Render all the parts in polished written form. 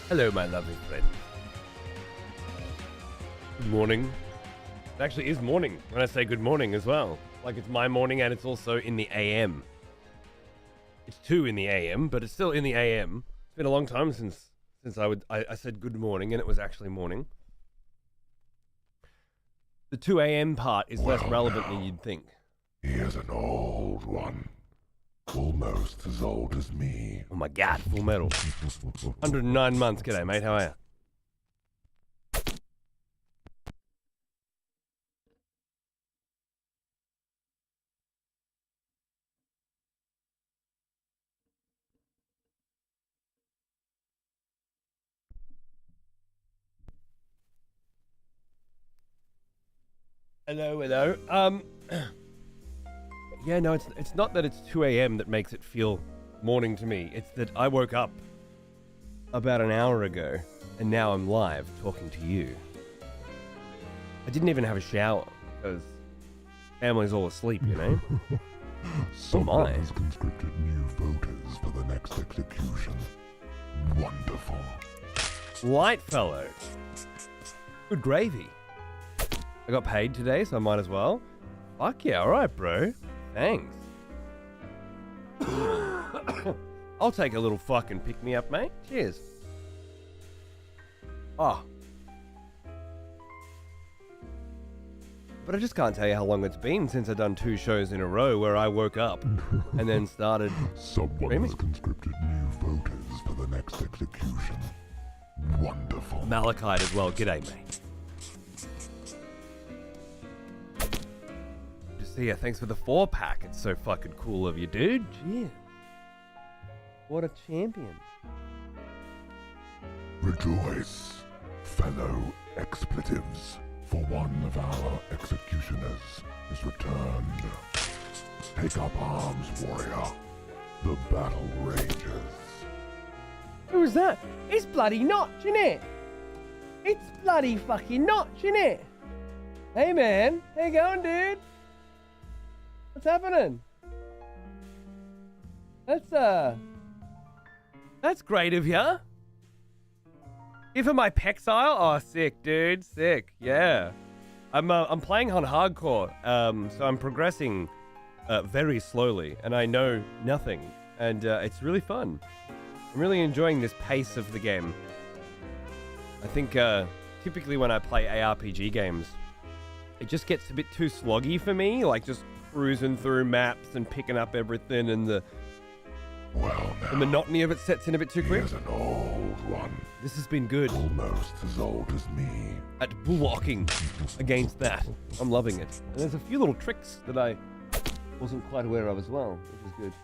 Hello, my lovely friend. Good morning. It actually is morning when I say good morning as well. Like it's my morning and it's also in the AM. It's 2 in the AM, but it's still in the AM. It's been a long time since I said good morning and it was actually morning. The 2 AM part is less relevant than you'd think. He is an old one. Almost as old as me. Oh my god, full metal. 109 months. G'day, mate. How are you? Hello, hello. Yeah, no, it's not that it's 2 a.m. that makes it feel morning to me. It's that I woke up about an hour ago, and now I'm live talking to you. I didn't even have a shower, because family's all asleep, you know? Someone has conscripted new voters for the next execution. Wonderful. Light fellow. Good gravy. I got paid today, so I might as well. Fuck yeah, alright, bro. Thanks. I'll take a little fucking pick-me-up, mate. Cheers. Oh. But I just can't tell you how long it's been since I've done 2 shows in a row where I woke up and then started Someone streaming. has conscripted new voters for the next execution. Wonderful. Malachite as well. G'day, mate. See ya. Thanks for the 4-pack. It's so fucking cool of you, dude. Cheers. What a champion. Rejoice, fellow expletives, for one of our executioners is returned. Take up arms, warrior. The battle rages. Who's that? It's bloody Notch, innit? It's bloody fucking Notch, innit? Hey, man. How you going, dude? What's happening? That's great of ya. Here for my Pexile? Oh, sick, dude. Sick. Yeah. I'm playing on hardcore, so I'm progressing very slowly, and I know nothing, and it's really fun. I'm really enjoying this pace of the game. I think typically when I play ARPG games, it just gets a bit too sloggy for me, like just cruising through maps and picking up everything, and the monotony of it sets in a bit too quick. He is an old one. This has been good. Almost as old as me. At bullwalking against that. I'm loving it. And there's a few little tricks that I wasn't quite aware of as well, which is good. I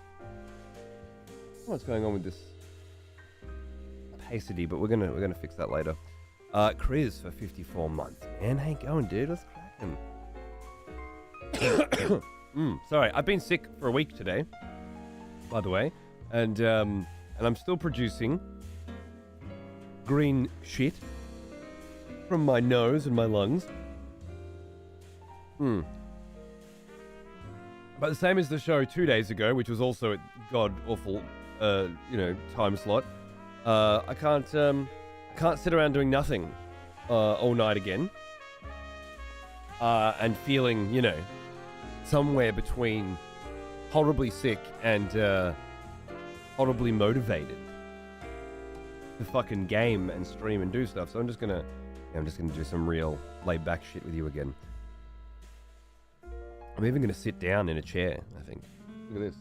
don't know what's going on with this opacity, but we're gonna fix that later. Chris for 54 months. Man, how you going, dude? What's cracking? Sorry, I've been sick for a week today, by the way, and I'm still producing green shit from my nose and my lungs. But the same as the show 2 days ago, which was also a god awful, time slot. I can't sit around doing nothing all night again, and feeling, somewhere between horribly sick and horribly motivated to fucking game and stream and do stuff. So I'm just gonna do some real laid back shit with you again. I'm even gonna sit down in a chair, I think. Look at this.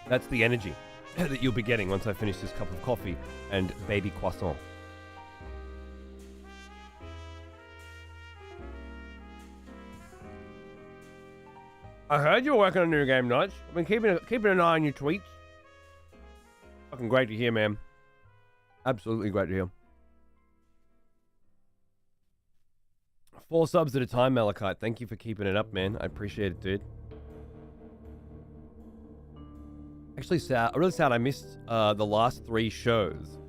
That's the energy that you'll be getting once I finish this cup of coffee and baby croissant. I heard you were working on a new game, Nudge. I've been keeping an eye on your tweets. Fucking great to hear, man. Absolutely great to hear. 4 subs at a time, Malachite. Thank you for keeping it up, man. I appreciate it, dude. Actually, sad. Really sad I missed the last 3 shows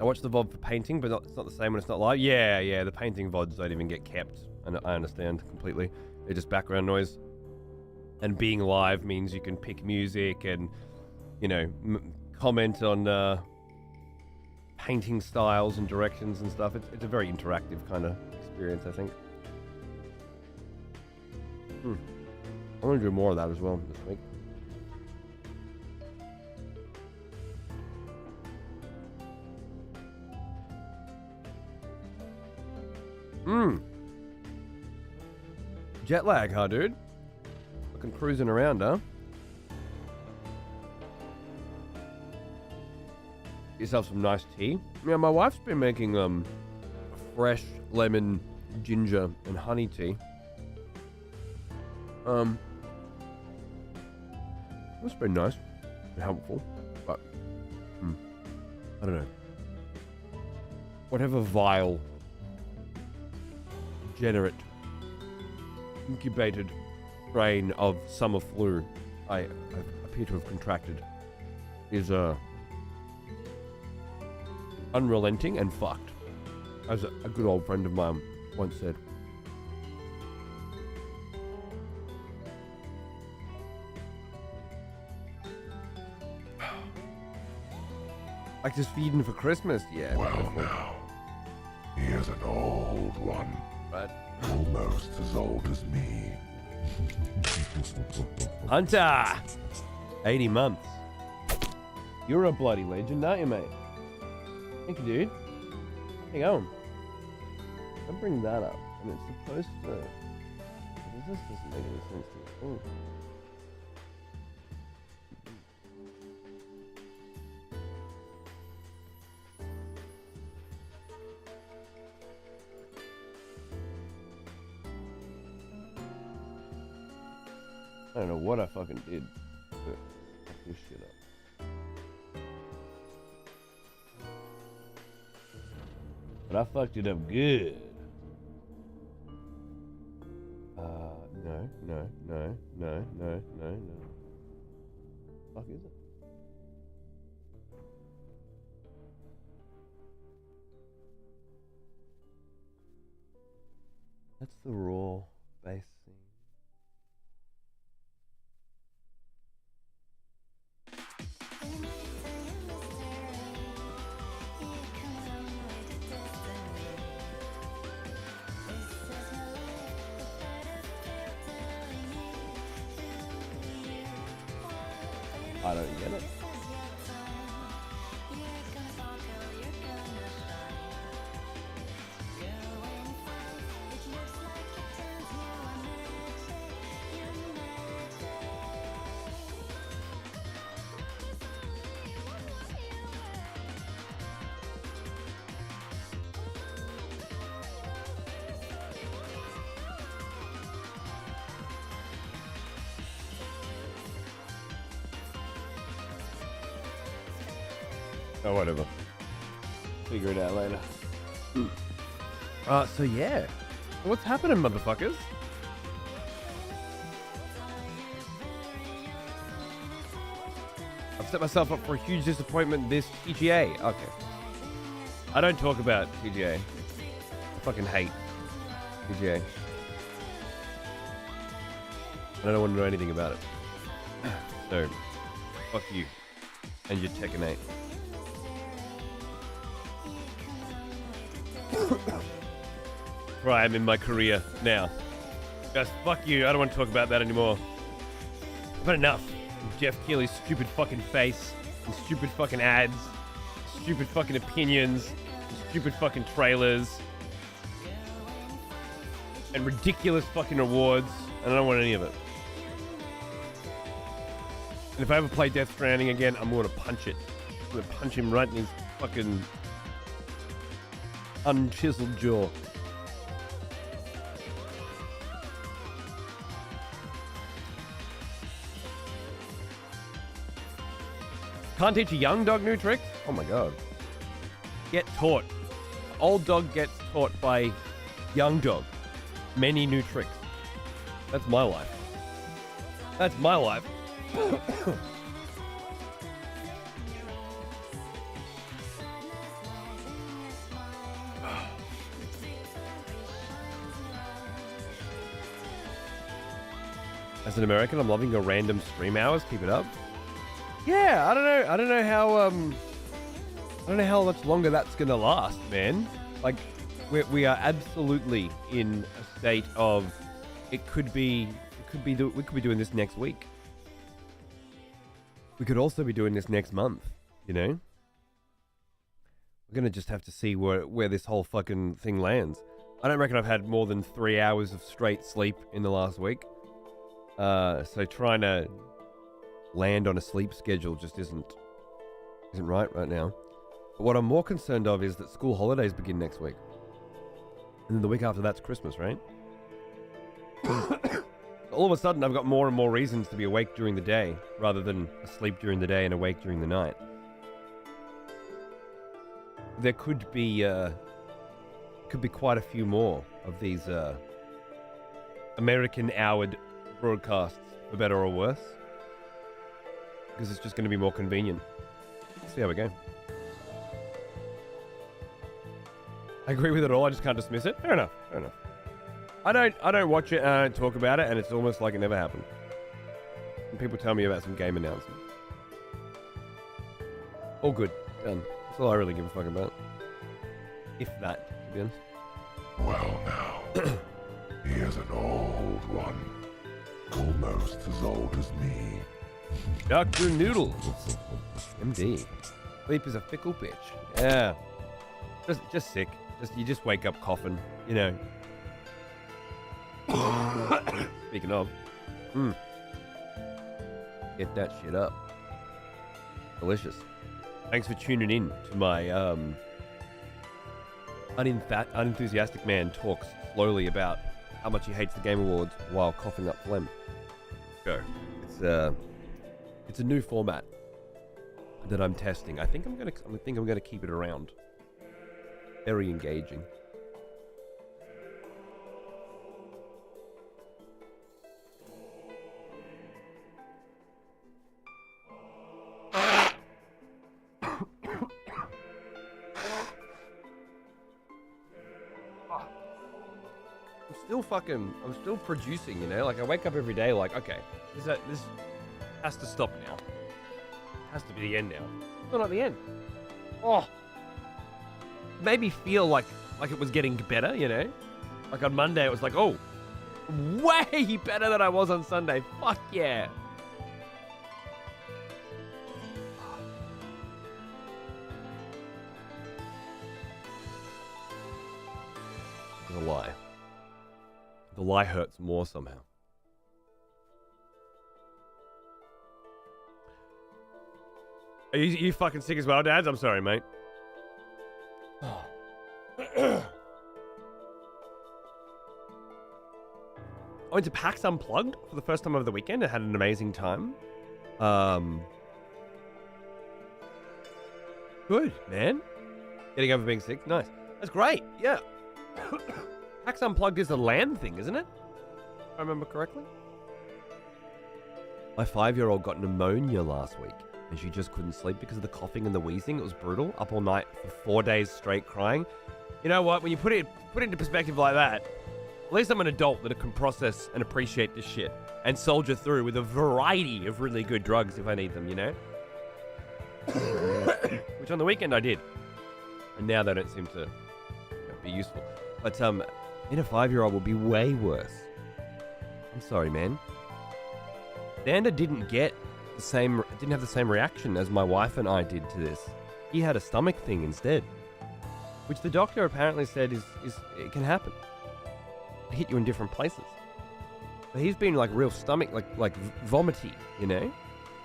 I watch the VOD for painting, but it's not the same when it's not live. Yeah, the painting VODs don't even get kept. And I understand completely. They're just background noise. And being live means you can pick music and, you know, comment on painting styles and directions and stuff. It's a very interactive kind of experience, I think. I want to do more of that as well this week. Jet lag, huh, dude? Fucking cruising around, huh? Get yourself some nice tea. Yeah, my wife's been making fresh lemon, ginger, and honey tea. That's been nice and helpful, but I don't know. Whatever vile, degenerate, incubated strain of summer flu I appear to have contracted is unrelenting and fucked, as a good old friend of mine once said. Like just feeding for Christmas, yeah. Well now, here's an old one. Right. Almost as old as me. Hunter! 80 months. You're a bloody legend, aren't you, mate? Thank you, dude. Hang on. I bring that up, and it's supposed to... This doesn't make any sense to me. Ooh. I don't know what I fucking did to fuck this shit up. But I fucked it up good. No. Fuck is it? That's the raw bass scene. I don't get it. Oh, whatever. Figure it out later. So yeah. What's happening, motherfuckers? I've set myself up for a huge disappointment this TGA. Okay. I don't talk about TGA. I fucking hate TGA. And I don't want to know anything about it. So, fuck you. And your Tekken 8. Where I am in my career now. Guys, fuck you. I don't want to talk about that anymore. I've had enough of Jeff Keighley's stupid fucking face, and stupid fucking ads, stupid fucking opinions, stupid fucking trailers, and ridiculous fucking awards, and I don't want any of it. And if I ever play Death Stranding again, I'm gonna punch it. I'm gonna punch him right in his fucking unchiseled jaw. Can't teach a young dog new tricks? Oh my god. Get taught. Old dog gets taught by young dog many new tricks. That's my life. That's my life. As an American, I'm loving your random stream hours. Keep it up. Yeah, I don't know. I don't know how much longer that's gonna last, man. Like, we are absolutely in a state of we could be doing this next week. We could also be doing this next month. You know, we're gonna just have to see where this whole fucking thing lands. I don't reckon I've had more than 3 hours of straight sleep in the last week. So trying to land on a sleep schedule just isn't right now. But what I'm more concerned of is that school holidays begin next week. And then the week after that's Christmas, right? All of a sudden, I've got more and more reasons to be awake during the day, rather than asleep during the day and awake during the night. There could be quite a few more of these American-houred broadcasts, for better or worse, because it's just going to be more convenient. Let's see how we go. I agree with it all. I just can't dismiss it. Fair enough. Fair enough. I don't watch it and I don't talk about it, and it's almost like it never happened. And people tell me about some game announcement. All good. Done. That's all I really give a fuck about. If that, to be honest. Well now, here's an old one. Almost as old as me. Dr. Noodles. MD. Sleep is a fickle bitch. Yeah. Just sick. You just wake up coughing, you know. Speaking of. Get that shit up. Delicious. Thanks for tuning in to my unenthusiastic man talks slowly about how much he hates the Game Awards while coughing up phlegm. Go. It's a new format that I'm testing. I think I'm gonna keep it around. Very engaging. I'm still producing, you know? Like, I wake up every day like, okay, this has to stop now. It has to be the end now. It's not the end. Oh. It made me feel like it was getting better, you know? Like on Monday, it was like, oh, way better than I was on Sunday. Fuck yeah. It's a lie. The lie hurts more somehow. Are you fucking sick as well, Dads? I'm sorry, mate. I went to PAX Unplugged for the first time over the weekend. I had an amazing time. Good, man. Getting over being sick. Nice. That's great. Yeah. PAX Unplugged is a LAN thing, isn't it? If I remember correctly. My 5-year-old got pneumonia last week, and she just couldn't sleep because of the coughing and the wheezing. It was brutal. Up all night for 4 days straight crying. You know what? When you put it into perspective like that, at least I'm an adult that can process and appreciate this shit and soldier through with a variety of really good drugs if I need them, you know? Which on the weekend I did. And now they don't seem to be useful. But in a 5-year-old will be way worse. I'm sorry, man. Xander didn't have the same reaction as my wife and I did to this. He had a stomach thing instead, which the doctor apparently said is it can happen. It hit you in different places. But he's been like real stomach, like vomity, you know,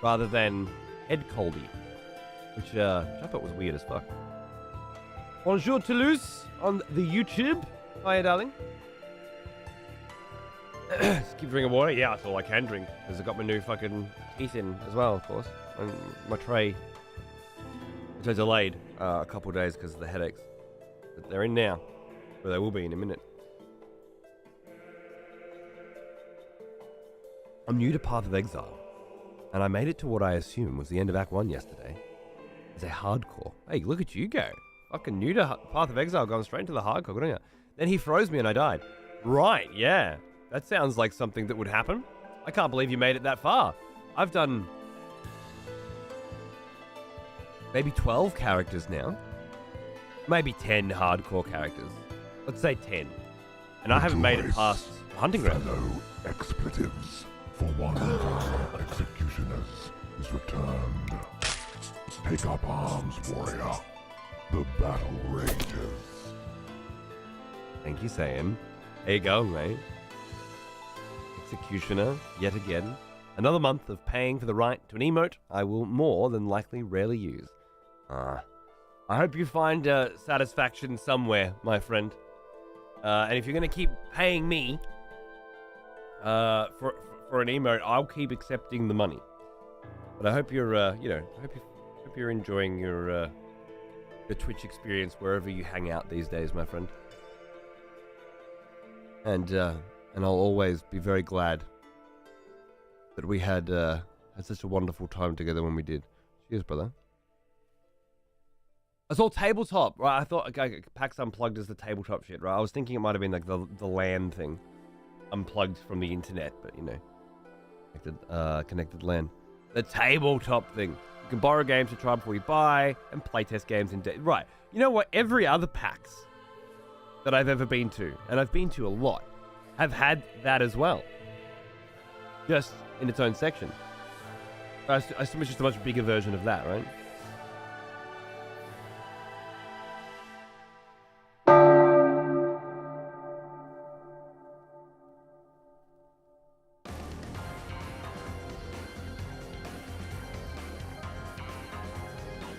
rather than head coldy, which I thought was weird as fuck. Bonjour Toulouse on the YouTube. Hiya, darling. Just keep drinking water. Yeah, that's all I can drink because I got my new fucking teeth in as well, of course, and my tray, which I delayed a couple of days because of the headaches. But they're in now, but they will be in a minute. I'm new to Path of Exile, and I made it to what I assume was the end of Act 1 yesterday. It's a hardcore. Hey, look at you go. Fucking new to Path of Exile, going straight into the hardcore, good on ya. Then he froze me and I died. Right, yeah. That sounds like something that would happen. I can't believe you made it that far. I've done maybe 12 characters now. Maybe 10 hardcore characters. Let's say 10. And I haven't made it past the hunting ground. Fellow expletives, for one of our executioners is returned. Take up arms, warrior. The battle rages. Thank you, Sam. There you go, mate. Executioner, yet again. Another month of paying for the right to an emote I will more than likely rarely use. I hope you find satisfaction somewhere, my friend. And if you're going to keep paying me for an emote, I'll keep accepting the money. But I hope you're, I hope you're enjoying your Twitch experience wherever you hang out these days, my friend. And I'll always be very glad that we had such a wonderful time together when we did. Cheers, brother. It's all tabletop, right? I thought, okay, PAX Unplugged is the tabletop shit, right? I was thinking it might have been like the LAN thing. Unplugged from the internet, but you know. Connected LAN. The tabletop thing. You can borrow games to try before you buy, and playtest games in right. You know what? Every other PAX that I've ever been to, and I've been to a lot, have had that as well. Just in its own section. I assume it's just a much bigger version of that, right?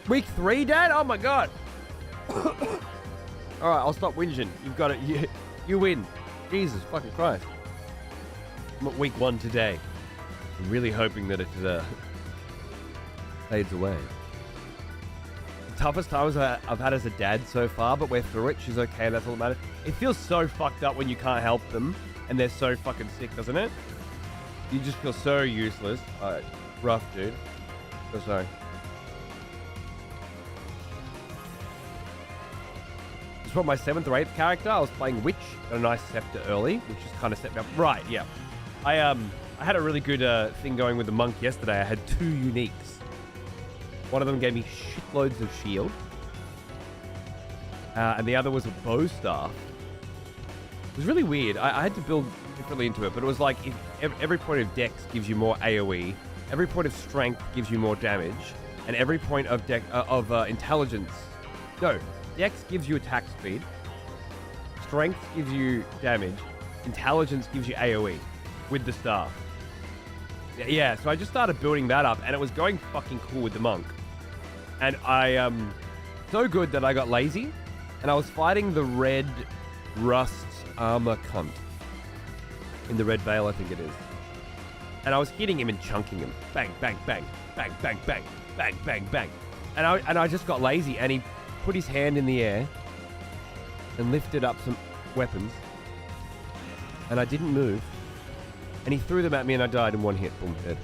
Week 3, Dad? Oh my god. Alright, I'll stop whinging. You've got it. You win. Jesus fucking Christ. I'm at week 1 today. I'm really hoping that it fades away. The toughest times I've had as a dad so far, but we're through it. She's okay, that's all that matters. It feels so fucked up when you can't help them and they're so fucking sick, doesn't it? You just feel so useless. Alright, rough, dude. So sorry. For my 7th or 8th character, I was playing Witch, got a nice scepter early, which just kind of set me up. Right, yeah. I had a really good thing going with the monk yesterday. I had 2 uniques. One of them gave me shitloads of shield. And the other was a bow staff. It was really weird. I had to build differently into it, but it was like if every point of dex gives you more AoE, every point of strength gives you more damage, and every point of intelligence... No. Dex gives you attack speed, strength gives you damage, intelligence gives you AoE with the staff. Yeah, so I just started building that up and it was going fucking cool with the monk. And I, so good that I got lazy and I was fighting the red rust armor cunt. In the red veil, I think it is. And I was hitting him and chunking him. Bang, bang, bang, bang, bang, bang, bang, bang, bang. And I just got lazy and he put his hand in the air and lifted up some weapons and I didn't move and he threw them at me and I died in one hit. Boom, dead.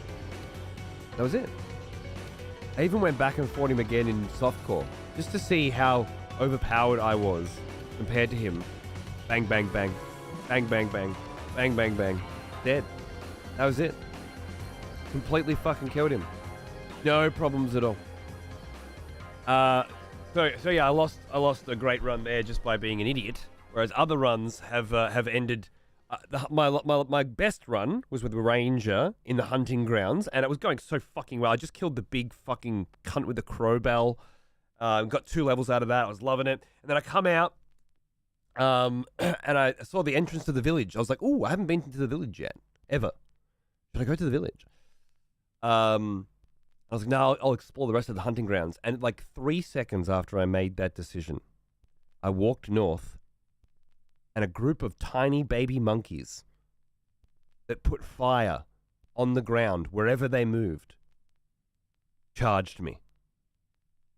That was it. I even went back and fought him again in softcore just to see how overpowered I was compared to him. Bang, bang, bang. Bang, bang, bang. Bang, bang, bang. Dead. That was it. Completely fucking killed him. No problems at all. So yeah, I lost a great run there just by being an idiot. Whereas other runs have ended. My best run was with the ranger in the hunting grounds, and it was going so fucking well. I just killed the big fucking cunt with the crowbell. Got 2 levels out of that. I was loving it. And then I come out, and I saw the entrance to the village. I was like, "Ooh, I haven't been to the village yet, ever. Should I go to the village?" I was like, no, I'll explore the rest of the hunting grounds. And like 3 seconds after I made that decision, I walked north and a group of tiny baby monkeys that put fire on the ground wherever they moved charged me.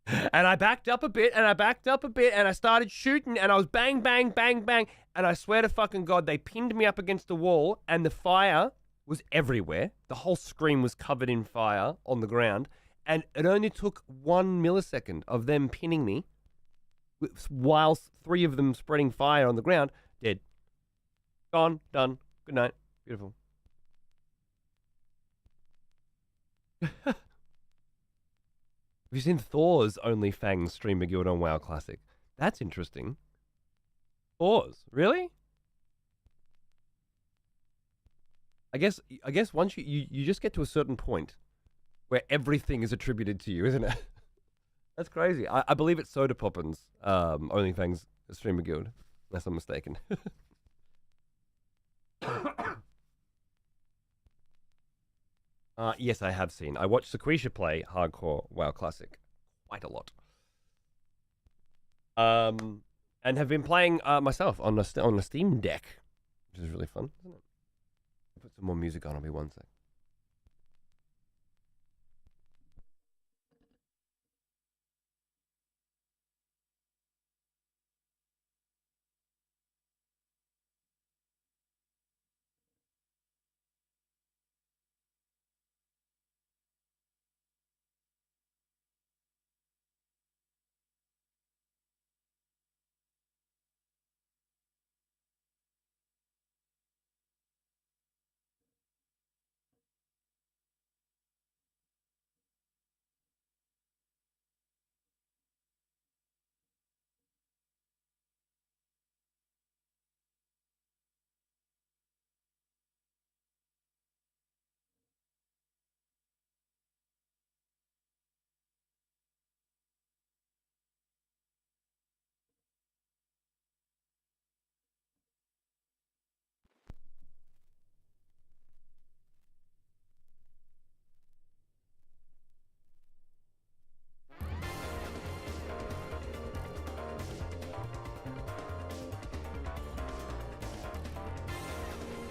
And I backed up a bit and I started shooting and I was bang, bang, bang, bang. And I swear to fucking God, they pinned me up against the wall and the fire was everywhere. The whole screen was covered in fire on the ground. And it only took 1 millisecond of them pinning me whilst 3 of them spreading fire on the ground. Dead. Gone. Done. Good night. Beautiful. Have you seen Thor's OnlyFangs stream a guild on WoW Classic? That's interesting. Thor's, really? I guess once you just get to a certain point where everything is attributed to you, isn't it? That's crazy. I believe it's Soda Poppin's OnlyFangs streamer guild, unless I'm mistaken. Yes, I have seen. I watched Sequisha play hardcore WoW Classic quite a lot. And have been playing myself on the Steam Deck, which is really fun, isn't it? I'll put some more music on. I'll be one sec.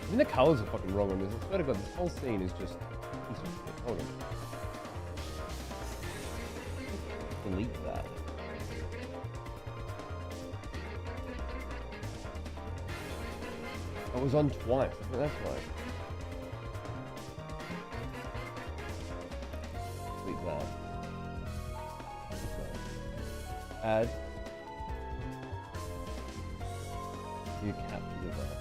I mean, the colors are fucking wrong on this. I swear to God, this whole scene is just... Hold on. Delete that. Oh, it was on twice. I think that's right. Delete that. Add. New capture that.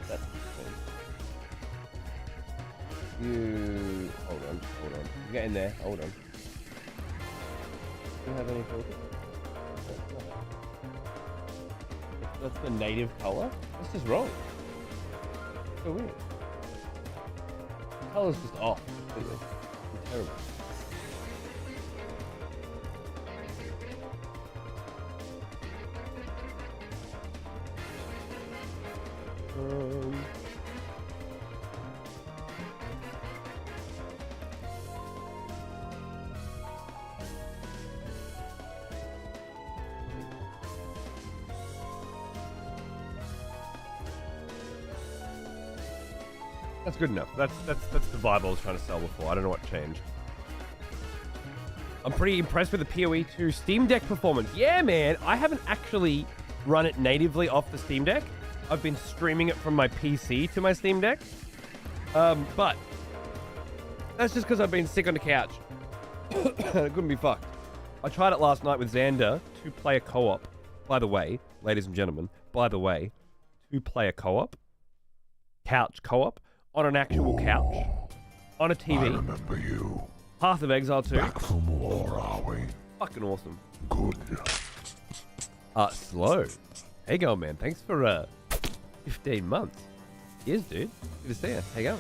That's you. Hold on. Get in there. Hold on. Do you have any filters? That's the native color? That's just wrong. So weird. The color's just off. Completely. It's terrible. That's good enough. That's the vibe I was trying to sell before. I don't know what changed. I'm pretty impressed with the PoE 2 Steam Deck performance. Yeah, man. I haven't actually run it natively off the Steam Deck. I've been streaming it from my PC to my Steam Deck. But that's just because I've been sick on the couch. It couldn't be fucked. I tried it last night with Xander, 2-player co-op. By the way, ladies and gentlemen, 2-player co-op. Couch co-op. On an actual couch. On a TV. I remember you. Path of Exile 2. Back for more, are we? Fucking awesome. Good. Slow. Hey, go, man. Thanks for 15 months. Yes, dude. Good to see you. How you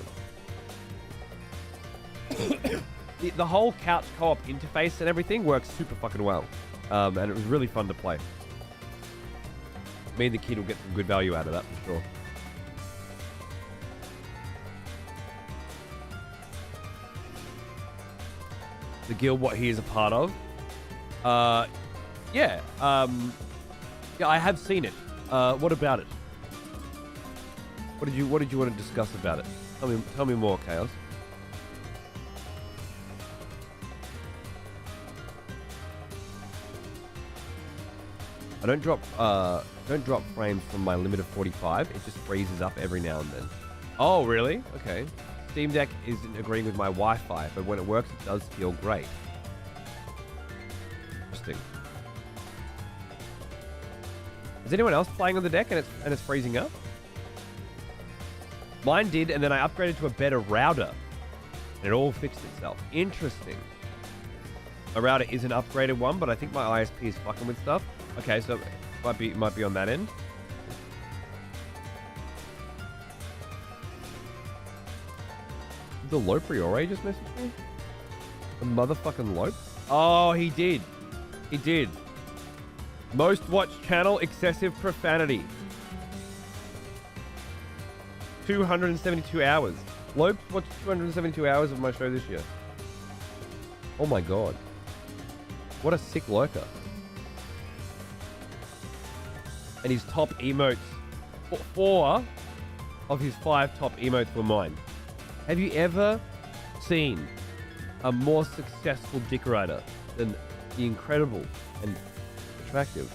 going? The whole couch co-op interface and everything works super fucking well. And it was really fun to play. Me and the kid will get some good value out of that for sure. The guild, what he is a part of. Yeah, I have seen it. What about it? What did you want to discuss about it? Tell me more, Chaos. I don't drop frames from my limit of 45. It just freezes up every now and then. Oh, really? Okay. Steam Deck isn't agreeing with my Wi-Fi, but when it works, it does feel great. Interesting. Is anyone else playing on the deck and it's freezing up? Mine did, and then I upgraded to a better router. And it all fixed itself. Interesting. My router is an upgraded one, but I think my ISP is fucking with stuff. Okay, so it might be on that end. The Lopriore just messaged me? The motherfucking Lope? Oh, he did. He did. Most watched channel, excessive profanity. 272 hours. Lope watched 272 hours of my show this year. Oh my god. What a sick lurker. And his top emotes, 4 of his 5 top emotes were mine. Have you ever seen a more successful dick rider than the incredible and attractive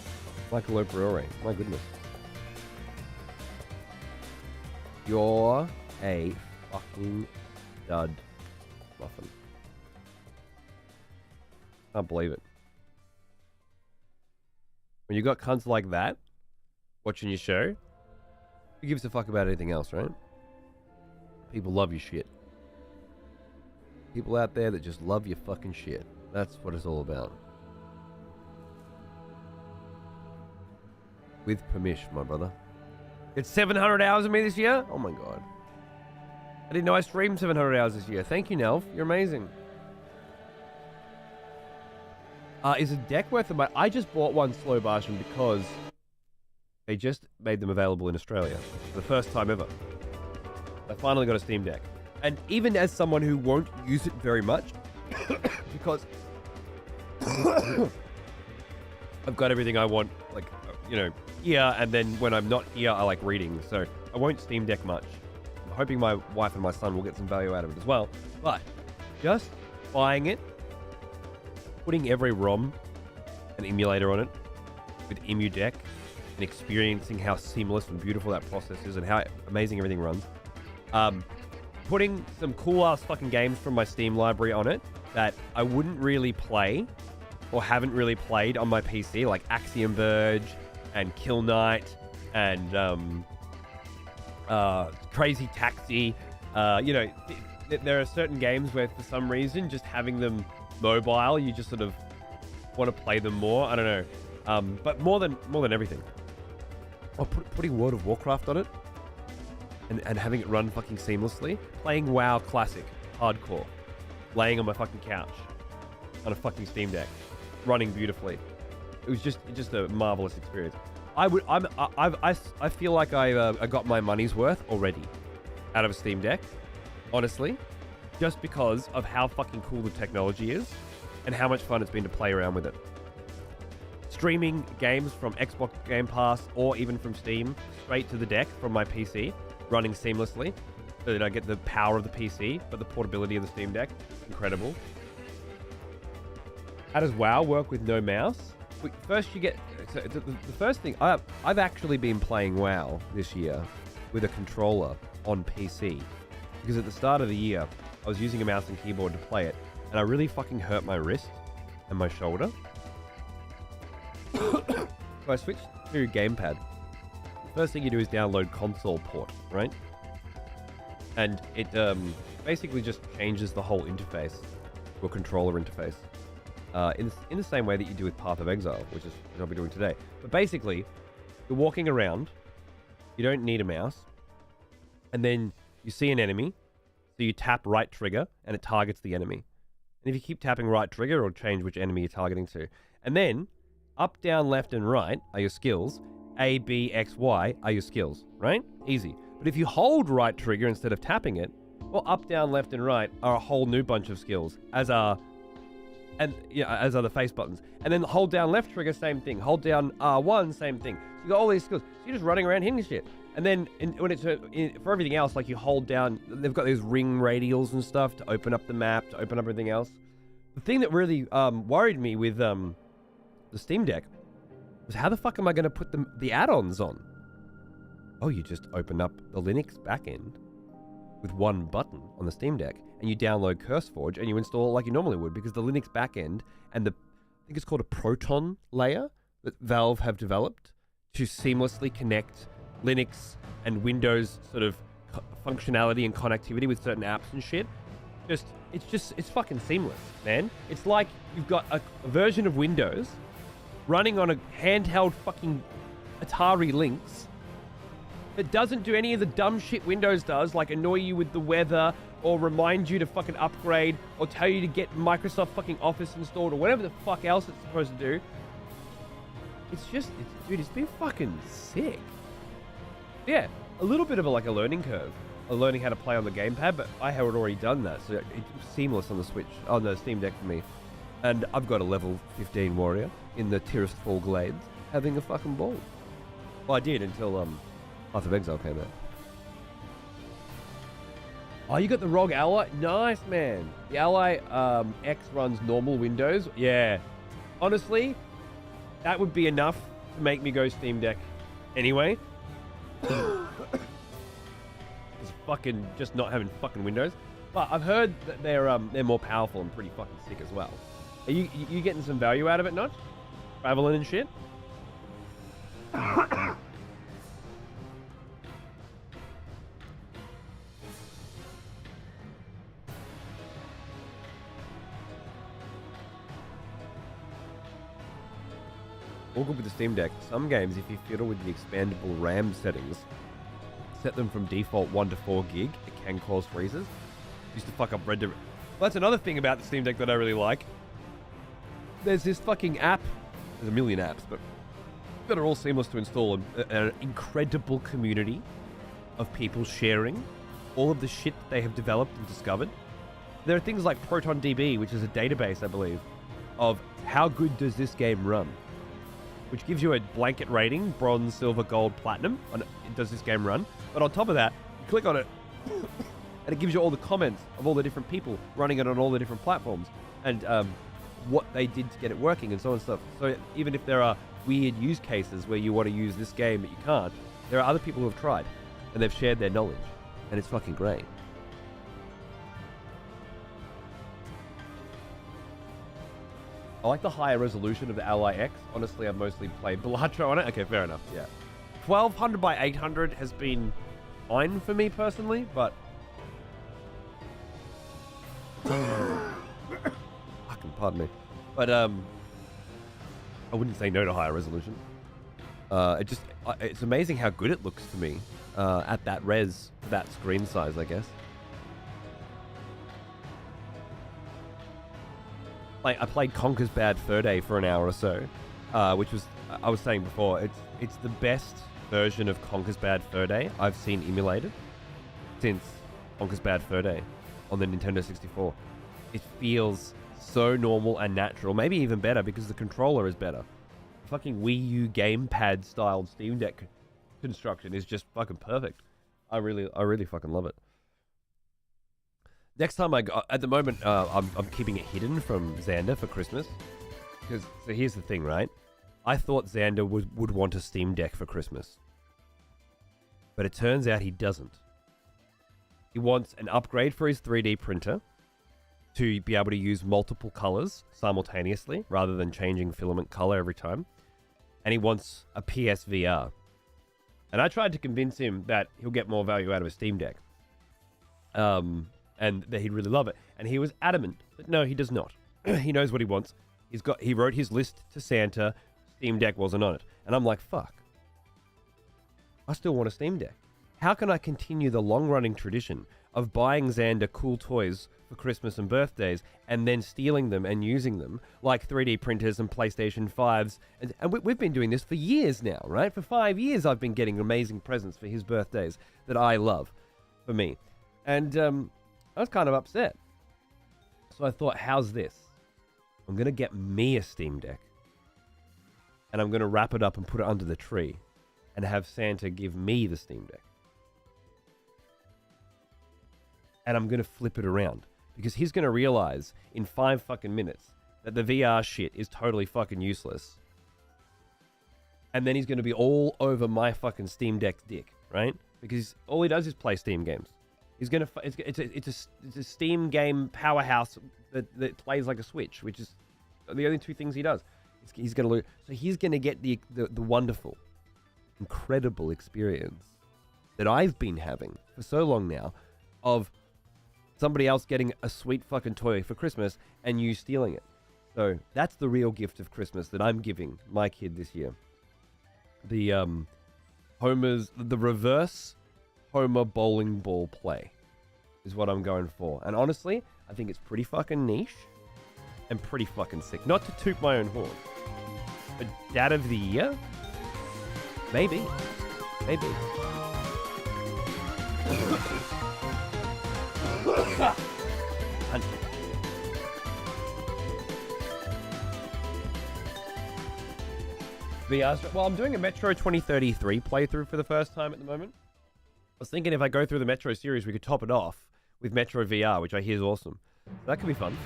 Michael Lopriore? My goodness. You're a fucking stud, muffin. Can't believe it. When you got cunts like that watching your show, who gives a fuck about anything else, right? People love your shit. People out there that just love your fucking shit. That's what it's all about. With permission, my brother. It's 700 hours of me this year? Oh my god. I didn't know I streamed 700 hours this year. Thank you, Nelf. You're amazing. Is a deck worth of I just bought one Slow Bartian because they just made them available in Australia. For the first time ever. I finally got a Steam Deck. And even as someone who won't use it very much, because I've got everything I want, like, you know, here, and then when I'm not here, I like reading. So I won't Steam Deck much. I'm hoping my wife and my son will get some value out of it as well. But just buying it, putting every ROM and emulator on it with Emu Deck, and experiencing how seamless and beautiful that process is and how amazing everything runs. Putting some cool ass fucking games from my Steam library on it that I wouldn't really play or haven't really played on my PC, like Axiom Verge and Kill Knight and Crazy Taxi. You know, there are certain games where for some reason just having them mobile, you just sort of want to play them more. I don't know. But more than everything, putting World of Warcraft on it and having it run fucking seamlessly. Playing WoW Classic, hardcore, laying on my fucking couch on a fucking Steam Deck, running beautifully. It was just a marvelous experience. I feel like I got my money's worth already out of a Steam Deck, honestly, just because of how fucking cool the technology is and how much fun it's been to play around with it. Streaming games from Xbox Game Pass or even from Steam straight to the deck from my PC, running seamlessly, so that I get the power of the PC, but the portability of the Steam Deck, incredible. How does WoW work with no mouse? First you get, so the first thing, I've actually been playing WoW this year with a controller on PC, because at the start of the year, I was using a mouse and keyboard to play it, and I really fucking hurt my wrist and my shoulder. So I switched to gamepad. First thing you do is download console port, right? And it basically just changes the whole interface to a controller interface. In the same way that you do with Path of Exile, which is what I'll be doing today. But basically, you're walking around, you don't need a mouse, and then you see an enemy, so you tap right trigger, and it targets the enemy. And if you keep tapping right trigger, it'll change which enemy you're targeting to. And then, up, down, left, and right are your skills. A, B, X, Y are your skills, right? Easy. But if you hold right trigger instead of tapping it, well, up, down, left, and right are a whole new bunch of skills, as are the face buttons. And then hold down left trigger, same thing. Hold down R1, same thing. So you got all these skills. So you're just running around hitting shit. And then when it's for everything else, like you hold down, they've got these ring radials and stuff to open up the map, to open up everything else. The thing that really worried me with the Steam Deck was how the fuck am I going to put the add-ons on? Oh, you just open up the Linux backend with one button on the Steam Deck, and you download CurseForge and you install it like you normally would, because the Linux backend and I think it's called a Proton layer that Valve have developed to seamlessly connect Linux and Windows sort of functionality and connectivity with certain apps and shit. It's fucking seamless, man. It's like you've got a version of Windows running on a handheld fucking Atari Lynx that doesn't do any of the dumb shit Windows does, like annoy you with the weather or remind you to fucking upgrade or tell you to get Microsoft fucking Office installed or whatever the fuck else it's supposed to do. Dude, it's been fucking sick. Yeah, a little bit of a learning curve. Learning how to play on the gamepad, but I had already done that, so it's seamless on the Switch, on the Steam Deck for me. And I've got a level 15 warrior in the Tirith Fall Glades, having a fucking ball. Well, I did until Path of Exile came out. Oh, you got the ROG Ally? Nice, man. The Ally X runs normal Windows. Yeah. Honestly, that would be enough to make me go Steam Deck anyway. Fucking just not having fucking Windows, but I've heard that they're more powerful and pretty fucking sick as well. Are you getting some value out of it, Notch? Traveling and shit? All good with the Steam Deck. Some games, if you fiddle with the expandable RAM settings, set them from default 1 to 4 gig, it can cause freezes. Used to fuck up Red Dead. Well, that's another thing about the Steam Deck that I really like. There's this fucking app. There's a million apps, but that are all seamless to install. An incredible community of people sharing all of the shit that they have developed and discovered. There are things like ProtonDB, which is a database, I believe, of how good does this game run, which gives you a blanket rating, bronze, silver, gold, platinum, on does this game run. But on top of that, you click on it, and it gives you all the comments of all the different people running it on all the different platforms, and what they did to get it working, and so on and stuff. So even if there are weird use cases where you want to use this game but you can't, there are other people who have tried, and they've shared their knowledge, and it's fucking great. I like the higher resolution of the Ally X. Honestly, I've mostly played Balatro on it. Okay, fair enough, yeah. 1200 by 800 has been fine for me personally, but... fucking pardon me. But, I wouldn't say no to higher resolution. It's amazing how good it looks to me at that res, that screen size, I guess. Like, I played Conker's Bad Fur Day for an hour or so, which was, I was saying before, it's the best version of Conker's Bad Fur Day I've seen emulated since Conker's Bad Fur Day on the Nintendo 64. It feels so normal and natural, maybe even better because the controller is better. Fucking Wii U gamepad styled Steam Deck construction is just fucking perfect. I really fucking love it. Next time I go, at the moment, I'm keeping it hidden from Xander for Christmas. Because, so here's the thing, right? I thought Xander would want a Steam Deck for Christmas. But it turns out he doesn't. He wants an upgrade for his 3D printer to be able to use multiple colors simultaneously rather than changing filament color every time. And he wants a PSVR. And I tried to convince him that he'll get more value out of a Steam Deck. And that he'd really love it. And he was adamant that no, he does not. He knows what he wants. He wrote his list to Santa. Steam Deck wasn't on it. And I'm like, fuck. I still want a Steam Deck. How can I continue the long-running tradition of buying Xander cool toys for Christmas and birthdays and then stealing them and using them like 3D printers and PlayStation 5s? And we've been doing this for years now, right? For 5 years I've been getting amazing presents for his birthdays that I love for me. And I was kind of upset. So I thought, how's this? I'm going to get me a Steam Deck. And I'm going to wrap it up and put it under the tree. And have Santa give me the Steam Deck. And I'm going to flip it around. Because he's going to realize in 5 fucking minutes that the VR shit is totally fucking useless. And then he's going to be all over my fucking Steam Deck's dick, right? Because all he does is play Steam games. He's gonna. It's a Steam game powerhouse that plays like a Switch, which is the only two things he does. He's gonna lose. So he's gonna get the wonderful, incredible experience that I've been having for so long now of somebody else getting a sweet fucking toy for Christmas and you stealing it. So that's the real gift of Christmas that I'm giving my kid this year. The the reverse Homer bowling ball play is what I'm going for. And honestly, I think it's pretty fucking niche and pretty fucking sick. Not to toot my own horn, but Dad of the Year? Maybe. Maybe. Well, I'm doing a Metro 2033 playthrough for the first time at the moment. I was thinking if I go through the Metro series, we could top it off with Metro VR, which I hear is awesome. So that could be fun.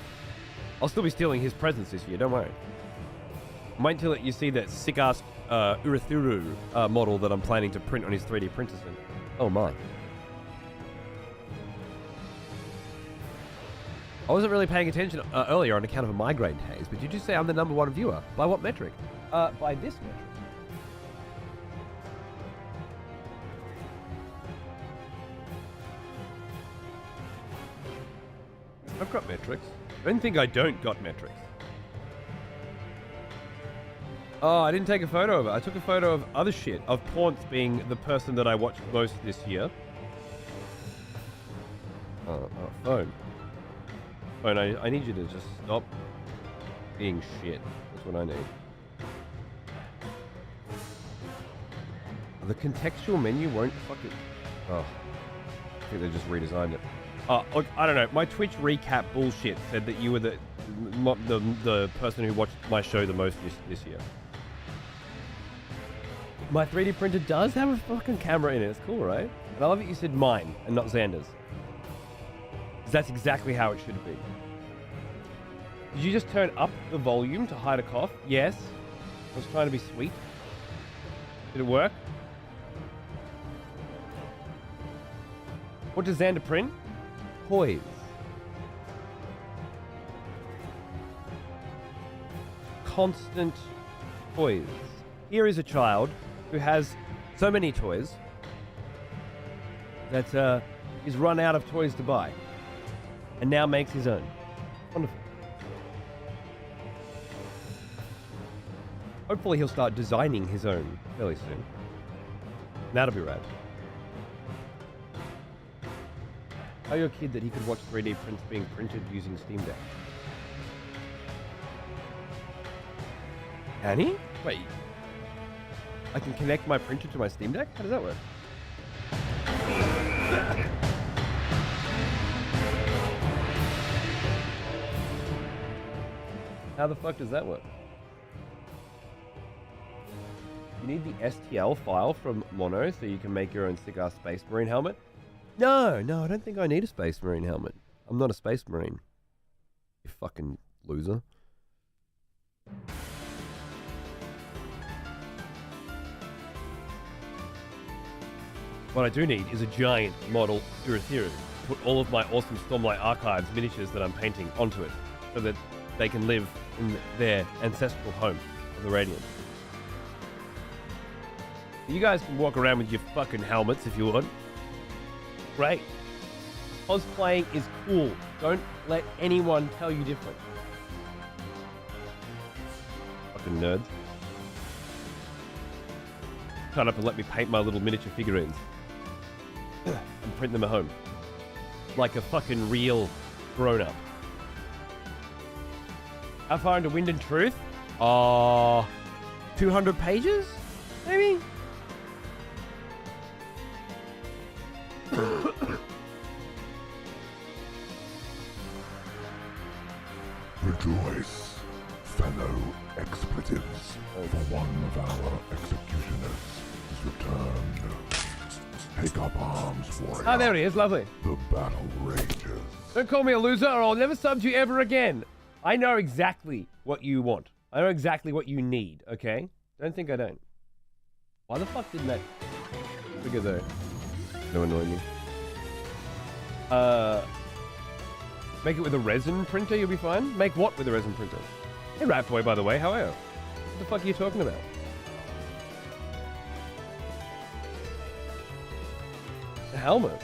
I'll still be stealing his presents this year, don't worry. Wait until you see that sick-ass Uruthuru model that I'm planning to print on his 3D printer soon. Oh my. I wasn't really paying attention earlier on account of a migraine haze, but did you say I'm the #1 viewer? By what metric? By this metric. I've got metrics. I don't think I don't got metrics. Oh, I didn't take a photo of it. I took a photo of other shit. Of Paunce being the person that I watched most this year. Phone. Phone, I need you to just stop being shit. That's what I need. The contextual menu won't fucking... Oh. I think they just redesigned it. Look, I don't know. My Twitch recap bullshit said that you were the person who watched my show the most this year. My 3D printer does have a fucking camera in it. It's cool, right? And I love that you said mine and not Xander's. Because that's exactly how it should be. Did you just turn up the volume to hide a cough? Yes. I was trying to be sweet. Did it work? What does Xander print? Toys. Constant toys. Here is a child who has so many toys that he's run out of toys to buy and now makes his own. Wonderful. Hopefully he'll start designing his own fairly soon. That'll be rad. Tell your kid that he could watch 3D prints being printed using Steam Deck. Can he? Wait. I can connect my printer to my Steam Deck? How does that work? How the fuck does that work? You need the STL file from Mono so you can make your own sick-ass Space Marine helmet? No, I don't think I need a Space Marine helmet. I'm not a Space Marine. You fucking loser. What I do need is a giant model Uruthuru to put all of my awesome Stormlight Archives miniatures that I'm painting onto it so that they can live in their ancestral home of the Radiant. You guys can walk around with your fucking helmets if you want. Great. Cosplaying is cool. Don't let anyone tell you different. Fucking nerds. Turn up and let me paint my little miniature figurines. And print them at home. Like a fucking real grown-up. How far into Wind and Truth? 200 pages? Maybe? Rejoice, fellow expletives, for one of our executioners is returned. Take up arms, warrior. Ah, there he is. Lovely. The battle rages. Don't call me a loser or I'll never sub to you ever again. I know exactly what you want. I know exactly what you need, okay? Don't think I don't. Why the fuck didn't that figure though? No annoy me. Make it with a resin printer, you'll be fine. Make what with a resin printer? Hey Rat Boy, by the way, how are you? What the fuck are you talking about? helmet?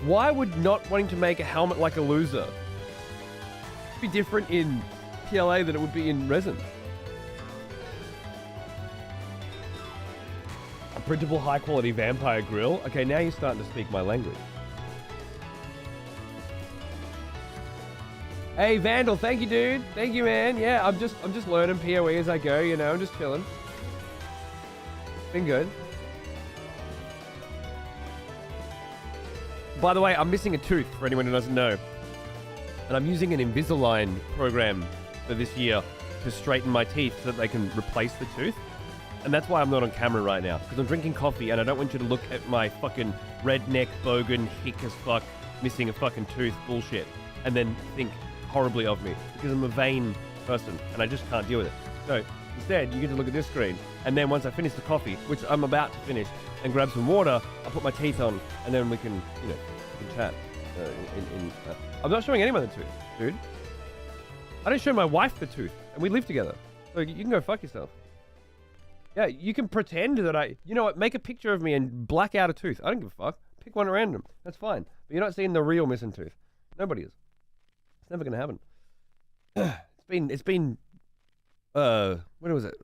Why would not wanting to make a helmet like a loser be different in PLA than it would be in resin? A printable high-quality vampire grill? Okay, now you're starting to speak my language. Hey, Vandal, thank you, dude. Thank you, man. Yeah, I'm just learning PoE as I go, you know, I'm just chilling. Been good. By the way, I'm missing a tooth, for anyone who doesn't know. And I'm using an Invisalign program for this year to straighten my teeth so that they can replace the tooth. And that's why I'm not on camera right now, because I'm drinking coffee and I don't want you to look at my fucking redneck, bogan, hick as fuck, missing a fucking tooth bullshit, and then think horribly of me, because I'm a vain person and I just can't deal with it. So instead, you get to look at this screen, and then once I finish the coffee, which I'm about to finish, and grab some water, I'll put my teeth on, and then we can, you know, we can chat. I'm not showing anyone the tooth, dude. I don't show my wife the tooth, and we live together. So you can go fuck yourself. Yeah, you can pretend that you know what, make a picture of me and black out a tooth. I don't give a fuck. Pick one random. That's fine. But you're not seeing the real missing tooth. Nobody is. It's never gonna happen. It's been when was it?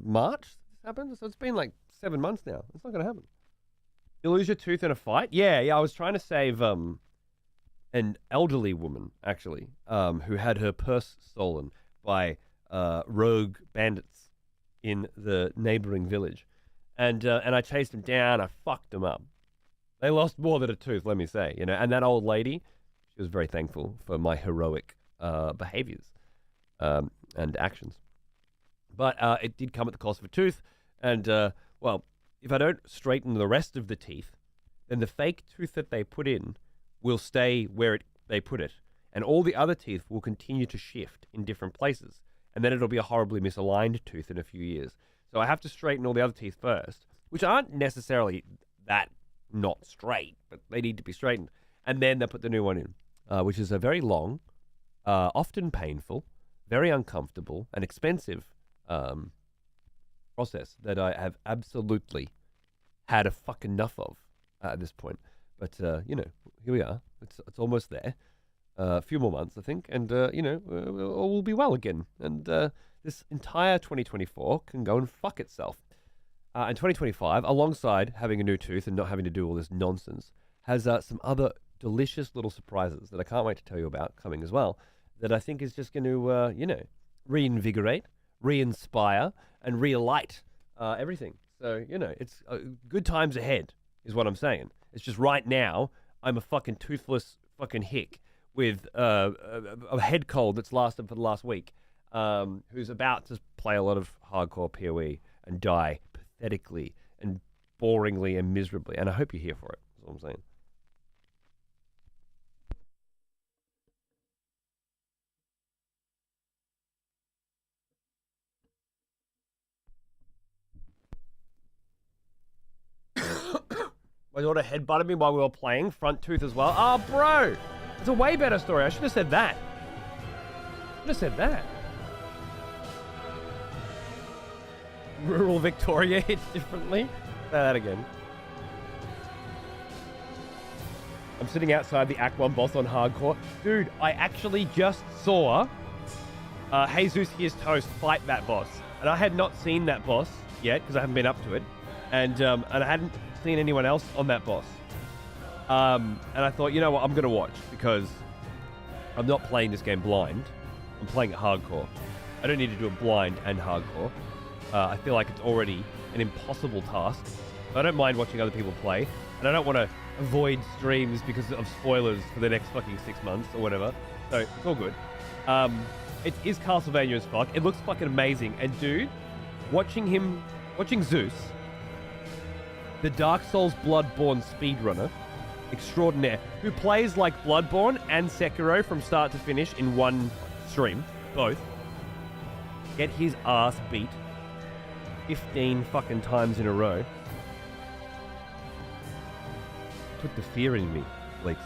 March this happened? So it's been like 7 months now. It's not gonna happen. You lose your tooth in a fight? Yeah, I was trying to save an elderly woman, actually, who had her purse stolen by rogue bandits in the neighboring village. And I chased them down, I fucked them up. They lost more than a tooth, let me say, you know. And that old lady, she was very thankful for my heroic behaviors and actions. But it did come at the cost of a tooth. And, well, if I don't straighten the rest of the teeth, then the fake tooth that they put in will stay where they put it. And all the other teeth will continue to shift in different places. And then it'll be a horribly misaligned tooth in a few years. So I have to straighten all the other teeth first, which aren't necessarily that not straight, but they need to be straightened. And then they put the new one in, which is a very long, often painful, very uncomfortable, and expensive process that I have absolutely had a fuck enough of at this point. But, you know, here we are. It's almost there. A few more months, I think, and, you know, we'll be well again. And this entire 2024 can go and fuck itself. And 2025, alongside having a new tooth and not having to do all this nonsense, has some other delicious little surprises that I can't wait to tell you about coming as well, that I think is just going to, you know, reinvigorate, re-inspire, and relight everything. So, you know, it's good times ahead is what I'm saying. It's just right now, I'm a fucking toothless fucking hick with a head cold that's lasted for the last week, who's about to play a lot of hardcore PoE and die pathetically and boringly and miserably. And I hope you're here for it, is what I'm saying. My daughter headbutted me while we were playing, front tooth as well. Oh, bro! It's a way better story. I should have said that. Rural Victoria hits differently. Say that again. I'm sitting outside the Act 1 boss on hardcore. Dude, I actually just saw Jesus Here's Toast fight that boss. And I had not seen that boss yet, because I haven't been up to it. And I hadn't seen anyone else on that boss. And I thought, you know what, I'm going to watch, because I'm not playing this game blind. I'm playing it hardcore. I don't need to do it blind and hardcore. I feel like it's already an impossible task. I don't mind watching other people play, and I don't want to avoid streams because of spoilers for the next fucking 6 months or whatever. So it's all good. It is Castlevania as fuck. It looks fucking amazing. And dude, watching Zeus, the Dark Souls Bloodborne speedrunner extraordinaire, who plays like Bloodborne and Sekiro from start to finish in one stream, both, get his ass beat 15 fucking times in a row. Put the fear in me, Leaks.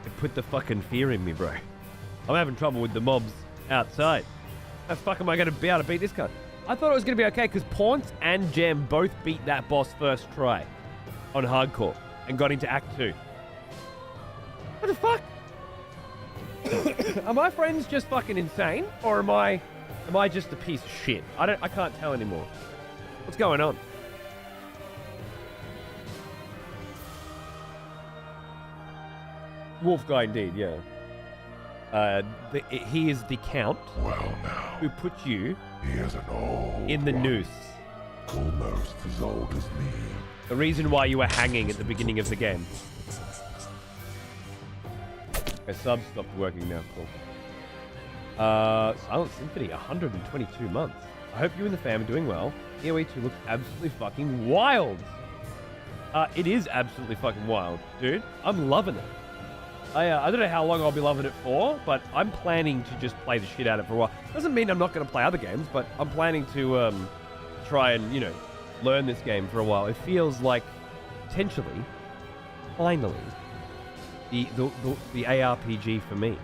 It put the fucking fear in me, bro. I'm having trouble with the mobs outside. How the fuck am I going to be able to beat this guy? I thought it was going to be okay because Paunce and Gem both beat that boss first try on hardcore and got into Act 2. What the fuck? Are my friends just fucking insane, or am I just a piece of shit? I can't tell anymore. What's going on? Wolf guy indeed, yeah. He is the count. Well now, who put you he is an old in the one, noose. almost as old as me. The reason why you were hanging at the beginning of the game. Okay, sub stopped working now. Cool. Silent Symphony, 122 months. I hope you and the fam are doing well. EOE 2 looks absolutely fucking wild. It is absolutely fucking wild, dude. I'm loving it. I don't know how long I'll be loving it for, but I'm planning to just play the shit out of it for a while. Doesn't mean I'm not going to play other games, but I'm planning to try and, you know, learn this game for a while. It feels like, potentially, finally, the ARPG for me.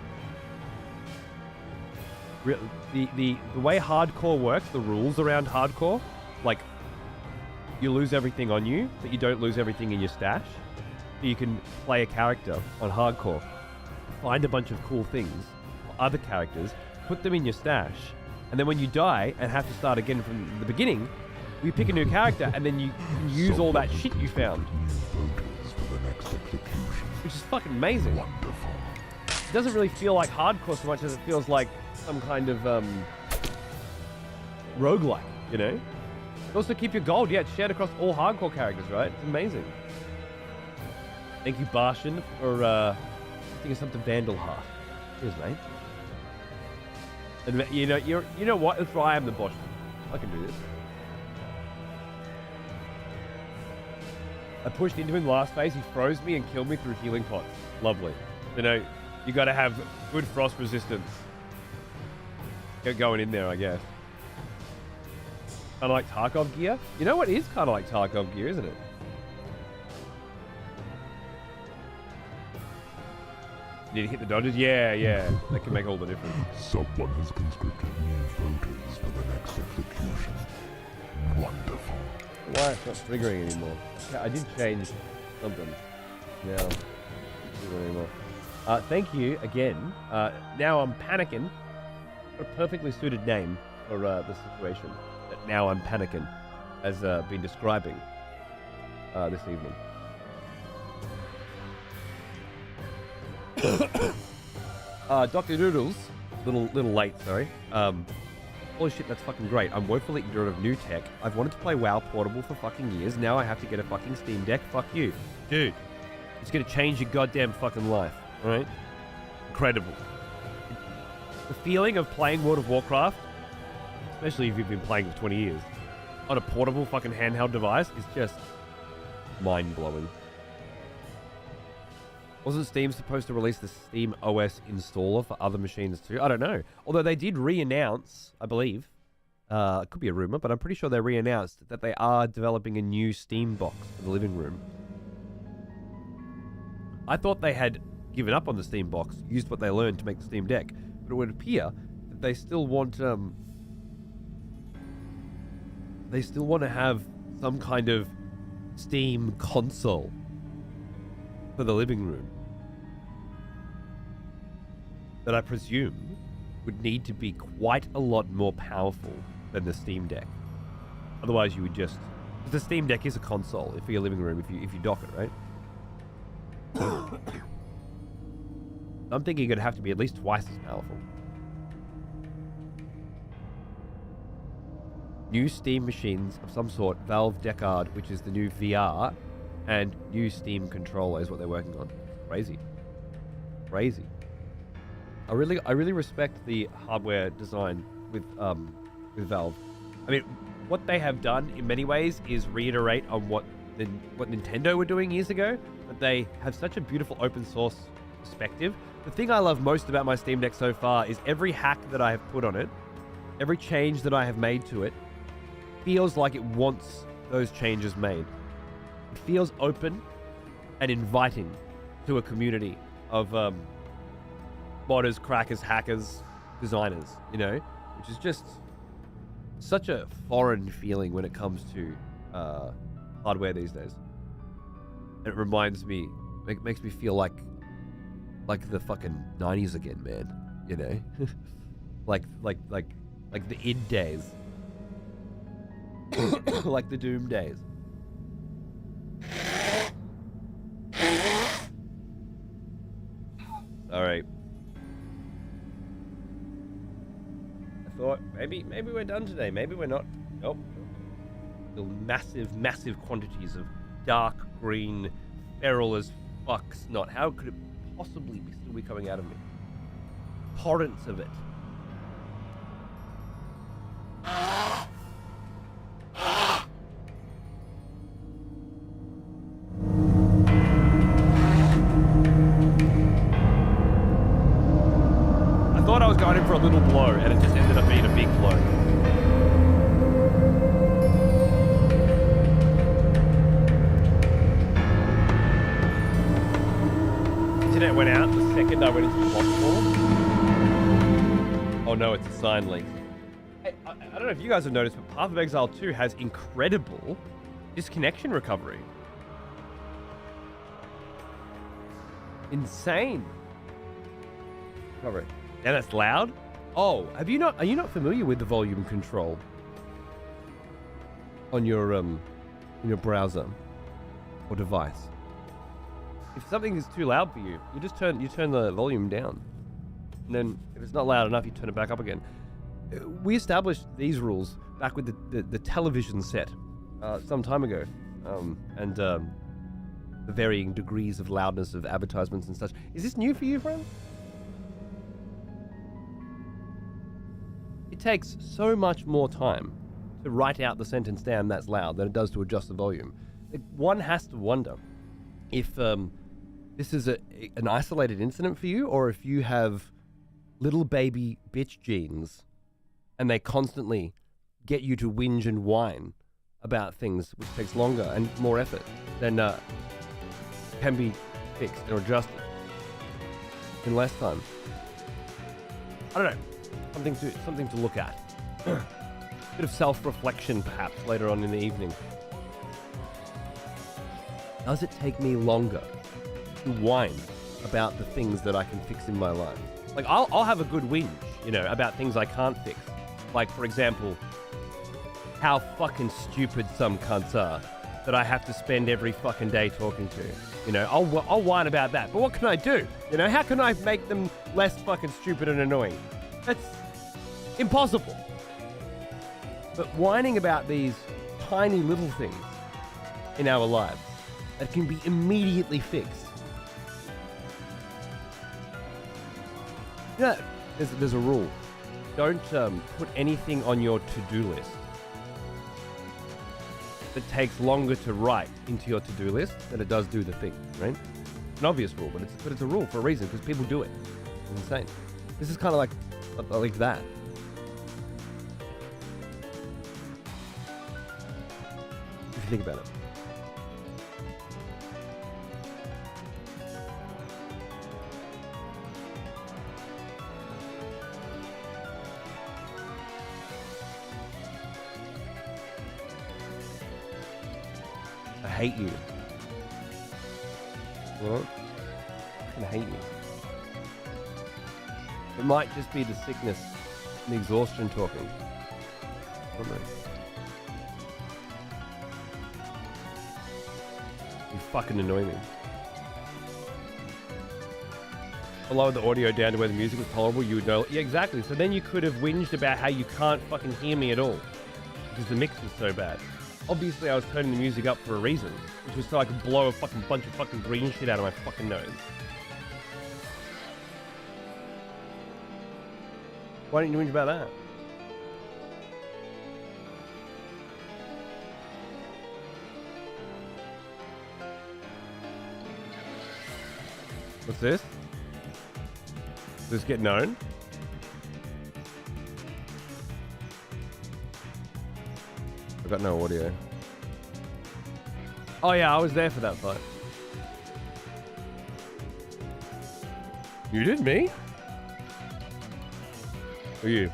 The way hardcore works, the rules around hardcore, like, you lose everything on you, but you don't lose everything in your stash. You can play a character on hardcore, find a bunch of cool things, other characters, put them in your stash, and then when you die and have to start again from the beginning, you pick a new character and then you can use all that shit you found. For the next execution. Which is fucking amazing. Wonderful. It doesn't really feel like hardcore so much as it feels like some kind of roguelike, you know? You also keep your gold, yeah, it's shared across all hardcore characters, right? It's amazing. Thank you, Barshin, for thinking something Vandal Heart. Cheers, mate. And you know what? That's why I am the boss. I can do this. I pushed into him last phase. He froze me and killed me through healing pots. Lovely. You know, you got to have good frost resistance. Get going in there, I guess. Kind of like Tarkov gear. You know what is kind of like Tarkov gear, isn't it? Need to hit the dodges? Yeah. That can make all the difference. Someone has conscripted new voters for the next execution. Wonderful. Why it's not triggering anymore? I did change something. Now, it's not triggering anymore. Thank you again. Now I'm panicking. What a perfectly suited name for the situation that Now I'm Panicking has been describing this evening. Dr. Doodles, little late, sorry. Holy shit, that's fucking great. I'm woefully ignorant of new tech. I've wanted to play WoW Portable for fucking years. Now I have to get a fucking Steam Deck. Fuck you. Dude, it's gonna change your goddamn fucking life, alright? Incredible. The feeling of playing World of Warcraft, especially if you've been playing for 20 years, on a portable fucking handheld device is just mind-blowing. Wasn't Steam supposed to release the Steam OS installer for other machines too? I don't know. Although they did re-announce, I believe, it could be a rumor, but I'm pretty sure they re-announced that they are developing a new Steam box for the living room. I thought they had given up on the Steam box, used what they learned to make the Steam Deck, but it would appear that they still want to have some kind of Steam console for the living room that I presume would need to be quite a lot more powerful than the Steam Deck. Otherwise, you would just... The Steam Deck is a console for your living room if you dock it, right? I'm thinking it'd have to be at least twice as powerful. New Steam machines of some sort, Valve Deckard, which is the new VR, and new Steam controller is what they're working on. Crazy. I really respect the hardware design with Valve. I mean, what they have done in many ways is reiterate on what Nintendo were doing years ago, but they have such a beautiful open source perspective. The thing I love most about my Steam Deck so far is every hack that I have put on it, every change that I have made to it, feels like it wants those changes made. It feels open and inviting to a community of modders, crackers, hackers, designers, you know, which is just such a foreign feeling when it comes to hardware these days. It reminds me, makes me feel like the fucking 90s again, man. You know, like the id days, like the Doom days. All right. I thought maybe we're done today. Maybe we're not. Nope. The massive quantities of dark green, feral as fuck snot. How could it possibly still be coming out of me? Torrents of it. I thought I was going in for a little blow, and it just ended up being a big blow. Internet went out the second I went into the hospital. Oh no, it's a sign leak. Hey, I don't know if you guys have noticed, but Path of Exile 2 has incredible disconnection recovery. Insane recovery. And that's loud. Oh, are you not familiar with the volume control on your browser or device? If something is too loud for you, you just turn the volume down. And then if it's not loud enough, you turn it back up again. We established these rules back with the television set some time ago. And the varying degrees of loudness of advertisements and such. Is this new for you, friend? It takes so much more time to write out the sentence down that's loud than it does to adjust the volume. One has to wonder if this is an isolated incident for you, or if you have little baby bitch genes and they constantly get you to whinge and whine about things which takes longer and more effort than can be fixed or adjusted in less time. I don't know. Something to look at. Bit of self-reflection, perhaps, later on in the evening. Does it take me longer to whine about the things that I can fix in my life? Like, I'll have a good whinge, about things I can't fix. Like, for example, how fucking stupid some cunts are that I have to spend every fucking day talking to. I'll whine about that. But what can I do? How can I make them less fucking stupid and annoying? That's impossible. But whining about these tiny little things in our lives that can be immediately fixed. There's a rule. Don't put anything on your to-do list that takes longer to write into your to-do list than it does do the thing, right? An obvious rule, but it's a rule for a reason, because people do it. It's insane. This is kind of like that. If you think about it. I hate you. What? I hate you. It might just be the sickness and the exhaustion talking. I don't know. You fucking annoy me. I lowered the audio down to where the music was tolerable, you would know. Yeah, exactly. So then you could have whinged about how you can't fucking hear me at all, because the mix was so bad. Obviously, I was turning the music up for a reason, which was so I could blow a fucking bunch of fucking green shit out of my fucking nose. Why didn't you whinge about that? What's this? Does this get known? I've got no audio. Oh yeah, I was there for that fight. You did me? Who are you?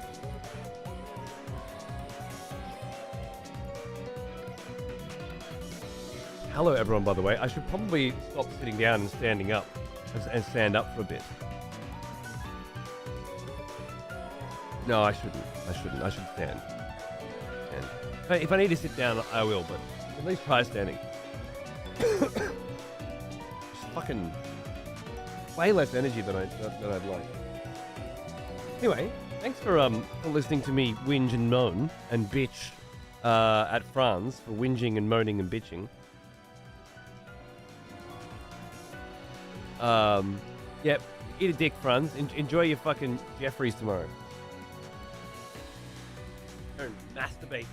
Hello, everyone, by the way. I should probably stop sitting down and standing up and stand up for a bit. No, I shouldn't. I should stand. And if I need to sit down, I will, but at least try standing. Just fucking way less energy than I'd like. Anyway, thanks for listening to me whinge and moan and bitch at Franz for whinging and moaning and bitching. Yep, eat a dick, Franz. Enjoy your fucking Jeffries tomorrow. Don't masturbate.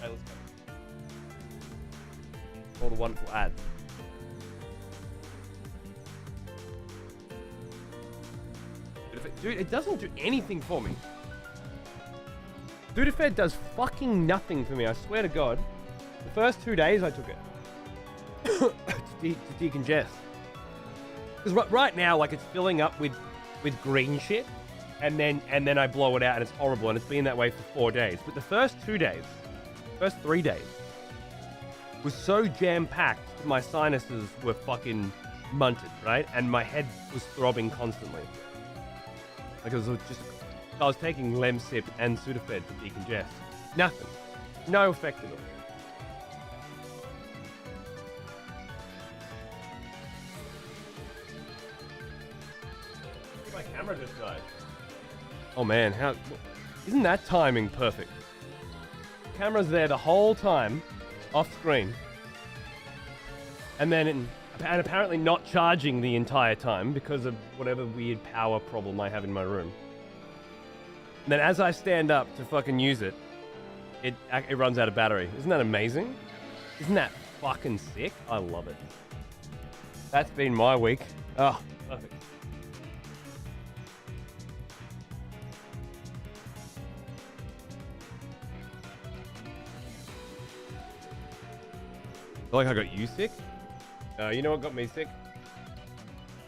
Okay, let's go. All the wonderful ads. Dude, it doesn't do anything for me. Sudafed does fucking nothing for me, I swear to God. The first 2 days I took it to decongest. Because right now, like, it's filling up with green shit, and then I blow it out, and it's horrible, and it's been that way for 4 days. But the first 3 days, was so jam-packed that my sinuses were fucking munted, right? And my head was throbbing constantly. Like, I was taking Lemsip and Sudafed to decongest. Nothing. No effect at all. My camera just died. Oh man, isn't that timing perfect? Camera's there the whole time, off screen, and apparently not charging the entire time because of whatever weird power problem I have in my room. And then as I stand up to fucking use it, it runs out of battery. Isn't that amazing? Isn't that fucking sick? I love it. That's been my week. Oh, perfect. I feel like I got you sick. You know what got me sick?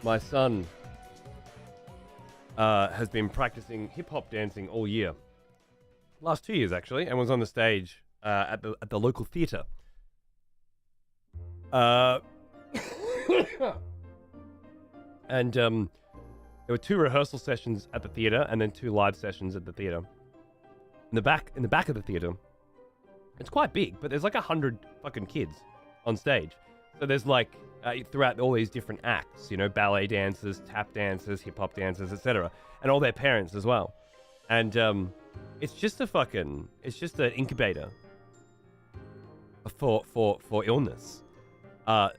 My son has been practicing hip-hop dancing all year. Last 2 years, actually, and was on the stage at the local theatre. And there were 2 rehearsal sessions at the theatre and then 2 live sessions at the theatre. In the back of the theatre, it's quite big, but there's like 100 fucking kids on stage. So there's like throughout all these different acts, you know, ballet dancers, tap dancers, hip hop dancers, etc., and all their parents as well. And it's just an incubator for illness. And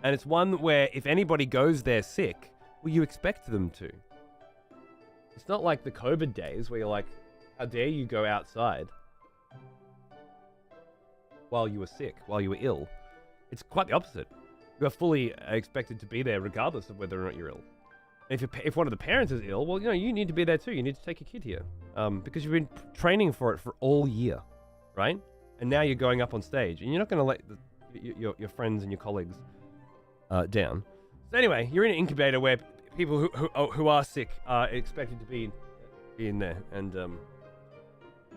it's one where if anybody goes there sick, well, you expect them to. It's not like the COVID days where you're like, how dare you go outside while you were sick, while you were ill. It's quite the opposite. You are fully expected to be there regardless of whether or not you're ill. And if one of the parents is ill, well, you know, you need to be there too. You need to take your kid here because you've been training for it for all year, right? And now you're going up on stage, and you're not going to let your friends and your colleagues down. So anyway, you're in an incubator where people who are sick are expected to be in there, and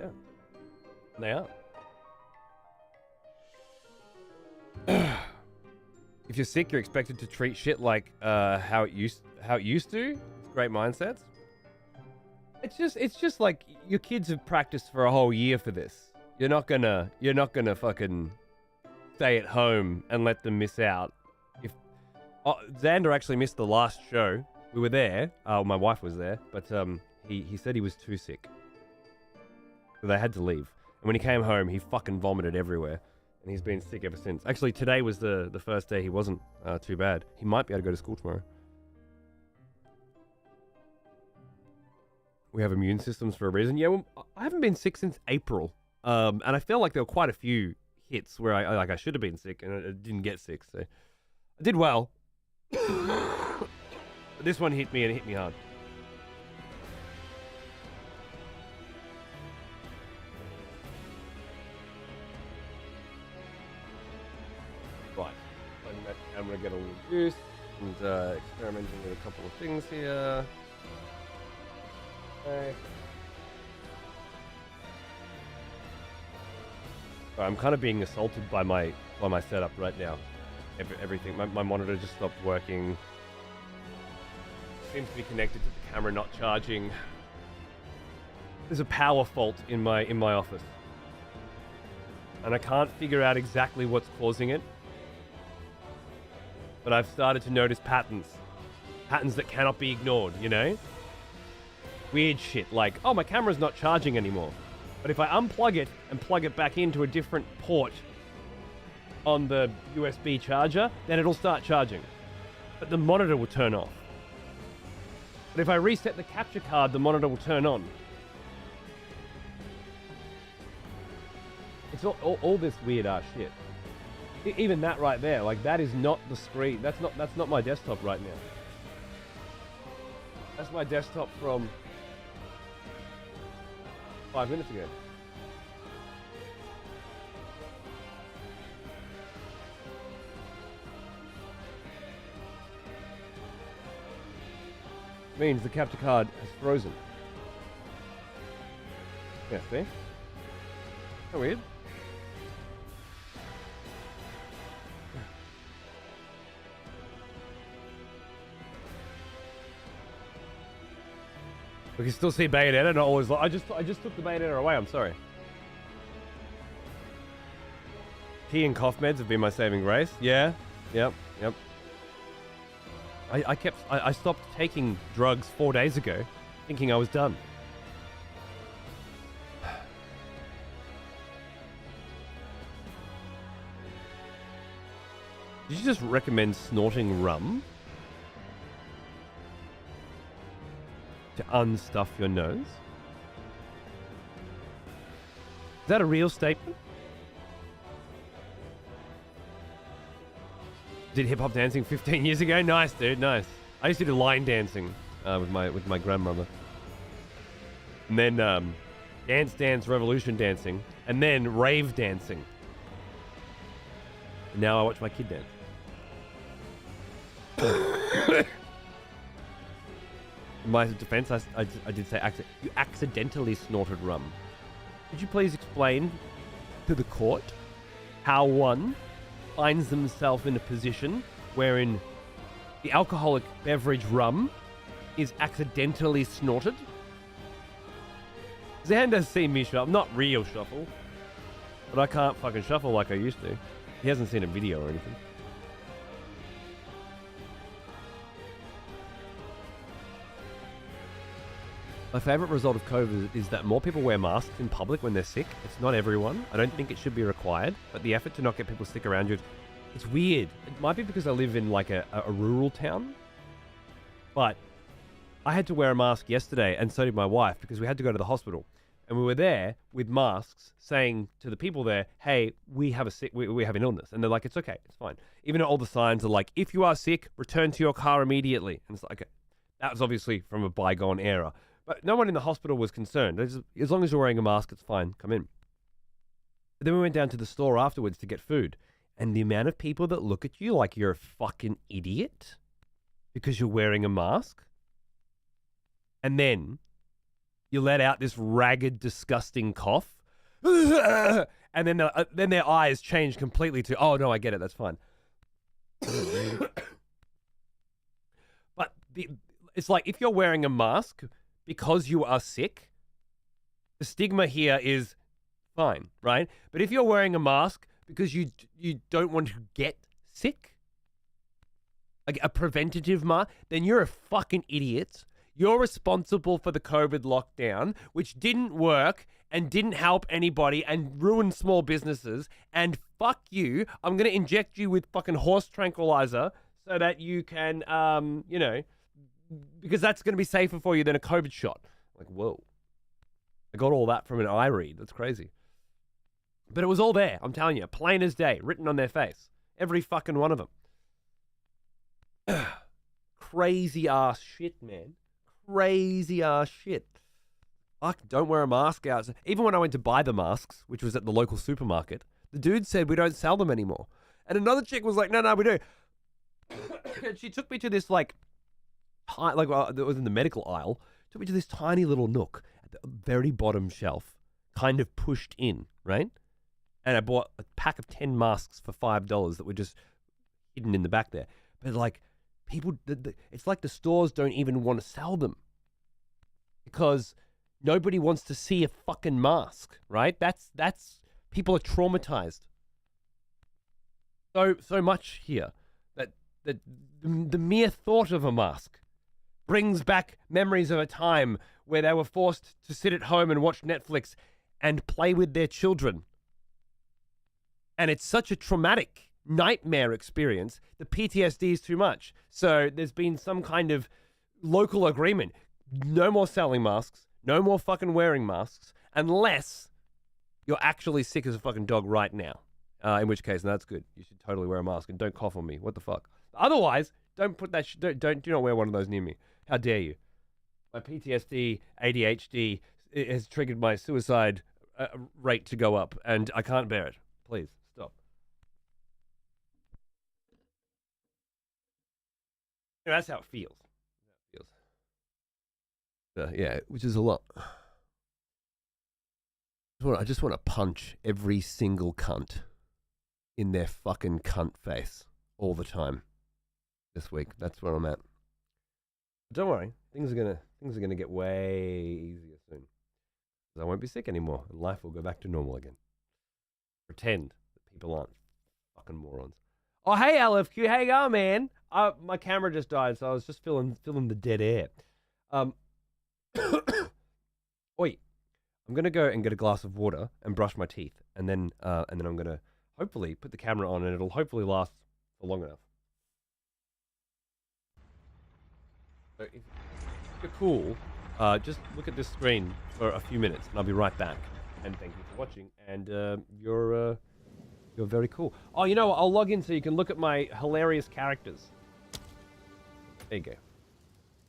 yeah, they are. If you're sick, you're expected to treat shit like how it used to. It's great mindsets. It's just like your kids have practiced for a whole year for this. You're not gonna fucking stay at home and let them miss out. Xander actually missed the last show. We were there. My wife was there, but he said he was too sick, so they had to leave. And when he came home, he fucking vomited everywhere. And he's been sick ever since. Actually, today was the first day he wasn't too bad. He might be able to go to school tomorrow. We have immune systems for a reason. Yeah, well, I haven't been sick since April. And I feel like there were quite a few hits where I should have been sick and I didn't get sick. So I did well. But this one hit me and it hit me hard. Right, I'm going to get a little juice and experimenting with a couple of things here. Okay. I'm kind of being assaulted by my setup right now. everything. My monitor just stopped working. Seems to be connected to the camera not charging. There's a power fault in my office. And I can't figure out exactly what's causing it. But I've started to notice patterns. Patterns that cannot be ignored, you know? Weird shit like, oh, my camera's not charging anymore. But if I unplug it and plug it back into a different port on the USB charger, then it'll start charging. But the monitor will turn off. But if I reset the capture card, the monitor will turn on. It's all this weird ass shit. Even that right there, like that is not the screen. That's not my desktop right now. That's my desktop from 5 minutes ago. Means the capture card has frozen. Yeah, see? So weird. We can still see Bayonetta, not always. I just took the Bayonetta away. I'm sorry. Tea and cough meds have been my saving grace. Yeah. Yep. I stopped taking drugs 4 days ago, thinking I was done. Did you just recommend snorting rum to unstuff your nose? Is that a real statement? Did hip-hop dancing 15 years ago? Nice, dude, nice. I used to do line dancing with my grandmother. And then Dance Revolution dancing. And then rave dancing. And now I watch my kid dance. In my defense, I did say you accidentally snorted rum. Could you please explain to the court how one finds themselves in a position wherein the alcoholic beverage rum is accidentally snorted? Xan has seen me shuffle, not real shuffle, but I can't fucking shuffle like I used to. He hasn't seen a video or anything. My favourite result of COVID is that more people wear masks in public when they're sick. It's not everyone. I don't think it should be required, but the effort to not get people sick around you, it's weird. It might be because I live in like a rural town, but I had to wear a mask yesterday, and so did my wife, because we had to go to the hospital. And we were there with masks saying to the people there, hey, we have an illness. And they're like, it's okay, it's fine. Even though all the signs are like, if you are sick, return to your car immediately. And it's like, okay, that was obviously from a bygone era. But no one in the hospital was concerned. As long as you're wearing a mask, it's fine. Come in. But then we went down to the store afterwards to get food. And the amount of people that look at you like you're a fucking idiot because you're wearing a mask. And then you let out this ragged, disgusting cough. And then their eyes change completely to, oh, no, I get it. That's fine. But it's like if you're wearing a mask because you are sick, the stigma here is fine, right? But if you're wearing a mask because you don't want to get sick, like a preventative mask, then you're a fucking idiot. You're responsible for the COVID lockdown, which didn't work and didn't help anybody and ruined small businesses. And fuck you, I'm going to inject you with fucking horse tranquilizer so that you can, because that's going to be safer for you than a COVID shot. Like, whoa. I got all that from an eye read. That's crazy. But it was all there, I'm telling you, plain as day, written on their face. Every fucking one of them. Crazy ass shit, man. Crazy ass shit. Fuck, don't wear a mask out. Even when I went to buy the masks, which was at the local supermarket, the dude said we don't sell them anymore. And another chick was like, no, we do. And she took me to this it was in the medical aisle, took me to this tiny little nook at the very bottom shelf, kind of pushed in, right? And I bought a pack of 10 masks for $5 that were just hidden in the back there. But like people, it's like the stores don't even want to sell them because nobody wants to see a fucking mask, right? That's people are traumatized. So much here that the mere thought of a mask brings back memories of a time where they were forced to sit at home and watch Netflix and play with their children. And it's such a traumatic nightmare experience. The PTSD is too much. So there's been some kind of local agreement. No more selling masks. No more fucking wearing masks unless you're actually sick as a fucking dog right now. In which case, that's good. You should totally wear a mask and don't cough on me. What the fuck? Otherwise, don't put that. Do not wear one of those near me. How dare you? My PTSD, ADHD has triggered my suicide rate to go up, and I can't bear it. Please stop. That's how it feels. Yeah, which is a lot. I just want to punch every single cunt in their fucking cunt face all the time this week. That's where I'm at. But don't worry, things are gonna get way easier soon. 'Cause I won't be sick anymore, and life will go back to normal again. Pretend that people aren't fucking morons. Oh hey LFQ, how you going, man? My camera just died, so I was just filling the dead air. Oi. I'm gonna go and get a glass of water and brush my teeth, and then I'm gonna hopefully put the camera on, and it'll hopefully last for long enough. So if you're cool, just look at this screen for a few minutes, and I'll be right back. And thank you for watching. And you're very cool. Oh, you know what? I'll log in so you can look at my hilarious characters. There you go.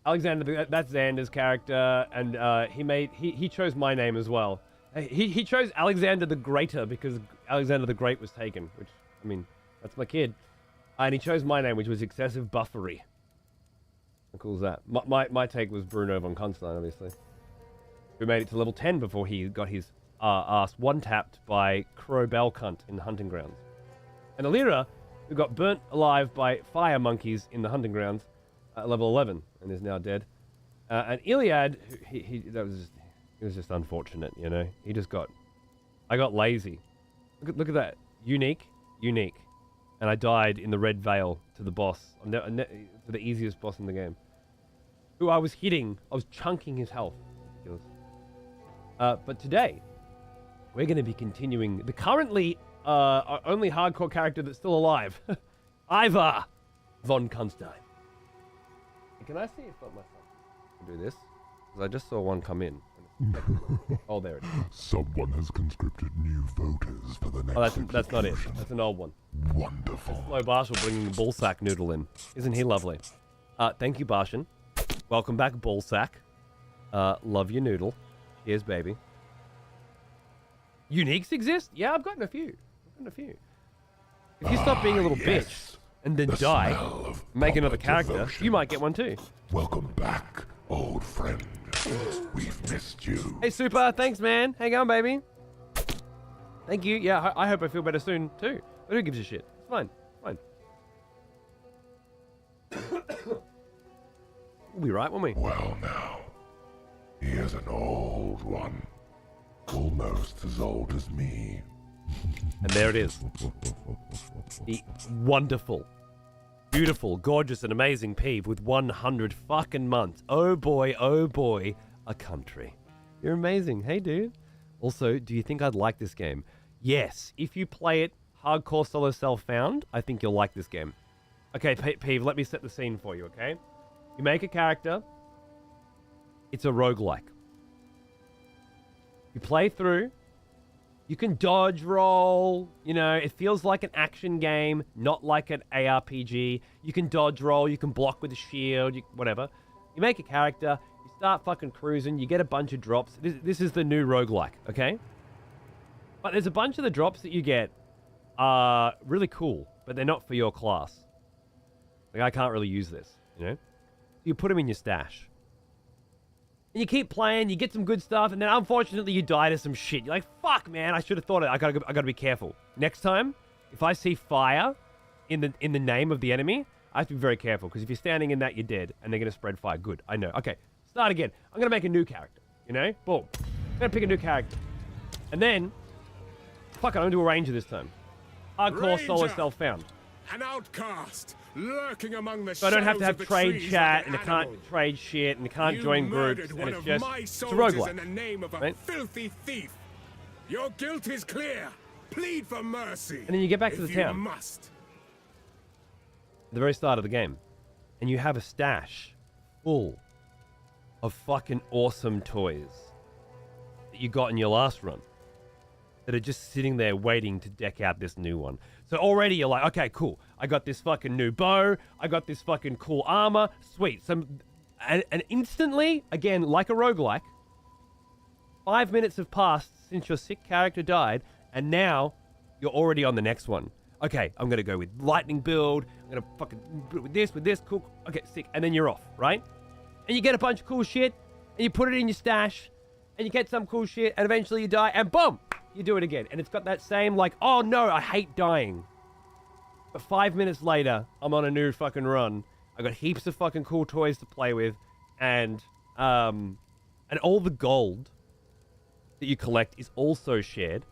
Alexander, that's Xander's character, and he chose my name as well. He chose Alexander the Greater because Alexander the Great was taken, which, I mean, that's my kid. And he chose my name, which was Excessive Buffery. How cool is that? My take was Bruno von Constein, obviously. Who made it to level 10 before he got his ass one-tapped by Crow Bellcunt in the hunting grounds. And Alira, who got burnt alive by fire monkeys in the hunting grounds at level 11 and is now dead. And Iliad, it was just unfortunate, you know. I got lazy. Look at that. Unique. And I died in the Red Veil to the boss, to the easiest boss in the game. Who I was hitting, I was chunking his health. But today, we're going to be continuing the currently only hardcore character that's still alive. Ivar von Kunstein. Can I see if my son can do this? Because I just saw one come in. Oh, there it is. Someone has conscripted new voters for the next that's not it. That's an old one. Wonderful. Slow Barshal bringing the ballsack noodle in. Isn't he lovely? Thank you, Barshan. Welcome back, ballsack. Love your noodle. Here's baby. Uniques exist? Yeah, I've gotten a few. If you stop being a little bitch and then die, make another character, devotion. You might get one too. Welcome back, old friend. We've missed you. Hey, Super. Thanks, man. Hang on, baby. Thank you. Yeah, I hope I feel better soon too. But who gives a shit? It's fine. We'll be right, won't we? Well, now. Here's an old one. Almost as old as me. And there it is. The wonderful, beautiful, gorgeous, and amazing Peeve with 100 fucking months. Oh boy, a country. You're amazing. Hey, dude. Also, do you think I'd like this game? Yes. If you play it hardcore solo self-found, I think you'll like this game. Okay, Peeve, let me set the scene for you, okay? You make a character. It's a roguelike. You play through. You can dodge roll. You know, it feels like an action game, not like an ARPG. You can dodge roll. You can block with a shield, whatever. You make a character. You start fucking cruising. You get a bunch of drops. This is the new roguelike, okay? But there's a bunch of the drops that you get are really cool, but they're not for your class. Like, I can't really use this, you know? You put them in your stash. And you keep playing, you get some good stuff, and then unfortunately you die to some shit. You're like, fuck, man, I should have thought it. I gotta be careful. Next time, if I see fire in the name of the enemy, I have to be very careful, because if you're standing in that, you're dead, and they're going to spread fire. Good, I know. Okay, start again. I'm going to make a new character, you know? Boom. I'm going to pick a new character. And then, fuck it, I'm going to do a ranger this time. Hardcore solo self-found. An outcast, lurking among the So I don't have to have shadows of the trade trees chat, like and an I can't animal. trade shit, and I can't You join murdered groups, one and it's of just, my it's a soldiers roguelike. in the name of a right? filthy thief. Your guilt is clear. Plead for mercy. And then you get back to the if town. You must. At the very start of the game, and you have a stash full of fucking awesome toys that you got in your last run that are just sitting there waiting to deck out this new one. So already you're like, okay, cool. I got this fucking new bow. I got this fucking cool armor. Sweet. And instantly, again, like a roguelike, 5 minutes have passed since your sick character died, and now you're already on the next one. Okay, I'm going to go with lightning build. I'm going to fucking build with this, cool. Okay, sick. And then you're off, right? And you get a bunch of cool shit, and you put it in your stash, and you get some cool shit, and eventually you die, and boom, you do it again. And it's got that same, like, oh no, I hate dying. But 5 minutes later, I'm on a new fucking run. I got heaps of fucking cool toys to play with, and all the gold that you collect is also shared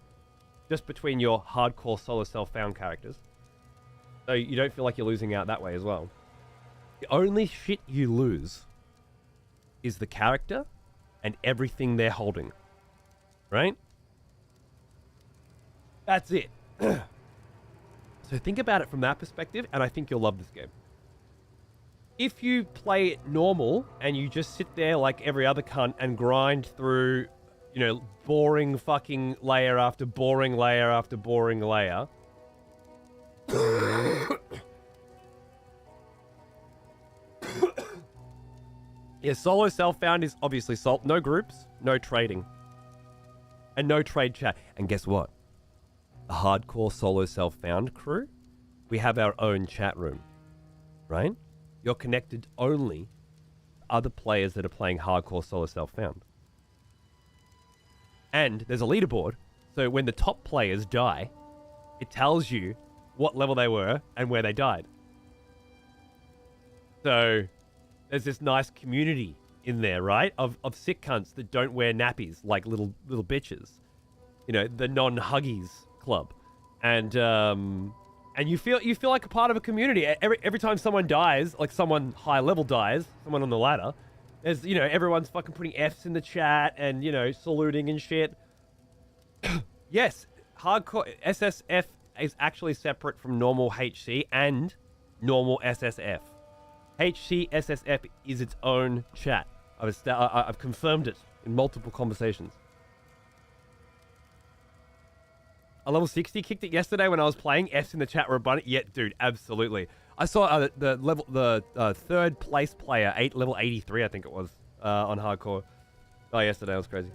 just between your hardcore solo self-found characters. So you don't feel like you're losing out that way as well. The only shit you lose is the character and everything they're holding. Right? That's it. So think about it from that perspective, and I think you'll love this game. If you play it normal and you just sit there like every other cunt and grind through, you know, boring fucking layer after boring layer after boring layer. Yeah, solo self-found is obviously no groups, no trading, and no trade chat. And guess what? The hardcore solo self-found crew, we have our own chat room, right? You're connected only to other players that are playing hardcore solo self-found. And there's a leaderboard, so when the top players die, it tells you what level they were and where they died. So there's this nice community in there, right? Of sick cunts that don't wear nappies like little bitches. You know, the non-huggies club. And you feel like a part of a community. Every time someone dies, like someone high level dies, someone on the ladder, there's, you know, everyone's fucking putting Fs in the chat and, you know, saluting and shit. Yes, hardcore SSF is actually separate from normal HC and normal SSF. HCSSF is its own chat. I've confirmed it in multiple conversations. A level 60 kicked it yesterday when I was playing. F's in the chat were abundant. Yeah, dude, absolutely. I saw the third place player, level 83, I think it was, on hardcore. Oh, yesterday, it was crazy.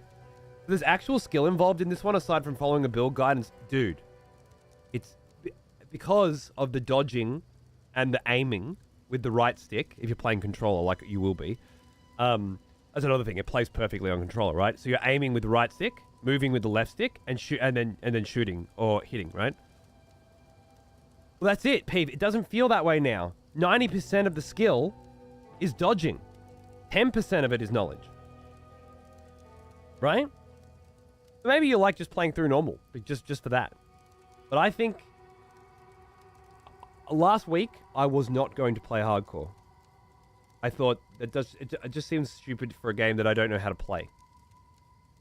There's actual skill involved in this one aside from following a build guidance. Dude, it's because of the dodging and the aiming with the right stick, if you're playing controller like you will be. That's another thing. It plays perfectly on controller, right? So you're aiming with the right stick, moving with the left stick, and then shooting or hitting, right? Well, that's it, Peeve. It doesn't feel that way now. 90% of the skill is dodging. 10% of it is knowledge. Right? So maybe you like just playing through normal, just for that. But I think last week I was not going to play hardcore. I thought it just seems stupid for a game that I don't know how to play.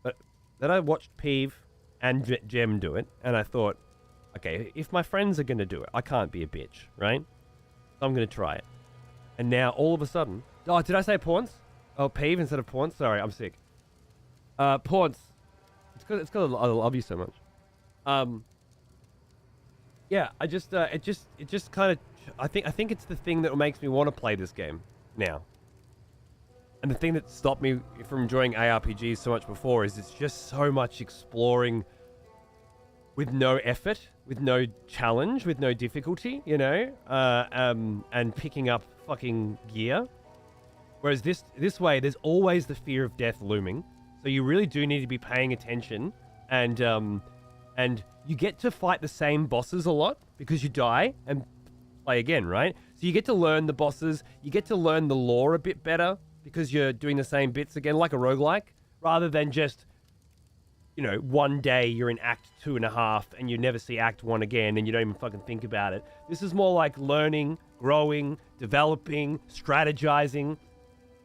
But then I watched Peeve and Gem do it, and I thought, okay, if my friends are going to do it, I can't be a bitch, right? So I'm going to try it. And now, all of a sudden... Oh, did I say Pawns? Oh, Peeve instead of Pawns? Sorry, I'm sick. Pawns. It's because I love you so much. Yeah, it just kind of... I think it's the thing that makes me want to play this game now. And the thing that stopped me from enjoying ARPGs so much before is it's just so much exploring with no effort, with no challenge, with no difficulty, you know, and picking up fucking gear. Whereas this way, there's always the fear of death looming, so you really do need to be paying attention, and you get to fight the same bosses a lot because you die, and play again, right? So you get to learn the bosses, you get to learn the lore a bit better because you're doing the same bits again, like a roguelike, rather than just, you know, one day you're in Act 2.5 and you never see Act 1 again and you don't even fucking think about it. This is more like learning, growing, developing, strategizing.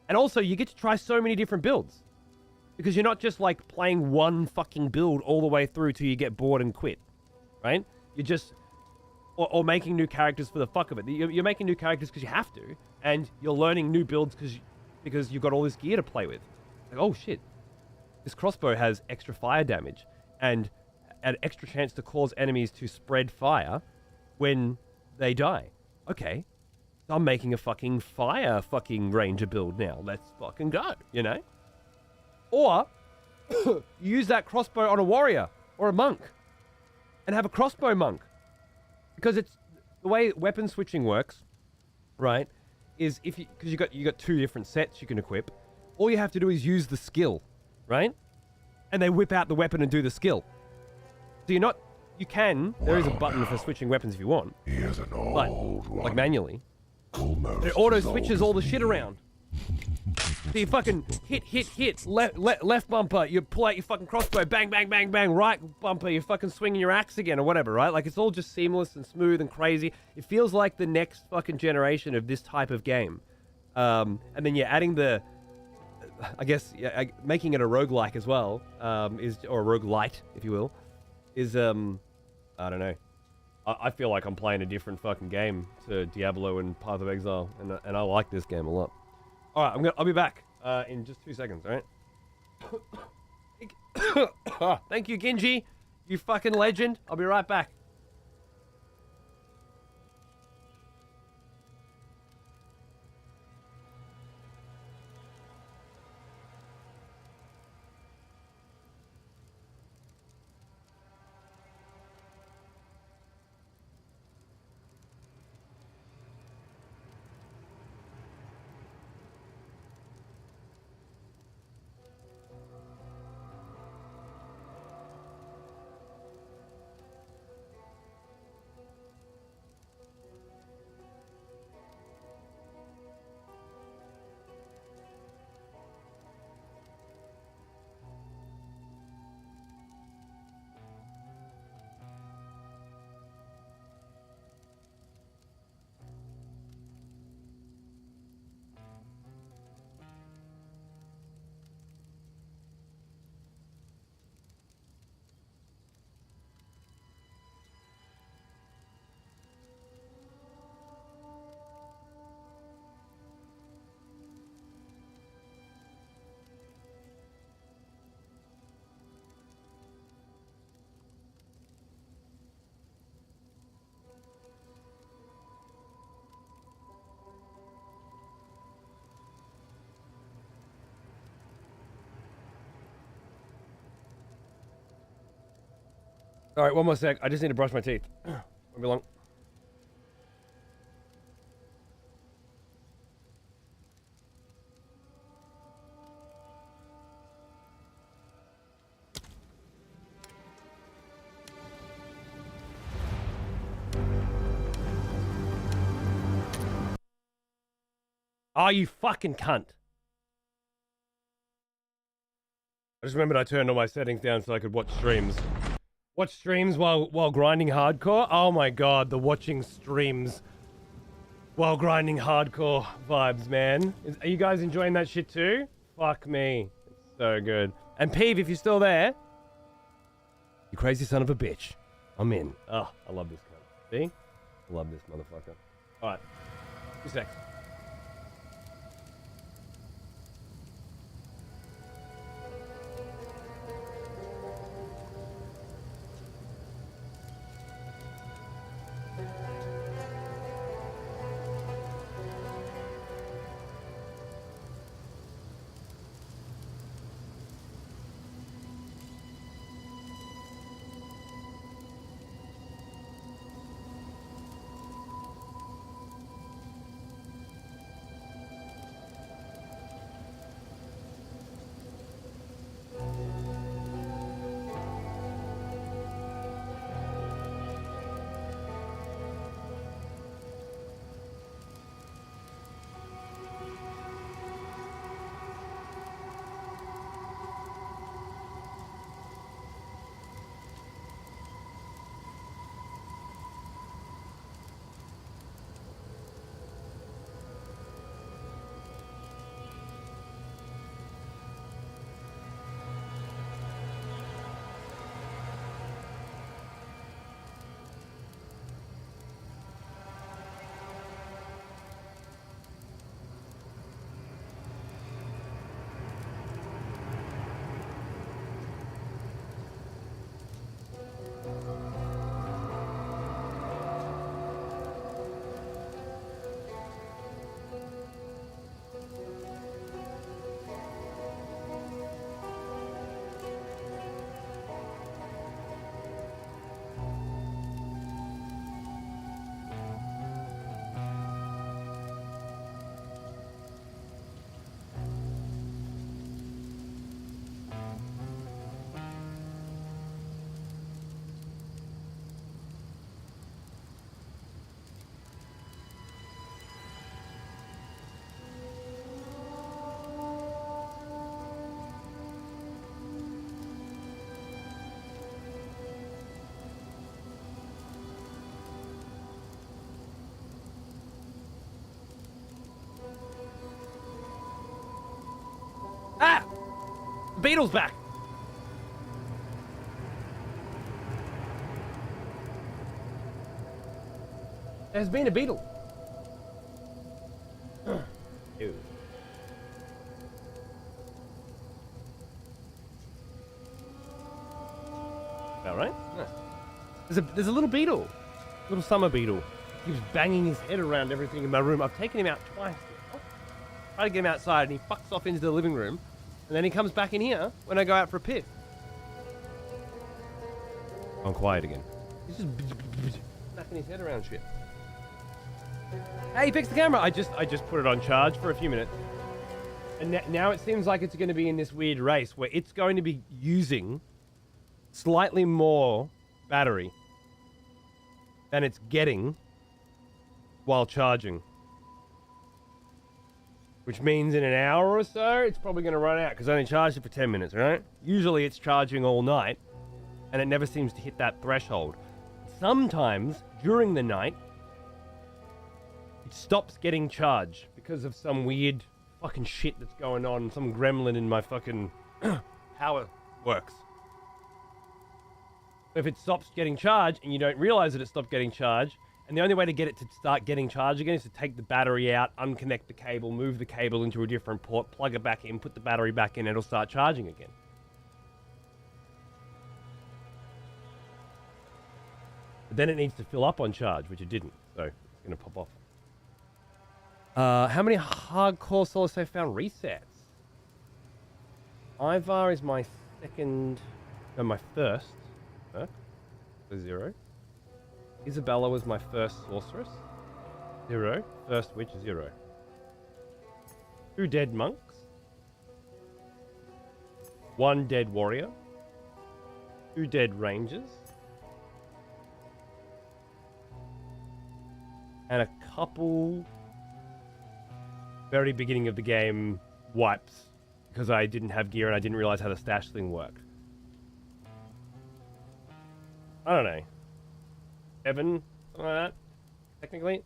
And also, you get to try so many different builds. Because you're not just like playing one fucking build all the way through till you get bored and quit, right? You're just, or making new characters for the fuck of it. You're making new characters because you have to, and you're learning new builds because you've got all this gear to play with. Like, oh shit, this crossbow has extra fire damage and an extra chance to cause enemies to spread fire when they die. Okay, so I'm making a fucking fire fucking ranger build now. Let's fucking go, you know? Or you use that crossbow on a warrior or a monk and have a crossbow monk. Because it's the way weapon switching works, right? Is because you got two different sets you can equip. All you have to do is use the skill, right? And they whip out the weapon and do the skill. So there is a button for switching weapons if you want. He is an old one. Like manually. Almost It auto as switches old all the as shit me. around. So you fucking hit, left bumper, you pull out your fucking crossbow, bang, bang, bang, bang, right bumper, you're fucking swinging your axe again or whatever, right? Like, it's all just seamless and smooth and crazy. It feels like the next fucking generation of this type of game. And then you're adding making it a roguelike as well, or a roguelite, if you will, is, I don't know. I feel like I'm playing a different fucking game to Diablo and Path of Exile, and I like this game a lot. All right, I'll be back in just 2 seconds. All right. Thank you, Ginji. You fucking legend. I'll be right back. All right, one more sec. I just need to brush my teeth. Won't be long. Oh, you fucking cunt. I just remembered I turned all my settings down so I could watch streams. Watch streams while grinding hardcore? Oh my god, the watching streams while grinding hardcore vibes, man. Are you guys enjoying that shit too? Fuck me. It's so good. And Peeve, if you're still there, you crazy son of a bitch. I'm in. Oh, I love this cunt. See? I love this motherfucker. Alright. 2 seconds. Beetle's back. There's been a beetle. Ew. All right. Nice. There's a little beetle, little summer beetle. He was banging his head around everything in my room. I've taken him out twice. Try to get him outside, and he fucks off into the living room, and then he comes back in here when I go out for a piss. I'm quiet again. He's just knocking his head around shit. Hey, fix the camera. I just put it on charge for a few minutes, and now it seems like it's going to be in this weird race where it's going to be using slightly more battery than it's getting while charging. Which means in an hour or so, it's probably going to run out because I only charged it for 10 minutes, right? Usually it's charging all night and it never seems to hit that threshold. Sometimes during the night, it stops getting charged because of some weird fucking shit that's going on, some gremlin in my fucking power works. If it stops getting charged and you don't realize that it stopped getting charged, and the only way to get it to start getting charged again is to take the battery out, unconnect the cable, move the cable into a different port, plug it back in, put the battery back in, and it'll start charging again. But then it needs to fill up on charge, which it didn't, so it's going to pop off. How many hardcore solo save found resets? Ivar is my my first. So 0. Isabella was my first sorceress. 0. First witch, 0. 2 dead monks. 1 dead warrior. 2 dead rangers. And a couple very beginning of the game wipes because I didn't have gear and I didn't realize how the stash thing worked. I don't know. 7, something like that, technically.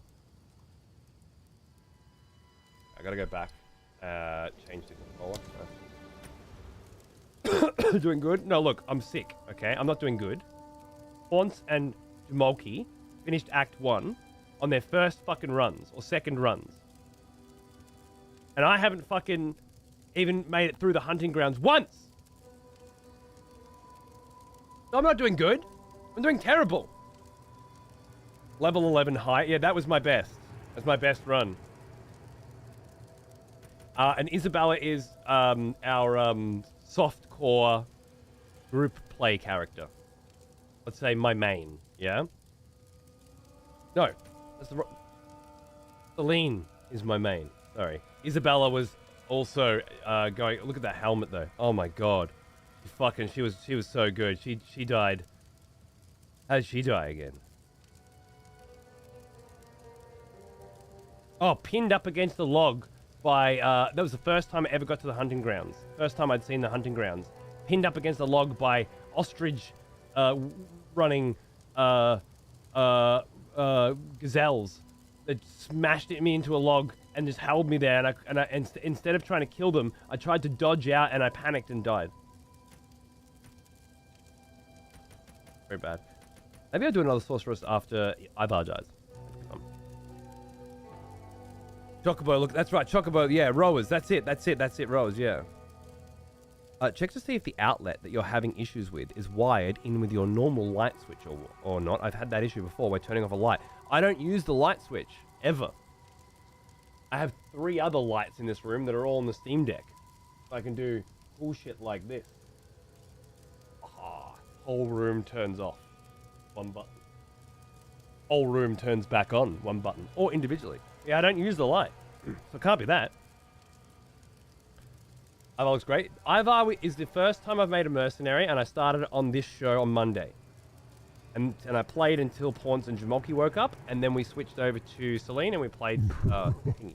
I gotta go back. Change the Doing good? No, look, I'm sick, okay? I'm not doing good. Haunts and Jumolki finished Act 1 on their first fucking runs, or second runs. And I haven't fucking even made it through the hunting grounds once! So I'm not doing good. I'm doing terrible. Level 11 high. Yeah, that was my best. That's my best run. And Isabella is our soft core group play character. Let's say my main, yeah? No. That's the Celine is my main. Sorry. Isabella was also going... Look at that helmet, though. Oh, my God. She was so good. She died. How did she die again? Oh, pinned up against the log by... that was the first time I ever got to the hunting grounds. First time I'd seen the hunting grounds. Pinned up against the log by ostrich running gazelles that smashed me into a log and just held me there. And instead of trying to kill them, I tried to dodge out and I panicked and died. Very bad. Maybe I'll do another sorceress after Ivar dies. Chocobo, look, that's right, Chocobo, yeah, rowers, that's it, rowers, yeah. Check to see if the outlet that you're having issues with is wired in with your normal light switch or not. I've had that issue before by turning off a light. I don't use the light switch, ever. I have 3 other lights in this room that are all on the Steam Deck. So I can do cool shit like this. Whole room turns off. 1 button. Whole room turns back on. 1 button. Or individually. Yeah, I don't use the light. So it can't be that. Ivar looks great. Ivar is the first time I've made a mercenary, and I started on this show on Monday. And I played until Pawns and Jamoki woke up, and then we switched over to Celine, and we played Thingy.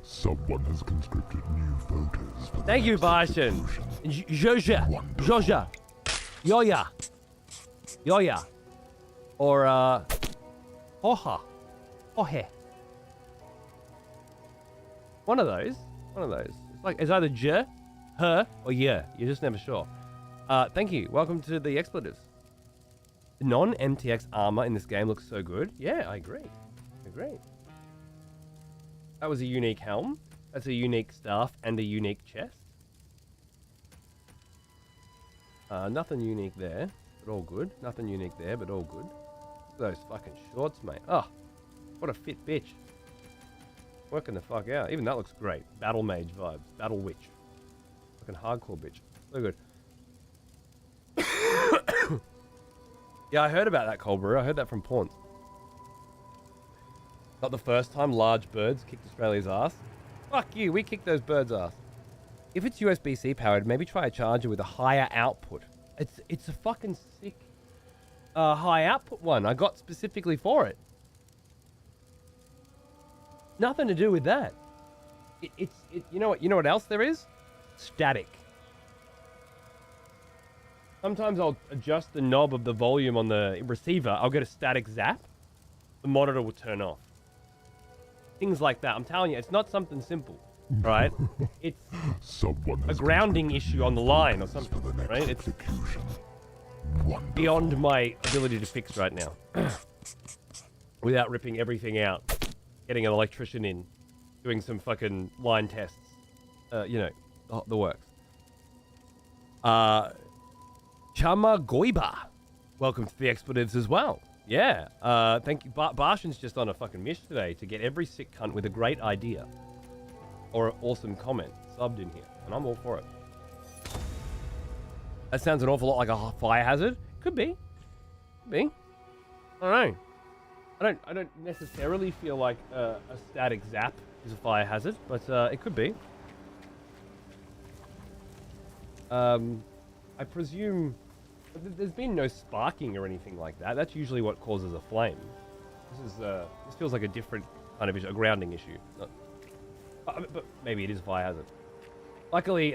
Someone has conscripted new voters for the Thank you, Barshan. Joja. Yoya. Or, Hoha. Hohe. One of those. It's either J, Her or yeah, you're just never sure. Thank you. Welcome to the expletives. The non-MTX armor in this game looks so good. Yeah, I agree. That was a unique helm. That's a unique staff and a unique chest. Nothing unique there, but all good. Nothing unique there, but all good. Those fucking shorts, mate. Oh, what a fit bitch. Working the fuck out. Even that looks great. Battle mage vibes. Battle witch. Fucking hardcore bitch. So good. Yeah, I heard about that, Cold Brew. I heard that from Pawns. Not the first time large birds kicked Australia's ass. Fuck you, we kicked those birds' ass. If it's USB-C powered, maybe try a charger with a higher output. It's a fucking sick high output one I got specifically for it. Nothing to do with that. You know what else there is? Static. Sometimes I'll adjust the knob of the volume on the receiver. I'll get a static zap. The monitor will turn off. Things like that. I'm telling you, it's not something simple, right? It's a grounding issue on the line or something, right? It's beyond my ability to fix right now. Without ripping everything out, getting an electrician in, doing some fucking line tests. You know, the works. Chama Goiba. Welcome to the expletives as well. Yeah. Thank you. Barshan's just on a fucking mish today to get every sick cunt with a great idea or an awesome comment subbed in here. And I'm all for it. That sounds an awful lot like a fire hazard. Could be. Could be. I don't know. I don't necessarily feel like a static zap is a fire hazard, but it could be. I presume there's been no sparking or anything like that. That's usually what causes a flame. This feels like a different kind of issue, a grounding issue. But maybe it is a fire hazard. Luckily,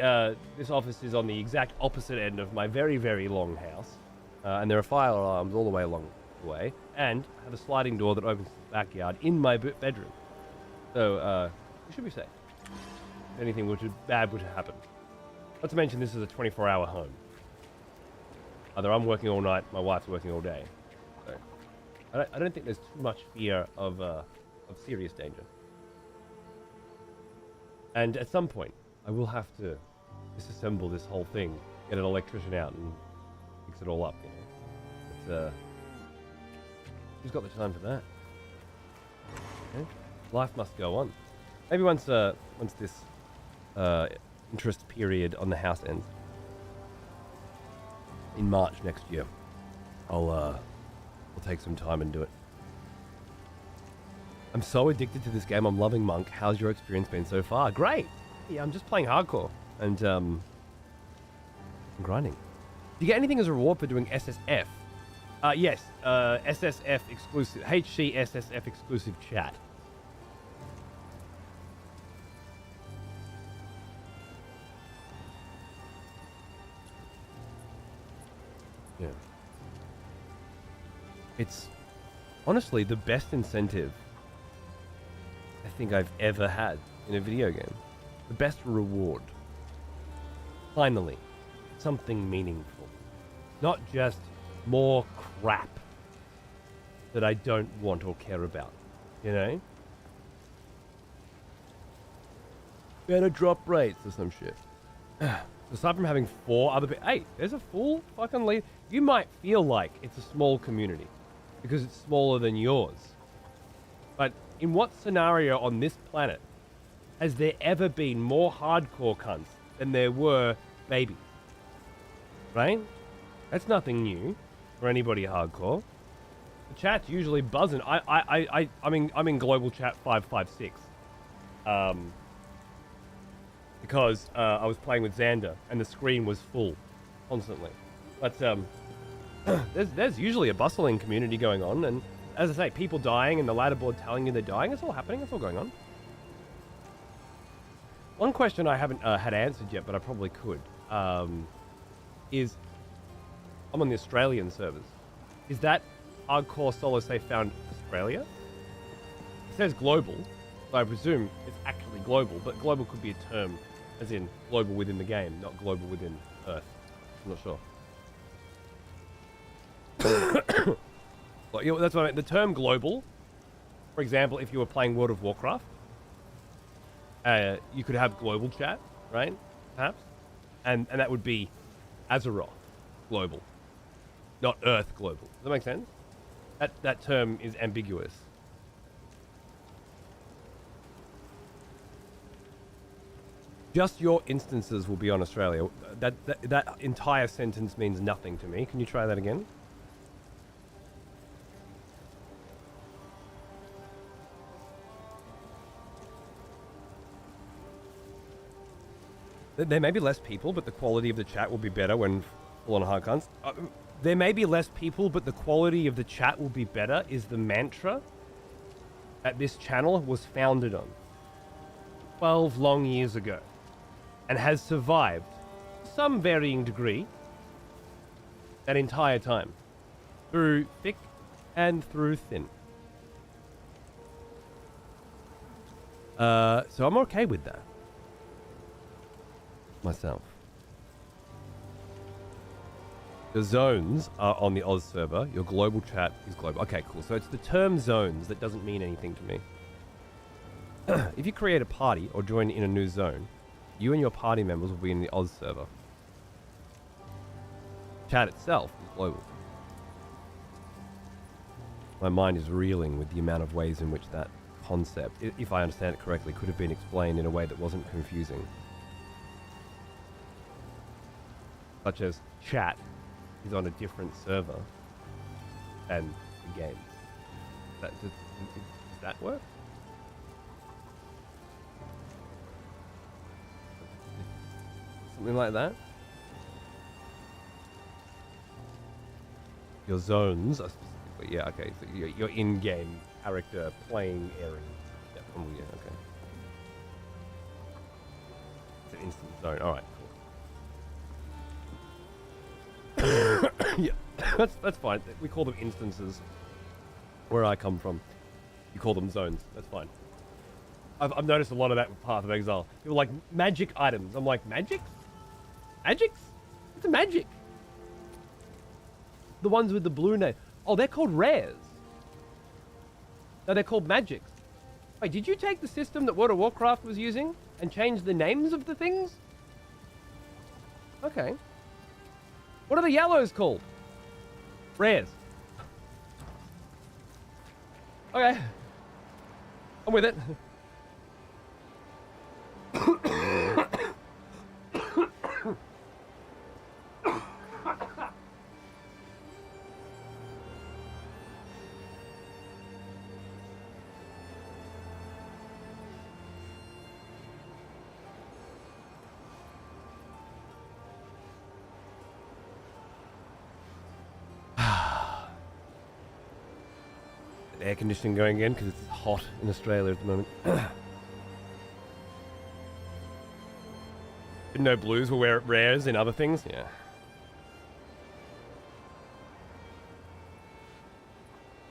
this office is on the exact opposite end of my very, very long house, and there are fire alarms all the way along the way, and I have a sliding door that opens to the backyard in my bedroom. So we should be safe. If anything bad would happen. Not to mention, this is a 24-hour home. Either I'm working all night, my wife's working all day. So I don't think there's too much fear of serious danger. And at some point, I will have to disassemble this whole thing, get an electrician out and fix it all up, you know. But, who's got the time for that? Okay. Life must go on. Maybe once this interest period on the house ends, in March next year, I'll take some time and do it. I'm so addicted to this game. I'm loving Monk. How's your experience been so far? Great. Yeah, I'm just playing hardcore and I'm grinding. Do you get anything as a reward for doing SSF? Yes. SSF exclusive. HCSSF exclusive chat. Yeah. It's honestly the best incentive I think I've ever had in a video game. The best reward. Finally, something meaningful. Not just more crap that I don't want or care about, you know? Better drop rates or some shit. Aside from having 4 other people, hey, there's a full fucking lead. You might feel like it's a small community because it's smaller than yours. But in what scenario on this planet has there ever been more hardcore cunts than there were babies? Right? That's nothing new for anybody hardcore. The chat's usually buzzing. I'm in global chat 556. Because I was playing with Xander and the screen was full constantly. But there's usually a bustling community going on, and as I say, people dying and the ladder board telling you they're dying. It's all happening. It's all going on. One question I haven't had answered yet, but I probably could, is I'm on the Australian servers. Is that hardcore solo safe found Australia? It says global, so I presume it's actually global, but global could be a term As in global within the game, not global within Earth. I'm not sure. Well, you know, that's what I mean. The term global, for example, if you were playing World of Warcraft, you could have global chat, right? Perhaps. And that would be Azeroth global, not Earth global. Does that make sense? That term is ambiguous. Just your instances will be on Australia. That entire sentence means nothing to me. Can you try that again? There may be less people, but the quality of the chat will be better when full on hard cons. There may be less people, but the quality of the chat will be better is the mantra that this channel was founded on 12 long years ago and has survived to some varying degree that entire time through thick and through thin. So I'm okay with that. Myself. The zones are on the Oz server. Your global chat is global. Okay, cool. So it's the term zones that doesn't mean anything to me. If you create a party or join in a new zone, you and your party members will be in the Oz server. Chat itself is global. My mind is reeling with the amount of ways in which that concept, if I understand it correctly, could have been explained in a way that wasn't confusing. Such as chat is on a different server than the game. Does that work? Something like that? Your zones are specifically, yeah, okay. So your in-game character playing area. Yeah, probably, yeah, okay. It's an instant zone, alright. Yeah, that's fine. We call them instances where I come from. You call them zones. That's fine. I've noticed a lot of that with Path of Exile. People like magic items. I'm like, magics? Magics? It's a magic. The ones with the blue name. Oh, they're called rares. No, they're called magics. Wait, did you take the system that World of Warcraft was using and change the names of the things? Okay. What are the yellows called? Rares. Okay. I'm with it. Air conditioning going again because it's hot in Australia at the moment. Didn't know blues were rares in other things? Yeah.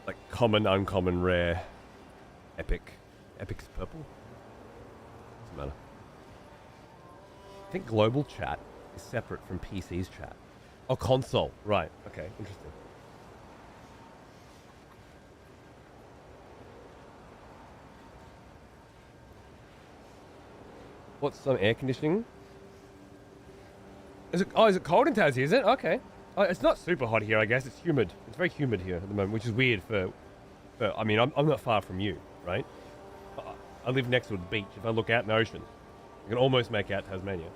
Like common, uncommon, rare, epic. Epic's purple? Doesn't matter. I think global chat is separate from PC's chat. Oh, console. Right. Okay. Interesting. What's some air conditioning? Is it cold in Tassie, is it? Okay. Oh, it's not super hot here, I guess. It's humid. It's very humid here at the moment, which is weird for I mean, I'm not far from you, right? I live next to the beach. If I look out in the ocean, I can almost make out Tasmania.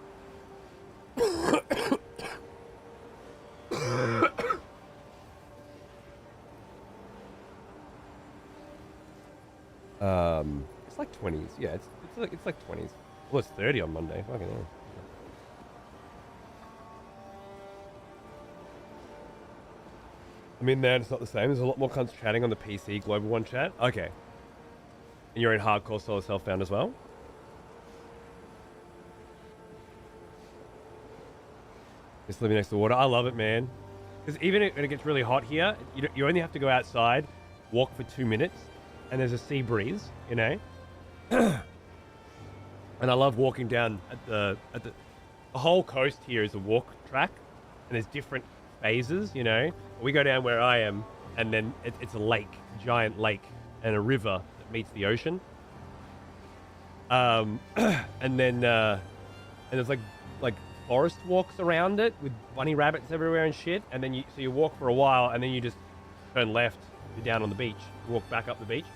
It's like 20s. Yeah, it's like 20s. Well, it's 30 on Monday. Fucking hell. I mean, there it's not the same. There's a lot more cunts chatting on the PC Global One chat. Okay. And you're in hardcore solo self-found as well? Just living next to water. I love it, man. Because even when it gets really hot here, you only have to go outside, walk for 2 minutes, and there's a sea breeze, you know? And I love walking down at the whole coast here is a walk track, and there's different phases, you know. We go down where I am, and then it's a lake, giant lake, and a river that meets the ocean. And then and there's like forest walks around it with bunny rabbits everywhere and shit. And then you walk for a while, and then you just turn left, you're down on the beach, you walk back up the beach.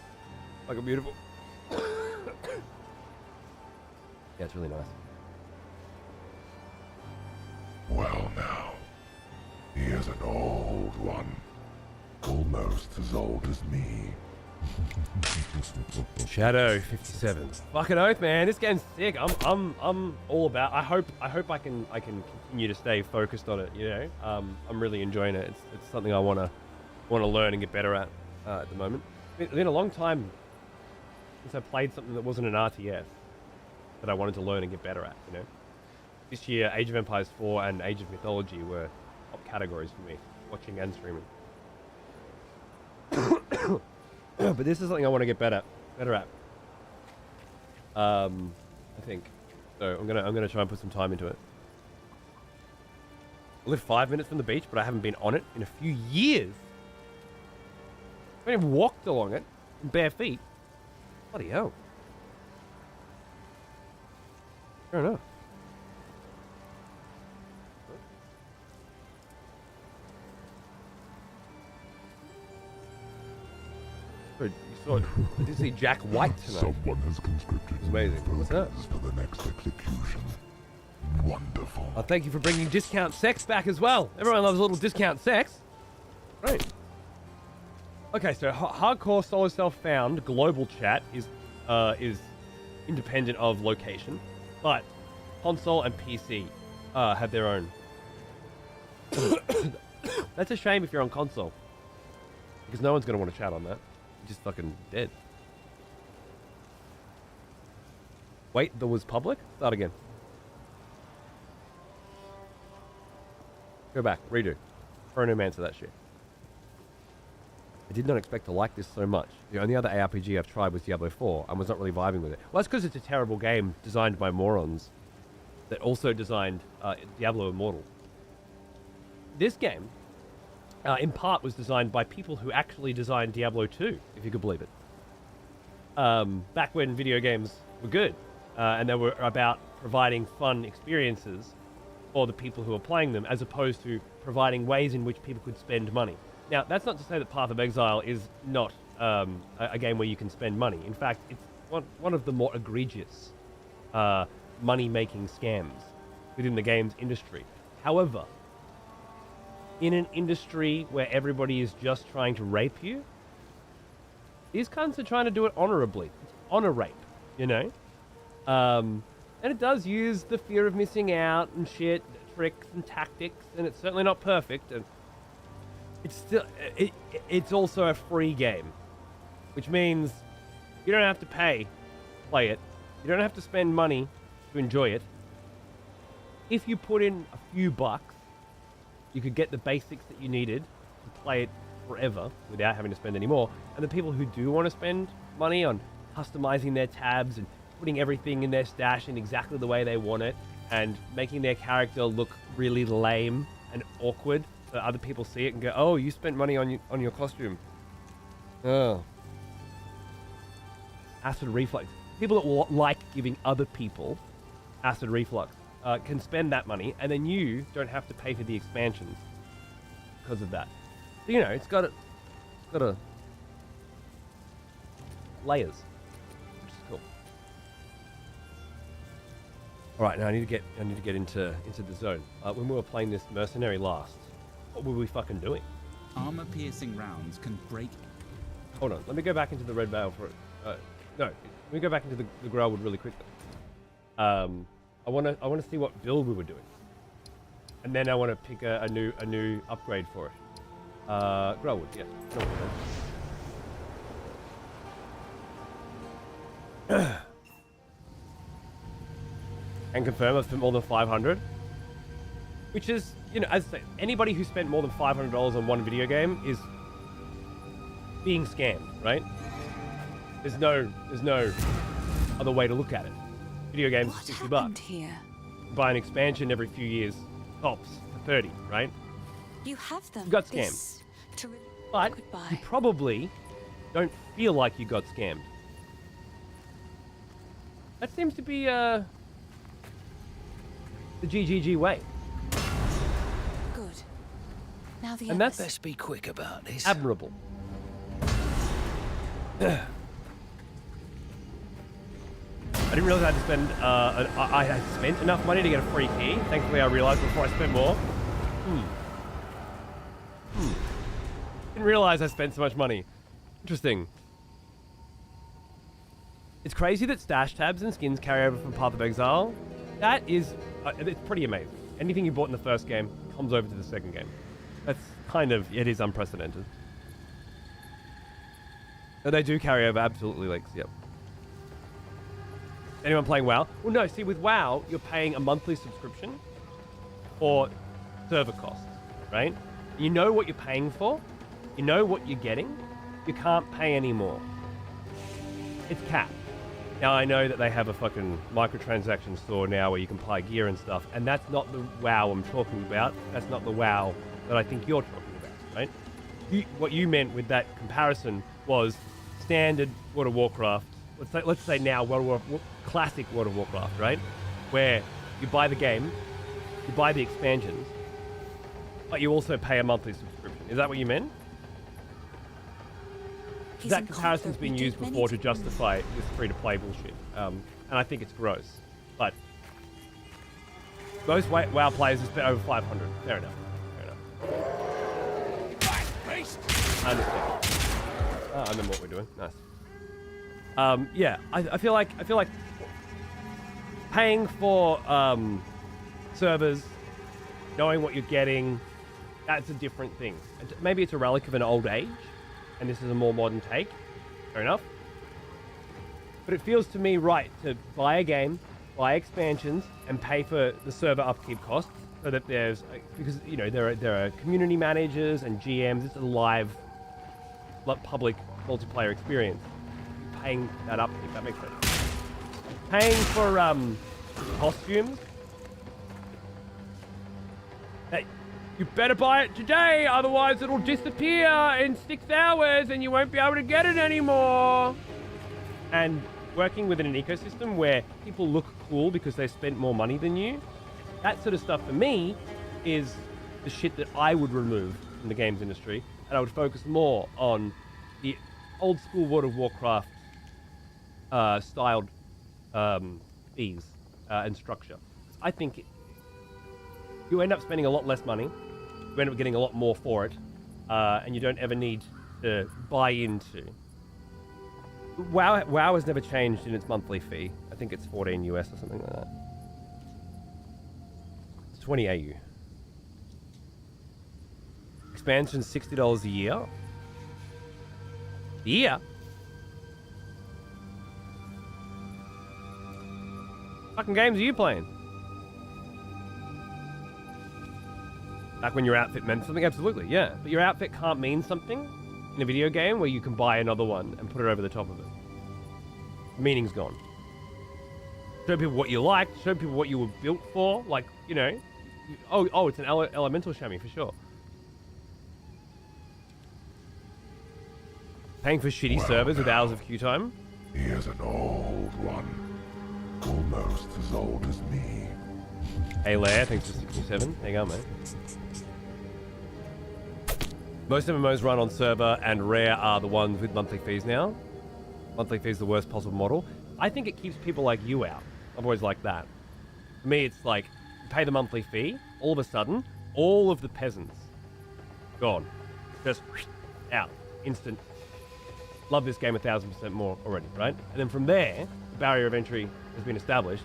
Like a beautiful. Yeah, it's really nice. Well now, here's an old one. Almost as old as me. Shadow 57. Fucking oath, man. This game's sick. I'm all about. I hope I can continue to stay focused on it. You know, I'm really enjoying it. It's something I wanna learn and get better at the moment. It's been a long time since I played something that wasn't an RTS that I wanted to learn and get better at. You know, this year Age of Empires 4 and Age of Mythology were top categories for me, watching and streaming. But this is something I want to get better at. I think. So I'm gonna try and put some time into it. I live 5 minutes from the beach, but I haven't been on it in a few years. I haven't even walked along it in bare feet. Bloody hell. Fair enough. I did see Jack White tonight. Someone has conscripted Amazing. What's that? for the next execution. Wonderful. Oh, thank you for bringing discount sex back as well. Everyone loves a little discount sex. Great. Okay, so hardcore solo self-found global chat is independent of location, but console and PC have their own. That's a shame if you're on console, because no one's gonna want to chat on that. You're just fucking dead. Wait, there was public? Start again. Go back, redo. Chronomancer that shit. I did not expect to like this so much. The only other ARPG I've tried was Diablo 4 and was not really vibing with it. Well, that's because it's a terrible game designed by morons that also designed Diablo Immortal. This game, in part, was designed by people who actually designed Diablo 2, if you could believe it. Back when video games were good, and they were about providing fun experiences for the people who are playing them, as opposed to providing ways in which people could spend money. Now, that's not to say that Path of Exile is not a game where you can spend money. In fact, it's one of the more egregious money-making scams within the games industry. However, in an industry where everybody is just trying to rape you, these cunts are trying to do it honorably. It's honor rape, you know? And it does use the fear of missing out and shit, tricks and tactics, and it's certainly not perfect. And it's still, it's also a free game, which means you don't have to pay to play it. You don't have to spend money to enjoy it. If you put in a few bucks, you could get the basics that you needed to play it forever without having to spend any more. And the people who do want to spend money on customizing their tabs and putting everything in their stash in exactly the way they want it and making their character look really lame and awkward so other people see it and go, oh, you spent money on your costume. Oh. Acid reflux. People that like giving other people acid reflux can spend that money, and then you don't have to pay for the expansions because of that. So, you know, it's got a layers, which is cool. All right, now I need to get into the zone. When we were playing this mercenary last, what were we fucking doing? Armor-piercing rounds can break. Hold on, let me go back into the red veil for it. No, let me go back into the Growlwood really quickly. I want to see what build we were doing, and then I want to pick a new upgrade for it. Growlwood, yeah. And confirm I've spent more than 500, which is, you know, as I say, anybody who spent more than $500 on one video game is being scammed, right? There's no other way to look at it. Video games What for 60 happened bucks. here? Buy an expansion every few years, tops, for 30, right? You have them. You got This ter- But Goodbye. you probably don't feel like you got scammed. That seems to be the GGG way. Good. Now the And that's others. Best be quick about this. admirable. I didn't realize I had to spend, I had spent enough money to get a free key. Thankfully, I realized before I spent more. Didn't realize I spent so much money. Interesting. It's crazy that stash tabs and skins carry over from Path of Exile. That is, it's pretty amazing. Anything you bought in the first game comes over to the second game. That's kind of, it is unprecedented. No, they do carry over, absolutely, Lex, yep. Anyone playing WoW? Well, no, see, with WoW, you're paying a monthly subscription for server costs, right? You know what you're paying for, you know what you're getting, you can't pay any more. It's capped. Now, I know that they have a fucking microtransaction store now where you can buy gear and stuff, and that's not the WoW I'm talking about. That's not the WoW that I think you're talking about, right? What you meant with that comparison was standard World of Warcraft. Let's say now classic World of Warcraft, right? Where you buy the game, you buy the expansions, but you also pay a monthly subscription. Is that what you meant? He's That in comparison's conflict been with used many before to people. justify this free-to-play bullshit, and I think it's gross. But most WoW players have spent over 500. Fair enough. I understand. I remember what we're doing. Nice. Yeah, I feel like paying for servers, knowing what you're getting, that's a different thing. Maybe it's a relic of an old age, and this is a more modern take. Fair enough. But it feels to me right to buy a game, buy expansions, and pay for the server upkeep costs, so that there's, because you know there are community managers and GMs. It's a live, public multiplayer experience. You're paying that upkeep. That makes sense. Paying for costumes. Hey, you better buy it today, otherwise it'll disappear in 6 hours and you won't be able to get it anymore. And working within an ecosystem where people look cool because they spent more money than you, that sort of stuff for me is the shit that I would remove from the games industry, and I would focus more on the old school World of Warcraft styled fees and structure. I think you end up spending a lot less money, you end up getting a lot more for it, and you don't ever need to buy into. WoW has never changed in its monthly fee. I think it's 14 US or something like that. It's 20 AU. Expansion $60 a year. Yeah. Fucking games are you playing? Back when your outfit meant something? Absolutely, yeah. But your outfit can't mean something in a video game where you can buy another one and put it over the top of it. Meaning's gone. Show people what you like, show people what you were built for, like, you know. Oh, it's an elemental chamois for sure. Paying for shitty Well, servers with now. hours of queue time. Here's an old one. Almost as old as me. Hey Lair, thanks for 67. There you go, mate. Most MMOs run on server, and rare are the ones with monthly fees now. Monthly fees the worst possible model. I think it keeps people like you out. I've always liked that. For me, it's like, you pay the monthly fee, all of a sudden, all of the peasants, gone. Just out. Instant. Love this game 1,000% more already, right? And then from there, the barrier of entry has been established.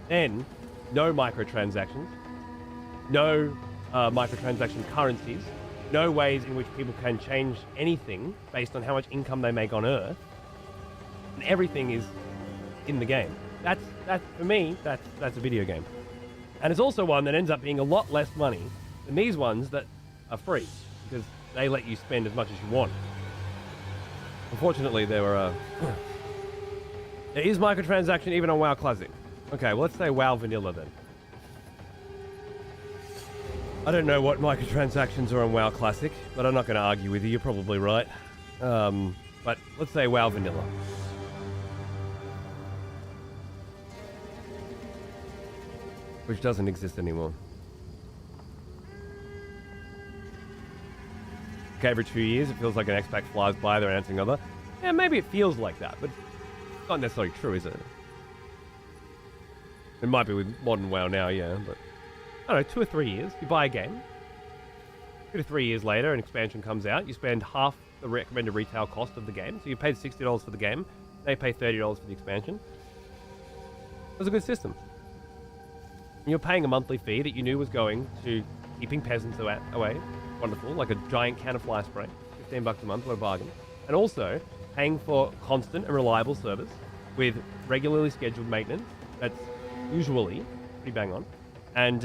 Then, no microtransactions, no microtransaction currencies, no ways in which people can change anything based on how much income they make on Earth, and everything is in the game. That's for me, that's a video game. And it's also one that ends up being a lot less money than these ones that are free, because they let you spend as much as you want. Unfortunately, there is microtransaction even on WoW Classic. Okay, well, let's say WoW Vanilla then. I don't know what microtransactions are on WoW Classic, but I'm not going to argue with you. You're probably right. But let's say WoW Vanilla. Which doesn't exist anymore. Okay, every 2 years, it feels like an X-Pack flies by, they're announcing another. Yeah, maybe it feels like that, but it's not necessarily true, is it? It might be with modern WoW now, yeah, but I don't know, 2 or 3 years, you buy a game. 2 to 3 years later, an expansion comes out, you spend half the recommended retail cost of the game, so you paid $60 for the game, they pay $30 for the expansion. It was a good system. And you're paying a monthly fee that you knew was going to keeping peasants away. Wonderful, like a giant can of fly spray. $15 a month, what a bargain. And also paying for constant and reliable service with regularly scheduled maintenance. That's usually pretty bang on. And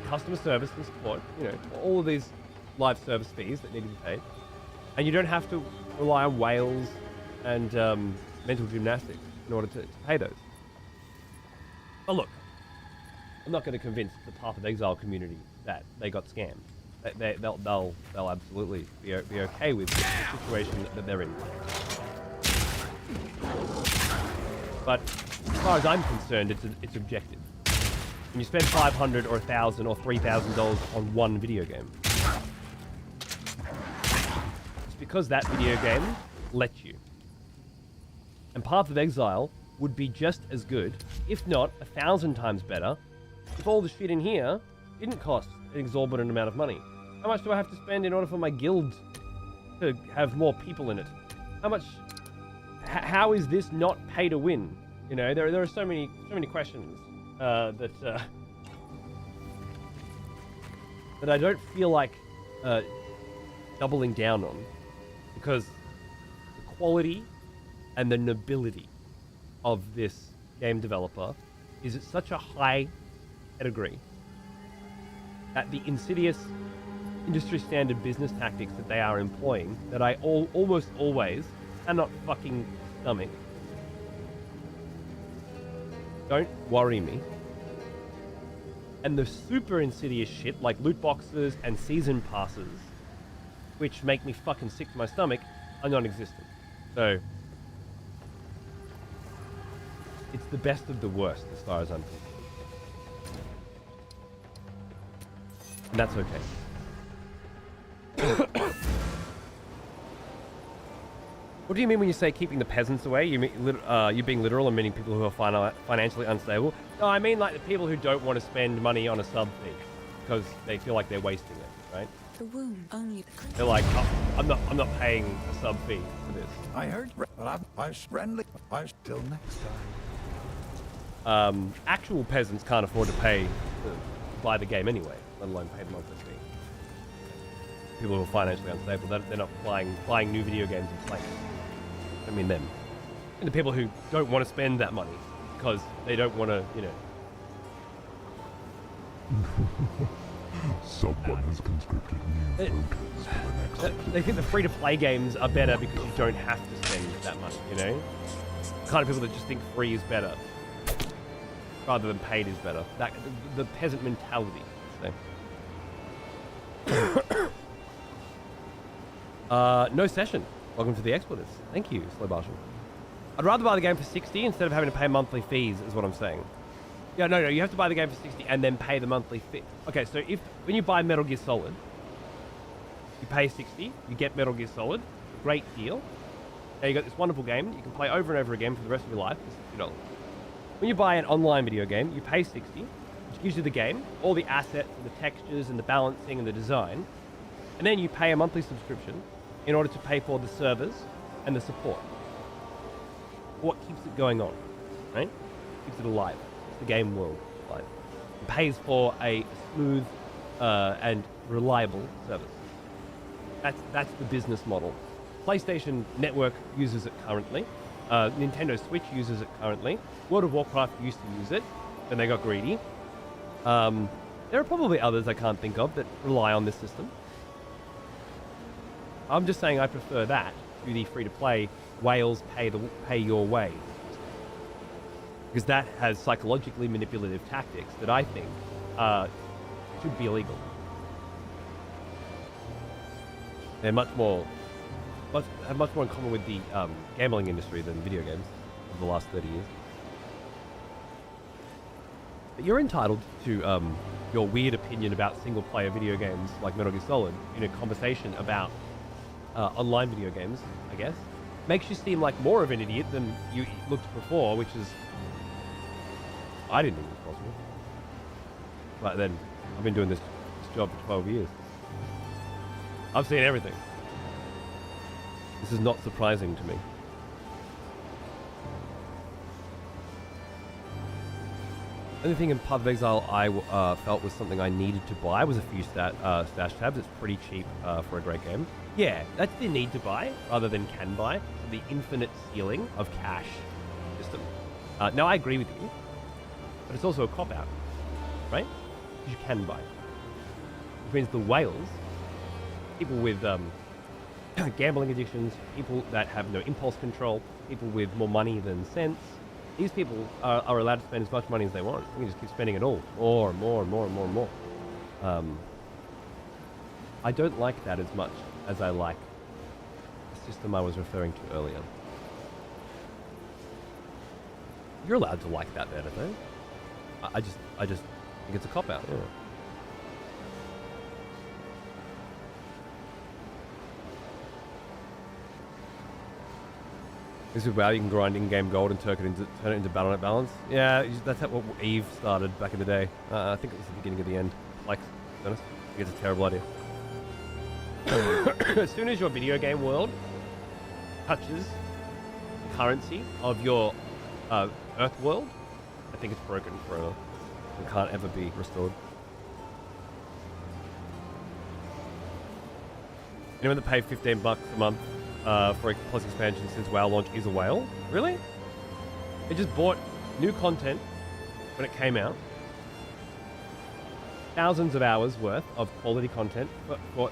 customer service and support. All of these live service fees that need to be paid. And you don't have to rely on whales and mental gymnastics in order to pay those. But look, I'm not going to convince the Path of Exile community that they got scammed. They'll absolutely be okay with the situation that they're in. But as far as I'm concerned, it's objective. When you spend $500 or $1,000 or $3,000 on one video game, it's because that video game lets you. And Path of Exile would be just as good, if not 1,000 times better, if all the shit in here didn't cost an exorbitant amount of money. How much do I have to spend in order for my guild to have more people in it? How is this not pay to win? There are so many questions that I don't feel like doubling down on, because the quality and the nobility of this game developer is at such a high pedigree that the insidious industry standard business tactics that they are employing that I almost always cannot fucking stomach don't worry me. And the super insidious shit like loot boxes and season passes, which make me fucking sick to my stomach, are non-existent. So it's the best of the worst as far as I'm concerned. And that's okay. What do you mean when you say keeping the peasants away? You mean you being literal and meaning people who are financially unstable? No, I mean like the people who don't want to spend money on a sub fee because they feel like they're wasting it, right? The womb only. They're like, oh, I'm not paying a sub fee for this. I heard, but I'm friendly. I till next time. Actual peasants can't afford to pay to buy the game anyway, let alone pay the monthly fee. People who are financially unstable, they're not buying new video games and playing. I mean them. And the people who don't want to spend that money because they don't want to, Someone has conscripted new voters for the next. They think the free-to-play games are better because you don't have to spend that money, The kind of people that just think free is better rather than paid is better. The peasant mentality. So. No session. Welcome to the expletives. Thank you, Slow Marshall. I'd rather buy the game for 60 instead of having to pay monthly fees, is what I'm saying. Yeah, no, you have to buy the game for 60 and then pay the monthly fee. Okay, so when you buy Metal Gear Solid, you pay 60, you get Metal Gear Solid, great deal. Now you got this wonderful game that you can play over and over again for the rest of your life for $60. When you buy an online video game, you pay 60, which gives you the game, all the assets and the textures and the balancing and the design, and then you pay a monthly subscription in order to pay for the servers and the support. What keeps it going on, right? Keeps it alive. It's the game world alive. It pays for a smooth and reliable service. That's the business model. PlayStation Network uses it currently. Nintendo Switch uses it currently. World of Warcraft used to use it, and they got greedy. There are probably others I can't think of that rely on this system. I'm just saying I prefer that to the free-to-play Wales pay your way. because that has psychologically manipulative tactics that I think should be illegal. They're have much more in common with the gambling industry than video games of the last 30 years. But you're entitled to your weird opinion about single-player video games like Metal Gear Solid in a conversation about online video games, I guess. Makes you seem like more of an idiot than you looked before, which is... I didn't think it was possible. But then, I've been doing this job for 12 years. I've seen everything. This is not surprising to me. The only thing in Path of Exile I felt was something I needed to buy was a few stash tabs. It's pretty cheap for a great game. Yeah, that's the need to buy rather than can buy. The infinite ceiling of cash system. Now I agree with you, but it's also a cop-out, right? Because you can buy. Which means the whales, people with gambling addictions, people that have no impulse control, people with more money than sense, these people are allowed to spend as much money as they want. They can just keep spending it all. More and more and more and more and more. I don't like that as much as I like the system I was referring to earlier. You're allowed to like that better, though. I just think it's a cop-out, yeah. This is WoW, you can grind in-game gold and turn it into Battle.net balance. Yeah, that's what Eve started back in the day. I think it was the beginning of the end. Like, to be honest, I think it's a terrible idea. As soon as your video game world touches the currency of your Earth world, I think it's broken forever. It can't ever be restored. Anyone that paid $15 a month for a plus expansion since WoW launch is a whale? Really? It just bought new content when it came out. Thousands of hours worth of quality content for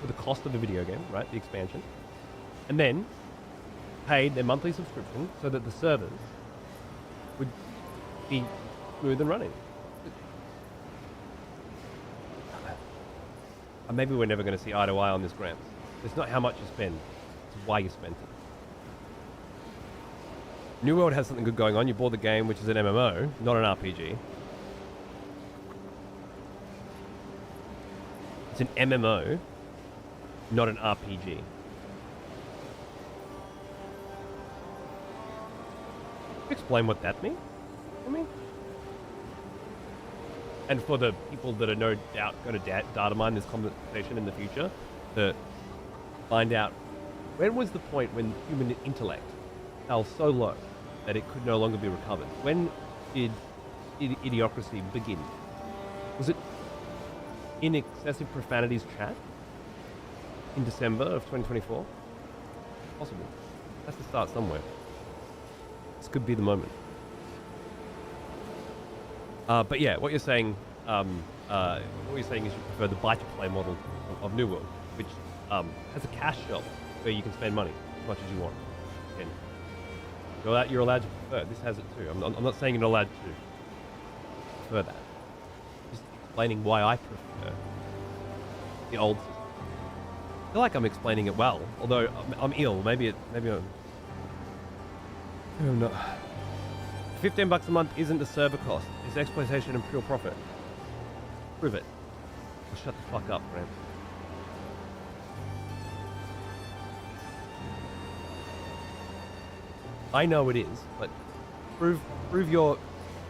the cost of the video game, right? The expansion. And then paid their monthly subscription so that the servers would be smooth and running. Maybe we're never going to see eye to eye on this, Gramps. It's not how much you spend, it's why you spent it. New World has something good going on. You bought the game, which is an MMO, not an RPG. It's an MMO, not an RPG. Explain what that means? And for the people that are no doubt going to data mine this conversation in the future, to find out when was the point when human intellect fell so low that it could no longer be recovered? When did idiocracy begin? Was it in excessive profanities chat in December of 2024? Possible. Has to start somewhere. This could be the moment. But yeah, what you're saying is you prefer the buy-to-play model of New World, which has a cash shell where you can spend money as much as you want. And you're allowed to prefer. This has it too. I'm not saying you're not allowed to prefer that. Just explaining why I prefer the old system. I feel like I'm explaining it well, although I'm ill. Maybe I'm not. $15 a month isn't the server cost. It's exploitation and pure profit. Prove it. Well, shut the fuck up, Grant. I know it is, but prove your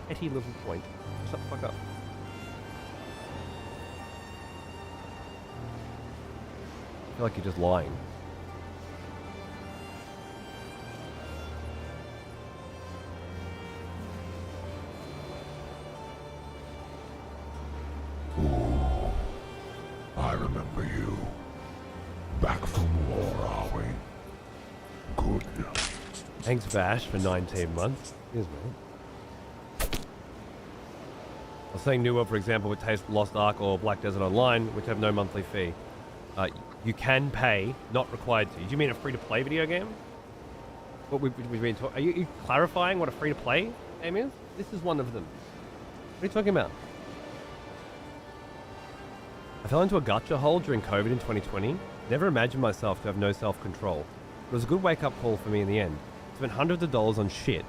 petty little point. Shut the fuck up. I feel like you're just lying. I remember you. Back from war, are we? Good. Thanks, Vash, for 19 months. Cheers, mate. I was saying New World, for example, would taste Lost Ark or Black Desert Online, which have no monthly fee. You can pay, not required to. Do you mean a free-to-play video game? What we've been talking? Are you clarifying what a free-to-play game is? This is one of them. What are you talking about? I fell into a gacha hole during COVID in 2020. Never imagined myself to have no self-control. It was a good wake-up call for me in the end. I spent hundreds of dollars on shit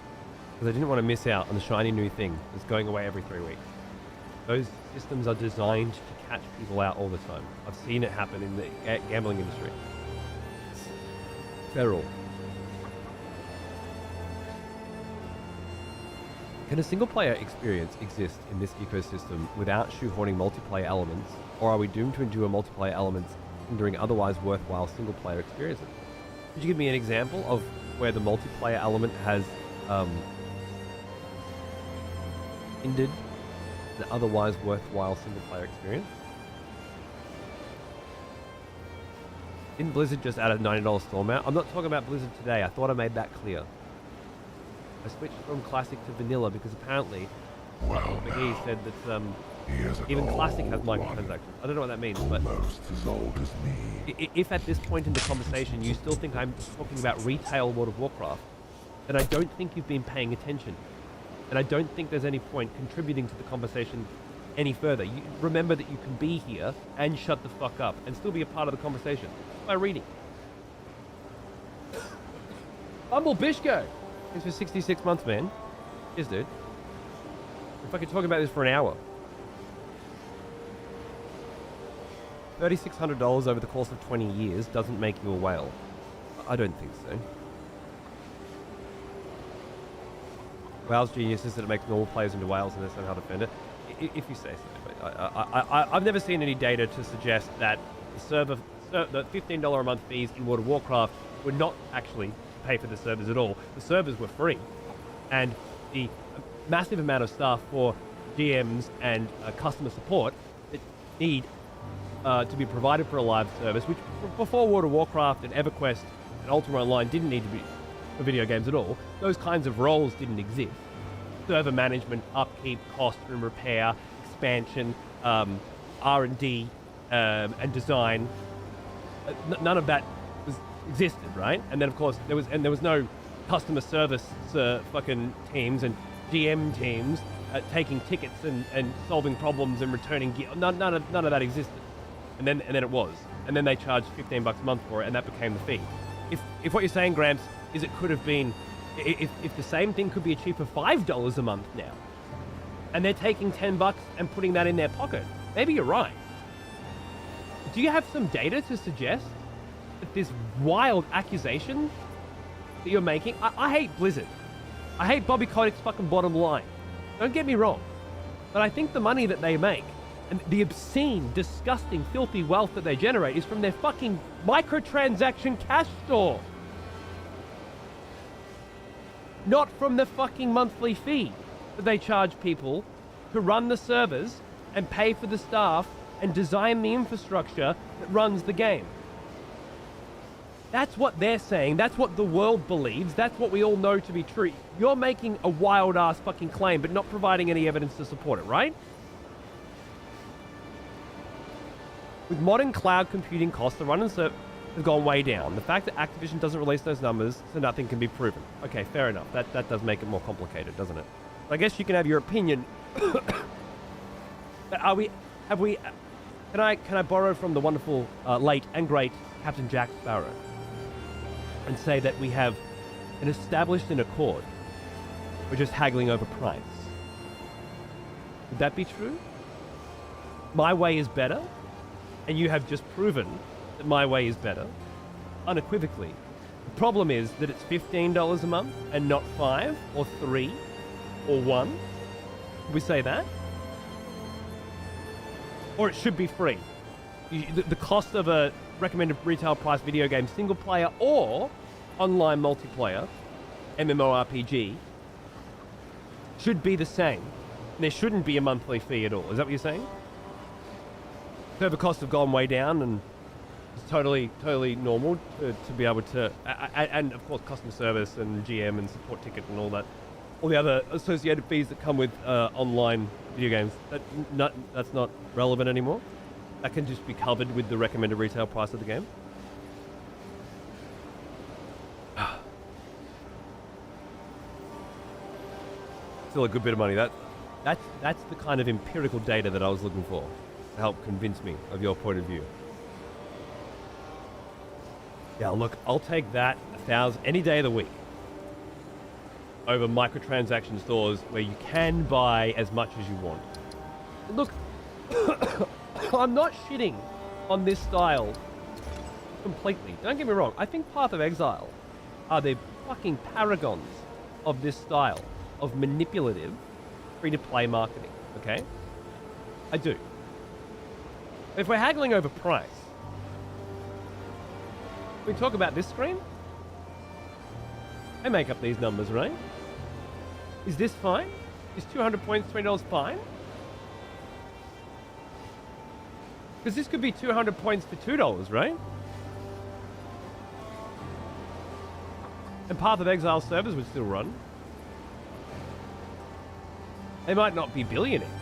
because I didn't want to miss out on the shiny new thing that's going away every 3 weeks. Those systems are designed to catch people out all the time. I've seen it happen in the gambling industry. It's feral. Can a single-player experience exist in this ecosystem without shoehorning multiplayer elements, or are we doomed to endure multiplayer elements hindering otherwise worthwhile single-player experiences? Could you give me an example of where the multiplayer element has hindered an otherwise worthwhile single-player experience? Didn't Blizzard just add a $90 store mount? I'm not talking about Blizzard today. I thought I made that clear. I switched from classic to vanilla because apparently Well, McGee said that he is an even classic has old one, microtransactions. I don't know what that means, but almost as old as me. if at this point in the conversation you still think I'm talking about retail World of Warcraft, then I don't think you've been paying attention. And I don't think there's any point contributing to the conversation any further. You remember that you can be here and shut the fuck up and still be a part of the conversation by reading. Humble Bishko! Thanks for 66 months, man. Cheers, dude. If I could talk about this for an hour. $3,600 over the course of 20 years doesn't make you a whale. I don't think so. Whale's genius is that it makes normal players into whales and they know how to defend it. If you say so. But I've never seen any data to suggest that the $15 a month fees in World of Warcraft were not actually pay for the servers at all. The servers were free. And the massive amount of staff for GMs and customer support that need to be provided for a live service, which before World of Warcraft and EverQuest and Ultima Online didn't need to be for video games at all. Those kinds of roles didn't exist. Server management, upkeep, cost and repair, expansion, R&D, and design. None of that existed, right? And then of course there was no customer service fucking teams and GM teams taking tickets and solving problems and returning gear. None of that existed. And then it was. And then they charged $15 a month for it, and that became the fee. If what you're saying, Gramps, is it could have been, if the same thing could be achieved for $5 a month now, and they're taking $10 and putting that in their pocket, maybe you're right. Do you have some data to suggest that this wild accusation that you're making? I hate Blizzard. I hate Bobby Kotick's fucking bottom line. Don't get me wrong. But I think the money that they make and the obscene, disgusting, filthy wealth that they generate is from their fucking microtransaction cash store. Not from the fucking monthly fee that they charge people to run the servers and pay for the staff and design the infrastructure that runs the game. That's what they're saying. That's what the world believes. That's what we all know to be true. You're making a wild-ass fucking claim, but not providing any evidence to support it, right? With modern cloud computing costs, the run and serve have gone way down. The fact that Activision doesn't release those numbers, so nothing can be proven. Okay, fair enough. That does make it more complicated, doesn't it? I guess you can have your opinion. But can I borrow from the wonderful, late and great Captain Jack Sparrow and say that we have an established an accord? We're just haggling over price. Would that be true? My way is better, and you have just proven that my way is better, unequivocally. The problem is that it's $15 a month and not $5 or $3 or $1. Can we say that? Or it should be free. The cost of a recommended retail price video game, single player or online multiplayer, MMORPG, should be the same. There shouldn't be a monthly fee at all. Is that what you're saying? Server costs have gone way down, and it's totally normal to be able to, and of course customer service and GM and support ticket and all that, all the other associated fees that come with online video games. That's not relevant anymore. That can just be covered with the recommended retail price of the game. still a good bit of money. That's the kind of empirical data that I was looking for to help convince me of your point of view. Yeah, look, I'll take that 1,000 any day of the week over microtransaction stores where you can buy as much as you want. Look, I'm not shitting on this style completely. Don't get me wrong. I think Path of Exile are the fucking paragons of this style of manipulative free-to-play marketing, okay? I do. If we're haggling over price, we talk about this screen. I make up these numbers, right? Is this fine? Is 200 points, $20 fine? Because this could be 200 points for $2, right? And Path of Exile servers would still run. They might not be billionaires,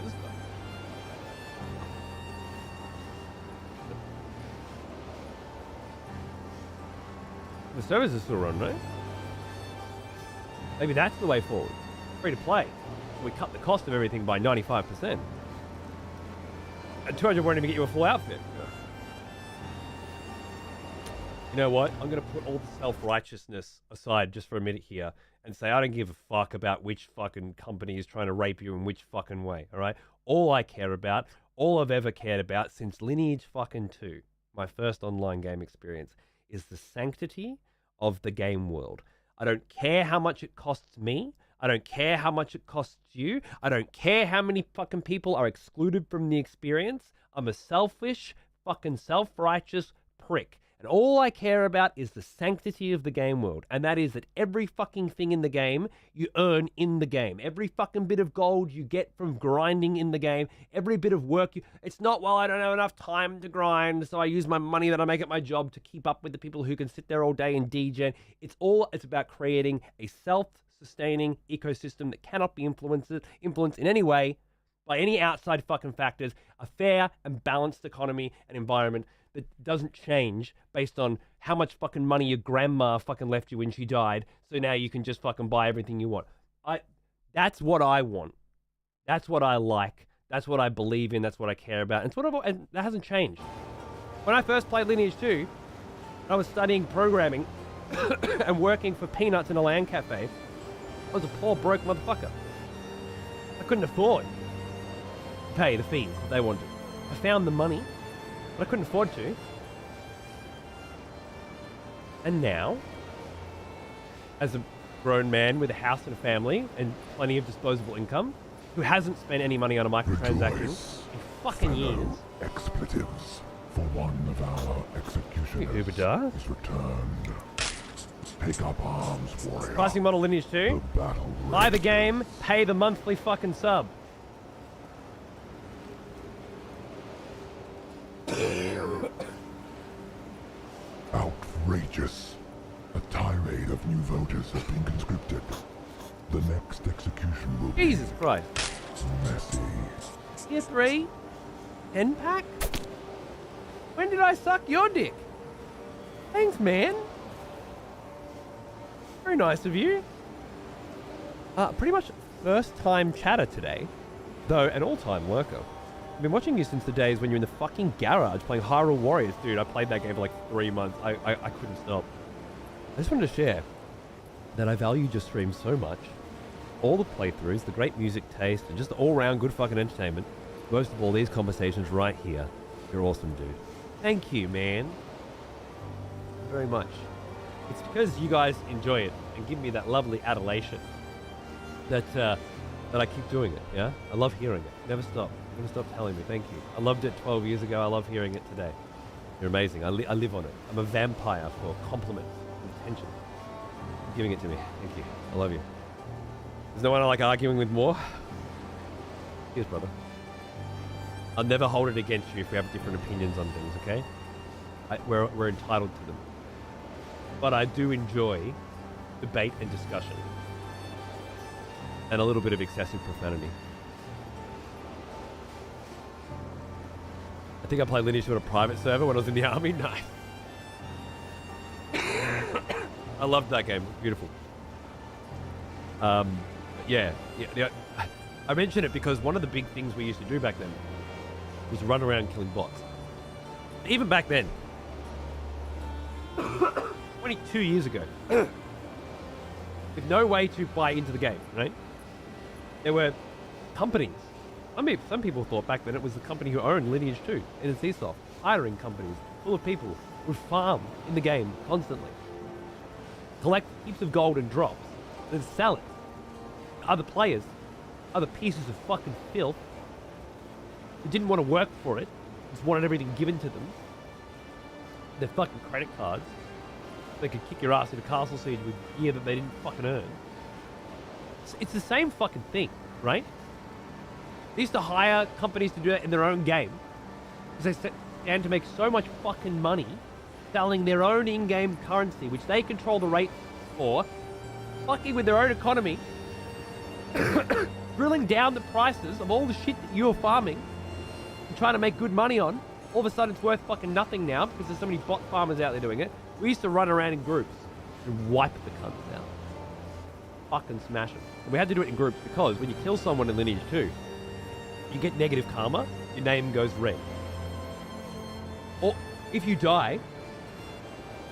but the servers will still run, right? Maybe that's the way forward. Free to play. So we cut the cost of everything by 95%. And 200 won't even get you a full outfit. You know what? I'm going to put all the self-righteousness aside just for a minute here and say I don't give a fuck about which fucking company is trying to rape you in which fucking way, all right? All I care about, all I've ever cared about since Lineage fucking 2, my first online game experience, is the sanctity of the game world. I don't care how much it costs me. I don't care how much it costs you. I don't care how many fucking people are excluded from the experience. I'm a selfish, fucking self-righteous prick. And all I care about is the sanctity of the game world. And that is that every fucking thing in the game, you earn in the game. Every fucking bit of gold you get from grinding in the game. Every bit of work you... It's not, well, I don't have enough time to grind, so I use my money that I make at my job to keep up with the people who can sit there all day and degen. It's about creating a self-sustaining ecosystem that cannot be influenced in any way by any outside fucking factors. A fair and balanced economy and environment that doesn't change based on how much fucking money your grandma fucking left you when she died, so now you can just fucking buy everything you want. That's what I want. That's what I like. That's what I believe in. That's what I care about. And that hasn't changed. When I first played Lineage 2, I was studying programming and working for peanuts in a LAN cafe. I was a poor, broke motherfucker. I couldn't afford to pay the fees that they wanted. I found the money, but I couldn't afford to. And now, as a grown man with a house and a family and plenty of disposable income, who hasn't spent any money on a microtransaction in fucking years. Expletives for one of our executioners is returned. Pick up arms, warrior. Pricing model Lineage 2. The battle Buy the game, pay the monthly fucking sub. Outrageous. A tirade of new voters has been conscripted. The next execution will be Jesus Christ. messy. Tier 3? 10-pack? When did I suck your dick? Thanks, man. Very nice of you. Pretty much first-time chatter today, though an all-time worker. I've been watching you since the days when you're in the fucking garage playing Hyrule Warriors. Dude, I played that game for like 3 months. I couldn't stop. I just wanted to share that I value your stream so much. All the playthroughs, the great music taste, and just all-round good fucking entertainment. Most of all, these conversations right here. You're awesome, dude. Thank you, man. Very much. It's because you guys enjoy it and give me that lovely adulation that I keep doing it, yeah? I love hearing it. Never stop. Never stop telling me. Thank you. I loved it 12 years ago. I love hearing it today. You're amazing. I live on it. I'm a vampire for compliments and attention. You're giving it to me. Thank you. I love you. There's no one I like arguing with more. Cheers, brother. I'll never hold it against you if we have different opinions on things, okay? We're entitled to them. But I do enjoy debate and discussion. And a little bit of excessive profanity. I think I played Lineage on a private server when I was in the army. Nice. I loved that game. Beautiful. But Yeah. I mention it because one of the big things we used to do back then was run around killing bots. Even back then, 22 years ago, with no way to buy into the game, right? There were companies. Some people thought back then it was the company who owned Lineage 2 and HCSSF, hiring companies full of people who would farm in the game constantly, collect heaps of gold and drops, then sell it to other players, other pieces of fucking filth who didn't want to work for it, just wanted everything given to them, their fucking credit cards. They could kick your ass into Castle Siege with gear that they didn't fucking earn. It's the same fucking thing, right? They used to hire companies to do that in their own game because they stand to make so much fucking money selling their own in-game currency, which they control the rate for, fucking with their own economy, drilling down the prices of all the shit that you're farming and trying to make good money on. All of a sudden it's worth fucking nothing now because there's so many bot farmers out there doing it. We used to run around in groups and wipe the cunts out. Fucking smash them. And we had to do it in groups because when you kill someone in Lineage 2, you get negative karma, your name goes red. Or if you die,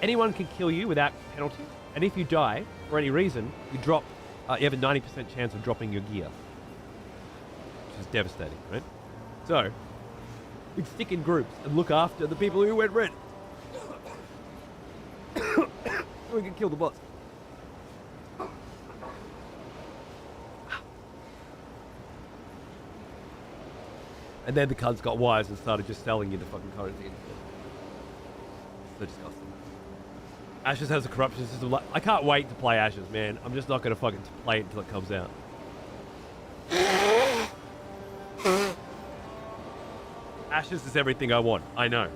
anyone can kill you without penalty. And if you die for any reason, you drop. You have a 90% chance of dropping your gear, which is devastating, right? So we'd stick in groups and look after the people who went red. We could kill the bots. And then the cunts got wise and started just selling you the fucking currency. So disgusting. Ashes has a corruption system. I can't wait to play Ashes, man. I'm just not going to fucking play it until it comes out. Ashes is everything I want. I know.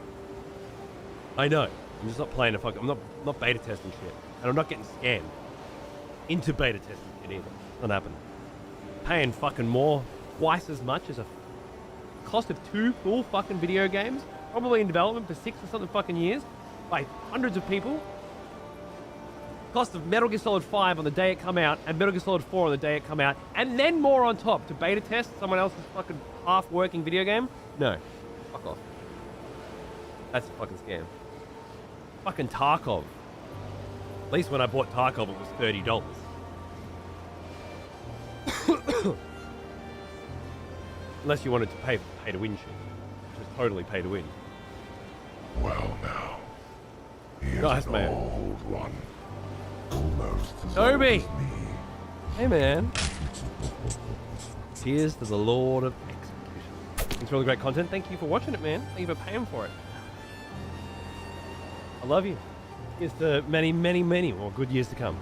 I'm just not playing I'm not beta testing shit. And I'm not getting scammed into beta testing shit either. Not happening. Paying fucking more, twice as much as a cost of 2 full fucking video games, probably in development for 6 or something fucking years, by hundreds of people. Cost of Metal Gear Solid 5 on the day it come out, and Metal Gear Solid 4 on the day it come out, and then more on top to beta test someone else's fucking half-working video game? No. Fuck off. That's a fucking scam. Fucking Tarkov. At least when I bought Tarkov it was $30. Unless you wanted to pay to win shit, which is totally pay to win. Well now, he is Nice, an man. old one. Almost as Toby! old as me. Hey man. Cheers to the Lord of Execution. Thanks for all the great content. Thank you for watching it, man. Thank you for paying for it. I love you. Here's to many, many, many more good years to come.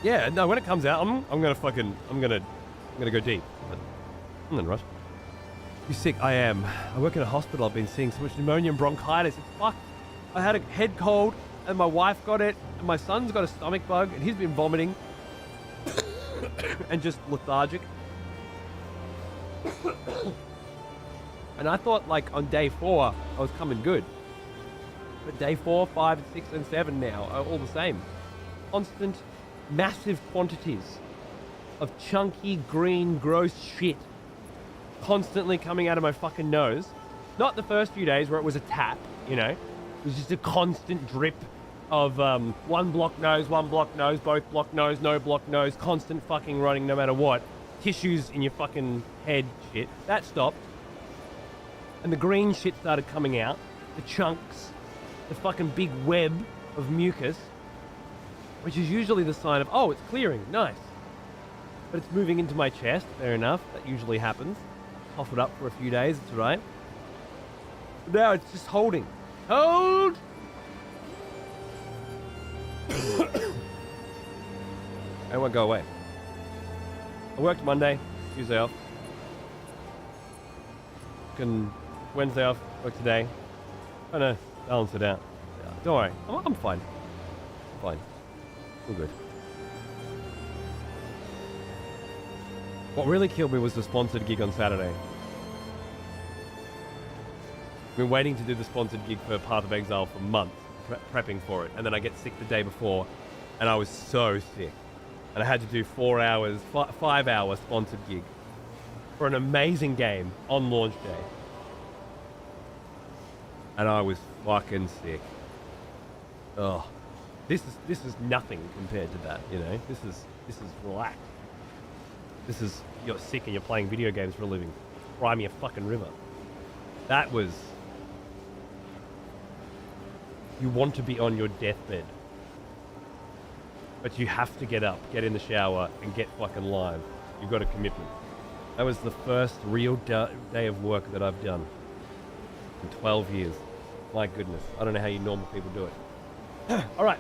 Yeah, no, when it comes out, I'm gonna go deep. But I'm gonna rush. You sick? I am. I work in a hospital. I've been seeing so much pneumonia and bronchitis. It's fucked. I had a head cold, and my wife got it, and my son's got a stomach bug, and he's been vomiting and just lethargic. And I thought, like, on day 4, I was coming good. But day 4, 5, 6, and 7 now are all the same. Constant, massive quantities of chunky, green, gross shit constantly coming out of my fucking nose. Not the first few days where it was a tap, you know. It was just a constant drip of one block nose, both block nose, no block nose, constant fucking running no matter what. Tissues in your fucking head shit. That stopped. And the green shit started coming out. The chunks. The fucking big web of mucus. Which is usually the sign of, oh, it's clearing. Nice. But it's moving into my chest. Fair enough. That usually happens. Cough it up for a few days. It's right. But now it's just holding. Hold! I won't go away. I worked Monday, Tuesday off. Fucking Wednesday off, work today. Trying to balance it out. Yeah, don't worry, I'm fine. I'm fine. All good. What really killed me was the sponsored gig on Saturday. I've been waiting to do the sponsored gig for Path of Exile for months prepping for it, and then I get sick the day before, and I was so sick, and I had to do 4 hours, 5-hour sponsored gig for an amazing game on launch day, and I was fucking sick. Oh, this is nothing compared to that, you know. This is relaxed. This is, you're sick and you're playing video games for a living. Cry me a fucking river. That was... You want to be on your deathbed. But you have to get up, get in the shower, and get fucking live. You've got a commitment. That was the first real day of work that I've done in 12 years. My goodness. I don't know how you normal people do it. All right.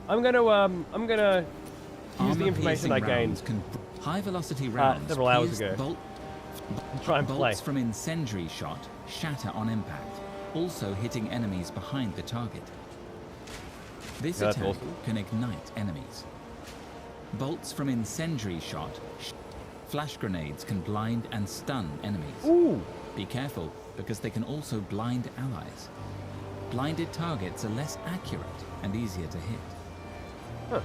I'm gonna use the information I gained high velocity rounds several hours ago and try and play. Bolts from incendiary shot shatter on impact, also hitting enemies behind the target. This That's attack awesome. can ignite enemies. Bolts from incendiary shot, flash grenades can blind and stun enemies. Ooh. Be careful, because they can also blind allies. Blinded targets are less accurate and easier to hit. Huh.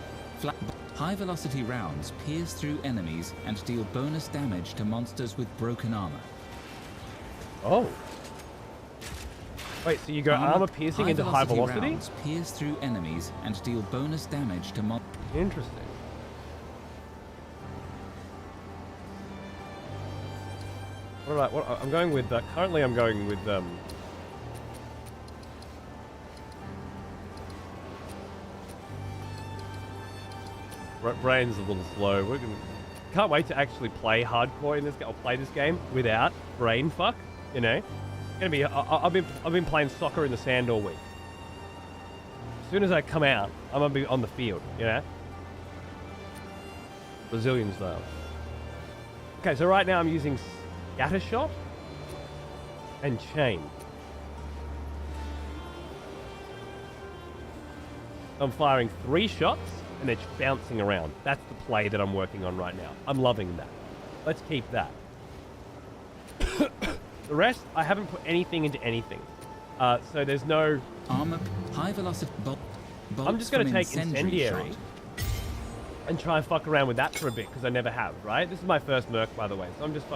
High-velocity rounds pierce through enemies and deal bonus damage to monsters with broken armor. Oh. Wait, so you go armor piercing into high velocity? Rounds pierce through enemies and deal bonus damage to monsters. Interesting. All right, what I'm going with currently I'm going with brain's a little slow. Can't wait to actually play hardcore in this game, or play this game without brain fuck. You know, it's gonna be. I've been playing soccer in the sand all week. As soon as I come out, I'm gonna be on the field. You know, Brazilian style. Okay, so right now I'm using scatter shot and chain. I'm firing 3 shots. And they're bouncing around. That's the play that I'm working on right now. I'm loving that. Let's keep that. The rest, I haven't put anything into anything. So there's no... Armor, high velocity I'm just going to take incendiary and try and fuck around with that for a bit, because I never have, right? This is my first Merc, by the way. So I'm just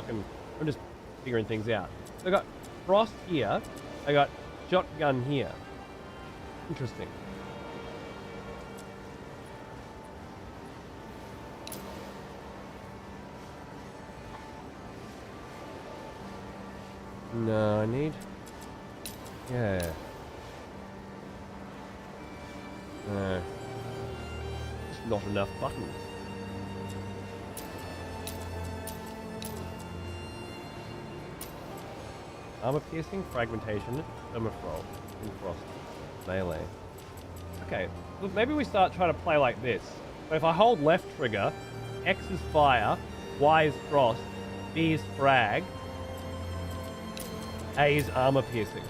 figuring things out. So I got Frost here. I got Shotgun here. Interesting. No, I need... Yeah. No. Just not enough buttons. Armor piercing, fragmentation, thermofrost, and frost. Melee. Okay, look, maybe we start trying to play like this. So if I hold left trigger, X is fire, Y is frost, B is frag, A is armor piercing.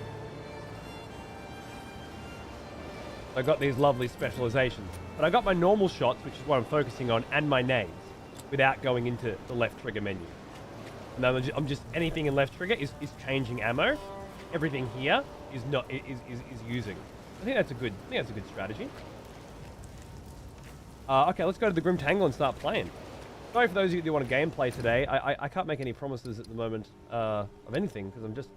I got these lovely specializations. But I got my normal shots, which is what I'm focusing on, and my nades, without going into the left trigger menu. And then I'm just anything in left trigger is changing ammo. Everything here is not is using. I think that's a good strategy. Okay, let's go to the Grim Tangle and start playing. Sorry for those of you that want a gameplay today. I can't make any promises at the moment of anything because I'm just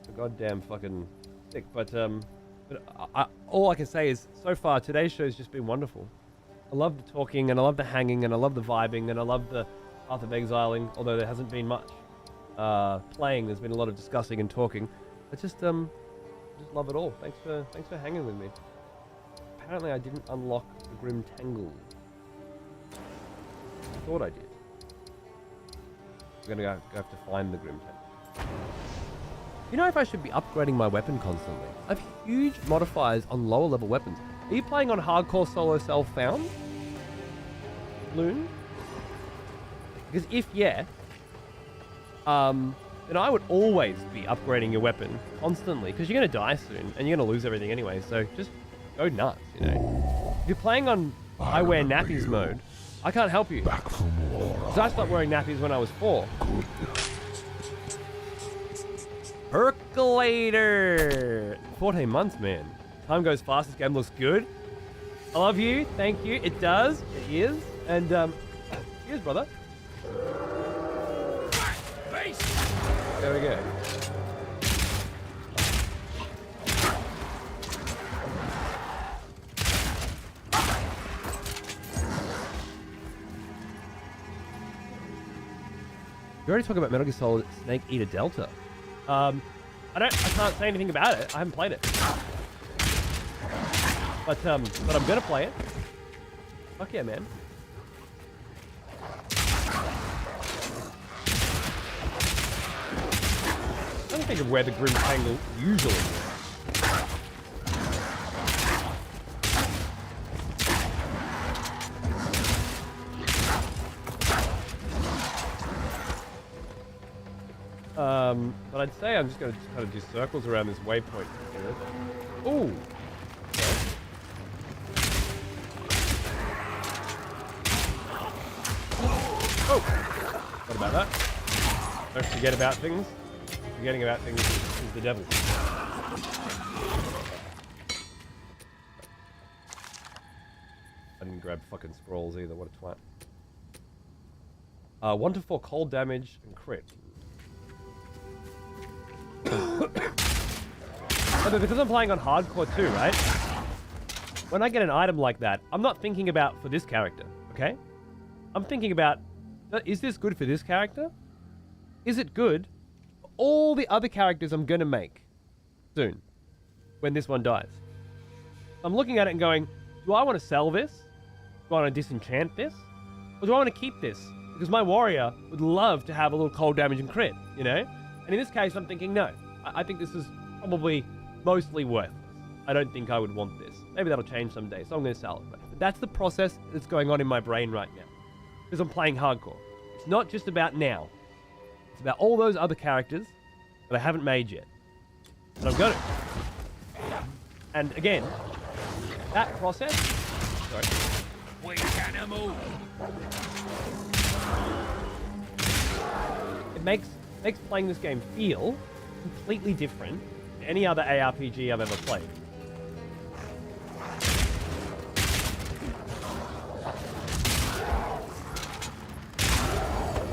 a goddamn fucking sick. But all I can say is so far today's show's just been wonderful. I love the talking and I love the hanging and I love the vibing and I love the path of exiling. Although there hasn't been much playing, there's been a lot of discussing and talking. I just love it all. Thanks for hanging with me. Apparently I didn't unlock the Grim Tangle. I thought I did. I'm gonna go have to find the Grim Tangle. You know if I should be upgrading my weapon constantly? I have huge modifiers on lower level weapons. Are you playing on hardcore solo self-found? Loon? Because if yeah, then I would always be upgrading your weapon constantly because you're going to die soon and you're going to lose everything anyway, so just go nuts, you know. If you're playing on I wear nappies mode, I can't help you. Back from war. Because I stopped wearing nappies when I was 4. Percolator. 14 months, man. Time goes fast. This game looks good. I love you. Thank you. It does. It is. And, cheers, brother. There we go. You already talking about Metal Gear Solid Snake Eater Delta. I can't say anything about it. I haven't played it. But I'm gonna play it. Fuck yeah, man. I'm trying to think of where the Grim Tangle usually is. But I'd say I'm just going to kind of do circles around this waypoint. Ooh! Oh! What about that? Don't forget about things. Forgetting about things is the devil. I didn't grab fucking scrolls either, what a twat. 1 to 4 cold damage and crit. But because I'm playing on hardcore too, right? When I get an item like that, I'm not thinking about for this character, okay? I'm thinking about, is this good for this character? Is it good for all the other characters I'm gonna make soon when this one dies? I'm looking at it and going, do I want to sell this? Do I want to disenchant this? Or do I want to keep this? Because my warrior would love to have a little cold damage and crit, you know? And in this case, I'm thinking, no. I think this is probably mostly worthless. I don't think I would want this. Maybe that'll change someday, so I'm going to sell it. But that's the process that's going on in my brain right now. Because I'm playing hardcore. It's not just about now. It's about all those other characters that I haven't made yet. But I've got it. And again, that process... Sorry. We can move. It makes playing this game feel completely different to any other ARPG I've ever played.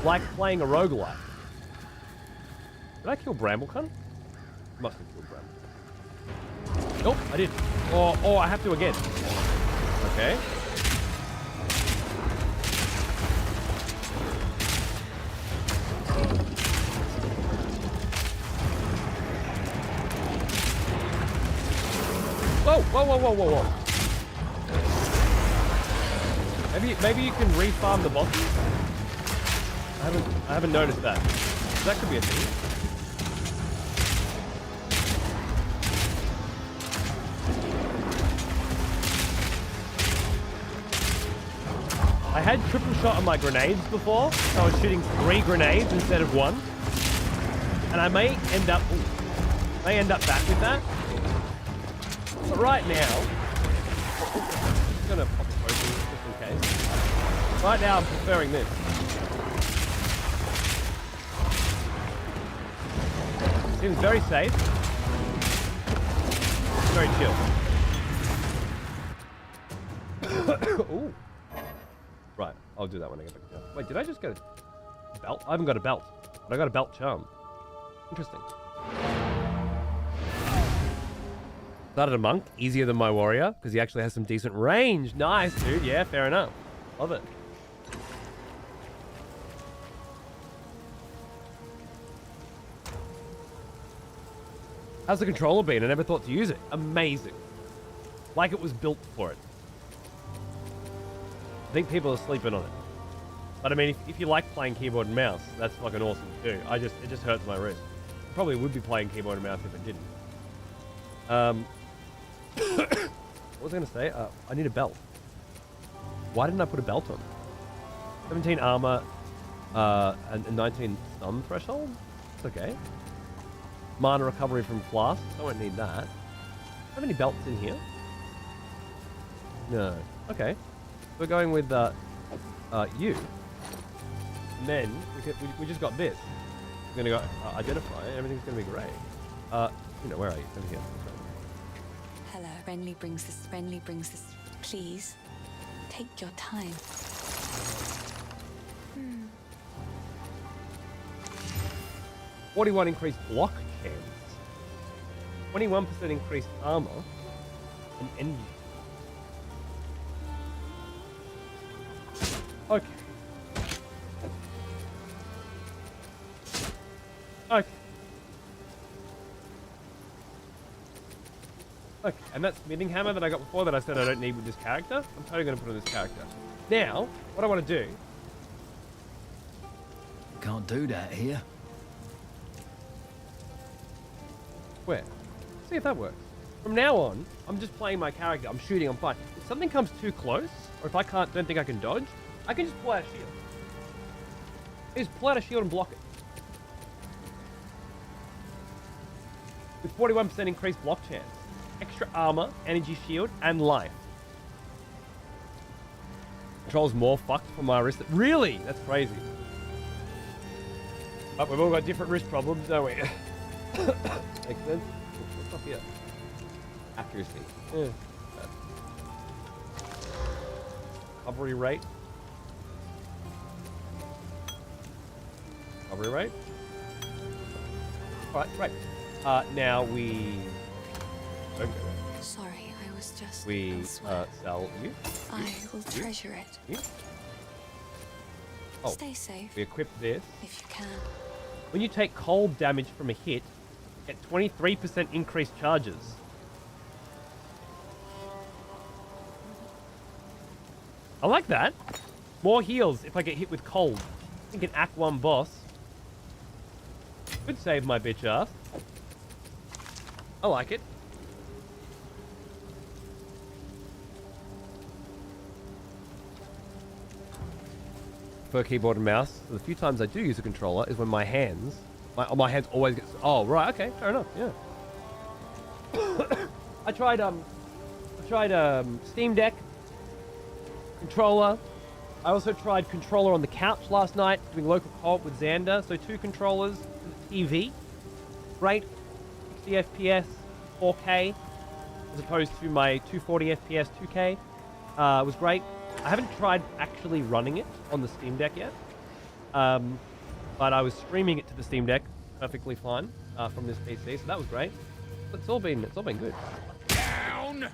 Like playing a roguelike. Did I kill Bramblecunt? Must have killed Bramble. Nope, I didn't. Or I have to again. Okay. Whoa. Maybe you can refarm the bosses? I haven't noticed that. That could be a thing. I had triple shot on my grenades before, so I was shooting 3 grenades instead of 1. And I may end up back with that. But right now, I'm just gonna pop it open just in case. Right now, I'm preferring this. Seems very safe. Very chill. Ooh. Right, I'll do that when I get back down. Wait, did I just get a belt? I haven't got a belt, but I got a belt charm. Interesting. Started a monk, easier than my warrior, because he actually has some decent range. Nice, dude. Yeah, fair enough. Love it. How's the controller been? I never thought to use it. Amazing. Like it was built for it. I think people are sleeping on it. But I mean, if you like playing keyboard and mouse, that's fucking awesome too. It just hurts my wrist. I probably would be playing keyboard and mouse if it didn't. What was I going to say? I need a belt. Why didn't I put a belt on? 17 armor and 19 stun threshold? It's okay. Mana recovery from flasks. I won't need that. Have any belts in here? No. Okay. We're going with you. And then we just got this. We're going to go identify. Everything's going to be great. Where are you? Over here. Hello. Friendly brings this. Friendly brings this. Please, take your time. 41 increased block chance. 21% increased armor. And energy. Okay. Okay. Okay, and that smithing hammer that I got before that I said I don't need with this character, I'm totally going to put on this character. Now, what I want to do... Can't do that here. Where? See if that works. From now on, I'm just playing my character. I'm shooting, I'm fine. If something comes too close, or if I don't think I can dodge, I can just pull out a shield. Just pull out a shield and block it. With 41% increased block chance. Extra armor, energy shield, and life. Controls more fucked for my wrist. Really? That's crazy. But we've all got different wrist problems, don't we? Makes sense. What's up here? Accuracy. Yeah. Recovery rate. Recovery rate. Alright, great. Now we... Okay. Sorry, I was just. We elsewhere. sell you. I will treasure it. You. Oh, Stay safe we equip this. if you can. When you take cold damage from a hit, get 23% increased charges. I like that. More heals if I get hit with cold. I think an Act 1 boss could save my bitch ass. I like it. For keyboard and mouse, so the few times I do use a controller is when my hands always get. Oh right, okay, fair enough. Yeah. I tried Steam Deck controller. I also tried controller on the couch last night doing local co-op with Xander. So 2 controllers, TV, great, 60 FPS, 4K, as opposed to my 240 FPS, 2K. Was great. I haven't tried actually running it on the Steam Deck yet, but I was streaming it to the Steam Deck perfectly fine from this PC, so that was great. It's all been good. Down!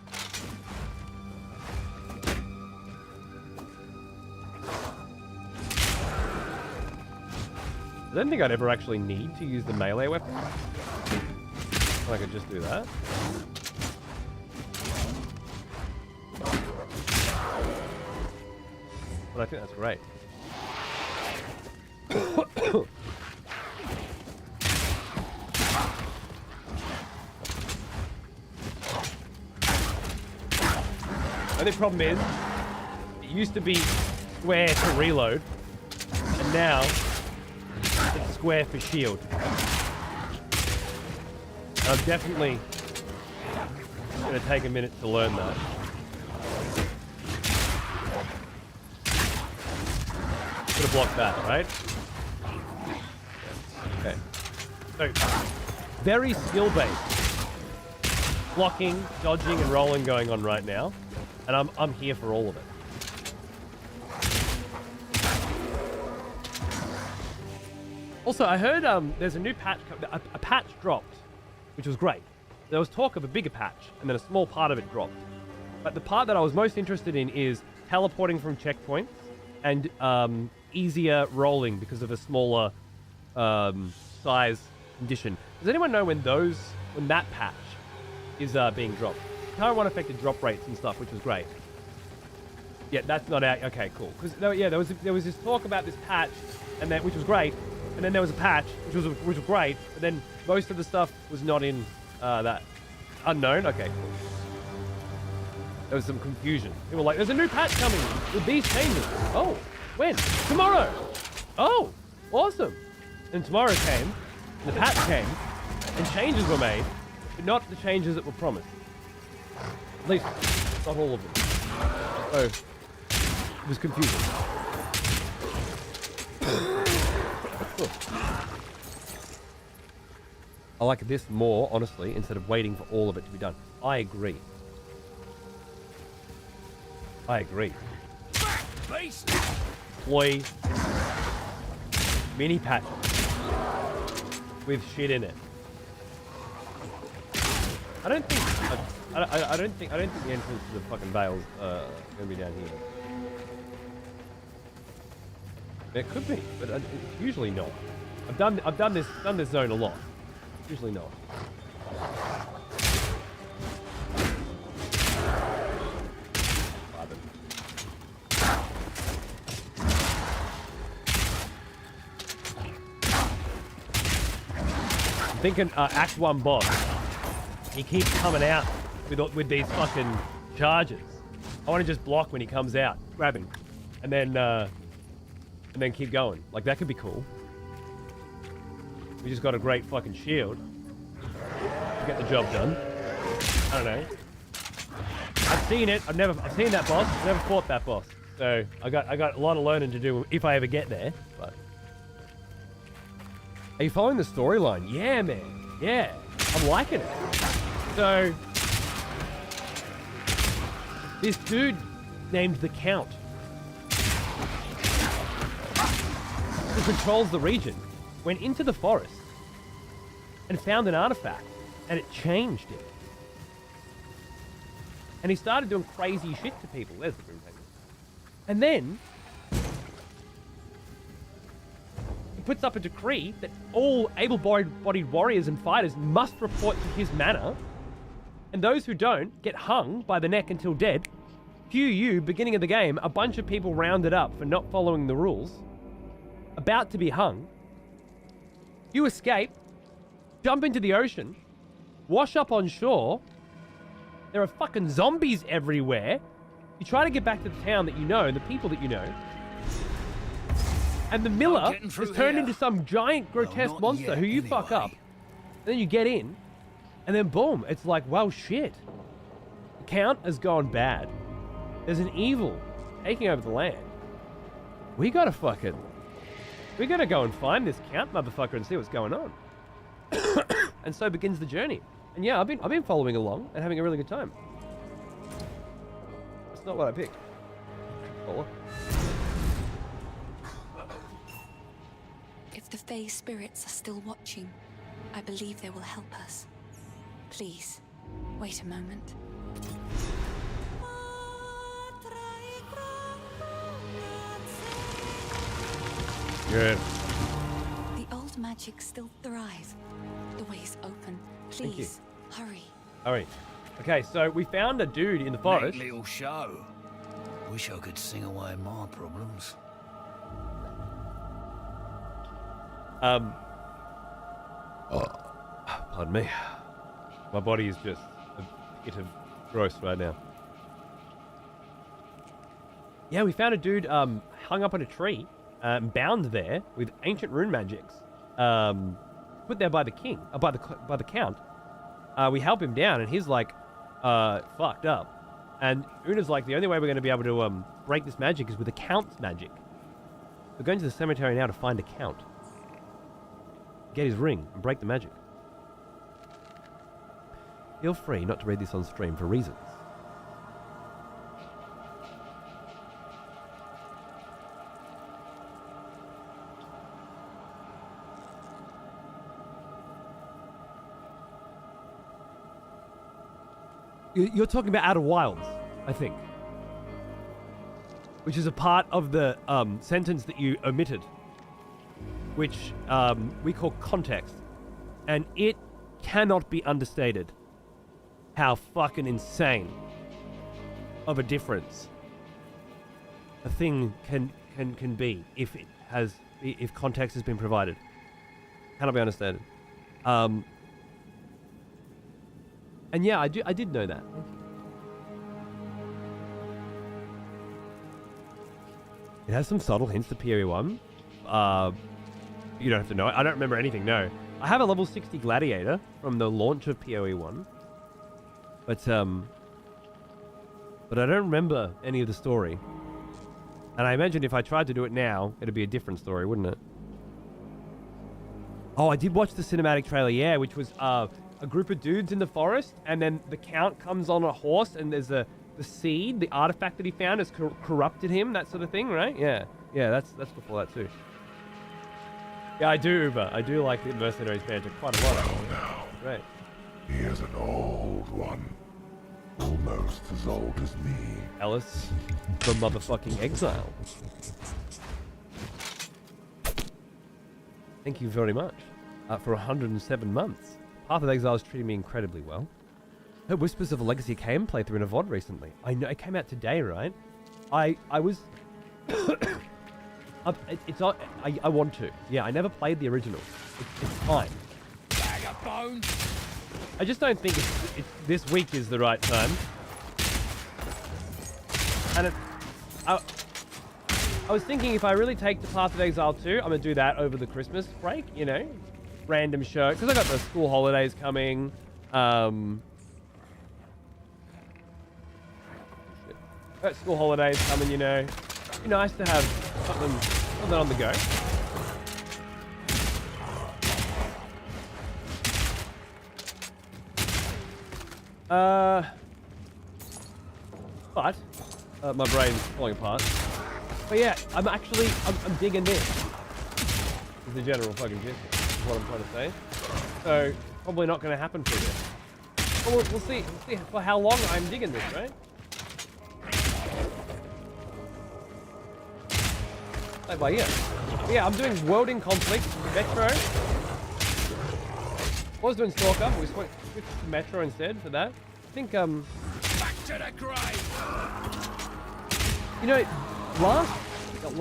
I don't think I'd ever actually need to use the melee weapon. I could just do that. But I think that's great. The only problem is, it used to be square to reload, and now it's square for shield. And I'm definitely going to take a minute to learn that. Could have blocked that, right? Okay. So, very skill-based. Blocking, dodging, and rolling going on right now. And I'm here for all of it. Also, I heard there's a new patch, a patch dropped, which was great. There was talk of a bigger patch, and then a small part of it dropped. But the part that I was most interested in is teleporting from checkpoints and easier rolling because of a smaller size condition. Does anyone know when that patch is being dropped? Current one affected drop rates and stuff, which was great. Yeah, that's not out. Okay, cool. Because there was this talk about this patch, and which was great. And then there was a patch, which was great. But then most of the stuff was not in that unknown. Okay, cool. There was some confusion. People were like, "There's a new patch coming with these changes." Oh, when? Tomorrow. Oh, awesome. And tomorrow came, and the patch came, and changes were made, but not the changes that were promised. At least, not all of them. So, it was confusing. I like this more, honestly, instead of waiting for all of it to be done. I agree. I agree. Beast! Ploy mini patch with shit in it. I don't think the entrance to the fucking Vale's gonna be down here. It could be, but it's usually not. I've done this zone a lot. Usually not. I'm thinking Act 1 boss. He keeps coming out with these fucking charges. I want to just block when he comes out, grab him, and then keep going. Like, that could be cool. We just got a great fucking shield to get the job done. I don't know. I've seen it. I've seen that boss. I've never fought that boss. So I got a lot of learning to do if I ever get there. But are you following the storyline? Yeah, man. Yeah, I'm liking it. So this dude named the Count, who controls the region, went into the forest and found an artifact, and it changed it. And he started doing crazy shit to people. There's the green penguin. And then he puts up a decree that all able-bodied warriors and fighters must report to his manor, and those who don't get hung by the neck until dead. QU, beginning of the game, a bunch of people rounded up for not following the rules, about to be hung. You escape, jump into the ocean, wash up on shore. There are fucking zombies everywhere. You try to get back to the town that you know and the people that you know. And the miller is turned into some giant grotesque monster who you fuck up. And then you get in, and then boom, it's like, well, shit. The Count has gone bad. There's an evil taking over the land. We gotta go and find this Count motherfucker and see what's going on. And so begins the journey. And yeah, I've been following along and having a really good time. That's not what I picked. Oh. If the Fae spirits are still watching, I believe they will help us. Please, wait a moment. Good. The old magic still thrive. The way's open. Please, hurry. Alright. Okay, so we found a dude in the forest. Neat little show. Wish I could sing away my problems. Pardon me. My body is just a bit of gross right now. Yeah, we found a dude hung up on a tree, bound there with ancient rune magics, put there by the king, by the Count. We help him down, and he's like fucked up. And Una's like, the only way we're going to be able to break this magic is with the Count's magic. We're going to the cemetery now to find a Count, get his ring, and break the magic. Feel free not to read this on stream for reasons. You're talking about Outer Wilds, I think. Which is a part of the sentence that you omitted. Which we call context. And it cannot be understated how fucking insane of a difference a thing can be if context has been provided. Cannot be understated. And yeah, I did know that. Thank you. It has some subtle hints to PoE1. You don't have to know it. I don't remember anything, no. I have a level 60 gladiator from the launch of PoE1. But I don't remember any of the story. And I imagine if I tried to do it now, it'd be a different story, wouldn't it? Oh, I did watch the cinematic trailer, yeah, which was a group of dudes in the forest, and then the Count comes on a horse, and there's the seed, the artifact that he found has corrupted him, that sort of thing, right? Yeah, that's before that too. Yeah, I do, Uber. I do like the Mercenaries banter quite a lot. Oh, now. Right. He is an old one. Almost as old as me. Ellis from motherfucking Exile. Thank you very much for 107 months. Path of Exile is treating me incredibly well. Heard whispers of a Legacy of Kain playthrough in a VOD recently. I know it came out today, right? I was. It's not. I want to. Yeah, I never played the original. It's fine. Bag of bones. I just don't think it's this week is the right time. And I was thinking if I really take the Path of Exile 2, I'm gonna do that over the Christmas break. You know, random show because I got the school holidays coming. Got school holidays coming. You know, it'd be nice to have something on the go. But my brain's falling apart. But yeah, I'm digging this. Is the general fucking gist is what I'm trying to say. So probably not going to happen for this. But we'll see. We'll see for how long I'm digging this, right? Like by ear. But yeah, I'm doing World in Conflict, Metro. I was doing Stalker. We switched to Metro instead for that. I think Back to the grave. you know,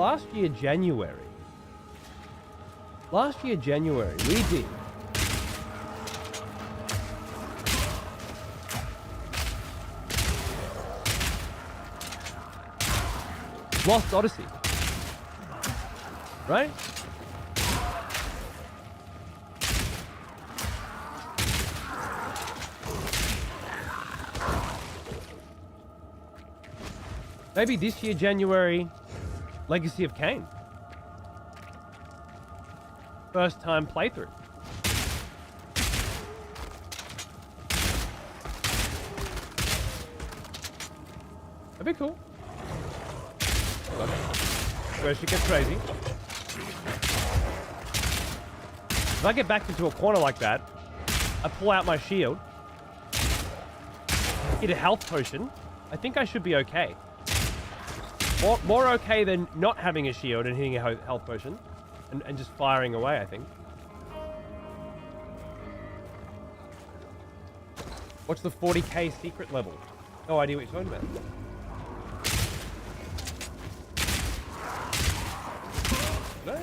last year January we did Lost Odyssey, right? Maybe this year, January, Legacy of Kain. First time playthrough. That'd be cool. Where she gets crazy. If I get backed into a corner like that, I pull out my shield, get a health potion, I think I should be okay. More okay than not having a shield and hitting a health potion and just firing away, I think. What's the 40k secret level? No idea what you're talking about. No?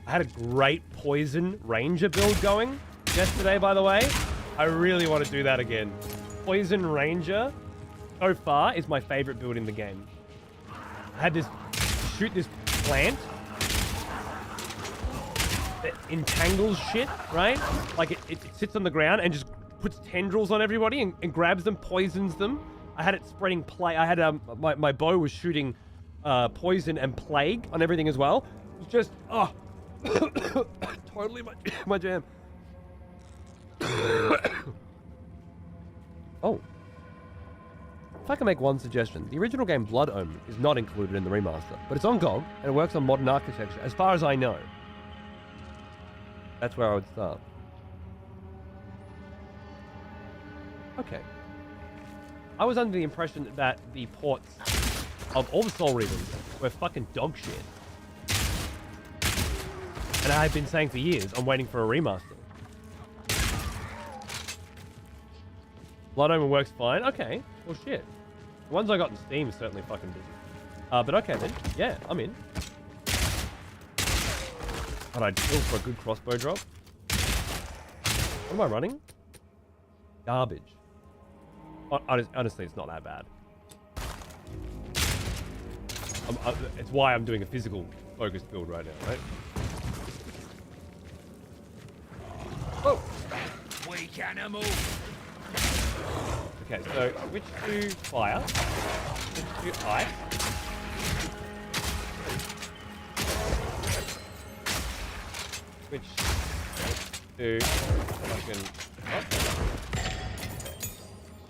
I had a great Poison Ranger build going yesterday, by the way. I really want to do that again. Poison Ranger, so far, is my favorite build in the game. I had this, shoot this plant that entangles shit, right? Like it sits on the ground and just puts tendrils on everybody and grabs them, poisons them. I had it spreading plague. I had my bow was shooting poison and plague on everything as well. It was just, oh. Totally my jam. Oh. If I can make one suggestion, the original game Blood Omen is not included in the remaster, but it's on GOG and it works on modern architecture, as far as I know. That's where I would start. Okay. I was under the impression that the ports of all the Soul Reavers were fucking dog shit. And I've been saying for years, I'm waiting for a remaster. Blood Omen works fine. Okay. Well, shit. The ones I got in Steam certainly fucking busy. But okay then. Yeah, I'm in. But I'd kill for a good crossbow drop. What am I running? Garbage. Honestly, it's not that bad. It's why I'm doing a physical focused build right now, right? Oh! Weak animal. Okay, so switch to fire. Switch to ice. Switch to fucking...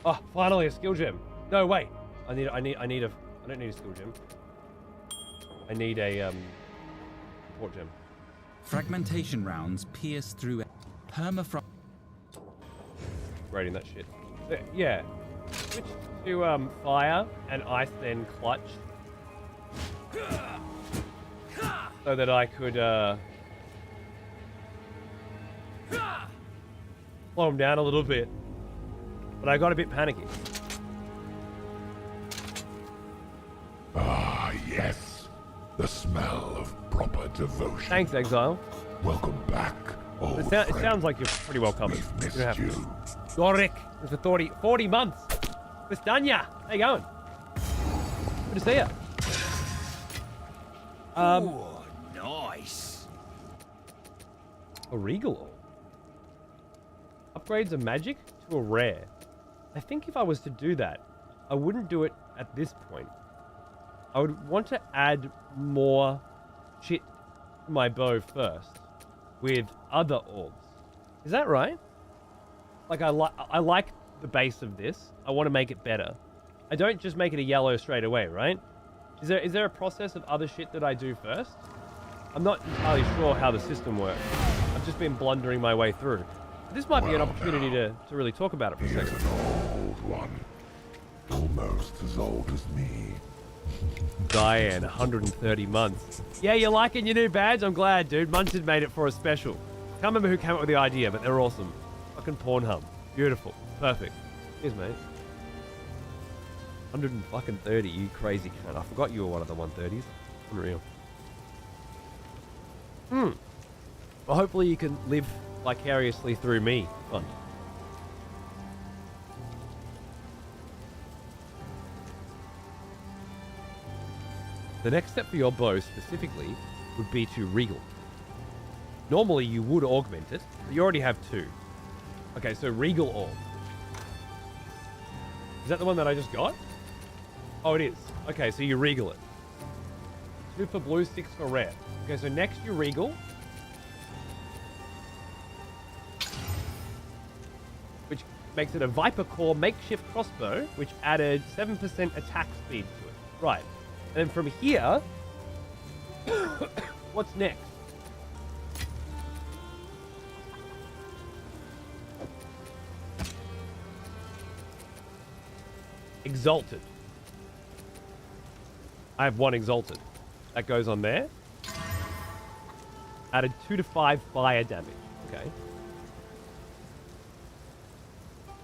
Oh, finally a skill gem. No, wait. I don't need a skill gem. I need a support gem. Fragmentation rounds pierce through permafrost. Grading that shit. Yeah. Switch to fire and ice, then clutch. So that I could slow him down a little bit. But I got a bit panicky. Ah, yes. The smell of proper devotion. Thanks, Exile. Welcome back, old It friend. sounds like you're pretty well covered. We've missed You don't have you. to. Yorick, it's for 40 months. Miss Danya, how you going? Good to see you. Oh, nice. A regal orb. Upgrades a magic to a rare. I think if I was to do that, I wouldn't do it at this point. I would want to add more shit to my bow first with other orbs. Is that right? Like I like the base of this. I want to make it better. I don't just make it a yellow straight away, right? Is there a process of other shit that I do first? I'm not entirely sure how the system works. I've just been blundering my way through. This might be an opportunity to really talk about it for a Here's second. an old one. Almost as old as me. Diane, 130 months. Yeah, you liking your new badge? I'm glad, dude. Munted made it for a special. Can't remember who came up with the idea, but they're awesome. Fucking Pornhub. Beautiful. Perfect. Cheers, mate. 130, you crazy cunt. I forgot you were one of the 130s. Unreal. Well, hopefully you can live vicariously through me. Fun. The next step for your bow specifically would be to regal. Normally you would augment it, but you already have two. Okay, so regal orb. Is that the one that I just got? Oh, it is. Okay, so you regal it. 2 for blue, 6 for red. Okay, so next you regal. Which makes it a Viper Core makeshift crossbow, which added 7% attack speed to it. Right. And then from here, what's next? Exalted. I have 1 Exalted. That goes on there. Added 2 to 5 fire damage. Okay.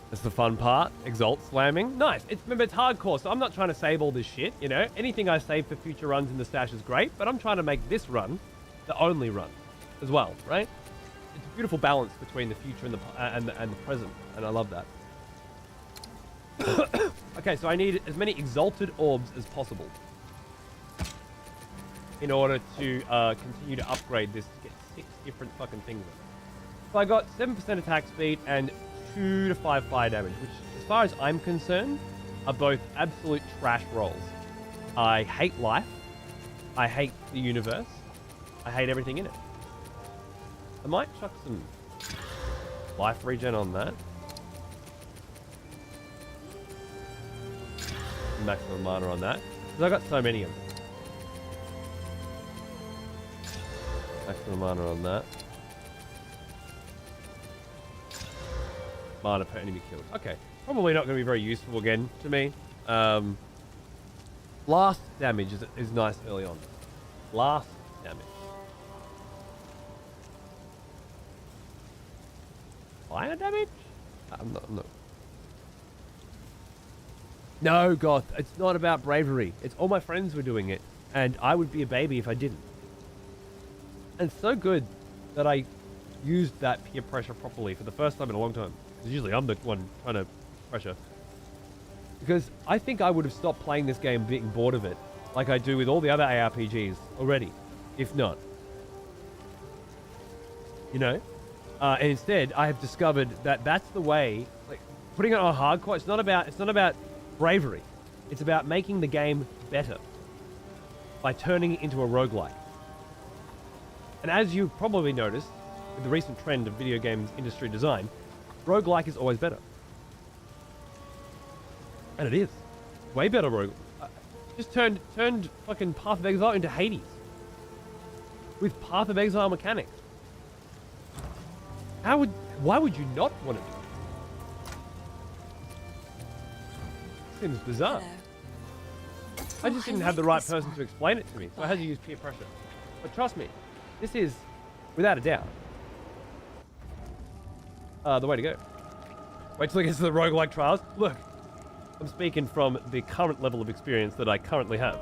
That's the fun part. Exalt slamming. Nice. Remember, it's hardcore, so I'm not trying to save all this shit, you know? Anything I save for future runs in the stash is great, but I'm trying to make this run the only run as well, right? It's a beautiful balance between the future and the present, and I love that. Okay, so I need as many Exalted Orbs as possible in order to continue to upgrade this to get 6 different fucking things. So I got 7% attack speed and 2 to 5 fire damage, which, as far as I'm concerned, are both absolute trash rolls. I hate life. I hate the universe. I hate everything in it. I might chuck some life regen on that. Maximum mana on that. Because I got so many of them. Maximum mana on that. Mana per enemy killed. Okay. Probably not going to be very useful again to me. Blast damage is nice early on. Blast damage. Fire damage? I'm not. No, Goth. It's not about bravery. It's all my friends were doing it. And I would be a baby if I didn't. And it's so good that I used that peer pressure properly for the first time in a long time. Because usually I'm the one trying to pressure. Because I think I would have stopped playing this game being bored of it, like I do with all the other ARPGs already, if not. You know? And instead, I have discovered that that's the way, like, putting it on hardcore, it's not about bravery. It's about making the game better by turning it into a roguelike. And as you've probably noticed with the recent trend of video games industry design, roguelike is always better. And it is. Way better roguelike. Just turned fucking Path of Exile into Hades. With Path of Exile mechanics. Why would you not want to do it? Seems bizarre. Hello. I just didn't have the right person to explain it to me, so I had to use peer pressure. But trust me, this is, without a doubt, the way to go. Wait till it gets to the roguelike trials. Look, I'm speaking from the current level of experience that I currently have.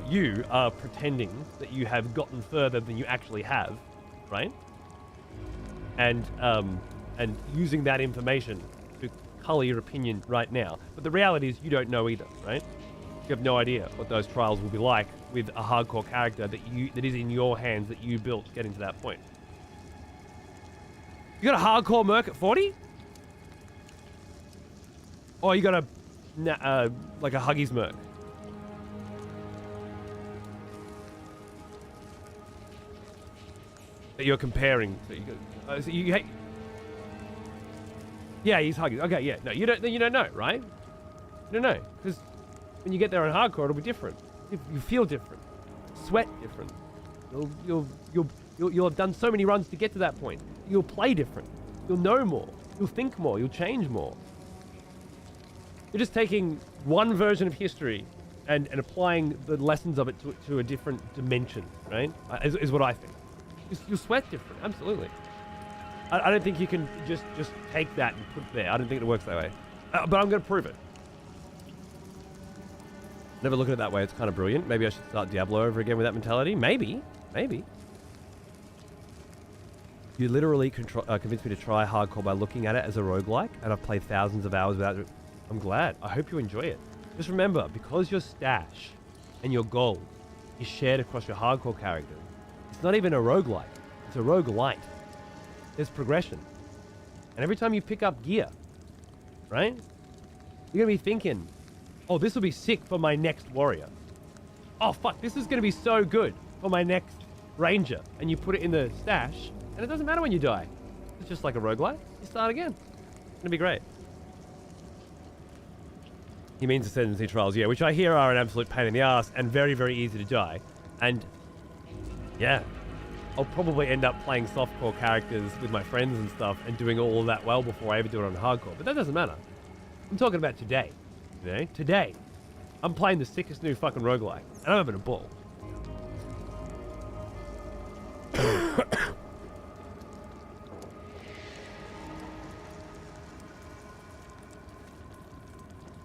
You are pretending that you have gotten further than you actually have, right? And using that information to color your opinion right now. But the reality is you don't know either, right? You have no idea what those trials will be like with a hardcore character that is in your hands that you built getting to that point. You got a hardcore merc at 40? Or you got a like a Huggies merc? That you're comparing. So yeah, he's Huggies. Okay, yeah. No, you don't know, right? You don't know because when you get there on hardcore, it'll be different. You feel different, sweat different. You'll have done so many runs to get to that point. You'll play different. You'll know more. You'll think more. You'll change more. You're just taking one version of history and applying the lessons of it to a different dimension, right? Is what I think. You'll sweat different, absolutely. I don't think you can just take that and put it there. I don't think it works that way. But I'm going to prove it. Never look at it that way. It's kind of brilliant. Maybe I should start Diablo over again with that mentality. Maybe. You literally convinced me to try hardcore by looking at it as a roguelike, and I've played thousands of hours without it. I'm glad. I hope you enjoy it. Just remember, because your stash and your gold is shared across your hardcore character, it's not even a roguelike. It's a roguelite. There's progression. And every time you pick up gear, right? You're going to be thinking, oh, this will be sick for my next warrior. Oh, fuck, this is going to be so good for my next ranger. And you put it in the stash, and it doesn't matter when you die. It's just like a roguelike. You start again. It's going to be great. He means ascendancy trials, yeah, which I hear are an absolute pain in the ass and very, very easy to die. And, yeah, I'll probably end up playing softcore characters with my friends and stuff and doing all of that well before I ever do it on hardcore. But that doesn't matter. I'm talking about today. You know? Today, I'm playing the sickest new fucking roguelike, and I'm having a ball.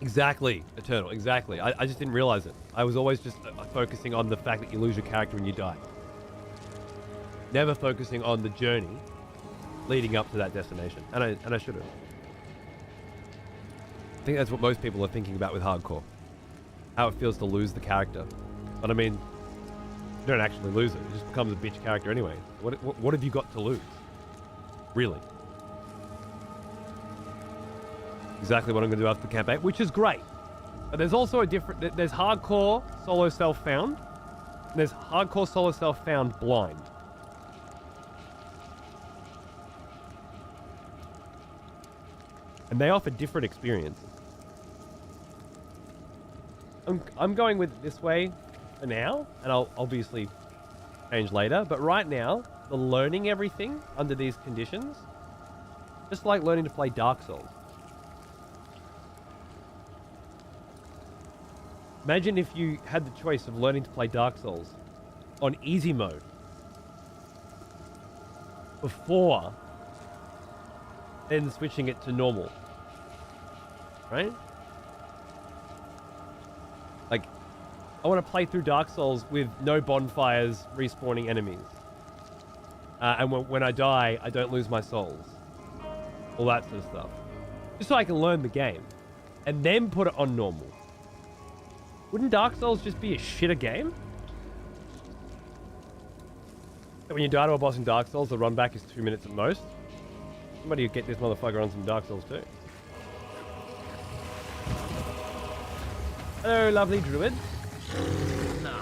Exactly, Eternal, exactly. I just didn't realize it. I was always just focusing on the fact that you lose your character when you die. Never focusing on the journey leading up to that destination. And I should have. I think that's what most people are thinking about with hardcore. How it feels to lose the character. But I mean, you don't actually lose it. It just becomes a bitch character anyway. What have you got to lose? Really? Exactly what I'm going to do after the campaign, which is great. But there's also a different... There's hardcore solo self-found. And there's hardcore solo self-found blind. And they offer different experiences. I'm going with it this way for now, and I'll obviously change later. But right now, the learning everything under these conditions, just like learning to play Dark Souls. Imagine if you had the choice of learning to play Dark Souls on easy mode before then switching it to normal. Right? Like, I want to play through Dark Souls with no bonfires respawning enemies. And when I die, I don't lose my souls. All that sort of stuff. Just so I can learn the game. And then put it on normal. Wouldn't Dark Souls just be a shitter game? When you die to a boss in Dark Souls, the run back is 2 minutes at most. Somebody would get this motherfucker on some Dark Souls too. Hello, lovely druid. No.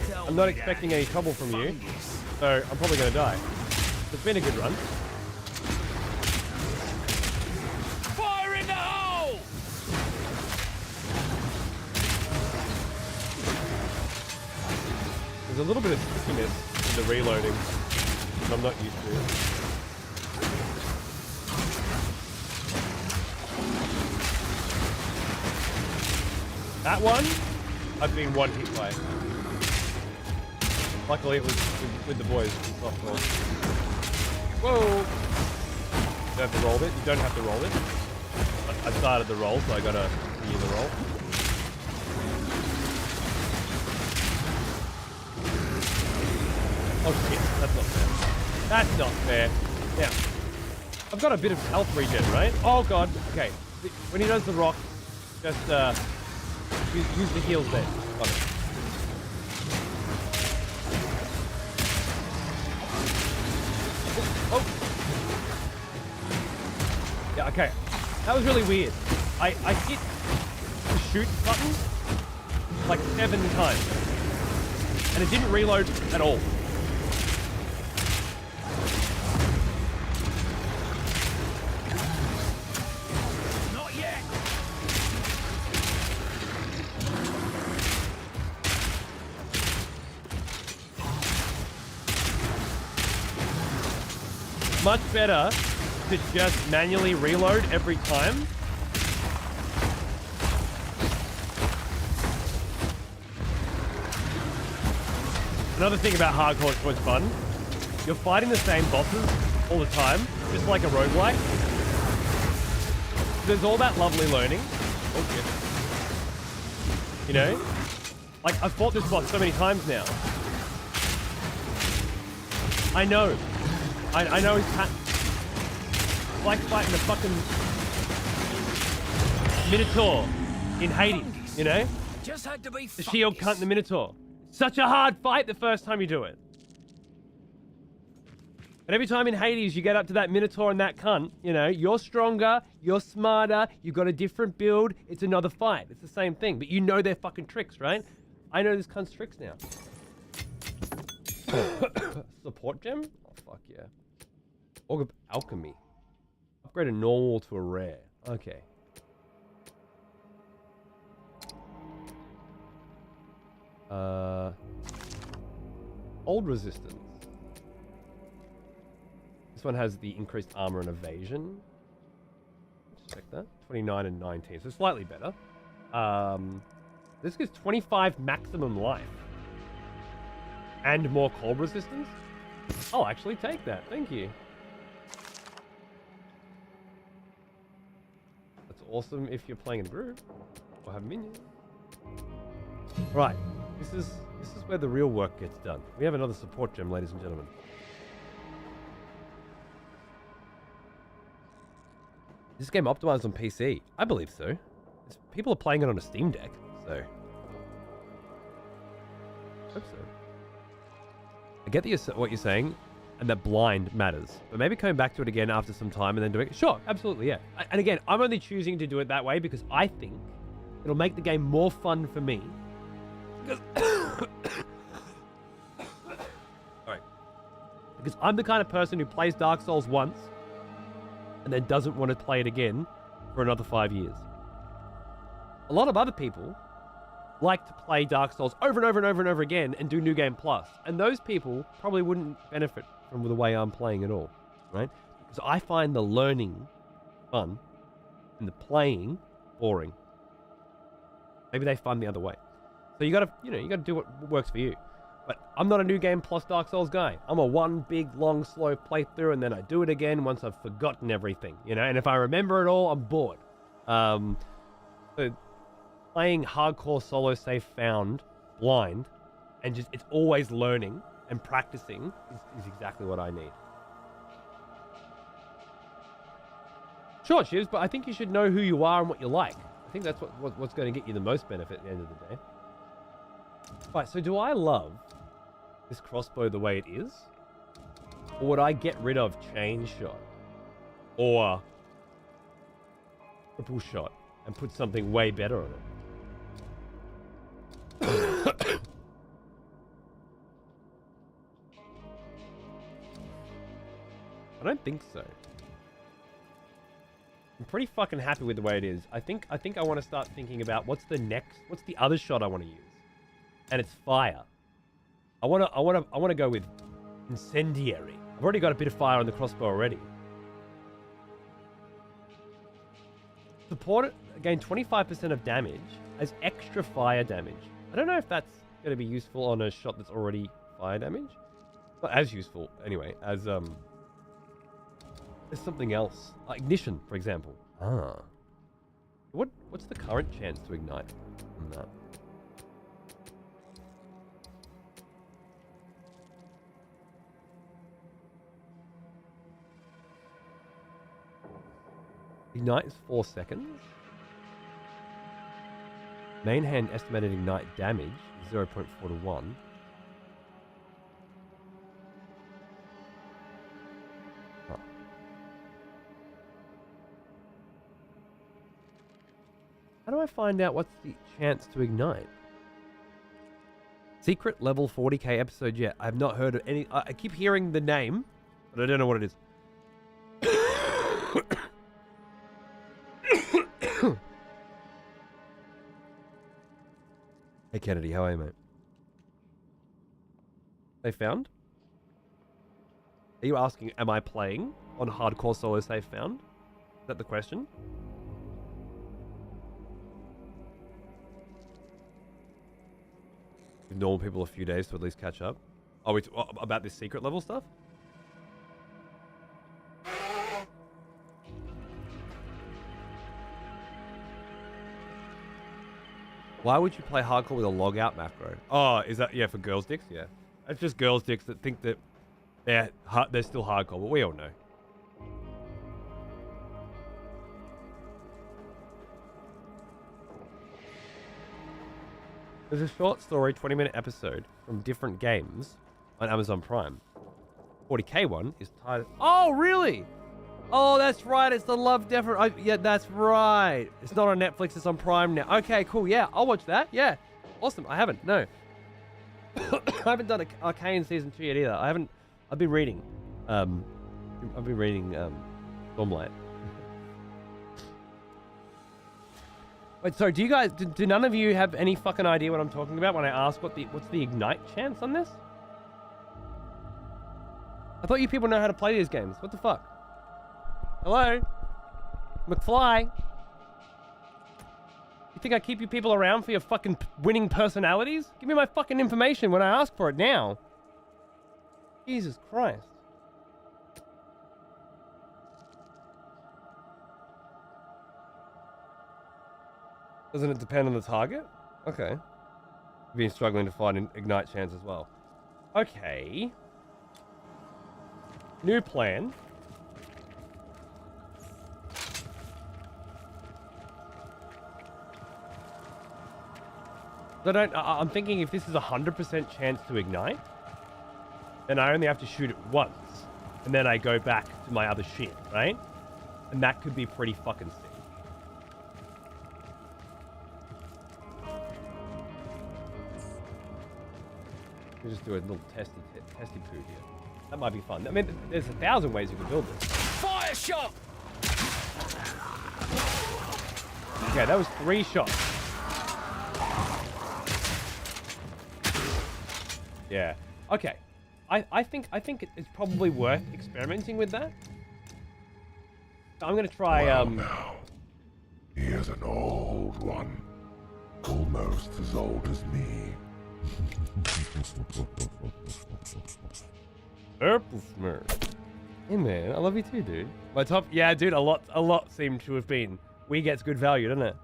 Tell I'm not me expecting that any trouble from you, fungus. so I'm probably going to die. It's been a good run. Fire in the hole! There's a little bit of stickiness in the reloading that I'm not used to. That one, I've been one hit by. Luckily it was with the boys in softball. Whoa! You don't have to roll it. You don't have to roll it. I started the roll, so I gotta continue the roll. Oh shit, that's not fair. That's not fair. Now, I've got a bit of health regen, right? Oh god, okay. When he does the rock, just use the heals there. Got it. Oh. Yeah, okay. That was really weird. I hit the shoot button like 7 times. And it didn't reload at all. Not yet. Much better to just manually reload every time. Another thing about hardcore is what's fun. You're fighting the same bosses all the time, just like a roguelike. There's all that lovely learning. Oh shit. You know? Like, I've fought this boss so many times now. I know. I know he's like fighting the fucking Minotaur in Hades, you know? Just had to be The shield cunt and the Minotaur. Such a hard fight the first time you do it. But every time in Hades you get up to that Minotaur and that cunt, you know, you're stronger, you're smarter, you've got a different build, it's another fight. It's the same thing, but you know their fucking tricks, right? I know this cunt's tricks now. Support gem? Oh, fuck yeah. Org of Alchemy. Upgrade a normal to a rare. Okay. Old resistance. This one has the increased armor and evasion. Let's check that. 29 and 19. So slightly better. This gives 25 maximum life. And more cold resistance? I'll actually take that. Thank you. That's awesome if you're playing in a group or have minions. Right. This is where the real work gets done. We have another support gem, ladies and gentlemen. Is this game optimized on PC? I believe so. People are playing it on a Steam Deck, so hope so. I get what you're saying, and that blind matters. But maybe coming back to it again after some time and then doing it. Sure, absolutely, yeah. And again, I'm only choosing to do it that way because I think it'll make the game more fun for me. Because alright. Because I'm the kind of person who plays Dark Souls once and then doesn't want to play it again for another 5 years. A lot of other people like to play Dark Souls over and over and over and over again and do New Game Plus. And those people probably wouldn't benefit from the way I'm playing at all, right? Because I find the learning fun and the playing boring. Maybe they find the other way. So you gotta do what works for you. But I'm not a New Game Plus Dark Souls guy. I'm a one big, long, slow playthrough and then I do it again once I've forgotten everything, you know? And if I remember it all, I'm bored. So playing hardcore solo safe found blind and just it's always learning and practicing is exactly what I need. Sure, Shivs, but I think you should know who you are and what you like. I think that's what's going to get you the most benefit at the end of the day. Right, so do I love this crossbow the way it is? Or would I get rid of chain shot? Or triple shot and put something way better on it? I don't think so. I'm pretty fucking happy with the way it is. I think I want to start thinking about what's the other shot I want to use. And it's fire. I want to go with incendiary. I've already got a bit of fire on the crossbow already. Support it, gain 25% of damage as extra fire damage. I don't know if that's going to be useful on a shot that's already fire damage. Not as useful, anyway, as there's something else. Ignition, for example. Ah. What's the current chance to ignite on that? Ignite is 4 seconds. Main hand estimated ignite damage 0.4 to 1. Huh. How do I find out what's the chance to ignite? Secret level 40k episode yet. I have not heard of any. I keep hearing the name, but I don't know what it is. Hey Kennedy, how are you, mate? They found? Are you asking, am I playing on hardcore solo save found? Is that the question? Give normal people a few days to at least catch up. Oh, about this secret level stuff? Why would you play hardcore with a logout macro? Oh, is that, yeah, for girls' dicks? Yeah. It's just girls' dicks that think that they're still hardcore, but we all know. There's a short story, 20-minute episode from different games on Amazon Prime. 40k one is titled... Oh, really? Oh, that's right. It's the Love, Death... yeah, that's right. It's not on Netflix. It's on Prime now. Okay, cool. Yeah, I'll watch that. Yeah. Awesome. I haven't. No. I haven't done Arcane Season 2 yet either. I've been reading. Stormlight. Wait, sorry. Do you guys... Do none of you have any fucking idea what I'm talking about when I ask what's the ignite chance on this? I thought you people know how to play these games. What the fuck? Hello? McFly? You think I keep you people around for your fucking winning personalities? Give me my fucking information when I ask for it now. Jesus Christ. Doesn't it depend on the target? Okay. I've been struggling to find an ignite chance as well. Okay. New plan. I'm thinking if this is a 100% chance to ignite, then I only have to shoot it once, and then I go back to my other shit, right? And that could be pretty fucking sick. We'll just do a little testy poo here. That might be fun. I mean, there's 1,000 ways you can build this. Fire shot! Okay, that was 3 shots. Yeah. Okay. I think it's probably worth experimenting with that. So I'm gonna try. Well, now, he is an old one, almost as old as me. Purple smirk. Hey man, I love you too, dude. My top, yeah, dude. A lot seemed to have been. We gets good value, doesn't it?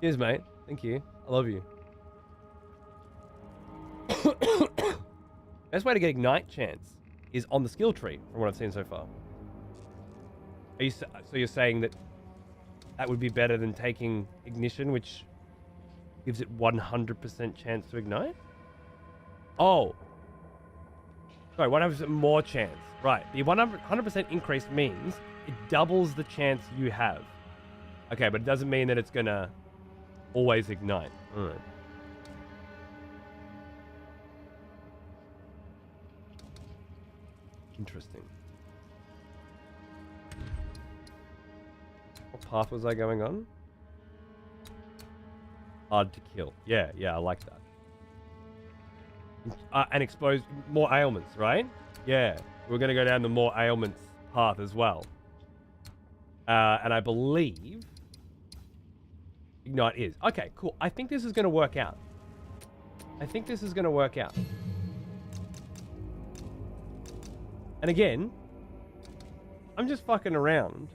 Cheers, mate. Thank you. I love you. Best way to get ignite chance is on the skill tree, from what I've seen so far. So you're saying that would be better than taking ignition, which gives it 100% chance to ignite? Oh. Sorry, 100% more chance. Right. The 100% increase means it doubles the chance you have. Okay, but it doesn't mean that it's gonna always ignite. All right. Interesting. What path was I going on? Hard to kill. Yeah, I like that. And expose more ailments, right? Yeah, we're going to go down the more ailments path as well. And I believe Ignite is. Okay, cool. I think this is going to work out. And again, I'm just fucking around.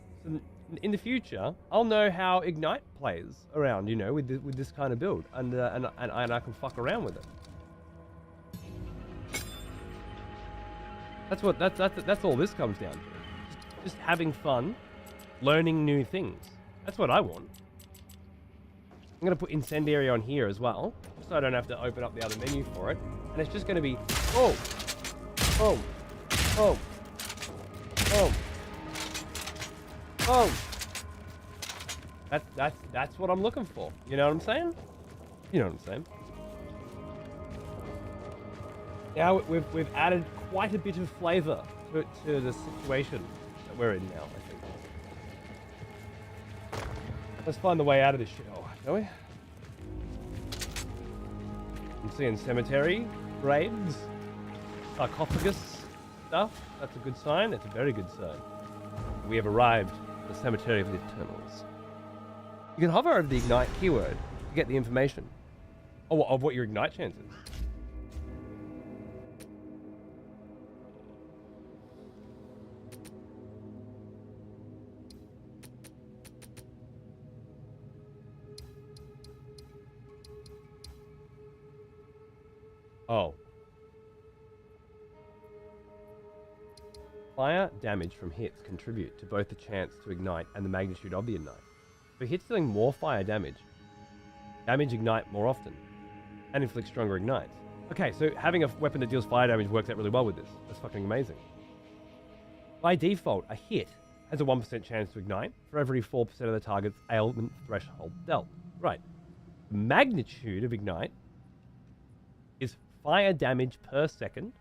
In the future, I'll know how Ignite plays around, you know, with this kind of build, and I can fuck around with it. That's all this comes down to. Just having fun, learning new things. That's what I want. I'm gonna put Incendiary on here as well, so I don't have to open up the other menu for it, and it's just gonna be boom, boom, boom, boom. Oh, that's what I'm looking for. You know what I'm saying? You know what I'm saying? Now we've added quite a bit of flavor to the situation that we're in now. I think. Let's find the way out of this shithole, shall we? I'm seeing cemetery, graves, sarcophagus stuff. That's a good sign. That's a very good sign. We have arrived. The Cemetery of the Eternals. You can hover over the Ignite keyword to get the information of what your Ignite chance is. Oh. Fire damage from hits contribute to both the chance to ignite and the magnitude of the ignite. For hits dealing more fire damage ignite more often, and inflict stronger ignites. Okay, so having a weapon that deals fire damage works out really well with this. That's fucking amazing. By default, a hit has a 1% chance to ignite for every 4% of the target's ailment threshold dealt. Right. The magnitude of ignite is fire damage per second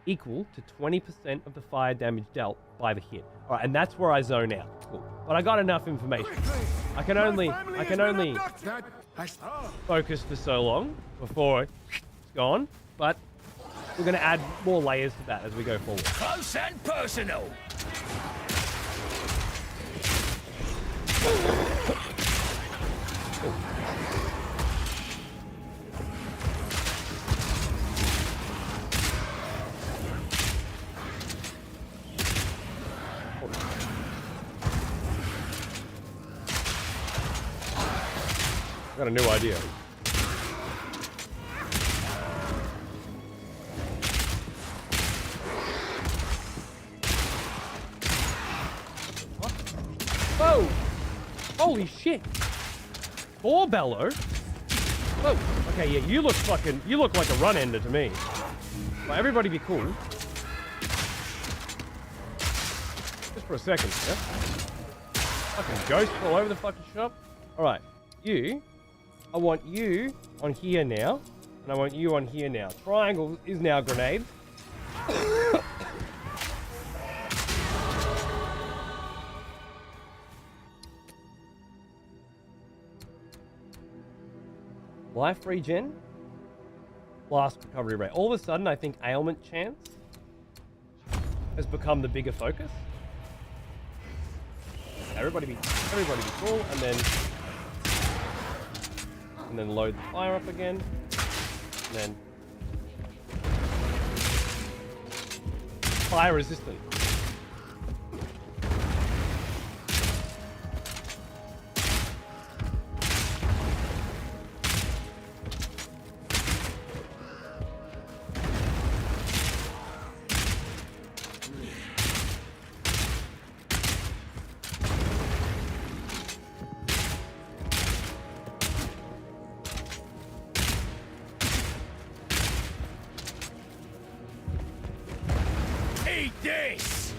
equal to 20% of the fire damage dealt by the hit. All right, and that's where I zone out. Cool. But I got enough information. I can only focus for so long before it's gone, but we're going to add more layers to that as we go forward. Close and personal. I got a new idea. What? Whoa! Holy shit! Four bellow? Whoa! Okay, yeah, you look like a run ender to me. Well, everybody be cool. Just for a second, yeah? Fucking ghosts all over the fucking shop. Alright, I want you on here now, and I want you on here now. Triangle is now grenade. Life regen, blast recovery rate. All of a sudden, I think ailment chance has become the bigger focus. Everybody be cool, and then load the fire up again, and then fire resistant. Eat this!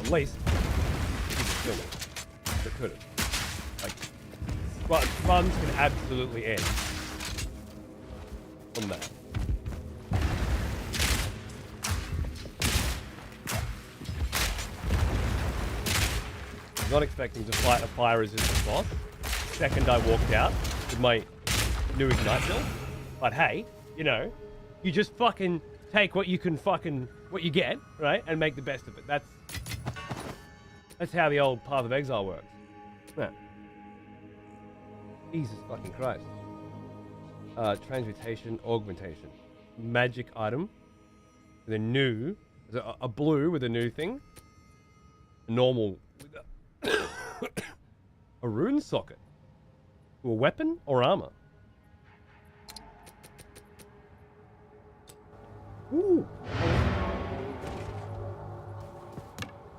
at least he could kill me. But couldn't. Like, runs can absolutely end from that. Not expecting to fight a fire resistant boss. Second I walked out with my new Ignite build. But hey, you know, you just fucking take what you can what you get, right? And make the best of it. That's how the old Path of Exile works. Yeah. Jesus fucking Christ. Transmutation, augmentation. Magic item. With a new, a blue with a new thing. A normal with a rune socket. To a weapon or armor? Ooh.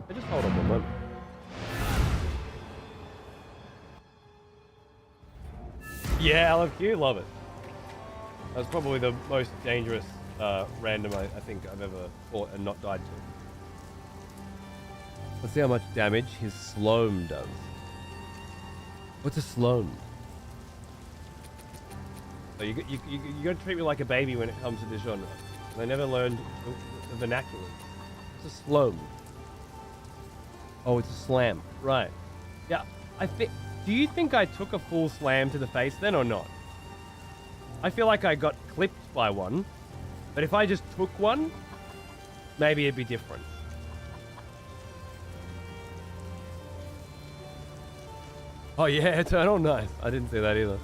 I just hold on one moment. Yeah, LFQ, love it. That's probably the most dangerous random I think I've ever fought and not died to. Let's see how much damage his Sloam does. What's a Sloam? So you gotta treat me like a baby when it comes to this genre. I never learned the vernacular. It's a Sloam. Oh, it's a slam. Right. Yeah, I think... Do you think I took a full slam to the face then or not? I feel like I got clipped by one. But if I just took one, maybe it'd be different. Oh yeah, Eternal, nice. I didn't see that either.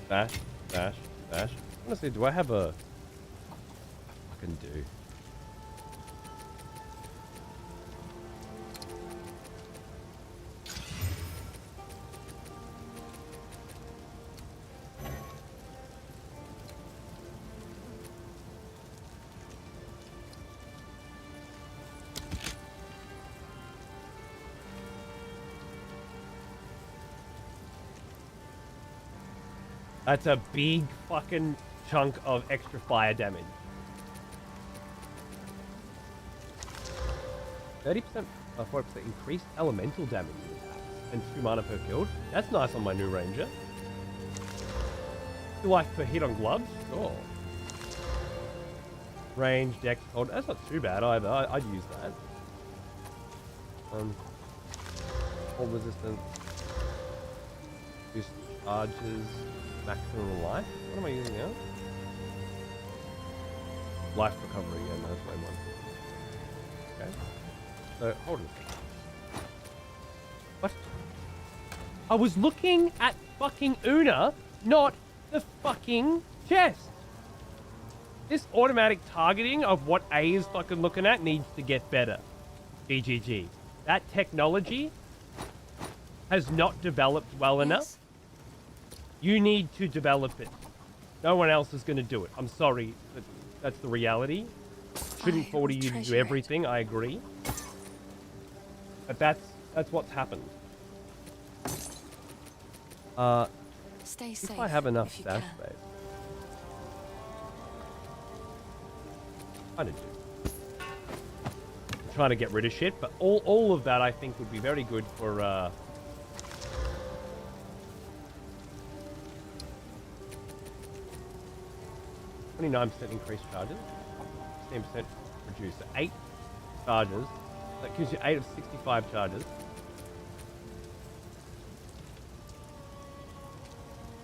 Bash, bash, bash. Honestly, do I have a... I can do. That's a big fucking chunk of extra fire damage. 30%, 40% increased elemental damage and 2 mana per kill. That's nice on my new ranger. You like per hit on gloves? Sure. Range, dex, cold. That's not too bad either. I'd use that. Cold resistance. Boost charges. Maximum life? What am I using now? Life recovery, yeah, no, that's my one. Okay. So, hold on. What? I was looking at fucking Una, not the fucking chest. This automatic targeting of what A is fucking looking at needs to get better. GGG. That technology has not developed well enough. You need to develop it. No one else is going to do it. I'm sorry, but that's the reality. Shouldn't 40 you to do everything, I agree. But that's what's happened. Stay safe if I have enough stash space. I do. I'm trying to get rid of shit, but all of that I think would be very good for 29% increased charges, 16% reduced. So 8 charges. That gives you 8 of 65 charges.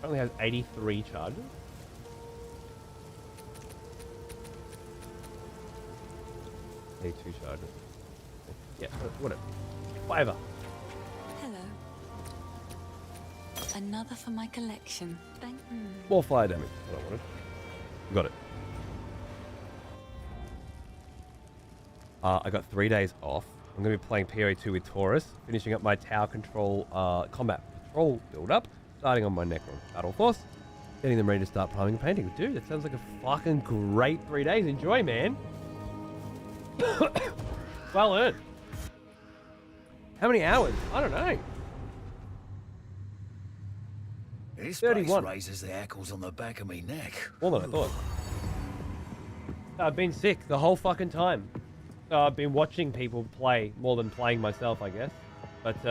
Only has 83 charges. Two charges. Yeah, whatever. Whatever. Hello. Another for my collection. Thank you. More fire damage. That's what I wanted. Got it. I got 3 days off. I'm going to be playing PO2 with Taurus, finishing up my tower control combat patrol build-up, starting on my Necron battle force, getting them ready to start priming and painting. Dude, that sounds like a fucking great 3 days. Enjoy, man. Well earned. How many hours? I don't know. This 31. place raises the hackles on the back of me neck. More than I thought. I've been sick the whole fucking time. I've been watching people play more than playing myself, I guess. But,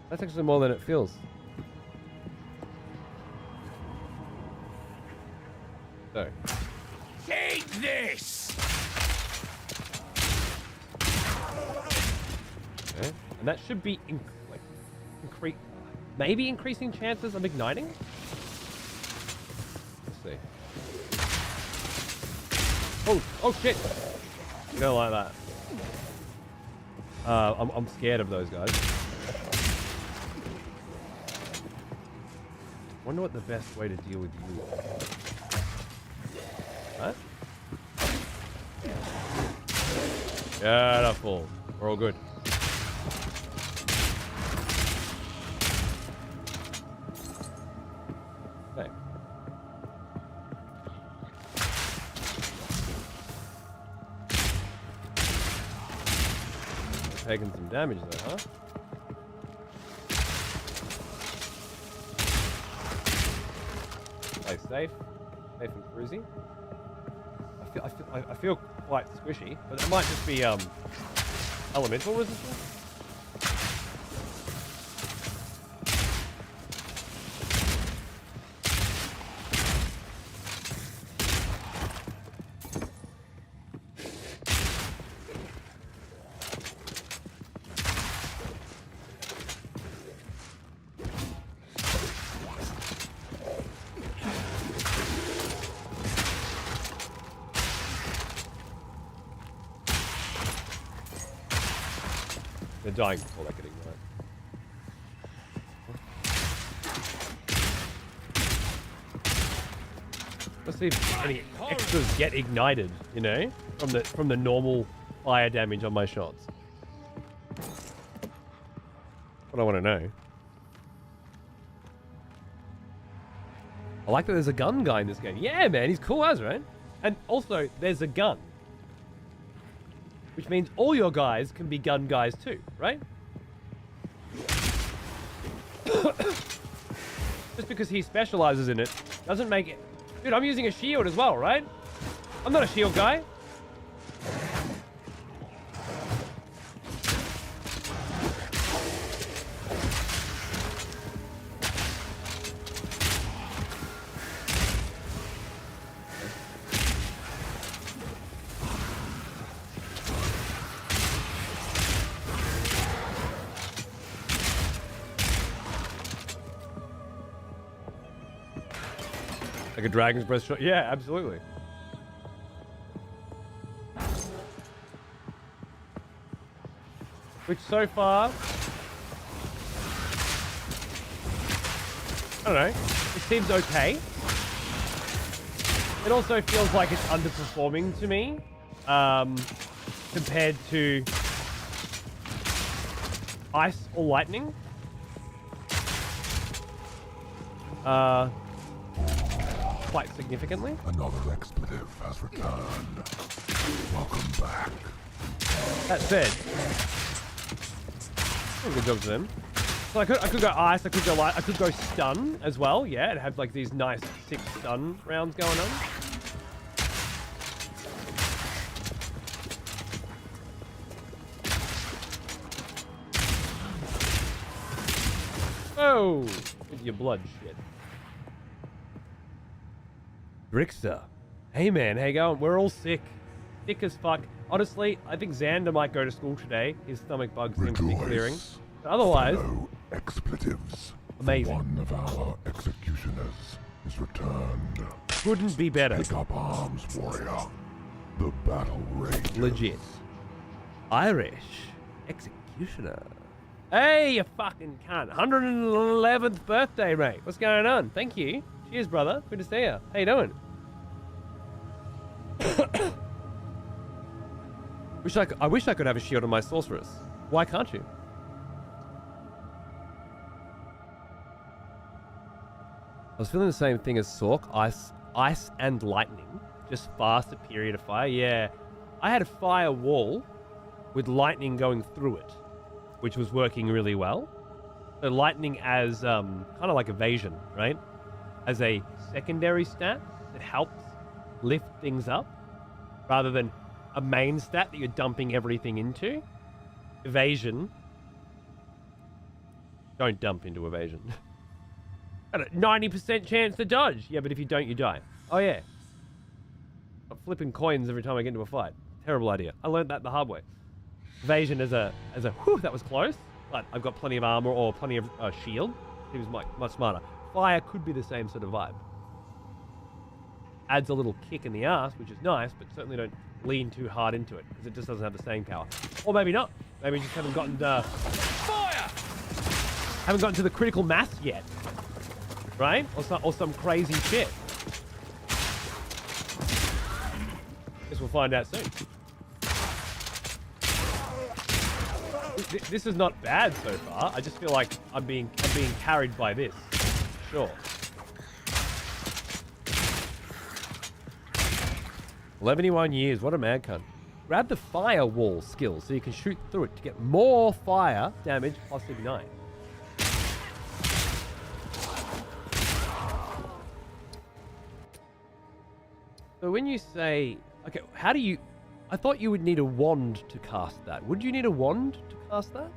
that's actually more than it feels. So. Take this! Okay. And that should be maybe increasing chances of igniting? Let's see. Oh shit! You don't like that. I'm scared of those guys. Wonder what the best way to deal with you is. Right? Beautiful. We're all good. Okay. Taking some damage there, huh? Play safe and cruisy. I feel quite squishy, but it might just be elemental resistance. They're dying before they get ignited. Let's see if any extras get ignited, you know, from the normal fire damage on my shots. What I want to know. I like that there's a gun guy in this game. Yeah, man, he's cool as, right? And also, there's a gun. Which means all your guys can be gun guys too, right? Just because he specializes in it doesn't make it... Dude, I'm using a shield as well, right? I'm not a shield guy. Like a dragon's breath shot? Yeah, absolutely. Which so far... I don't know. It seems okay. It also feels like it's underperforming to me. Compared to... ice or lightning. Quite significantly. Another expletive has returned. Welcome back. That said, good job to them. So I could go ice, I could go light, I could go stun as well. Yeah, it had like these nice 6 stun rounds going on. Oh, with your blood shit. Drixter. Hey man, how you going? We're all sick. Sick as fuck. Honestly, I think Xander might go to school today. His stomach bug seems to be clearing. But otherwise... Fellow expletives. Amazing. One of our executioners is returned. Couldn't be better. Pick up arms, warrior. The battle rages. Legit. Irish. Executioner. Hey, you fucking cunt. 111th birthday, mate. What's going on? Thank you. Cheers, brother. Good to see you. How you doing? I wish I could have a shield on my sorceress. Why can't you? I was feeling the same thing as Sork. Ice and lightning. Just far superior to fire. Yeah. I had a fire wall with lightning going through it, which was working really well. So lightning as kind of like evasion, right? As a secondary stat that helps lift things up rather than a main stat that you're dumping everything into. Evasion. Don't dump into evasion. Got a 90% chance to dodge. Yeah, but if you don't, you die. Oh, yeah. I'm flipping coins every time I get into a fight. Terrible idea. I learned that the hard way. Evasion as a whew, that was close. But I've got plenty of armor or plenty of shield. He was much smarter. Fire could be the same sort of vibe. Adds a little kick in the ass, which is nice, but certainly don't lean too hard into it because it just doesn't have the staying power. Or maybe not. Maybe you just haven't gotten fire. Haven't gotten to the critical mass yet, right? Or some crazy shit. Guess we'll find out soon. This is not bad so far. I just feel like I'm being carried by this. Sure. 11 years. What a mad cunt. Grab the firewall skill so you can shoot through it to get more fire damage plus ignite. So when you say, okay, how do you? I thought you would need a wand to cast that. Would you need a wand to cast that?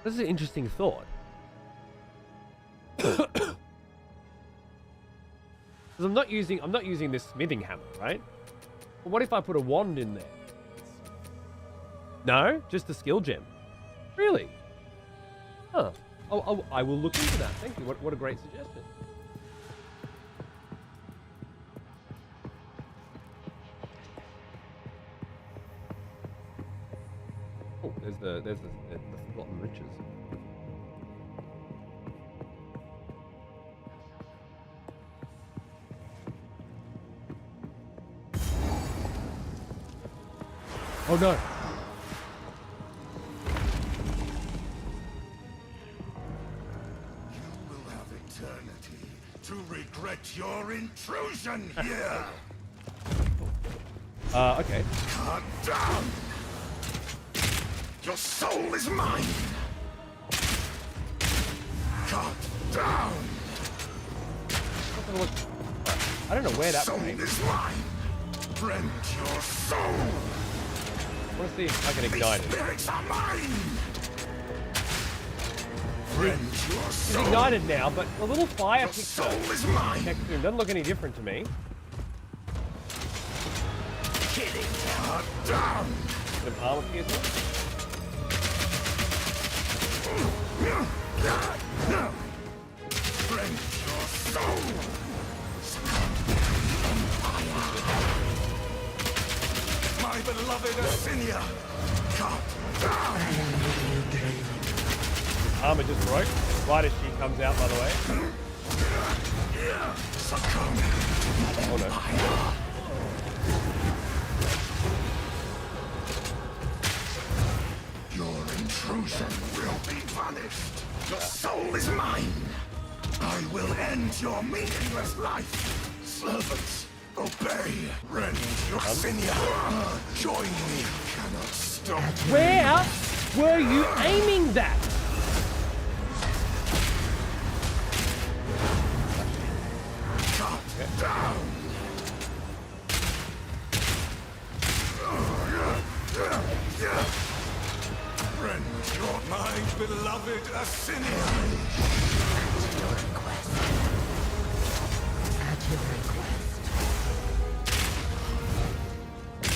This is an interesting thought. Because I'm not using this smithing hammer, right? But what if I put a wand in there? No, just the skill gem. Really? Huh. Oh, I will look into that. Thank you. What a great suggestion. Oh, there's the forgotten riches. Oh no. You will have eternity to regret your intrusion here. Okay. Cut down. Your soul is mine. Cut down. I don't know where that Soul came. is mine. Rend your soul. I want to see if I can ignite it. Spirits are mine. Rend your It's soul. ignited now, but the little fire Your soul picture is mine. next to him doesn't look any different to me. Cut down. Bit of armor piercing. Rend your soul. My beloved Asinia. Cut down. Armor just broke. Right as she comes out, by the way. Succumb. Oh no. Your intrusion will be punished. Your soul is mine. I will end your meaningless life. Servants, obey. Rend your Asinia. Join me. Cannot stop. Where were you aiming that? Cut down. Rend your my beloved Asinia.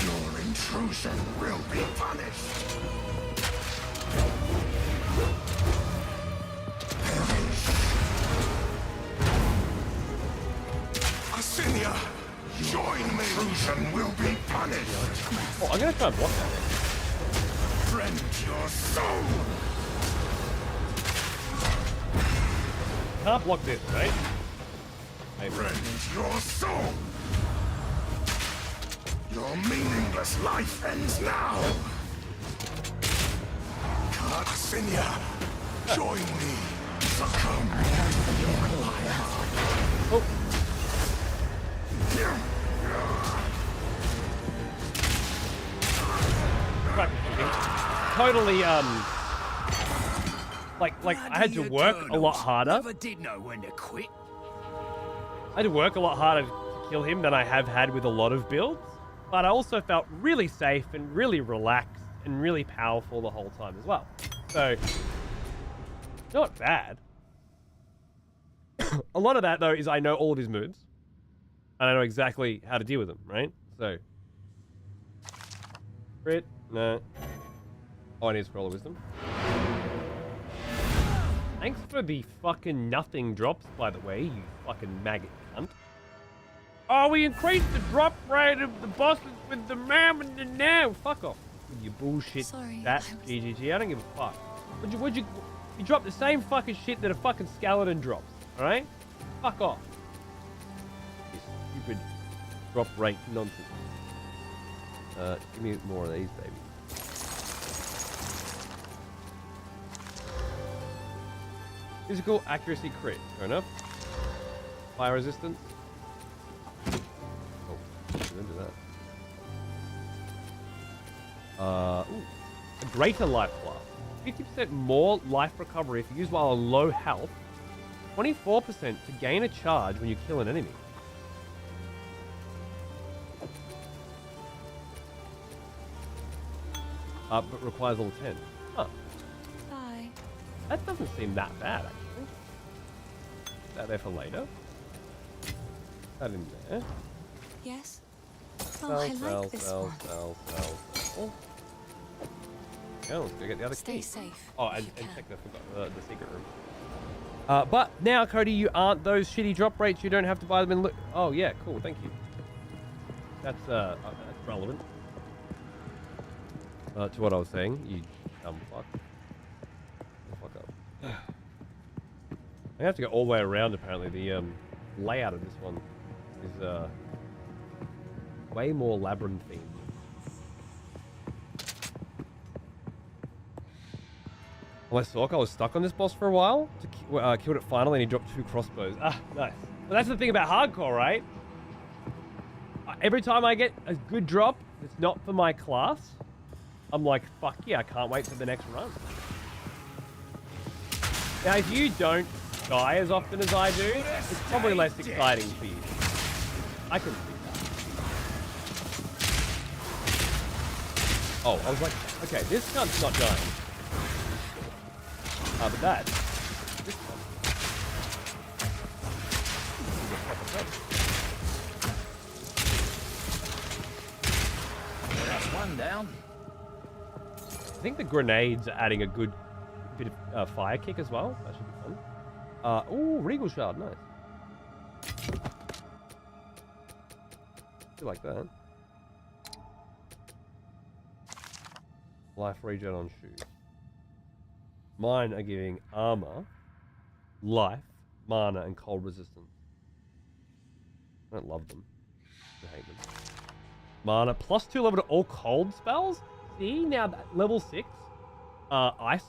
Your intrusion will be punished. Perish. Asinia, join me. Intrusion will be punished. Oh, I'm gonna try and block that. Rend your soul. Can't block this, right? Rend your soul. Your meaningless life ends now. Asinia, join me. Succumb. Oh. Right. Totally Like I had to work a lot harder. Never did know when to quit. I had to work a lot harder to kill him than I have had with a lot of builds. But I also felt really safe and really relaxed and really powerful the whole time as well. So, not bad. A lot of that, though, is I know all of his moves. And I know exactly how to deal with them, right? So, crit, no. Oh, I need a scroll of wisdom. Thanks for the fucking nothing drops, by the way, you fucking maggot cunt. Oh, we increased the drop rate of the bosses with the mam and the now. Fuck off with your bullshit. Sorry, That's GGG. I don't give a fuck. You drop the same fucking shit that a fucking skeleton drops, alright? Fuck off. This stupid drop rate nonsense. Give me more of these, baby. Physical accuracy crit. Fair enough. Fire resistance. Oh, into that. Ooh, a greater life class. 50% more life recovery if used while on low health. 24% to gain a charge when you kill an enemy. But requires level 10. Huh. Bye. That doesn't seem that bad, actually. Is that there for later? That in there. Yes? Oh, I like this one. Sell. Yeah, let's go get the other Stay key. safe. Oh, if and you can. check the secret room. But now, Cody, you aren't those shitty drop rates. You don't have to buy them in loot. Oh, yeah, cool. Thank you. That's relevant. To what I was saying, you dumb fuck. Fuck up. I have to go all the way around, apparently. The layout of this one is way more labyrinthine. On my Sork, I was stuck on this boss for a while. Killed it finally, and he dropped 2 crossbows. Ah, nice. But that's the thing about hardcore, right? Every time I get a good drop that's not for my class, I'm like, fuck yeah, I can't wait for the next run. Now, if you don't die as often as I do, it's probably less exciting for you. I can see that. Oh, I was like, okay, this cunt's not dying. But that. This one. That's one down. I think the grenades are adding a good bit of fire kick as well. That should be fun. Ooh, Regal Shard, nice. I like that. Life regen on shoes. Mine are giving armor, life, mana, and cold resistance. I don't love them. I hate them. Mana, +2 level to all cold spells? See, now that level 6, ice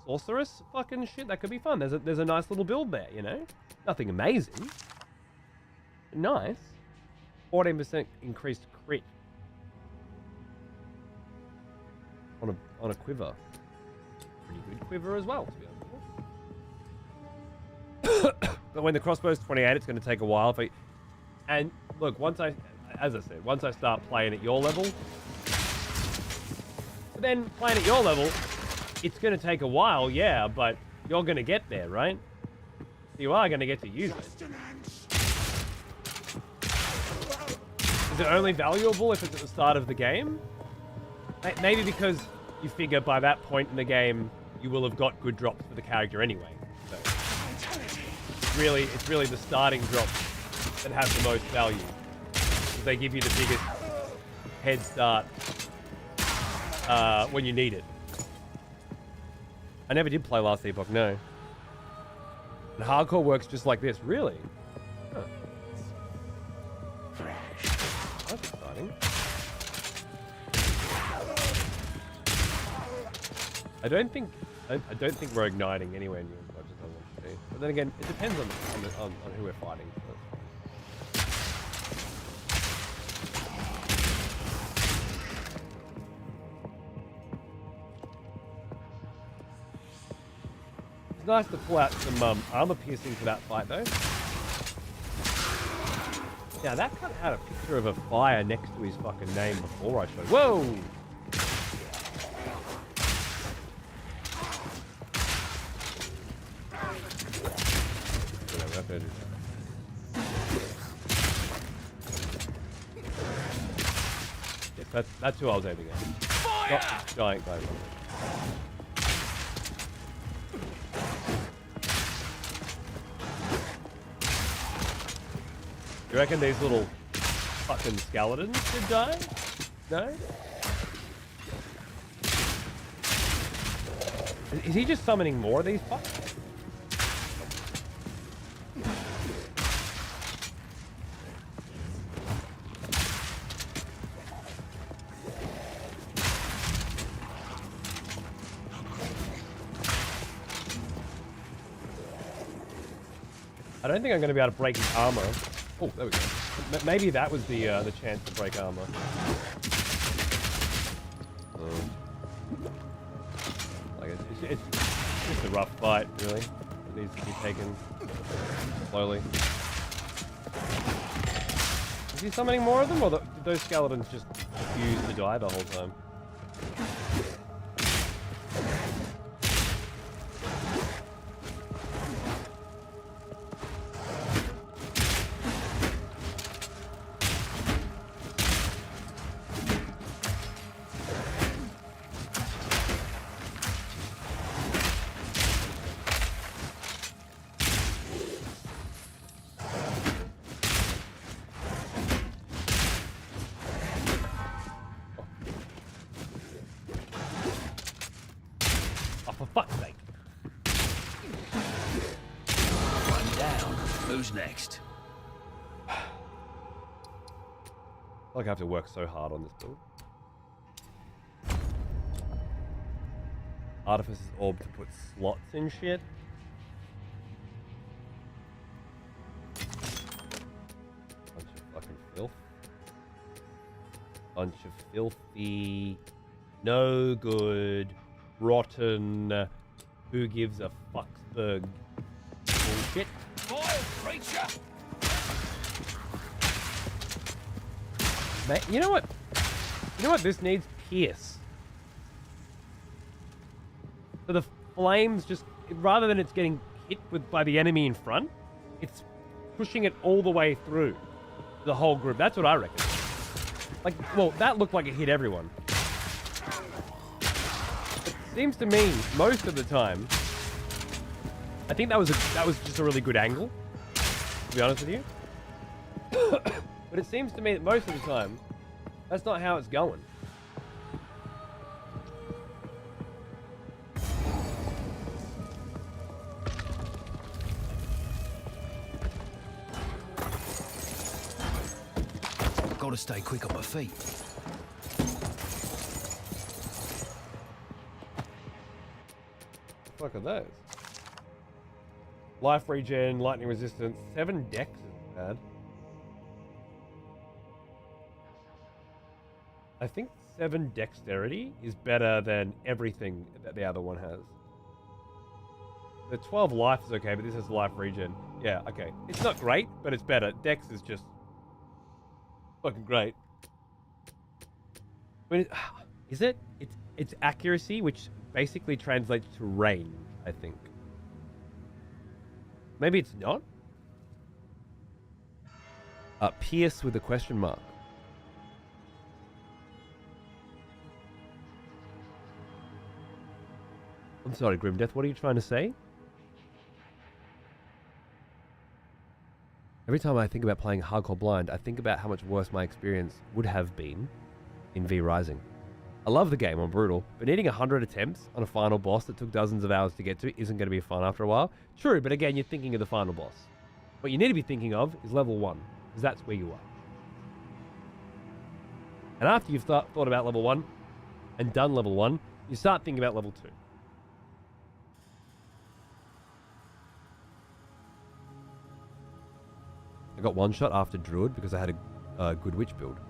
sorceress fucking shit, that could be fun. There's a nice little build there, you know? Nothing amazing. Nice. 14% increased crit. On a quiver. Pretty good quiver as well, to be honest. But when the crossbow's 28, it's going to take a while. And look, as I said, once I start playing at your level, then playing at your level, it's going to take a while, yeah, but you're going to get there, right? You are going to get to use it. Is it only valuable if it's at the start of the game? Maybe because you figure by that point in the game, you will have got good drops for the character anyway. So it's really the starting drops that have the most value. They give you the biggest head start when you need it. I never did play Last Epoch, no. And hardcore works just like this, really? Huh. That's exciting. I don't think we're igniting anywhere near as much as I want to be. But then again, it depends on who we're fighting. It's nice to pull out some armor piercing for that fight, though. Now, that kind of had a picture of a fire next to his fucking name before I showed. Whoa! Whatever, okay, yes, that's who I was aiming at. Not the giant guy. You reckon these little fucking skeletons should die? No? Is he just summoning more of these fucks? I don't think I'm going to be able to break his armor. Oh, there we go. Maybe that was the chance to break armor. Like it's just a rough fight, really. It needs to be taken slowly. Is he summoning more of them, or did those skeletons just refuse to die the whole time? For fuck's sake. One down. Who's next? I feel like I have to work so hard on this build. Artificer's orb to put slots in shit. Bunch of fucking filth. Bunch of filthy, no good, rotten, who gives a fucksburg bullshit. Vile creature! Mate, you know what? You know what this needs? Pierce. So the flames just, rather than it's getting hit with by the enemy in front, it's pushing it all the way through the whole group. That's what I reckon. Like, well, that looked like it hit everyone. It seems to me, most of the time, I think that was just a really good angle, to be honest with you. But it seems to me that most of the time, that's not how it's going. Gotta stay quick on my feet. What the fuck are those? Life regen, lightning resistance, 7 dex isn't bad. I think 7 dexterity is better than everything that the other one has. The 12 life is okay, but this has life regen. Yeah, okay. It's not great, but it's better. Dex is just fucking great. I mean, is it? It's accuracy, which basically translates to range, I think. Maybe it's not? Pierce with a question mark. I'm sorry, Grimdeath, what are you trying to say? Every time I think about playing Hardcore Blind, I think about how much worse my experience would have been in V Rising. I love the game on Brutal, but needing 100 attempts on a final boss that took dozens of hours to get to isn't going to be fun after a while. True, but again, you're thinking of the final boss. What you need to be thinking of is level 1, because that's where you are. And after you've thought about level 1 and done level 1, you start thinking about level 2. I got one shot after Druid because I had a good witch build.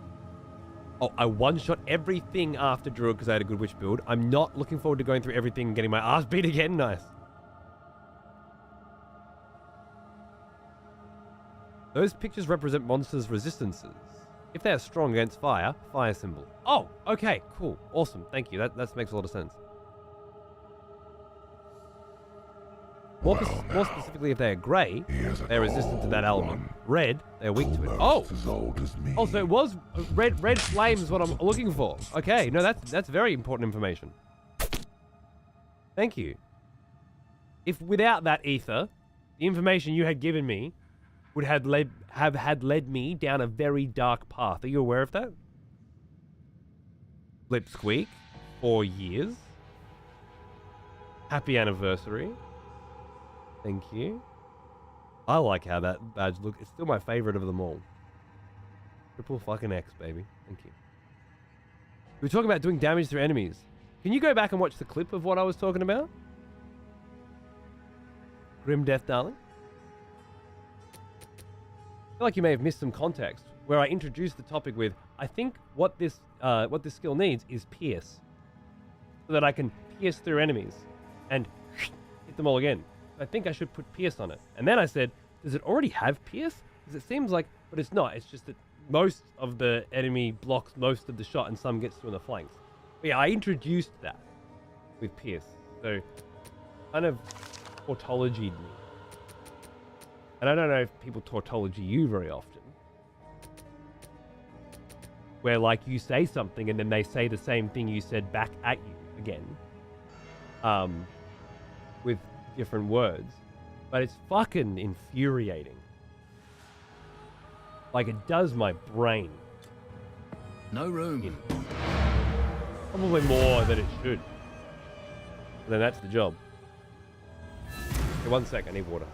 Oh, I one-shot everything after Druid because I had a good witch build. I'm not looking forward to going through everything and getting my ass beat again. Nice. Those pictures represent monsters' resistances. If they are strong against fire, fire symbol. Oh, okay, cool, awesome, thank you. That makes a lot of sense. More specifically, if they are grey, they are resistant to that element. Red, they are weak to it. Oh! Oh, so it was red flame is what I'm looking for. Okay, no, that's very important information. Thank you. If without that ether, the information you had given me would have led me down a very dark path. Are you aware of that? Lip squeak, 4 years. Happy anniversary. Thank you. I like how that badge looks. It's still my favorite of them all. Triple fucking X, baby. Thank you. We were talking about doing damage through enemies. Can you go back and watch the clip of what I was talking about? Grim Death, darling? I feel like you may have missed some context where I introduced the topic with, I think what this skill needs is pierce. So that I can pierce through enemies and hit them all again. I think I should put pierce on it. And then I said, does it already have pierce? Because it seems like, but it's not. It's just that most of the enemy blocks most of the shot and some gets through in the flanks. But yeah, I introduced that with pierce. So kind of tautologied me. And I don't know if people tautology you very often. Where like you say something and then they say the same thing you said back at you again. With different words. But it's fucking infuriating. Like it does my brain. No room. Probably more than it should. But then that's the job. Okay, 1 sec, I need water.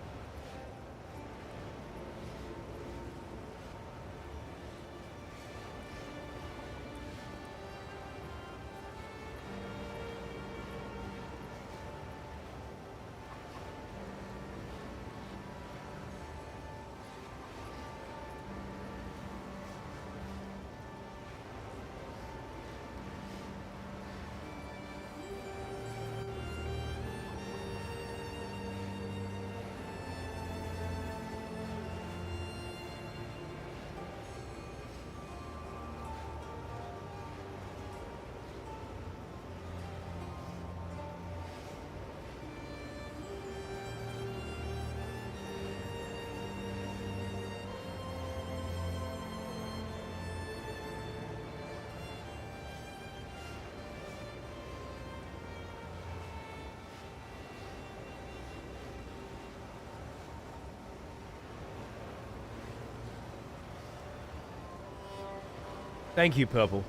Thank you, Purple.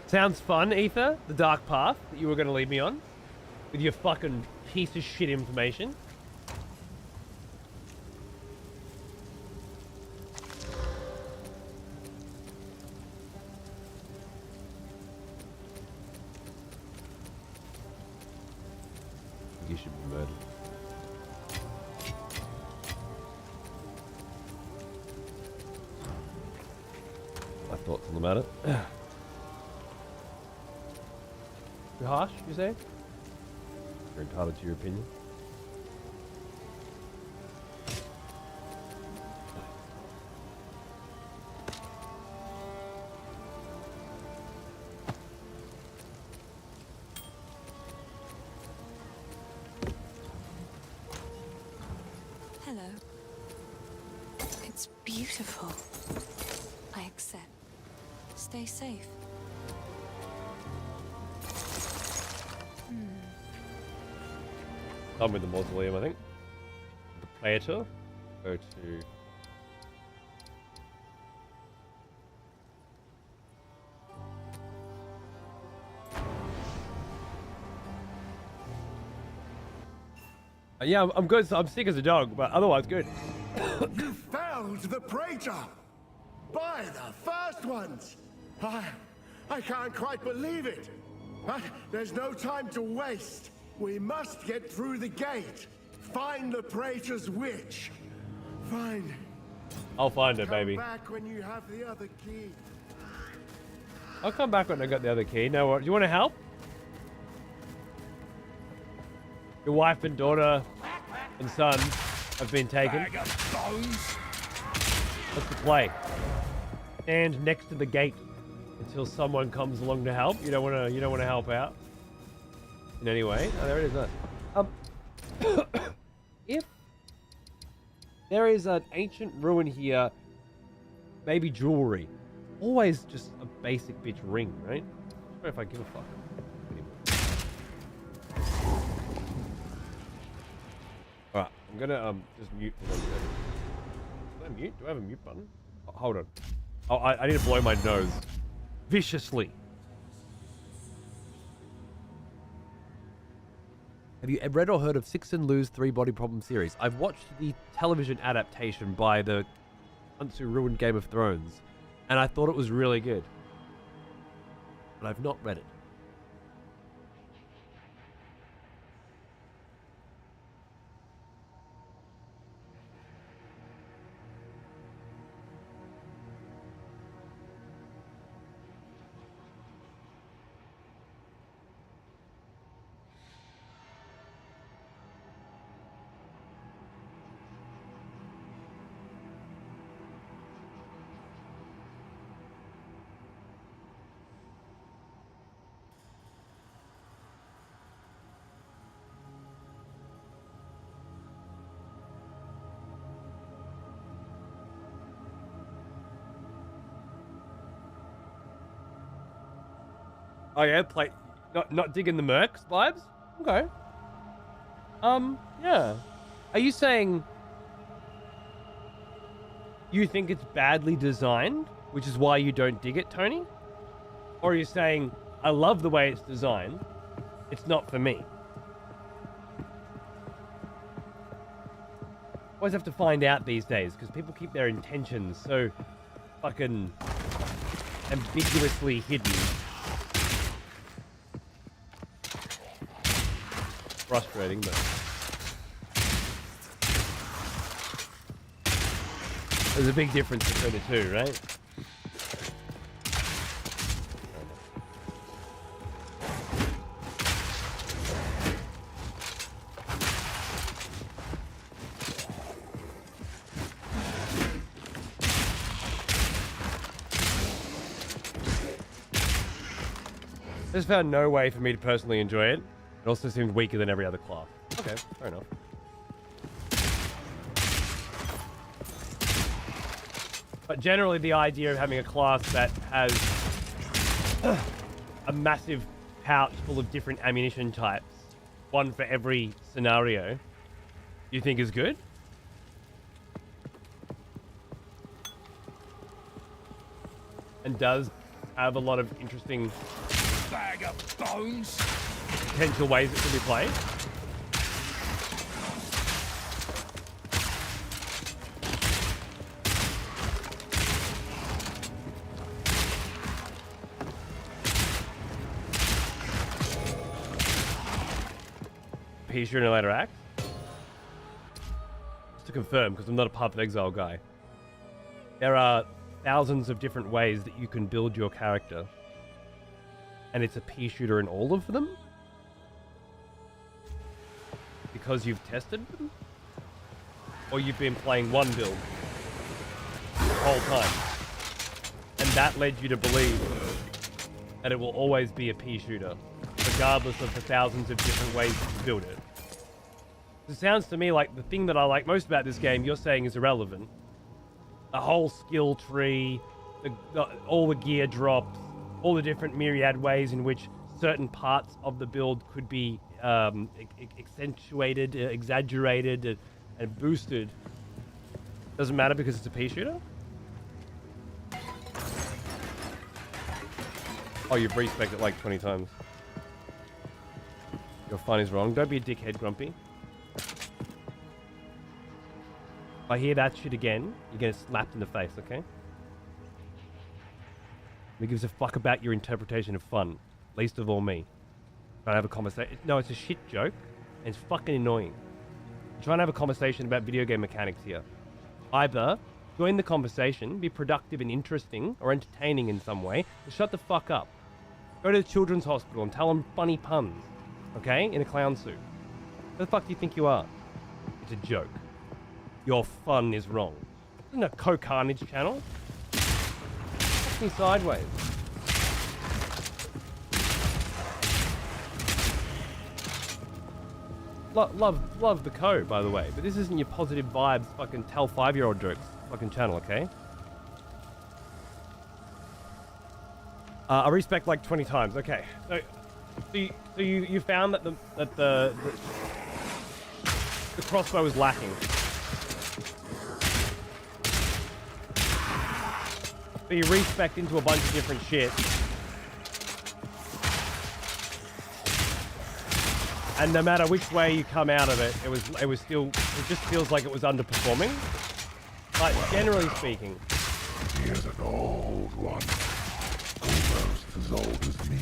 Sounds fun, Ether. The dark path that you were going to lead me on. With your fucking piece of shit information. You should be murdered. Thoughts on the matter? Too harsh, you say? You're entitled to your opinion. Hello. It's beautiful. I accept. Stay safe. Done with the mausoleum, I think. The plater. Go to... yeah, I'm good. So I'm sick as a dog, but otherwise good. You felled the Praetor! By the first ones! I can't quite believe it! But there's no time to waste. We must get through the gate. Find the Praetor's witch. I'll find her, baby. Come back when you have the other key. I'll come back when I got the other key. No, what? Do you want to help? Your wife and daughter and son have been taken. Bag of bones. What's the play? Stand next to the gate until someone comes along to help. You don't want to help out in any way. Oh, there it is. If there is an ancient ruin here, maybe jewelry. Always just a basic bitch ring, right? I don't know if I give a fuck. Alright, I'm gonna just mute for 1 second. Do I mute? Do I have a mute button? Oh, hold on. Oh, I need to blow my nose. Viciously. Have you read or heard of Six and Lou's 3 Body Problem series? I've watched the television adaptation by the cunts who ruined Game of Thrones, and I thought it was really good. But I've not read it. Oh yeah, not digging the mercs vibes? Okay. Yeah. Are you saying you think it's badly designed, which is why you don't dig it, Tony? Or are you saying, I love the way it's designed, it's not for me? Always have to find out these days, because people keep their intentions so fucking ambiguously hidden. Frustrating, but there's a big difference between the two, right? I just found no way for me to personally enjoy it. It also seemed weaker than every other class. Okay, fair enough. But generally the idea of having a class that has a massive pouch full of different ammunition types, one for every scenario, you think is good? And does have a lot of interesting Bag of bones. potential ways it can be played. Piece in a later act. Just to confirm, because I'm not a Path of Exile guy. There are thousands of different ways that you can build your character. And it's a pea shooter in all of them? Because you've tested them? Or you've been playing one build the whole time? And that led you to believe that it will always be a pea shooter, regardless of the thousands of different ways to build it. It sounds to me like the thing that I like most about this game you're saying is irrelevant. The whole skill tree, all the gear drops, all the different myriad ways in which certain parts of the build could be accentuated, exaggerated, and boosted. Doesn't matter because it's a pea shooter? Oh, you've respec'd it like 20 times. Your fun is wrong. Don't be a dickhead, Grumpy. If I hear that shit again, you're getting slapped in the face, okay? Who gives a fuck about your interpretation of fun? Least of all me. Trying to have a conversation. No, it's a shit joke, and it's fucking annoying. I'm trying to have a conversation about video game mechanics here. Either join the conversation, be productive and interesting, or entertaining in some way, or shut the fuck up. Go to the children's hospital and tell them funny puns, okay? In a clown suit. Who the fuck do you think you are? It's a joke. your fun is wrong. This isn't a co-carnage channel. Fuck me sideways. Love the co, by the way, but this isn't your positive vibes fucking tell 5-year-old jokes fucking channel, okay? I respect like 20 times. Okay, so you found that the crossbow is lacking. So you respec into a bunch of different shit. And no matter which way you come out of it, it just feels like it was underperforming. But generally speaking. He is an old one. Almost as old as me.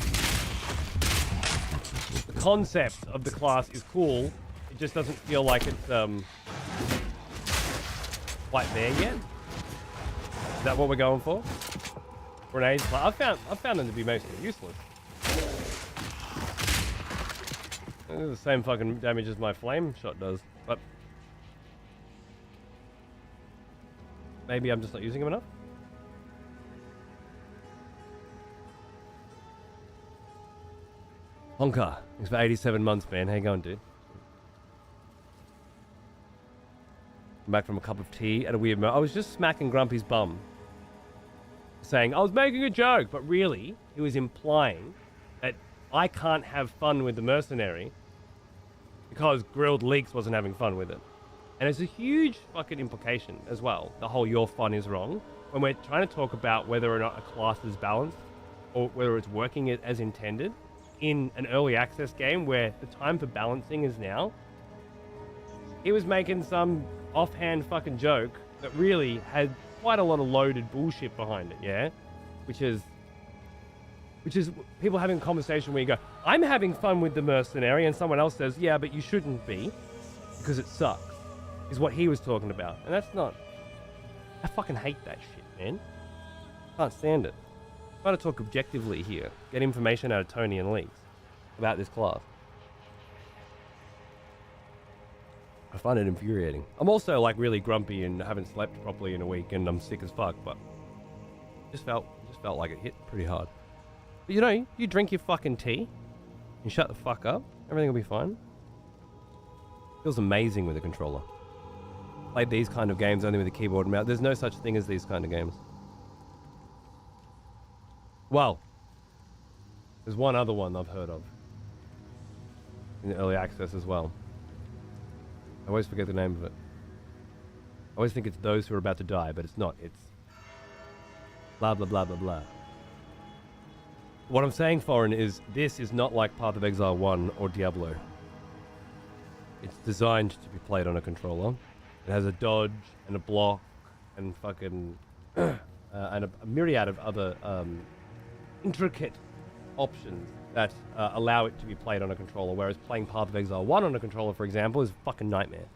The concept of the class is cool. It just doesn't feel like it's quite there yet. Is that what we're going for? Grenades? I've found them to be mostly useless. They're the same fucking damage as my flame shot does, but maybe I'm just not using them enough. Honka, thanks for 87 months, man. How you going, dude? I'm back from a cup of tea at a weird moment. I was just smacking Grumpy's bum, saying I was making a joke, but really, he was implying that I can't have fun with the mercenary because Grilled Leaks wasn't having fun with it. And it's a huge fucking implication as well, the whole your fun is wrong, when we're trying to talk about whether or not a class is balanced or whether it's working as intended in an early access game where the time for balancing is now. He was making some offhand fucking joke that really had quite a lot of loaded bullshit behind it, yeah? Which is people having a conversation where you go, I'm having fun with the mercenary, and someone else says, yeah, but you shouldn't be, because it sucks, is what he was talking about. And that's not... I fucking hate that shit, man. Can't stand it. I'm trying to talk objectively here. Get information out of Tony and Leaks about this class. I find it infuriating. I'm also like really grumpy and haven't slept properly in a week, and I'm sick as fuck, but just felt like it hit pretty hard. But you know, you drink your fucking tea and shut the fuck up, everything will be fine. Feels amazing with a controller. Played these kind of games only with a keyboard and mouse. There's no such thing as these kind of games. Well, there's one other one I've heard of in the early access as well. I always forget the name of it. I always think it's Those Who Are About to Die, but it's not. It's blah, blah, blah, blah, blah. What I'm saying, Foreign, is this is not like Path of Exile 1 or Diablo. It's designed to be played on a controller. It has a dodge and a block and fucking... and a myriad of other intricate options that allow it to be played on a controller, whereas playing Path of Exile 1 on a controller, for example, is a fucking nightmare.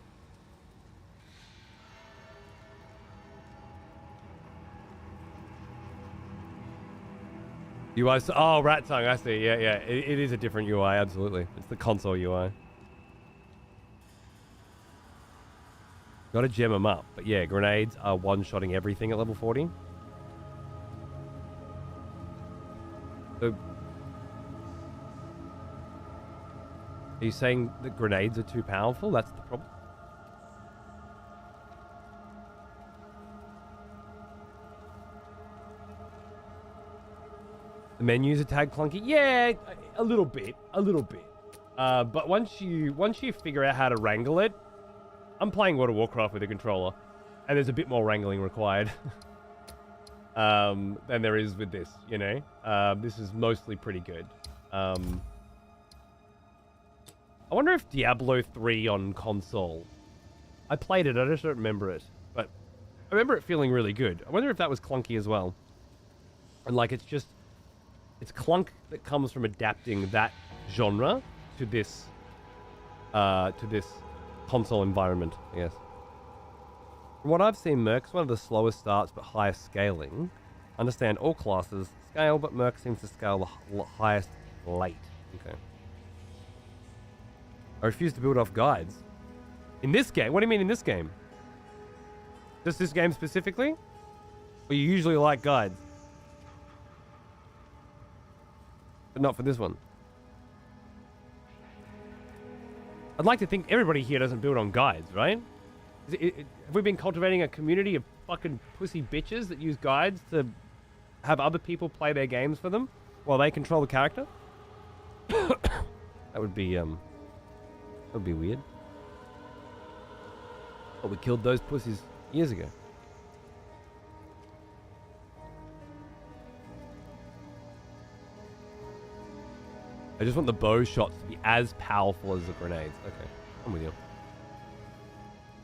UI, oh, Rat Tongue, I see, yeah. It is a different UI, absolutely. It's the console UI. Gotta gem them up, but yeah, grenades are one-shotting everything at level 40. So, are you saying that grenades are too powerful? That's the problem? The menus are tag clunky? Yeah, a little bit. But once you figure out how to wrangle it, I'm playing World of Warcraft with a controller, and there's a bit more wrangling required than there is with this, you know? This is mostly pretty good. I wonder if Diablo 3 on console... I played it, I just don't remember it. But I remember it feeling really good. I wonder if that was clunky as well. And like, it's clunk that comes from adapting that genre to this console environment, I guess. From what I've seen, Merc's one of the slowest starts but highest scaling. Understand all classes scale, but Merc seems to scale the highest late. Okay. I refuse to build off guides. In this game? What do you mean in this game? Just this game specifically? Or you usually like guides? But not for this one. I'd like to think everybody here doesn't build on guides, right? Have we been cultivating a community of fucking pussy bitches that use guides to have other people play their games for them while they control the character? That would be weird. But we killed those pussies years ago. I just want the bow shots to be as powerful as the grenades. Okay, I'm with you.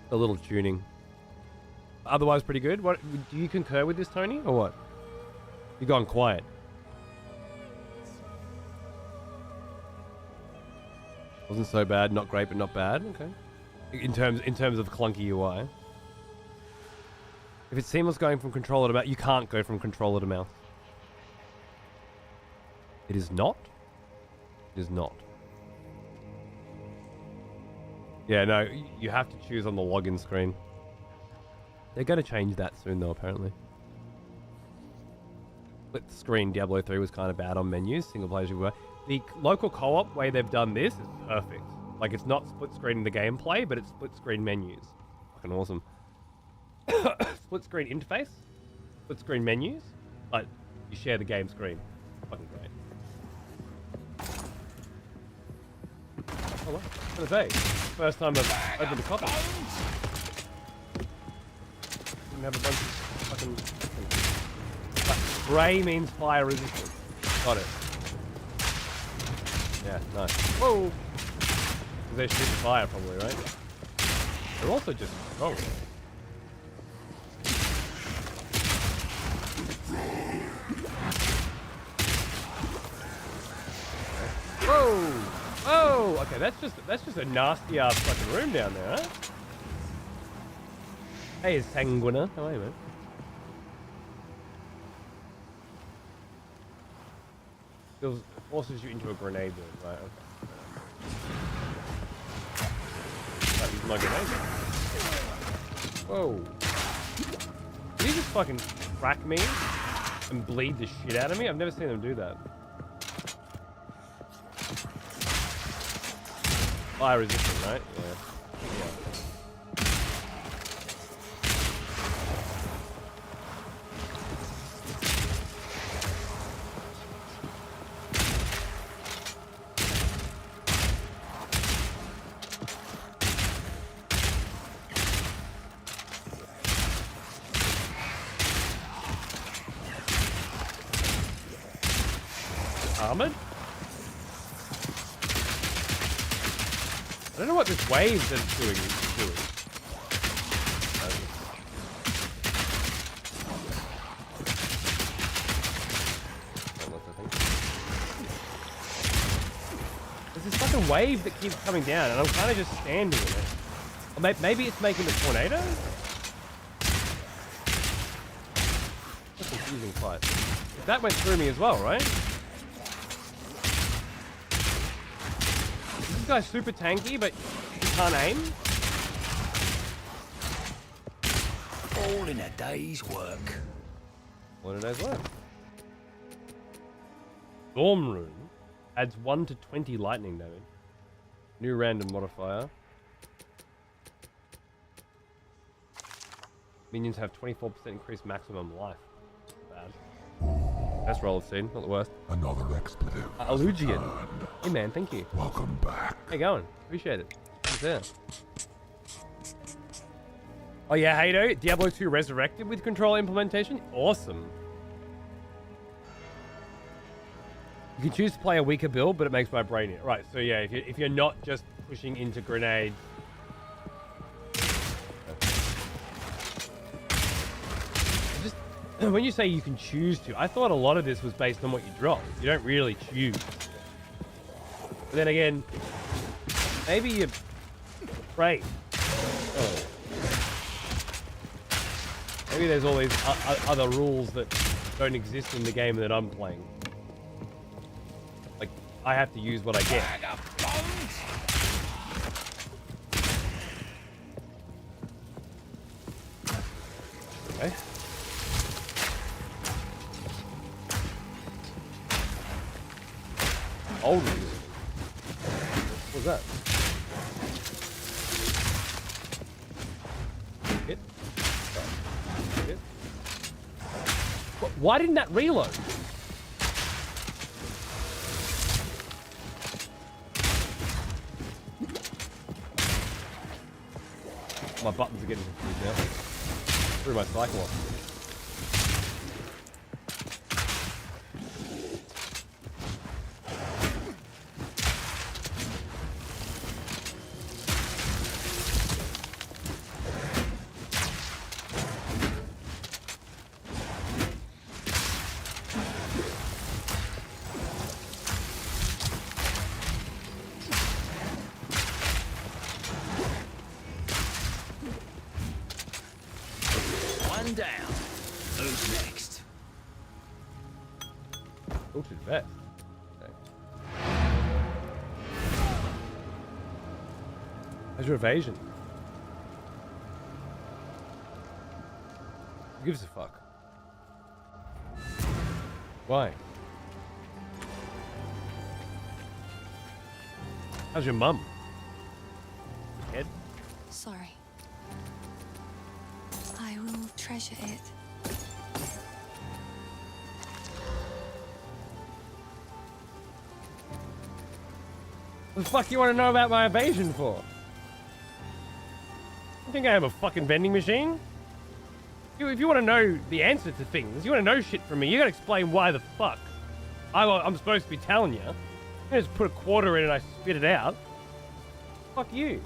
A little tuning. Otherwise, pretty good. What do you concur with this, Tony, or what? You're going quiet. Wasn't so bad, not great, but not bad. Okay. In terms of clunky UI. If it's seamless going from controller to mouse, you can't go from controller to mouse. It is not. It is not. Yeah, no, you have to choose on the login screen. They're going to change that soon, though, apparently. Split screen Diablo 3 was kind of bad on menus. Single players were. The local co-op way they've done this is perfect. Like, it's not split screen in the gameplay, but it's split screen menus. Fucking awesome. Split screen interface, split screen menus, but you share the game screen. Fucking great. Oh, what? I was gonna say, first time I've opened a copy. Didn't have a bunch of fucking. Grey means fire resistant. Got it. Yeah, nice. Whoa! Because they're shooting fire, probably, right? They're also just strong. Whoa! Oh, okay, that's just a nasty ass fucking room down there, huh? Hey, Sanguina, how are you, man? It forces you into a grenade room, right? Okay. Right, use my grenade. Whoa! Did he just fucking crack me and bleed the shit out of me? I've never seen them do that. Fire resistant, right? Yeah. Armored? I don't know what this wave is doing. There's this fucking wave that keeps coming down, and I'm kind of just standing in it. Or maybe it's making a tornado? That's a confusing fight. That went through me as well, right? This guy's super tanky, but he can't aim. All in a day's work. All in a day's work. Storm Rune adds 1 to 20 lightning damage. New random modifier. Minions have 24% increased maximum life. Bad. Best roll I've seen, not the worst. Another expletive. Illugian. Hey man, thank you. Welcome back. How you going? Appreciate it. What's there? Oh yeah, Hado, Diablo 2 resurrected with control implementation? Awesome. You can choose to play a weaker build, but it makes my brain eat. Right, so yeah, if you're not just pushing into grenades. When you say you can choose to, I thought a lot of this was based on what you drop. You don't really choose. But then again, maybe you're afraid. Oh. Maybe there's all these other rules that don't exist in the game that I'm playing. Like, I have to use what I get. Okay. Old music. What's that? Hit. Hit. Why didn't that reload? My buttons are getting confused now. Threw my cycle off. One down. Who's next? Filtered vest. Okay. How's your evasion? Who gives a fuck? Why? How's your mum? Head? Sorry. I will treasure it. What the fuck you want to know about my evasion for? You think I have a fucking vending machine? If you want to know the answer to things, you want to know shit from me, you gotta explain why the fuck I'm supposed to be telling you. I just put a quarter in and I spit it out. Fuck you.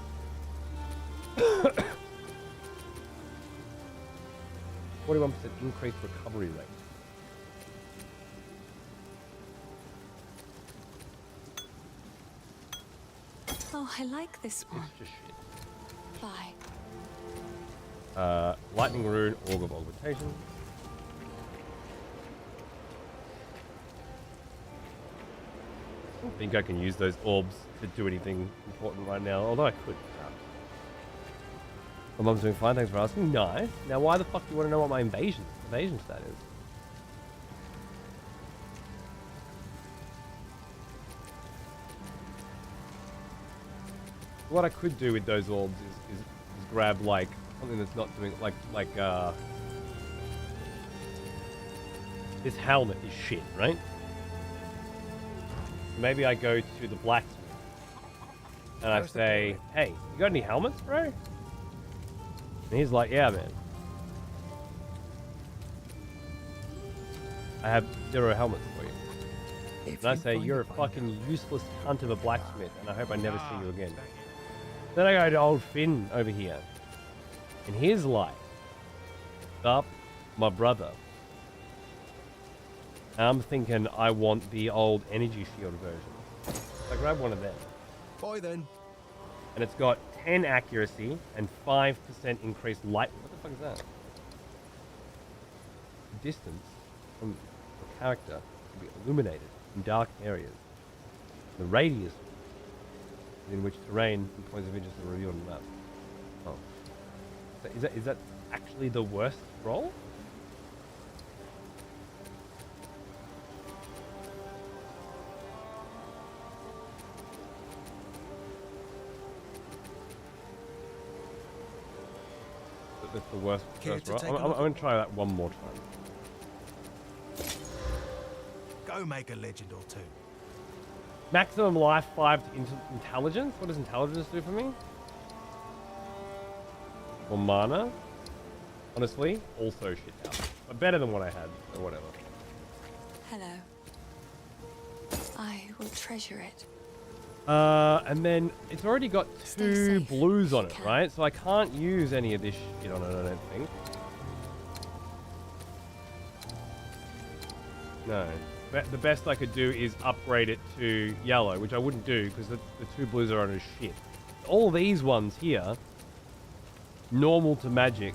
$41% increased recovery rate. Oh, I like this one. It's just shit. Bye. Lightning rune, orb of augmentation. I don't think I can use those orbs to do anything important right now, although I could. My mum's doing fine, thanks for asking. Nice. Now why the fuck do you want to know what my evasion stat is? What I could do with those orbs is grab like something that's not doing like this helmet is shit, right? Maybe I go to the blacksmith and I say, "Hey, you got any helmets, bro?" And he's like, "Yeah, man. I have 0 helmets for you." And I say, "You're a fucking useless cunt of a blacksmith, and I hope I never see you again." Then I go to old Finn over here. And he's like, "Up, my brother." And I'm thinking I want the old energy shield version. So I grab one of them. Bye then. And it's got 10 accuracy and 5% increased light. What the fuck is that? The distance from the character can be illuminated in dark areas. The radius in which terrain and points of interest are revealed on the map. Oh. So is that actually the worst roll? That's the worst roll. I'm going to try that one more time. Go make a legend or two. Maximum life 5 to intelligence. What does intelligence do for me? Or mana? Honestly, also shit out. But better than what I had, or whatever. Hello. I will treasure it. And then it's already got Stay 2 safe. blues on it, Okay. right? So I can't use any of this shit on it, I don't think. No. The best I could do is upgrade it to yellow, which I wouldn't do because the 2 blues are on as shit. All these ones here, normal to magic.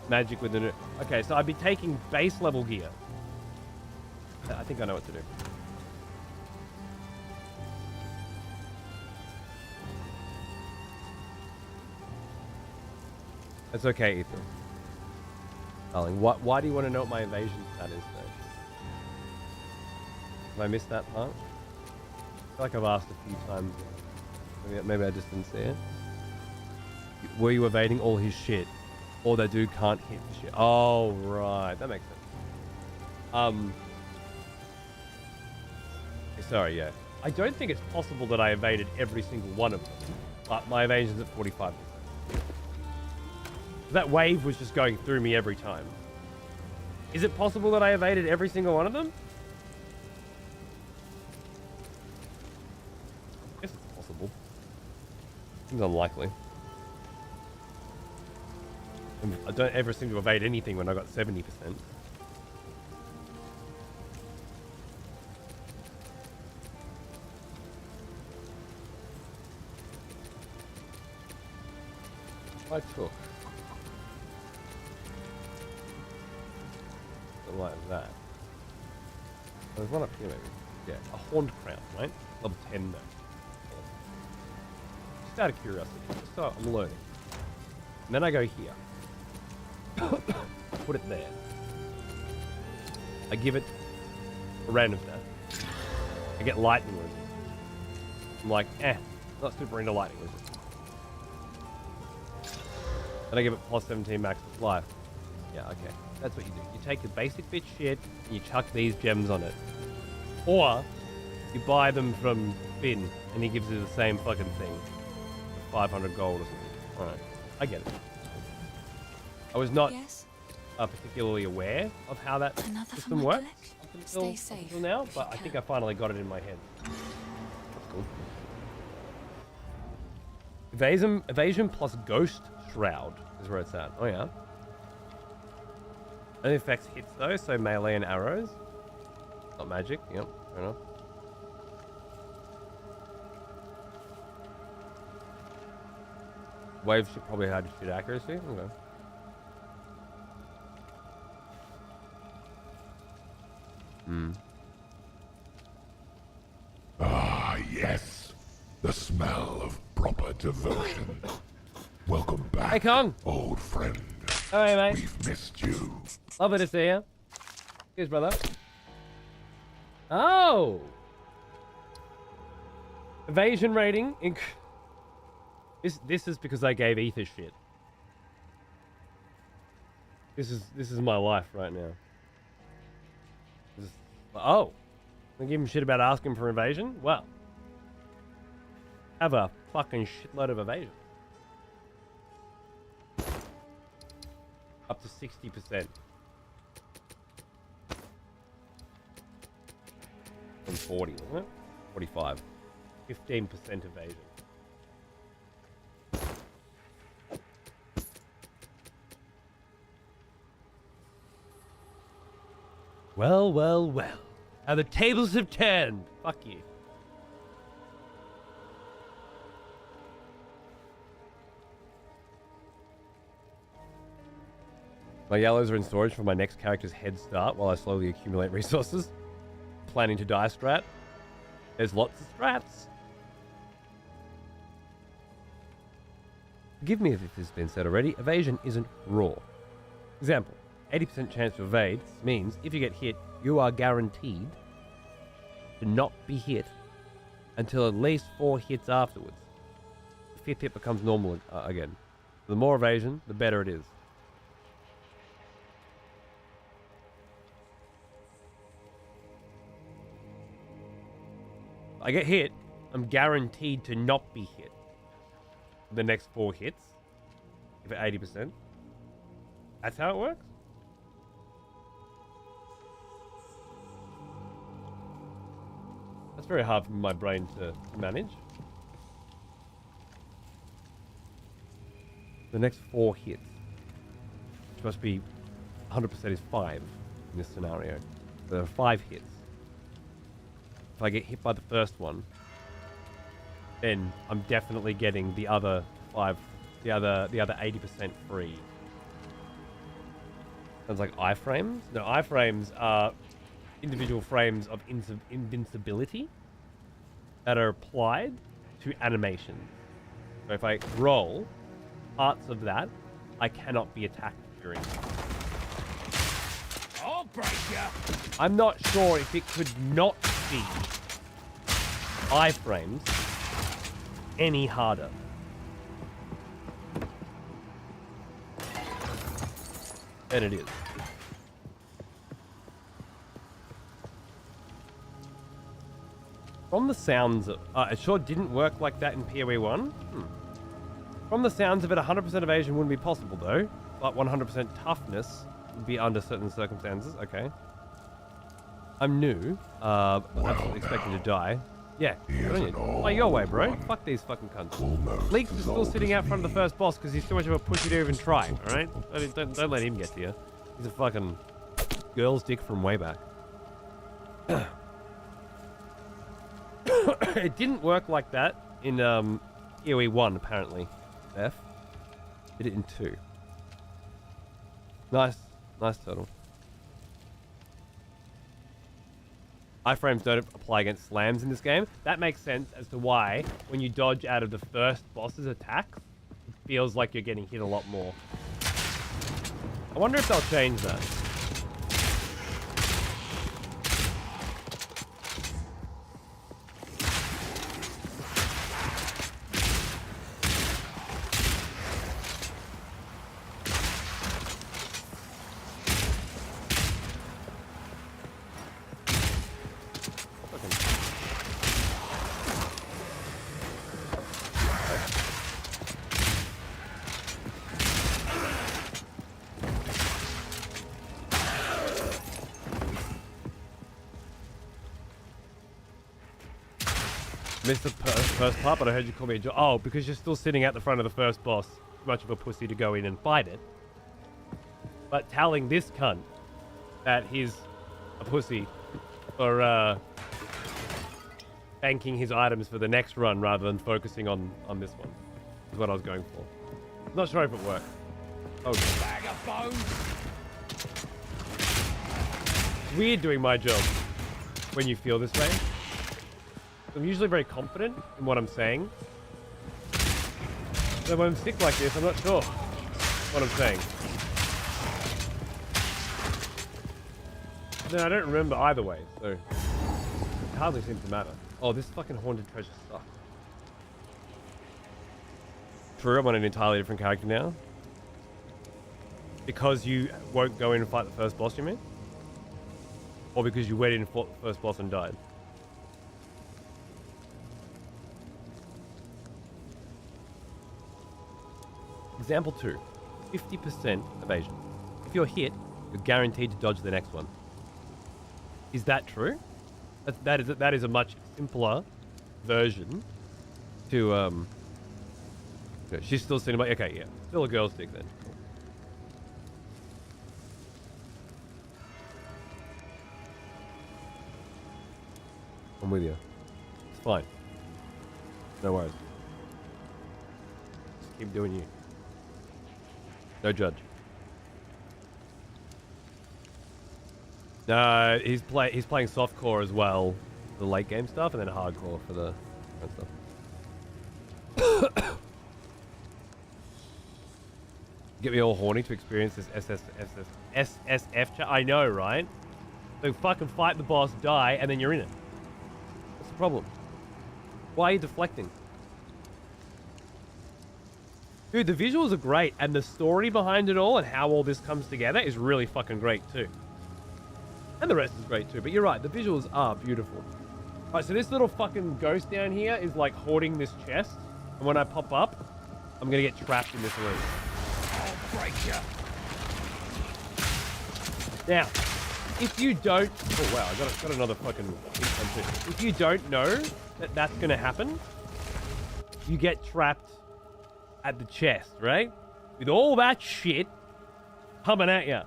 Magic with the... Okay, so I'd be taking base level gear. I think I know what to do. It's okay, Ethan. Darling, why do you want to know what my evasion stat is, though? Have I missed that part? I feel like I've asked a few times. Maybe I just didn't see it. Were you evading all his shit? Or that dude can't hit the shit? Oh, right. That makes sense. Sorry, yeah. I don't think it's possible that I evaded every single one of them. But my evasion's at 45%. That wave was just going through me every time. Is it possible that I evaded every single one of them? I guess it's possible. Seems unlikely. I don't ever seem to evade anything when I got 70%. I took something like that. There's one up here maybe. Yeah, a horned crown, right? Level 10 though. Just out of curiosity, just so I'm learning. And then I go here. Put it there. I give it a random stat. I get lightning resist. I'm like, not super into lightning resist. Then I give it plus 17 max life. Yeah, okay. That's what you do. You take the basic bitch shit and you chuck these gems on it. Or you buy them from Finn and he gives you the same fucking thing. 500 gold or something. Alright. I get it. I was not particularly aware of how that system works up until now, but I think I finally got it in my head. That's cool. Evasion plus Ghost Shroud is where it's at. Oh yeah. Only affects hits though, so melee and arrows. Not magic. Yep, fair enough. Waves should probably have shoot accuracy. Okay. Ah, yes. The smell of proper devotion. Welcome back, Hey, Kong. old friend. Alright, mate. We've missed you. Lovely to see you. Cheers, brother. Oh! Evasion rating. This is because I gave Ether shit. This is my life right now. Oh! I give him shit about asking for evasion? Well. Have a fucking shitload of evasion. Up to 60%. From 40, wasn't it? 45. 15% evasion. Well, well, well. How the tables have turned. Fuck you. My yellows are in storage for my next character's head start while I slowly accumulate resources. Planning to die strat. There's lots of strats. Forgive me if this has been said already. Evasion isn't raw. Example. 80% chance to evade means if you get hit, you are guaranteed to not be hit until at least 4 hits afterwards. The 5th hit becomes normal again. The more evasion, the better it is. I get hit, I'm guaranteed to not be hit the next 4 hits. If at 80%. That's how it works? That's very hard for my brain to manage. The next 4 hits, which must be 100% is 5 in this scenario. So there are 5 hits. If I get hit by the first one, then I'm definitely getting the other 5, the other 80% free. Sounds like iframes? No, iframes are individual frames of invincibility that are applied to animations. So if I roll parts of that, I cannot be attacked during. I'll break ya. I'm not sure if it could not be iframes any harder. Than it is. From the sounds of... it sure didn't work like that in PoE 1. From the sounds of it, 100% evasion wouldn't be possible, though. But 100% toughness would be under certain circumstances. Okay. I'm new. Absolutely expecting to die. Yeah. Oh, your way, bro. Fuck these fucking cunts. Leaks is still sitting out front of the first boss because he's too much of a pussy to even try, alright? Don't let him get to you. He's a fucking girl's dick from way back. It didn't work like that in EOE 1, apparently. F. Did it in 2. Nice turtle. Iframes don't apply against slams in this game. That makes sense as to why, when you dodge out of the first boss's attacks, it feels like you're getting hit a lot more. I wonder if they'll change that. Missed the first part, but I heard you call me a oh, because you're still sitting at the front of the first boss. Too much of a pussy to go in and fight it. But telling this cunt that he's a pussy for banking his items for the next run rather than focusing on this one is what I was going for. I'm not sure if it worked. Oh, Bag of bones. it's weird doing my job when you feel this way. I'm usually very confident in what I'm saying. So when I'm sick like this, I'm not sure what I'm saying. Then I don't remember either way, so it hardly seems to matter. Oh, this fucking haunted treasure sucks. True, I'm on an entirely different character now. Because you won't go in and fight the first boss, you mean? Or because you went in and fought the first boss and died? Example 2, 50% evasion. If you're hit, you're guaranteed to dodge the next one. Is that true? That is a much simpler version to, yeah, she's still sitting by, okay, yeah, still a girl's dick then. Cool. I'm with you. It's fine. No worries. Just keep doing you. No judge. No, he's playing softcore as well, the late game stuff, and then hardcore for the stuff. Get me all horny to experience this SSF. I know, right? So fucking fight the boss, die, and then you're in it. What's the problem? Why are you deflecting? Dude, the visuals are great, and the story behind it all and how all this comes together is really fucking great too. And the rest is great too, but you're right, the visuals are beautiful. Alright, so this little fucking ghost down here is like hoarding this chest, and when I pop up, I'm gonna get trapped in this room. I'll break ya. Now, if you don't... Oh wow, I got another fucking income too. If you don't know that that's gonna happen, you get trapped at the chest, right? With all that shit coming at you.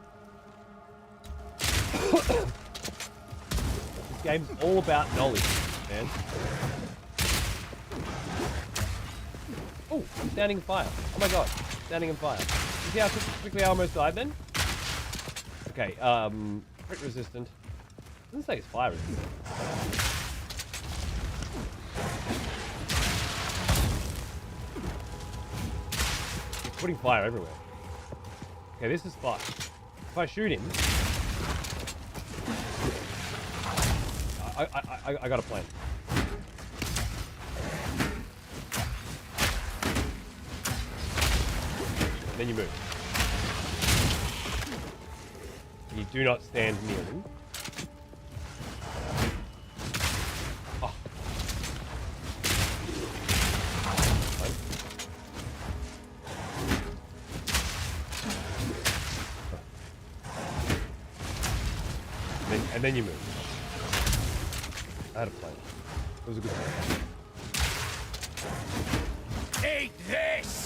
This game's all about knowledge, man. Oh, I'm standing in fire. Oh my god, standing in fire. You see how quickly I almost died then? Okay, crit resistant. Doesn't say it's fire resistant. Putting fire everywhere. Okay, this is fucked. If I shoot him, I got a plan. And then you move. You do not stand near them. Oh. And then you move. I had a plan. It was a good plan. Eat this!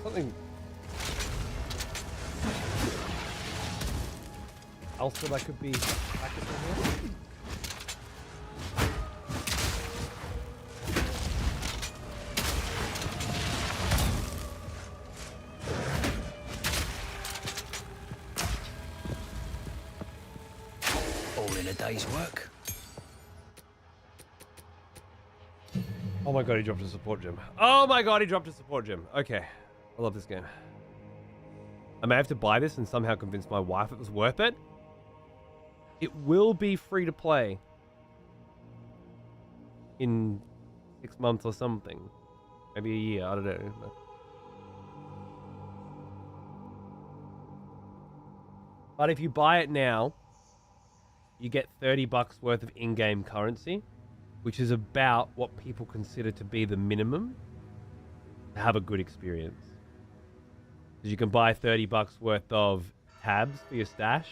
Something else that I could be practicing here? All in a day's work. Oh my god, he dropped a support gem. Oh my god, he dropped a support gem. Okay. I love this game. I may have to buy this and somehow convince my wife it was worth it. It will be free to play in 6 months or something. Maybe a year, I don't know. But if you buy it now, you get $30 worth of in-game currency, which is about what people consider to be the minimum to have a good experience. Because you can buy $30 worth of tabs for your stash.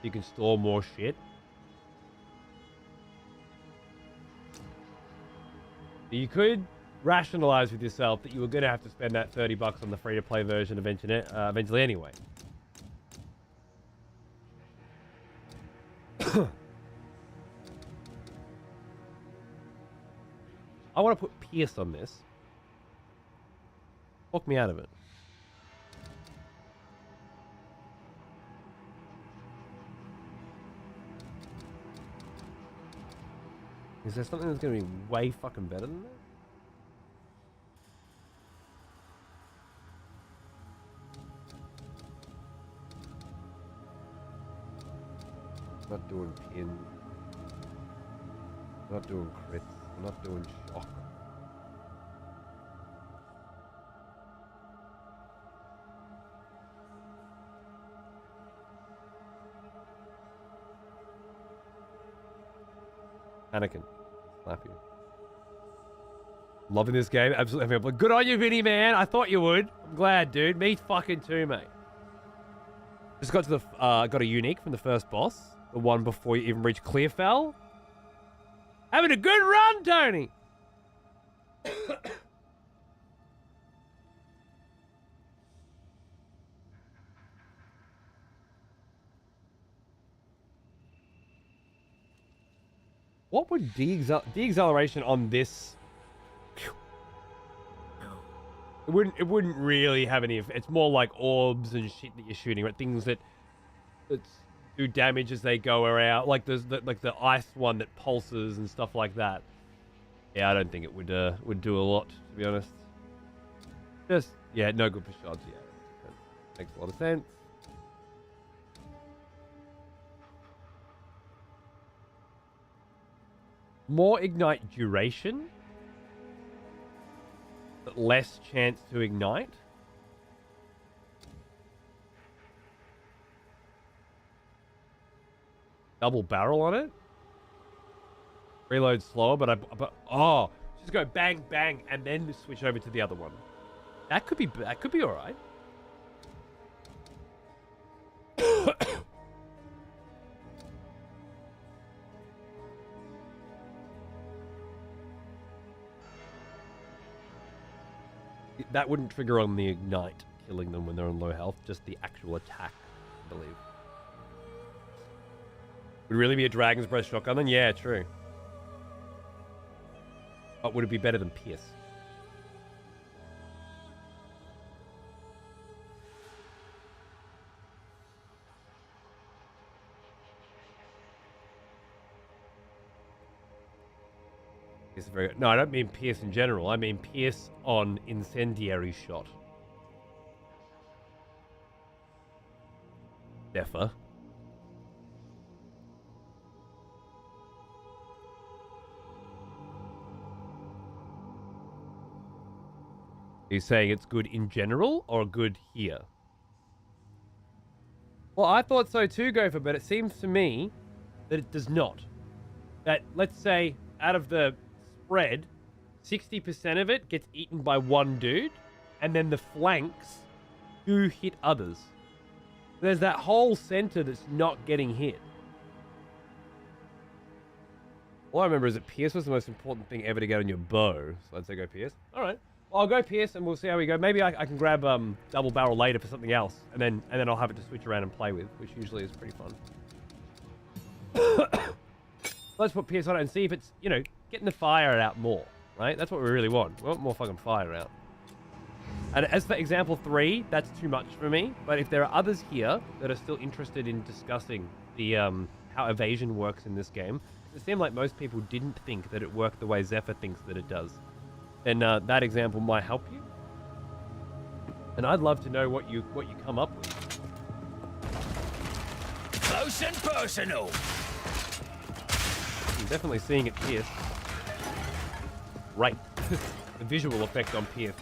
You can store more shit. You could rationalize with yourself that you were going to have to spend that $30 on the free-to-play version eventually anyway. I want to put Pierce on this. Talk me out of it. Is there something that's going to be way fucking better than that? Not doing pin. Not doing crits. I'm not doing shock. Anakin. Slap you. Loving this game. Absolutely. Good on you, Vinny, man. I thought you would. I'm glad, dude. Me fucking too, mate. Just got to the got a unique from the first boss. The one before you even reach Clearfell. Having a good run, Tony. What would de-acceleration on this? It wouldn't really have any. It's more like orbs and shit that you're shooting, right? Things that do damage as they go around, like the ice one that pulses and stuff like that. Yeah, I don't think it would do a lot, to be honest. Just yeah, no good for shots. Yeah, that makes a lot of sense. More ignite duration, but less chance to ignite. Double barrel on it. Reload slower, but just go bang bang and then switch over to the other one. That could be all right. That wouldn't trigger on the ignite, killing them when they're on low health, just the actual attack, I believe. Would it really be a Dragon's Breath shotgun then? Yeah, true. But would it be better than Pierce? Pierce is very good. No, I don't mean Pierce in general. I mean Pierce on incendiary shot. Zephyr. Are you saying it's good in general or good here? Well, I thought so too, Gopher, but it seems to me that it does not. That, let's say, out of the spread, 60% of it gets eaten by one dude, and then the flanks do hit others. There's that whole center that's not getting hit. All I remember is that Pierce was the most important thing ever to get on your bow. So I'd say go Pierce. All right. Well, I'll go Pierce and we'll see how we go. Maybe I can grab double barrel later for something else, and then I'll have it to switch around and play with, which usually is pretty fun. Let's put Pierce on it and see if it's, you know, getting the fire out more, right? That's what we really want. We want more fucking fire out. And as for example 3, that's too much for me. But if there are others here that are still interested in discussing the how evasion works in this game, it seemed like most people didn't think that it worked the way Zephyr thinks that it does. Then that example might help you. And I'd love to know what you come up with. Close and personal. I'm definitely seeing it Pierce. Right. The visual effect on Pierce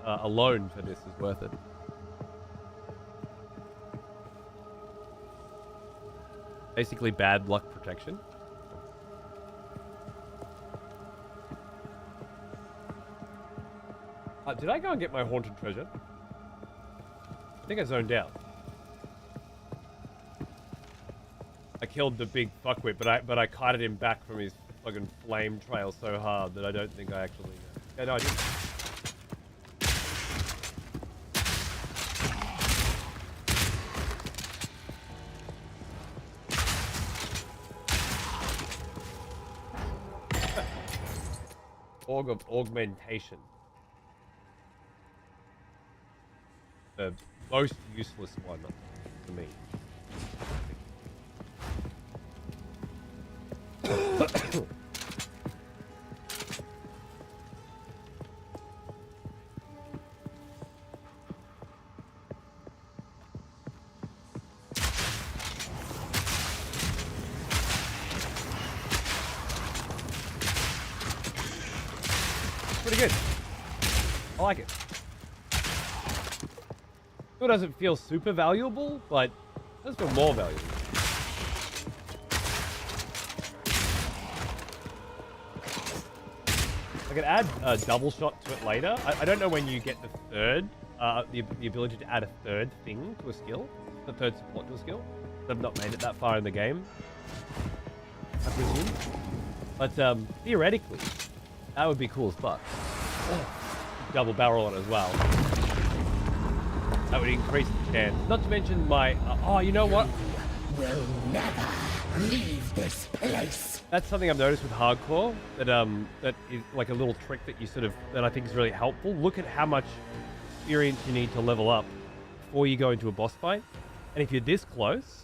alone for this is worth it. Basically bad luck protection. Did I go and get my haunted treasure? I think I zoned out. I killed the big fuckwit, but I kited him back from his fucking flame trail so hard that I don't think I actually... Yeah, no, I didn't. Org of Augmentation. The most useless one for me. Pretty good. I like it. Still doesn't feel super valuable, but it does feel more valuable. I could add a double shot to it later. I don't know when you get the third, the ability to add a third thing to a skill, the third support to a skill. I've not made it that far in the game, I presume. But theoretically, that would be cool as fuck. Double barrel on it as well. That would increase the chance. Not to mention my... oh, you know what? Will never leave this place. That's something I've noticed with hardcore. That is like a little trick that you that I think is really helpful. Look at how much experience you need to level up before you go into a boss fight. And if you're this close,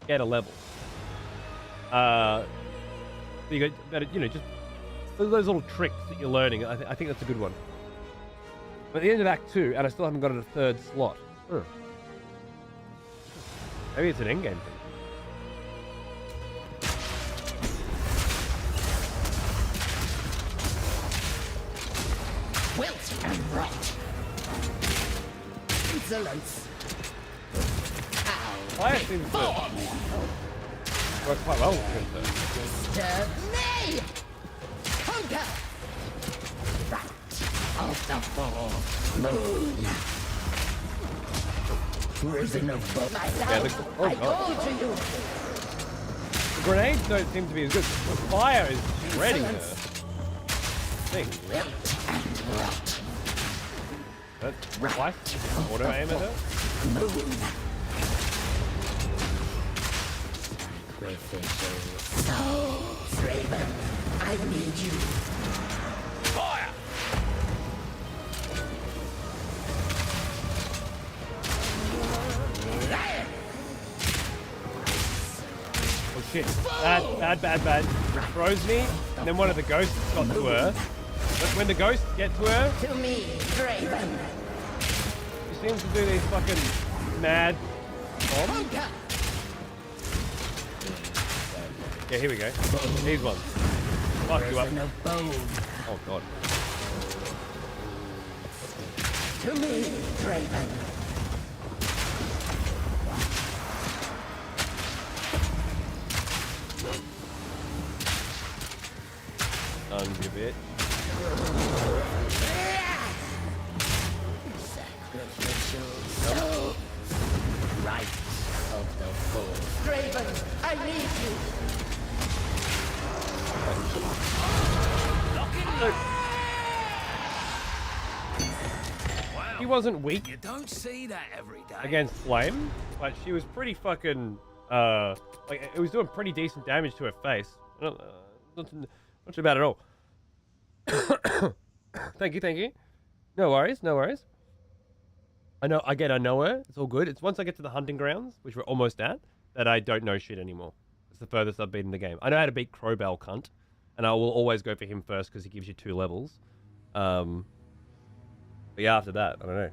get a level. So you got better, you know, just those little tricks that you're learning. I think that's a good one. But at the end of Act 2, and I still haven't got a third slot. Maybe it's an endgame thing. Wilt and rot. Insolence. Fire seems to work quite well with him, though. Disturb me! Conquer! Rat of the full moon. Risen of myself, I go to you. The grenades don't seem to be as good. The fire is shredding her thing. And rot. That's twice. Auto aim at her. Moon. Sacrificial souls, Raven. I need you. Fire! I'm shit. Bad. Throws me, and then one of the ghosts got to her. But when the ghosts get to her, To me, Draven. she seems to do these fucking mad bombs. Yeah, here we go. These ones. Fuck you up. No bone. Oh god. To me, Draven. Son of a bitch. Sacrificial soul. Right of the full. Draven, I need you. She wasn't weak You don't see that every day. against Flame, but she was pretty fucking, like, it was doing pretty decent damage to her face. Not too bad at all. Thank you. No worries. I know her. It's all good. It's once I get to the hunting grounds, which we're almost at, that I don't know shit anymore. It's the furthest I've been in the game. I know how to beat Crowbell cunt, and I will always go for him first because he gives you 2 levels. But yeah, after that, I don't know.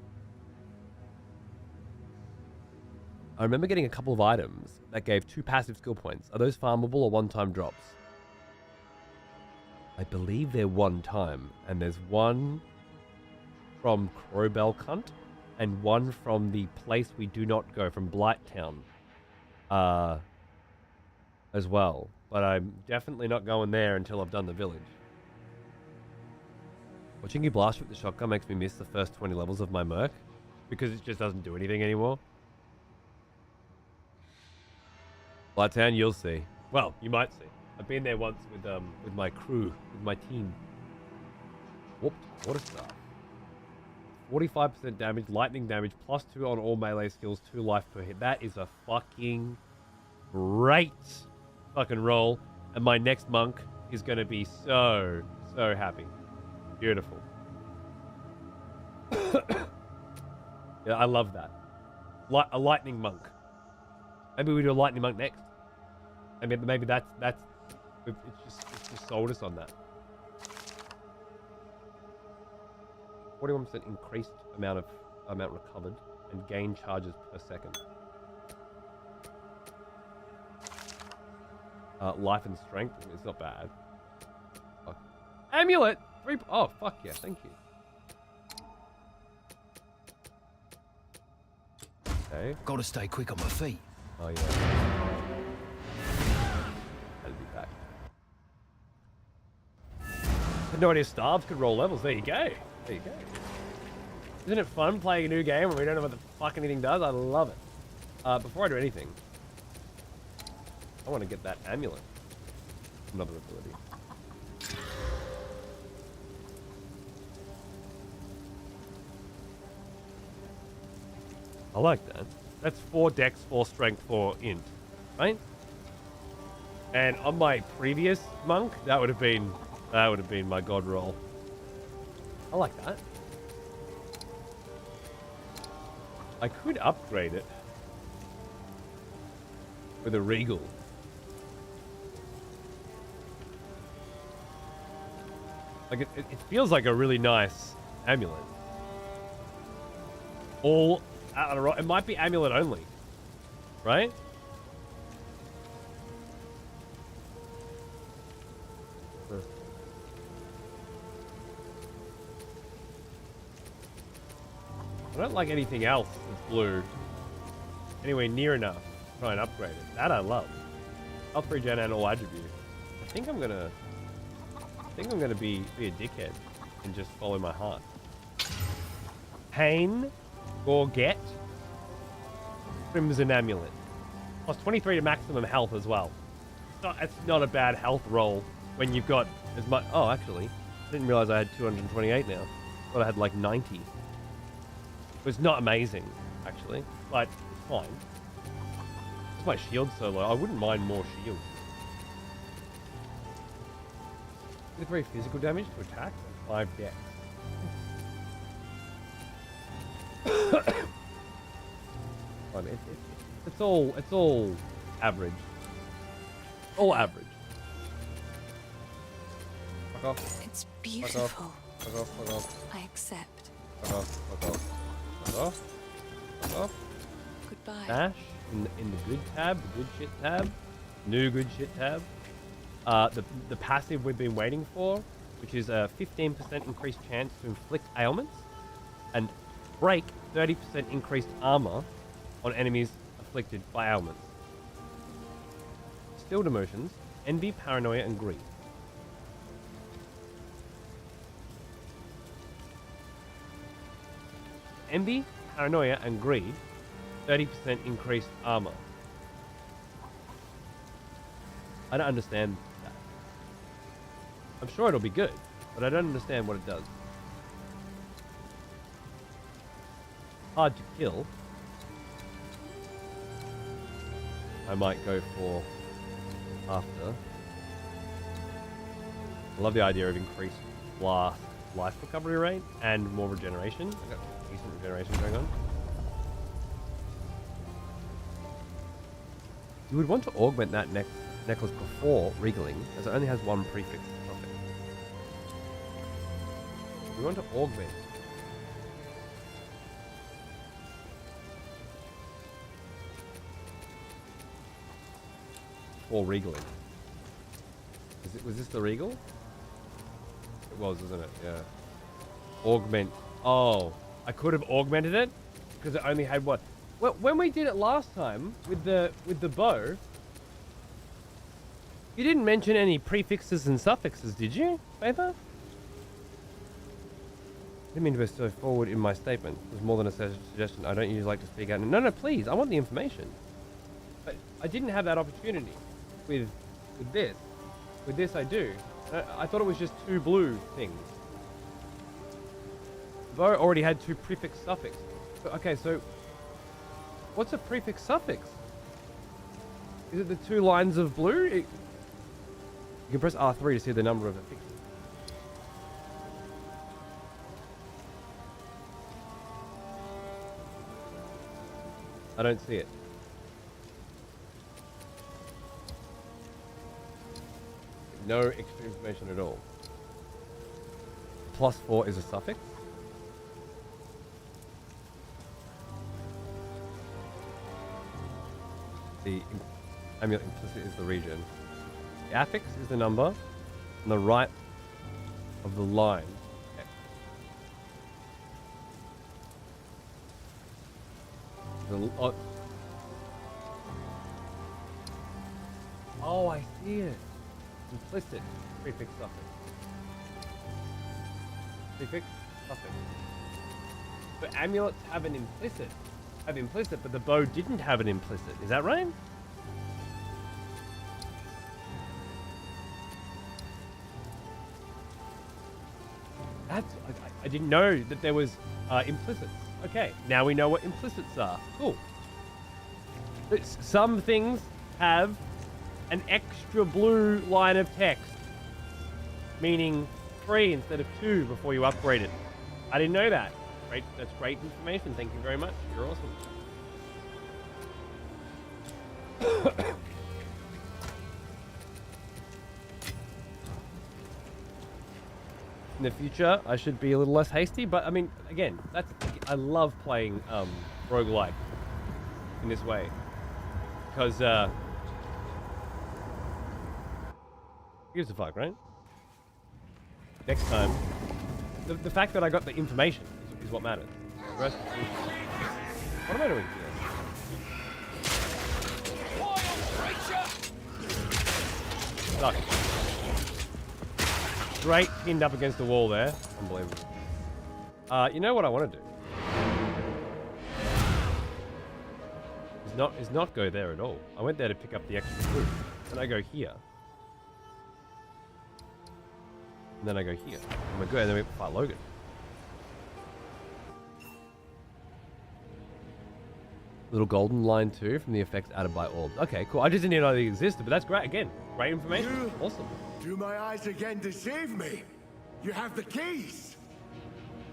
I remember getting a couple of items that gave 2 passive skill points. Are those farmable or one-time drops? I believe they're one time, and there's one from Crowbell cunt, and one from the place we do not go, from Blighttown, as well. But I'm definitely not going there until I've done the village. Watching you blast with the shotgun makes me miss the first 20 levels of my Merc, because it just doesn't do anything anymore. Blighttown, you'll see. Well, you might see. I've been there once with my crew, with my team. Whooped. Water Star. 45% damage, lightning damage, +2 on all melee skills, 2 life per hit. That is a fucking great fucking roll. And my next monk is going to be so happy. Beautiful. Yeah, I love that. A lightning monk. Maybe we do a lightning monk next. I mean, maybe that's it's just sold us on that. 41% increased amount recovered and gain charges per second. Life and strength is not bad. Fuck. Amulet. Oh fuck yeah! Thank you. Okay. Gotta stay quick on my feet. Oh yeah. That'll be back. Had no idea Starves could roll levels. There you go. There you go. Isn't it fun playing a new game when we don't know what the fuck anything does? I love it. Before I do anything, I want to get that amulet. Another ability. I like that. That's 4 dex, 4 strength, 4 int, right? And on my previous monk, that would have been my god roll. I like that. I could upgrade it with a regal. Like it feels like a really nice amulet. All out of it might be amulet only, right? I don't like anything else that's blue anywhere near enough to try and upgrade it. That I love. Health regen and all attribute. I think I'm gonna be a dickhead and just follow my heart. Pain, Gorget, Crimson Amulet. Plus 23 to maximum health as well. It's not a bad health roll when you've got as much. Oh, actually, I didn't realize I had 228 now. I thought I had like 90. It was not amazing, actually, but it's fine. It's my shield so low. I wouldn't mind more shield. 3 physical damage to attack and 5 dex. I mean, it's all average. All average. Fuck off. It's Fuck beautiful. off. Fuck off. Fuck off. I accept. Fuck off. Fuck off. Fuck off. Fuck off. Goodbye. Dash in the good tab, the good shit tab, new good shit tab. The passive we've been waiting for, which is a 15% increased chance to inflict ailments, and break 30% increased armor on enemies afflicted by ailments. Stilled emotions, envy, paranoia, and greed. Envy, paranoia, and greed, 30% increased armor. I don't understand that. I'm sure it'll be good, but I don't understand what it does. Hard to kill. I might go for after. I love the idea of increased blast life recovery rate and more regeneration. I've got decent regeneration going on. You would want to augment that necklace before regaling, as it only has one prefix of it. We want to augment. Before regaling. Was this the regal? It was, isn't it? Yeah. Augment. Oh, I could have augmented it because it only had what? Well, when we did it last time with the bow, you didn't mention any prefixes and suffixes, did you, Vapor? I didn't mean to be so forward in my statement. It was more than a suggestion. I don't usually like to speak out. No, please. I want the information. But I didn't have that opportunity with this. With this, I do. I thought it was just two blue things. The bow already had two prefix suffix. Okay, so what's a prefix suffix? Is it the two lines of blue? You can press R3 to see the number of affixes. I don't see it. No extra information at all. +4 is a suffix. The amulet implicit is the region. The affix is the number on the right of the line. X. Oh, I see it. Implicit prefix suffix. Prefix suffix. So amulets have an implicit. But the bow didn't have an implicit. Is that right? I didn't know that there was implicits. Okay, now we know what implicits are. Cool. Some things have an extra blue line of text, meaning 3 instead of 2 before you upgrade it. I didn't know that. Great, that's great information. Thank you very much. You're awesome. In the future, I should be a little less hasty, but I mean, again, I love playing roguelike in this way. Because who gives a fuck, right? Next time, the fact that I got the information is what matters. The rest is what am I doing here? Suck. Great, pinned up against the wall there. Unbelievable. You know what I want to do? Is not go there at all. I went there to pick up the extra food. Then I go here. And then I go here. And we're good, and then we fight Logan. Little golden line too from the effects added by orbs. Okay, cool. I just didn't even know they existed, but that's great. Again, great information. Awesome. Do my eyes again deceive me? You have the keys.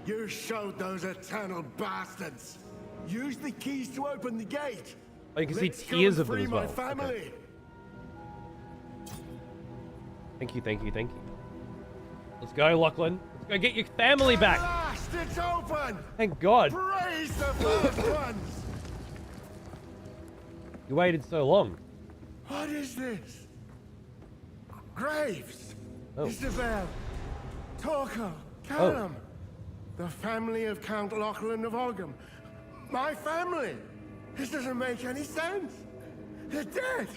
You showed those eternal bastards. Use the keys to open the gate. Oh, you can Let's see tears go of them free as well. my family. Okay. Thank you, thank you, thank you. Let's go, Lachlan. Let's go get your family back. Last, it's open! Thank God. Praise the first ones! You waited so long. What is this? Graves! Oh. Isabel! Torko! Callum! The family of Count Lachlan of Ogham. My family! This doesn't make any sense! They're dead!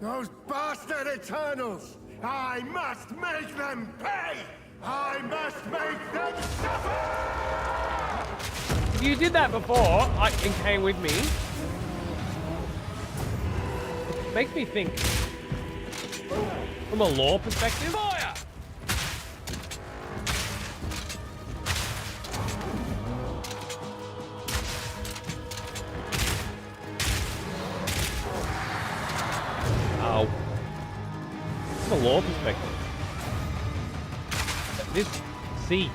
Those bastard Eternals! I must make them pay! I must make them suffer! You did that before and came with me. It makes me think from a lore perspective. Fire! Ow. From a lore perspective, this sea,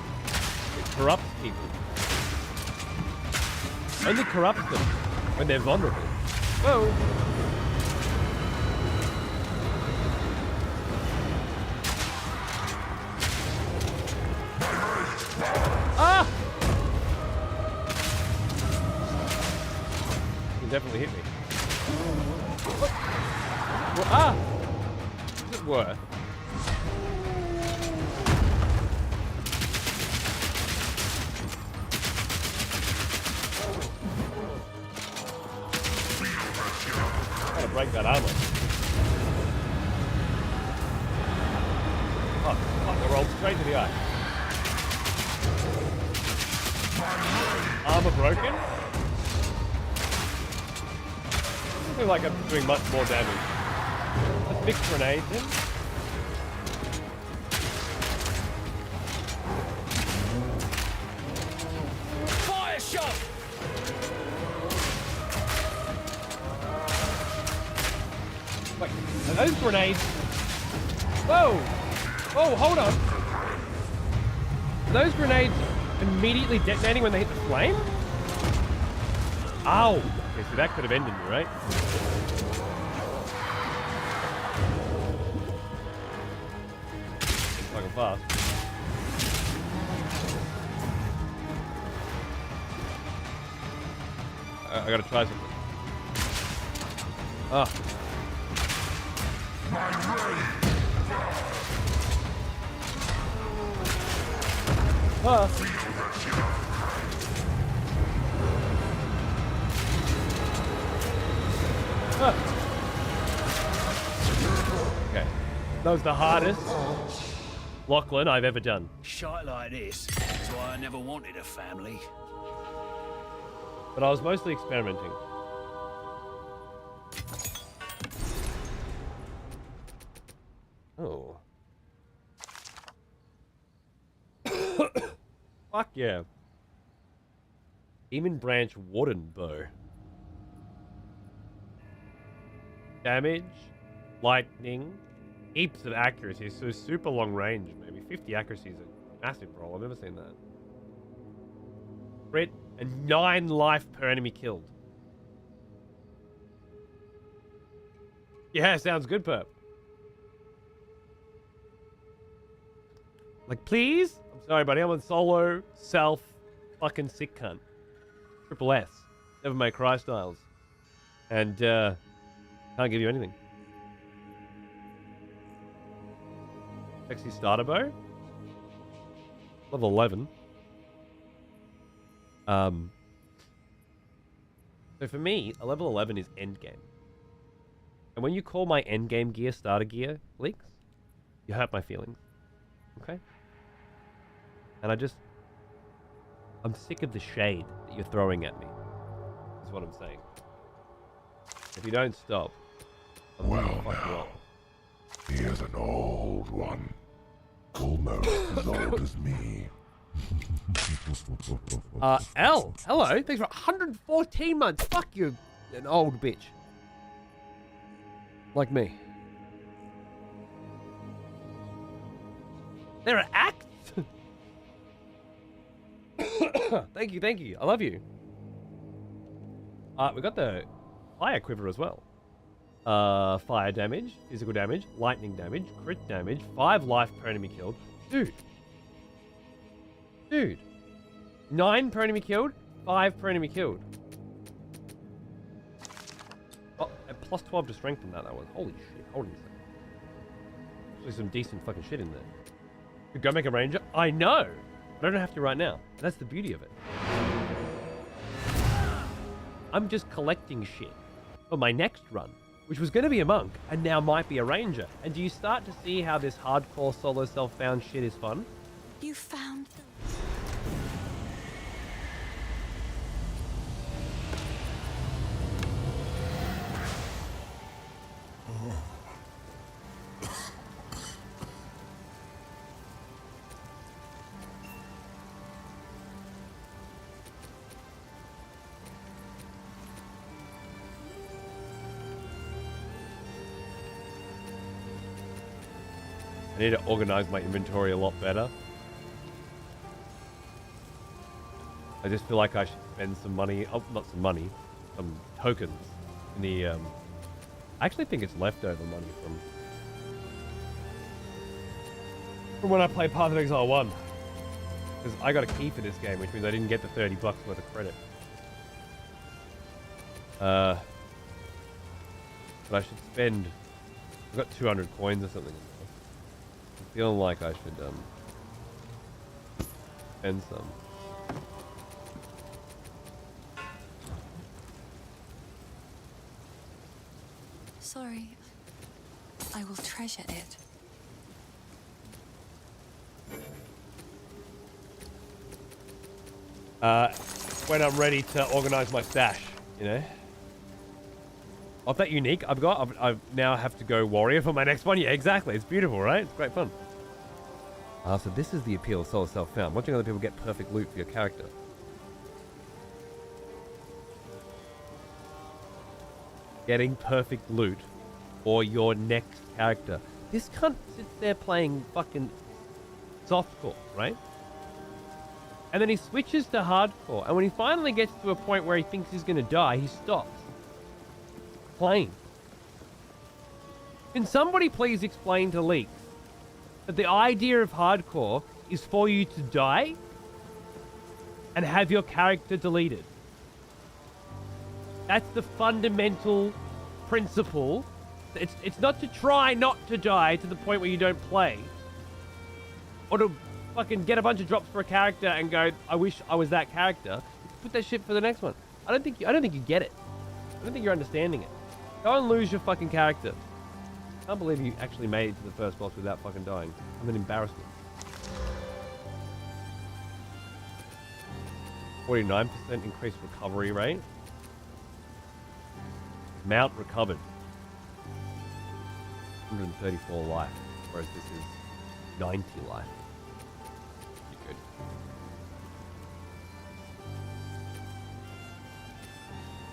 it corrupts people. Only corrupts them when they're vulnerable. Whoa. Ah! You definitely hit me. What? Well, ah! Is it worth? Gotta break that armor. Oh, fuck, I rolled straight to the eye. Armor broken? I feel like I'm doing much more damage. Let's fix grenades in. Fire shot! Wait, are those grenades? Whoa! Whoa, hold on. Are those grenades immediately detonating when they hit the flame? Ow! Okay, so that could have ended me, right? Fucking fast. I gotta try something. Ah. Ah. Ah. Okay. That was the hardest Lachlan I've ever done. Shite like this. That's why I never wanted a family. But I was mostly experimenting. Oh. Fuck yeah. Demon Branch Warden Bow. Damage, lightning, heaps of accuracy, so super long range, maybe. 50 accuracy is a massive roll. I've never seen that. Crit and 9 life per enemy killed. Yeah, sounds good, Perp. Like, please? I'm sorry, buddy. I'm on solo, self, fucking sick cunt. Triple S. Never May Cry styles. And, can't give you anything. Sexy starter bow. Level 11. So for me, a level 11 is endgame. And when you call my endgame gear starter gear, Leaks, you hurt my feelings. Okay? And I'm sick of the shade that you're throwing at me. Is what I'm saying. If you don't stop, I'm Well, gonna fuck you now, up. here's an old one. Almost as old as me. L, hello. Thanks for 114 months. Fuck you, an old bitch. Like me. There are acts. Thank you. I love you. We got the fire quiver as well. Fire damage, physical damage, lightning damage, crit damage, 5 life per enemy killed. Dude. 9 per enemy killed, 5 per enemy killed. Oh, and plus 12 to strengthen that was. Holy shit, hold on a second. There's some decent fucking shit in there. Could go make a ranger? I know! I don't have to right now. That's the beauty of it. I'm just collecting shit for my next run, which was going to be a monk, and now might be a ranger. And do you start to see how this hardcore solo self-found shit is fun? You found the... I need to organize my inventory a lot better. I just feel like I should spend some money, oh, not some money, some tokens in the, I actually think it's leftover money from when I played Path of Exile 1. Because I got a key for this game, which means I didn't get the $30 worth of credit. But I should spend, I've got 200 coins or something. I'm feeling like I should, spend some. Sorry. I will treasure it. When I'm ready to organize my stash, you know? Of that unique I've got, I now have to go warrior for my next one. Yeah, exactly. It's beautiful, right? It's great fun. So this is the appeal of solo self-found. Watching other people get perfect loot for your character. Getting perfect loot for your next character. This cunt sits there playing fucking softcore, right? And then he switches to hardcore. And when he finally gets to a point where he thinks he's going to die, he stops playing. Can somebody please explain to Leaks that the idea of hardcore is for you to die and have your character deleted? That's the fundamental principle. It's not to try not to die to the point where you don't play, or to fucking get a bunch of drops for a character and go, I wish I was that character. Put that shit for the next one. I don't think you get it. I don't think you're understanding it. Go and lose your fucking character. I can't believe you actually made it to the first boss without fucking dying. I'm an embarrassment. 49% increased recovery rate. Mount recovered. 134 life, whereas this is 90 life. Pretty good.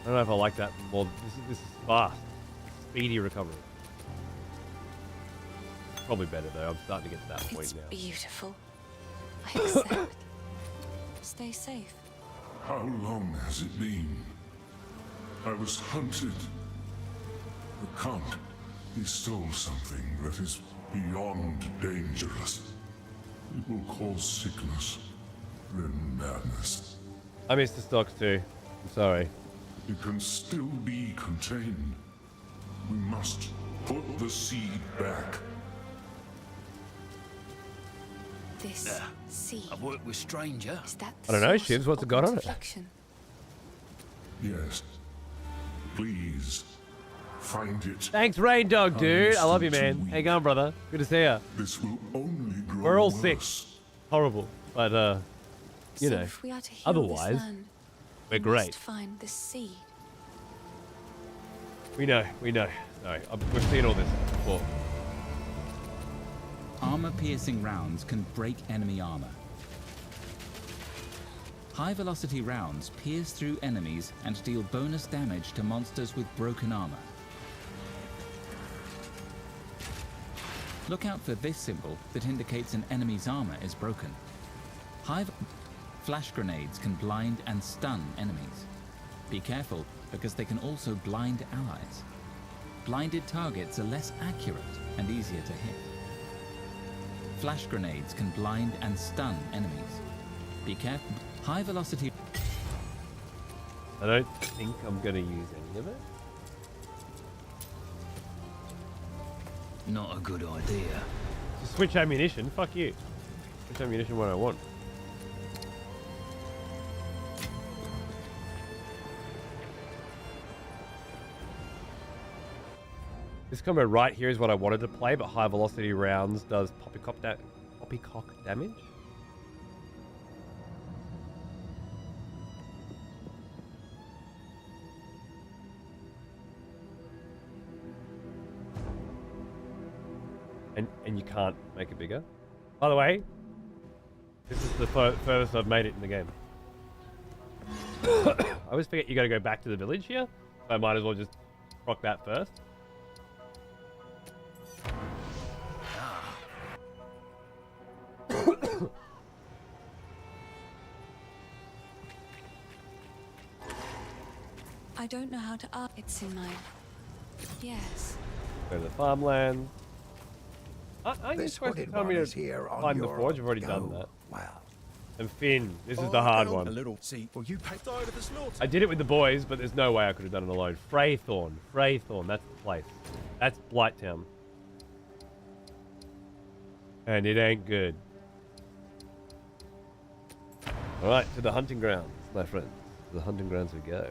I don't know if I like that more. This is fast. Speedy recovery. Probably better though. I'm starting to get to that point It's now. beautiful. I accept. Stay safe. How long has it been? I was hunted. The Count, he stole something that is beyond dangerous. It will cause sickness, then madness. I miss the stocks too. I'm sorry. It can still be contained. We must put the seed back. This seed. I've worked with stranger. Is that I don't know, source Shivs, what's it of got on it? affliction? Yes. Please, find it. Thanks, Rain Dog, dude. I love you, still man. too How you weak. going, brother? Good to see ya. This will only grow We're all worse. sick. Horrible. But, you So know, if we are to heal otherwise, this land, we're we great. must find the seed. We know. Sorry, we've seen all this before. Armor-piercing rounds can break enemy armor. High-velocity rounds pierce through enemies and deal bonus damage to monsters with broken armor. Look out for this symbol that indicates an enemy's armor is broken. Flash grenades can blind and stun enemies. Be careful, because they can also blind allies. Blinded targets are less accurate and easier to hit. Flash grenades can blind and stun enemies. Be careful. High velocity. I don't think I'm going to use any of it. Not a good idea. Just switch ammunition. Fuck you. Switch ammunition when I want. This combo right here is what I wanted to play, but high velocity rounds does poppycock damage. And you can't make it bigger. By the way, this is the furthest I've made it in the game. I always forget you got to go back to the village here, so I might as well just rock that first. I don't know how to it's in mine. Yes. Go to the farmland. Aren't you This supposed to hooded tell me one to is here on find the your forge? I've already done go. that. Wow. And Finn, this is the hard one. A little seat. Well, you paid over the slaughter. I did it with the boys, but there's no way I could have done it alone. Freythorn, that's the place. That's Blighttown. And it ain't good. Alright, to the hunting grounds, my friends. To the hunting grounds we go.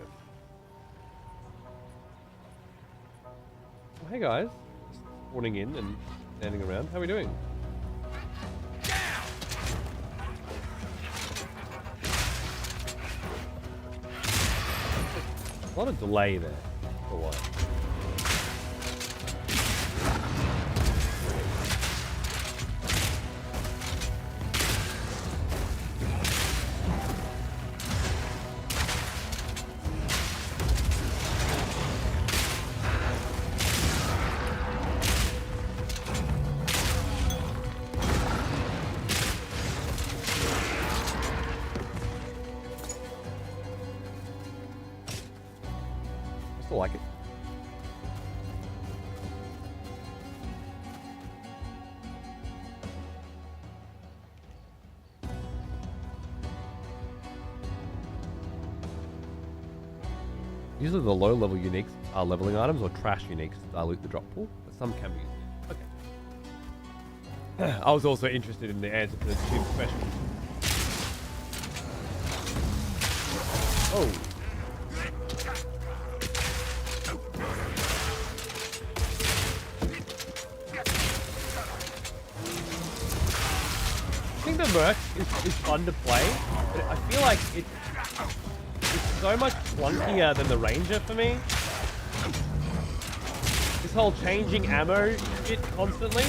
Well, hey guys. Just spawning in and standing around. How are we doing? A lot of delay there for a while. I still like it. Usually the low-level uniques are leveling items or trash uniques to dilute the drop pool, but some can be used. Okay. I was also interested in the answer to the tube special. Oh. I think the Merc is fun to play, but I feel like it's so much clunkier than the Ranger for me. This whole changing ammo shit constantly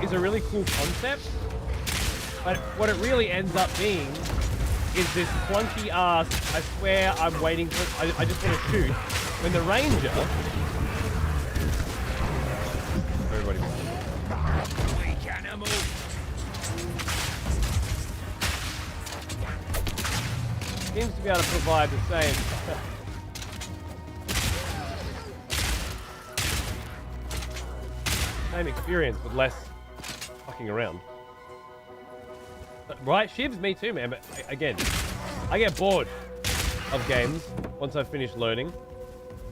is a really cool concept, but what it really ends up being is this clunky ass, I swear I'm waiting for, I just want to shoot, when the Ranger... Everybody... Weak animal. seems to be able to provide the same. Same experience with less fucking around. Right, Shivs, me too, man. But again, I get bored of games once I've finished learning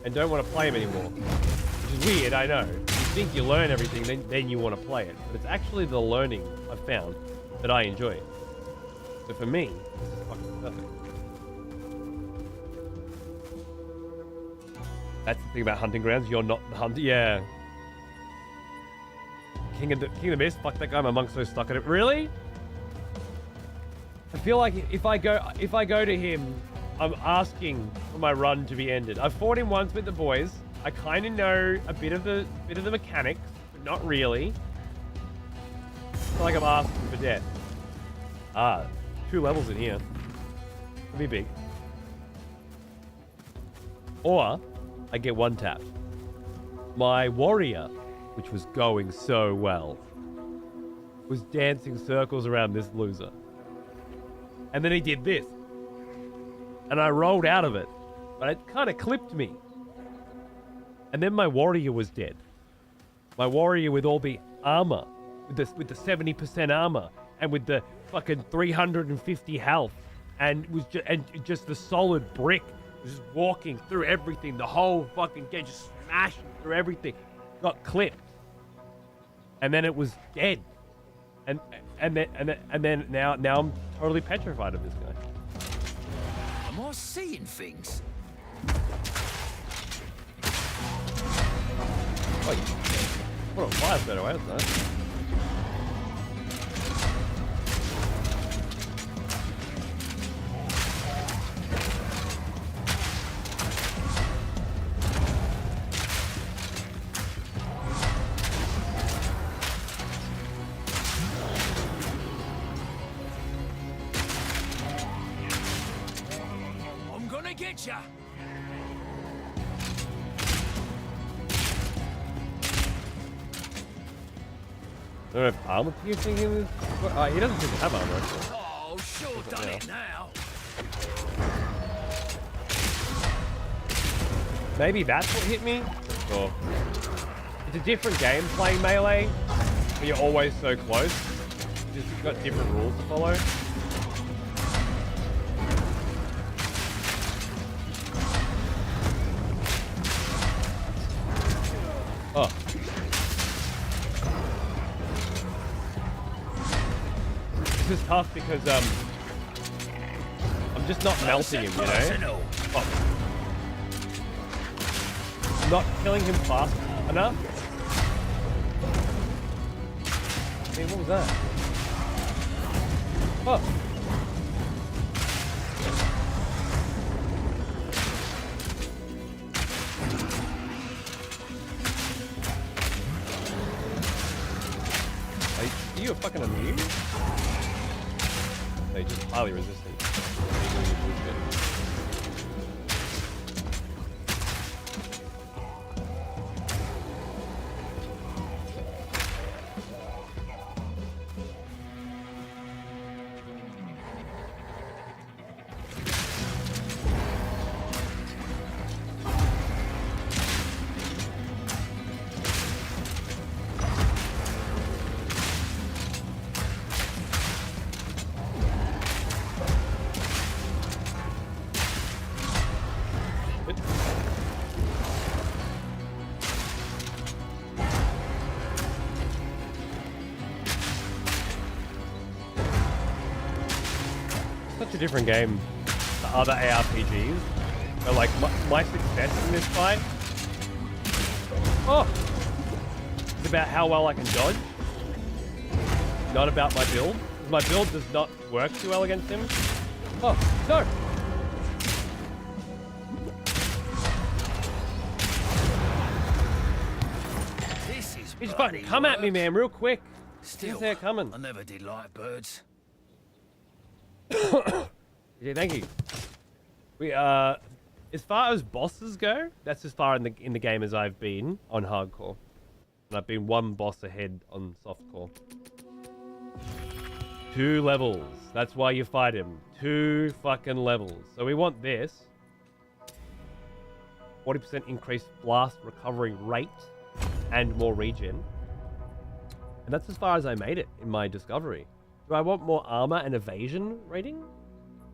and don't want to play them anymore. Which is weird, I know. You think you learn everything, then you want to play it. But it's actually the learning I've found that I enjoy. So for me, this is fucking perfect. That's the thing about hunting grounds. You're not the hunter. Yeah. King of the Mist. Fuck that guy. My monk's so stuck at it. Really? I feel like if I go to him, I'm asking for my run to be ended. I've fought him once with the boys. I kind of know a bit of the mechanics, but not really. It's not like I'm asking for death. 2 levels in here. It'll be big. Or I get 1 tap. My warrior, which was going so well, was dancing circles around this loser. And then he did this. And I rolled out of it. But it kind of clipped me. And then my warrior was dead. My warrior with all the armor, with the 70% armor, and with the fucking 350 health, and just the solid brick, just walking through everything, the whole fucking game, just smashing through everything, got clipped, and then it was dead, and then now I'm totally petrified of this guy. Am I seeing things? Oh, what a fire better way, wasn't it? I'm gonna get ya. I don't know if armor piercing him is... he doesn't seem to have armor, actually. Oh, sure done it now. Maybe that's what hit me? Or it's a different game playing Melee, but you're always so close. You've got different rules to follow. Oh. This is tough because I'm just not melting him, you know? Oh. Not killing him fast enough. I mean, what was that? Oh. Are you a fucking immune? They just highly resistant. Such a different game to other ARPGs. But like my success in this fight, it's about how well I can dodge, not about my build. My build does not work too well against him. Oh no! This is He's bloody fucking come at me, work. man, real quick. Still, They're coming. I never did like birds. Yeah, thank you. We as far as bosses go, that's as far in the game as I've been on hardcore, and I've been one boss ahead on softcore. 2 levels. That's why you fight him. 2 fucking levels. So we want this. 40% increased blast recovery rate and more regen. And that's as far as I made it in my discovery. Do I want more armor and evasion rating?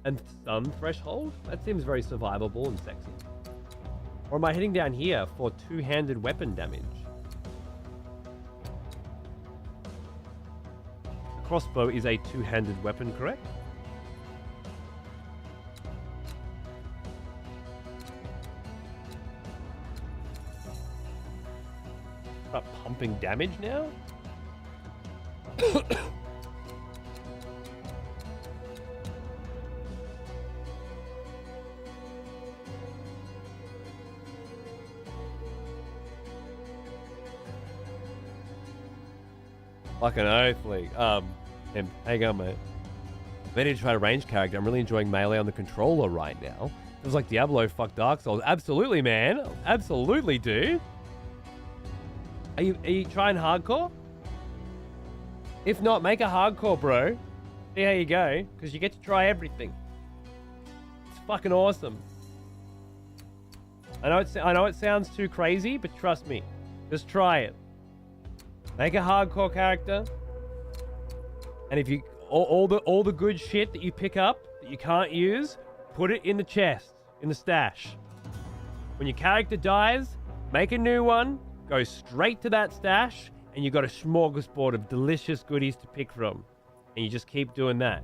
And stun threshold? That seems very survivable and sexy. Or am I heading down here for 2-handed weapon damage? The crossbow is a 2-handed weapon, correct? Start pumping damage now? Fucking oath, League. Hang on, mate. I need to try a range character. I'm really enjoying Melee on the controller right now. Feels like Diablo, fuck Dark Souls. Absolutely, man. Absolutely, dude. Are you trying hardcore? If not, make a hardcore, bro. See how you go, because you get to try everything. It's fucking awesome. I know it sounds too crazy, but trust me. Just try it. Make a hardcore character. And if you all the good shit that you pick up that you can't use, put it in the chest, in the stash. When your character dies, make a new one, go straight to that stash, and you got a smorgasbord of delicious goodies to pick from. And you just keep doing that.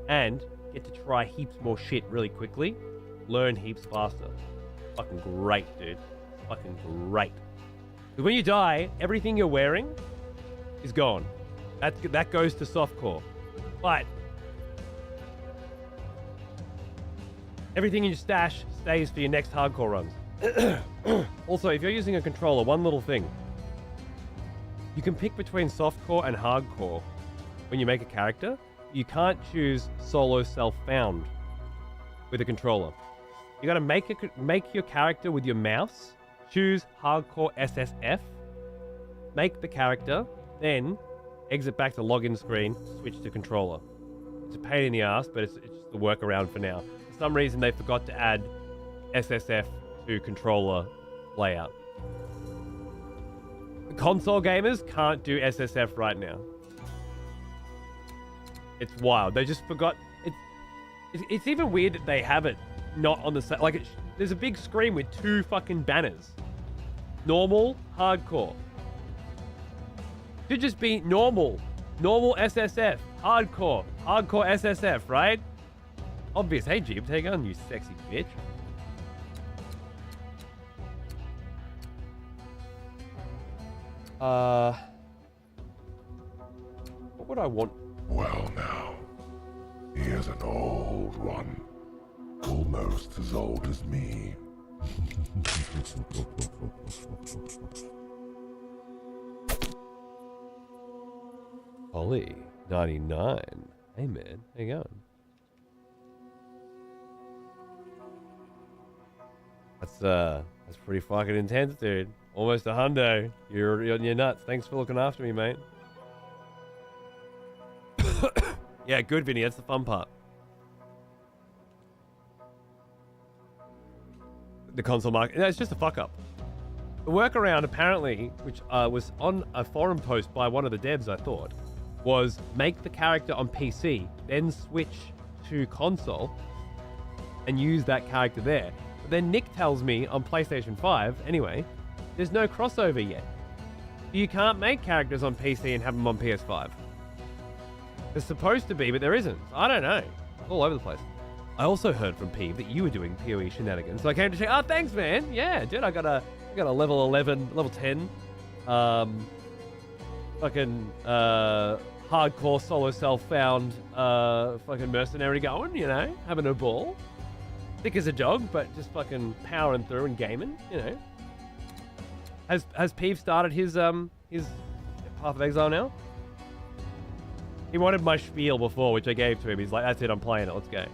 And get to try heaps more shit really quickly. Learn heaps faster. Fucking great, dude. Fucking great. Because when you die, everything you're wearing is gone. That goes to softcore. But everything in your stash stays for your next hardcore runs. Also, if you're using a controller, one little thing. You can pick between softcore and hardcore when you make a character. You can't choose solo self-found with a controller. You gotta make your character with your mouse, choose hardcore SSF, make the character, then exit back to login screen, switch to controller. It's a pain in the ass, but it's just the workaround for now. For some reason, they forgot to add SSF to controller layout. The console gamers can't do SSF right now. It's wild. They just forgot. It's even weird that they have it not on the side. Like, there's a big screen with two fucking banners. Normal, hardcore. Should just be normal. Normal SSF. Hardcore. Hardcore SSF, right? Obvious. Hey, Jeep, take on, you sexy bitch. What would I want? Well now, here's an old one. Almost as old as me. Ollie, 99. Hey man, how you going? That's pretty fucking intense, dude. Almost a hundo. You're nuts. Thanks for looking after me, mate. Yeah, good, Vinny. That's the fun part. The console market. No, it's just a fuck up. The workaround, apparently, which was on a forum post by one of the devs, I thought, was make the character on PC, then switch to console, and use that character there. But then Nick tells me on PlayStation 5, anyway, there's no crossover yet. You can't make characters on PC and have them on PS5. There's supposed to be, but there isn't. I don't know. It's all over the place. I also heard from Peeve that you were doing PoE shenanigans. So I came to check. Oh, thanks, man. Yeah, dude, I got a level 11, level 10, fucking hardcore solo self-found fucking mercenary going, you know, having a ball. Thick as a dog, but just fucking powering through and gaming, you know. Has Peeve started his Path of Exile now? He wanted my spiel before, which I gave to him. He's like, that's it, I'm playing it, let's go.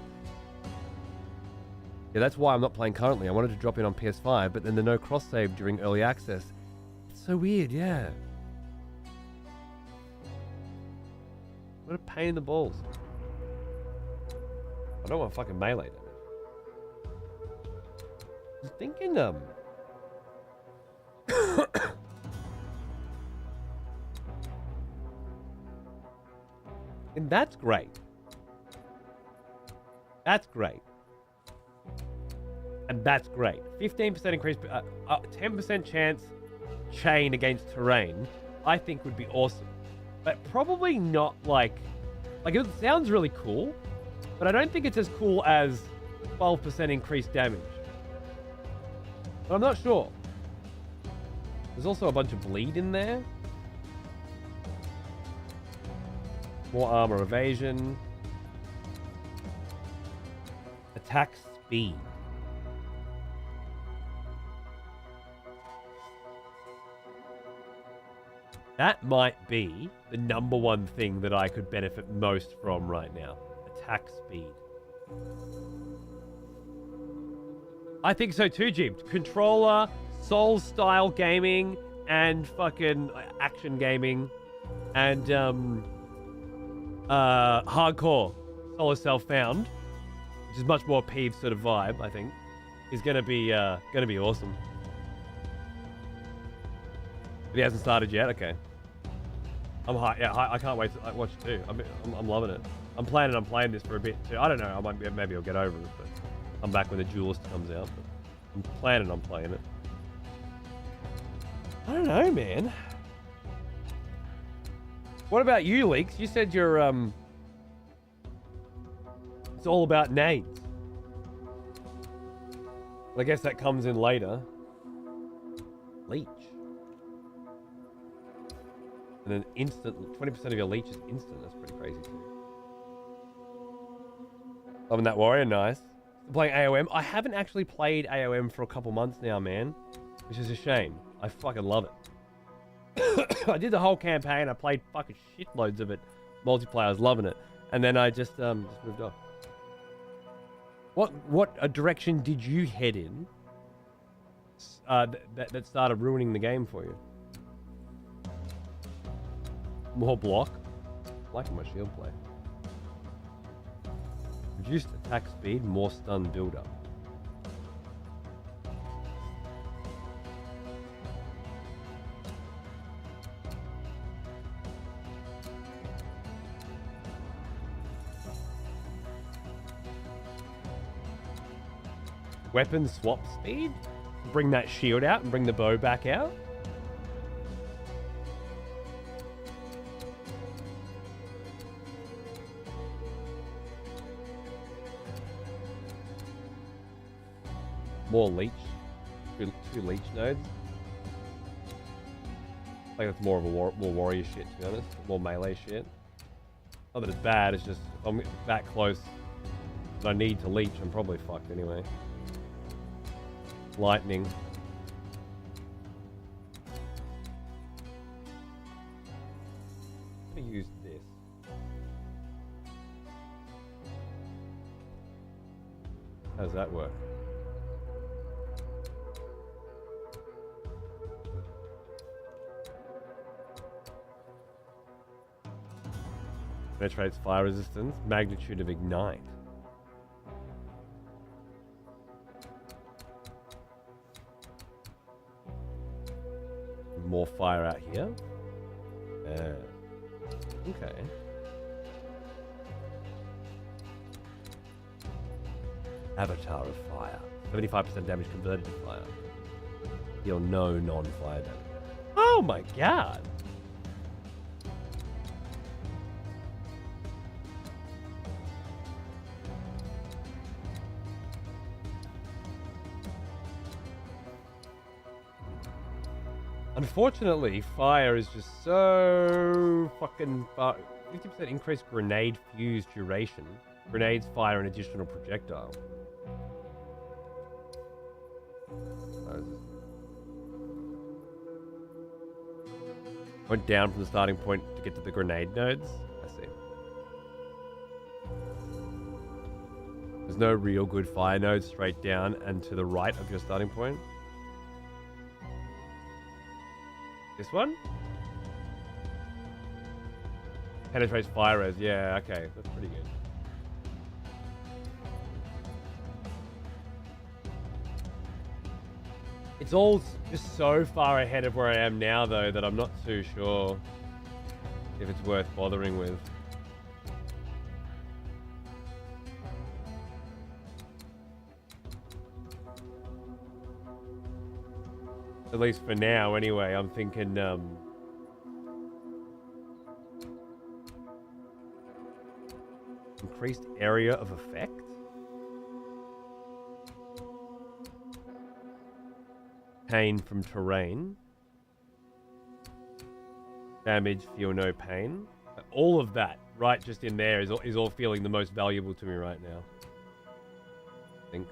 Yeah, that's why I'm not playing currently. I wanted to drop in on PS5, but then the no cross-save during early access. It's so weird, yeah. What a pain in the balls. I don't want fucking melee damage. I was thinking, and that's great. That's great. And that's great. 15% increase, 10% chance chain against terrain, I think would be awesome. But probably not like it sounds really cool, but I don't think it's as cool as 12% increased damage. But I'm not sure. There's also a bunch of bleed in there. More armor evasion. Attack speed. That might be the number one thing that I could benefit most from right now. Attack speed. I think so too, Jim. Controller, Souls-style gaming, and fucking action gaming, and hardcore solo self-found, which is much more Peeve sort of vibe, I think. is gonna be awesome. If he hasn't started yet, okay. I'm high. Yeah, I can't wait to watch it too. I'm loving it. I'm planning on playing this for a bit too. I don't know. Maybe I'll get over it, but I'm back when the Duelist comes out. But I'm planning on playing it. I don't know, man. What about you, Leaks? You said you're it's all about nades. I guess that comes in later. Leech. And then instant, 20% of your leech is instant. That's pretty crazy too. Loving that warrior, nice. Playing AOM. I haven't actually played AOM for a couple months now, man. Which is a shame. I fucking love it. I did the whole campaign. I played fucking shitloads of it. Multiplayer, I was loving it. And then I just moved off. What direction did you head in that started ruining the game for you? More block? I like my shield play. Reduced attack speed, more stun build-up. Weapon swap speed? Bring that shield out and bring the bow back out? More leech. Two leech nodes. I think that's more of a more warrior shit, to be honest. More melee shit. Not that it's bad, it's just if I'm that close and I need to leech, I'm probably fucked anyway. Lightning. I'm gonna use this. How does that work? Penetrates fire resistance, magnitude of ignite. More fire out here. Okay. Avatar of fire. 75% damage converted to fire. Deal no non-fire damage. Oh my god! Unfortunately, fire is just so fucking far. 50% increased grenade fuse duration. Grenades fire an additional projectile. Went down from the starting point to get to the grenade nodes. I see. There's no real good fire nodes straight down and to the right of your starting point. This one? Penetrates fire res. Yeah, okay. That's pretty good. It's all just so far ahead of where I am now, though, that I'm not too sure if it's worth bothering with. At least for now, anyway, I'm thinking, increased area of effect? Pain from terrain. Damage, feel no pain. All of that, right just in there, is all feeling the most valuable to me right now. I think.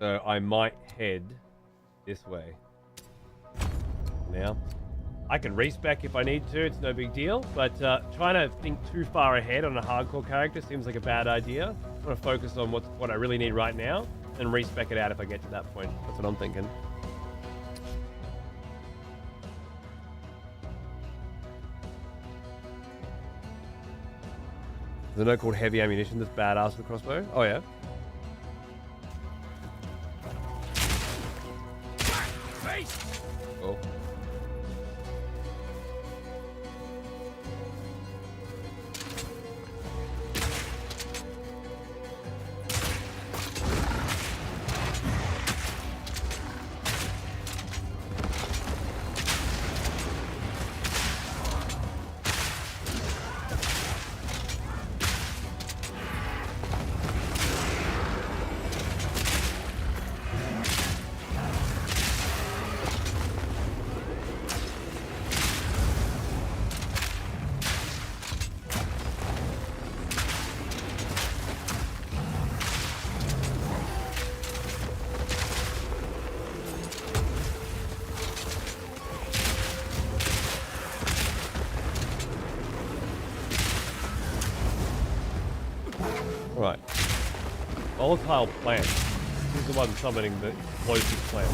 So I might head this way. Now, I can respec if I need to, it's no big deal, but trying to think too far ahead on a hardcore character seems like a bad idea. I want to focus on what I really need right now and respec it out if I get to that point. That's what I'm thinking. There's no called heavy ammunition that's badass with the crossbow. Oh yeah. Oh. Right. Volatile plant. Who's the one summoning the explosive plant?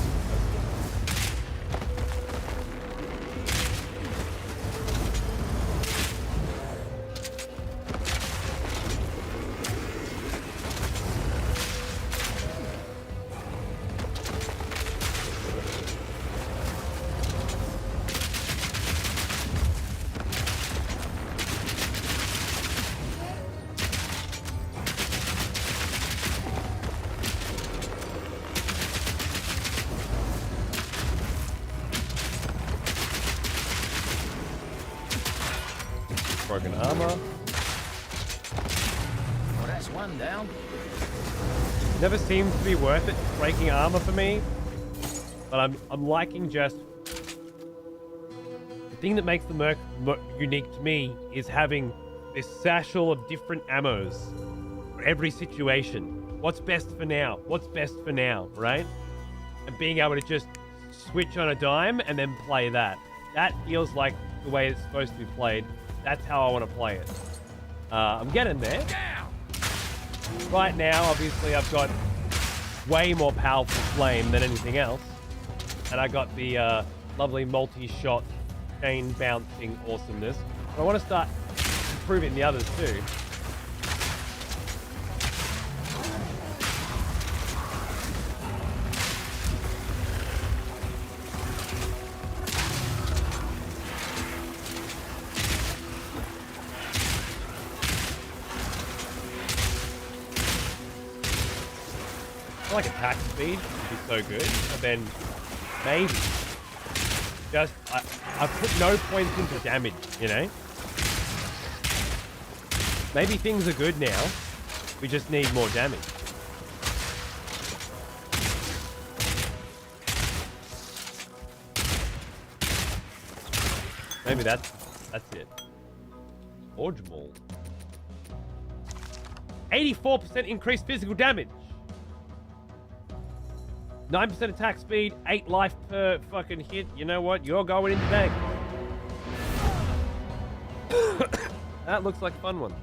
Broken armor. Well, that's one down. Never seems to be worth it breaking armor for me, but I'm liking just the thing that makes the Merc unique to me is having this satchel of different ammos for every situation. What's best for now? What's best for now, right? And being able to just switch on a dime and then play that. That feels like the way it's supposed to be played. That's how I want to play it. I'm getting there. Right now, obviously, I've got way more powerful flame than anything else. And I got the lovely multi-shot, chain bouncing awesomeness. But I want to start improving the others too. I like attack speed, which is so good. And then maybe just I put no points into damage, you know? Maybe things are good now. We just need more damage. Maybe that's it. Forge Maul. 84% increased physical damage. 9% attack speed, 8 life per fucking hit. You know what? You're going in the bank. That looks like a fun one.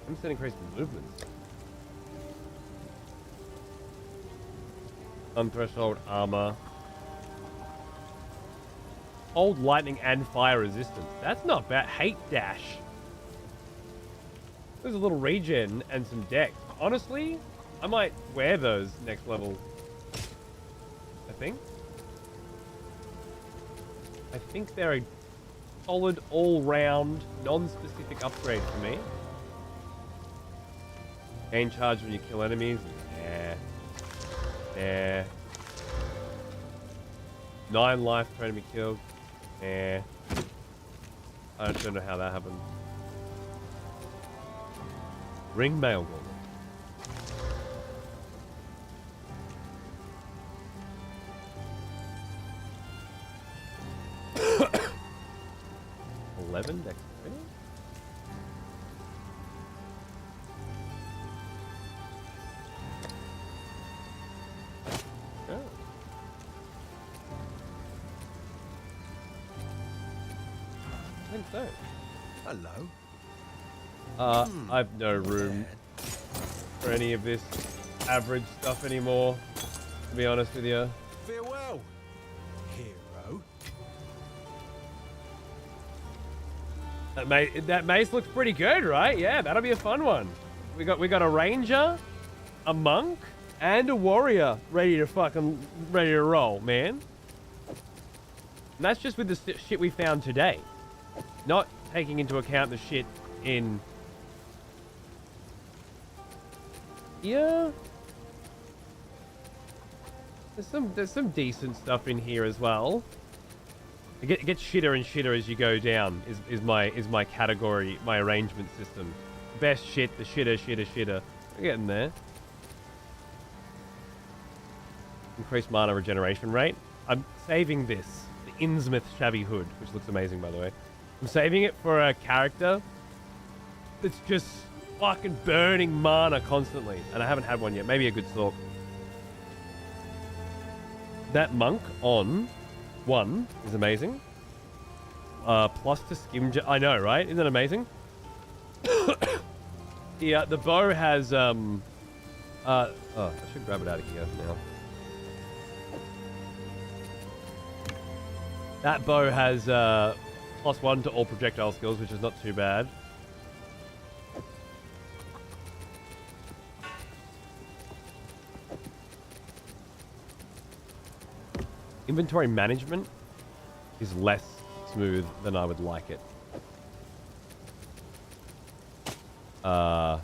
I'm still increasing movements. Unthreshold armor. Hold lightning and fire resistance. That's not bad. Hate dash. There's a little regen and some dex. Honestly, I might wear those next level. I think they're a solid all-round, non-specific upgrade for me. Gain charge when you kill enemies. Nah. 9 life per enemy killed. I don't know how that happened. Ring mail gauntlet. $11 dexterity? Oh. I think so. Hello. I've no room. for any of this average stuff anymore, to be honest with you. Farewell, hero. That mace looks pretty good, right? Yeah, that'll be a fun one. We got a ranger, a monk, and a warrior ready to roll, man. And that's just with the shit we found today, not taking into account the shit in here. There's some decent stuff in here as well. It gets shitter and shitter as you go down. Is my category, my arrangement system. Best shit, the shitter. We're getting there. Increased mana regeneration rate. I'm saving this, the Innsmouth Shabby Hood, which looks amazing by the way. I'm saving it for a character that's just fucking burning mana constantly, and I haven't had one yet. Maybe a good stalk. That monk on 1 is amazing. Plus to skim. I know, right? Isn't that amazing? Yeah, the bow has oh, I should grab it out of here now. That bow has +1 to all projectile skills, which is not too bad. Inventory management is less smooth than I would like it. On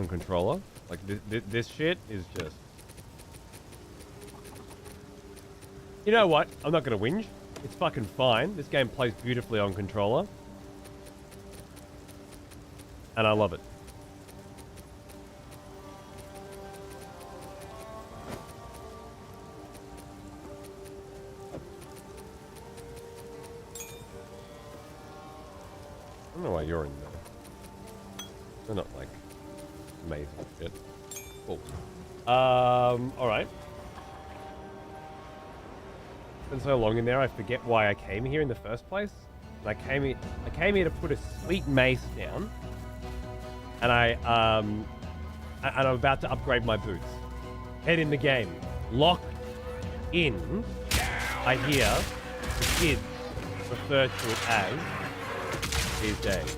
controller, like this shit is just. You know what? I'm not gonna whinge. It's fucking fine. This game plays beautifully on controller, and I love it. I don't know why you're in there. They're not like amazing shit. Cool. Alright. Been so long in there, I forget why I came here in the first place. And I came here to put a sweet mace down. And I'm about to upgrade my boots. Head in the game. Locked in. I hear the kids refer to it as these days.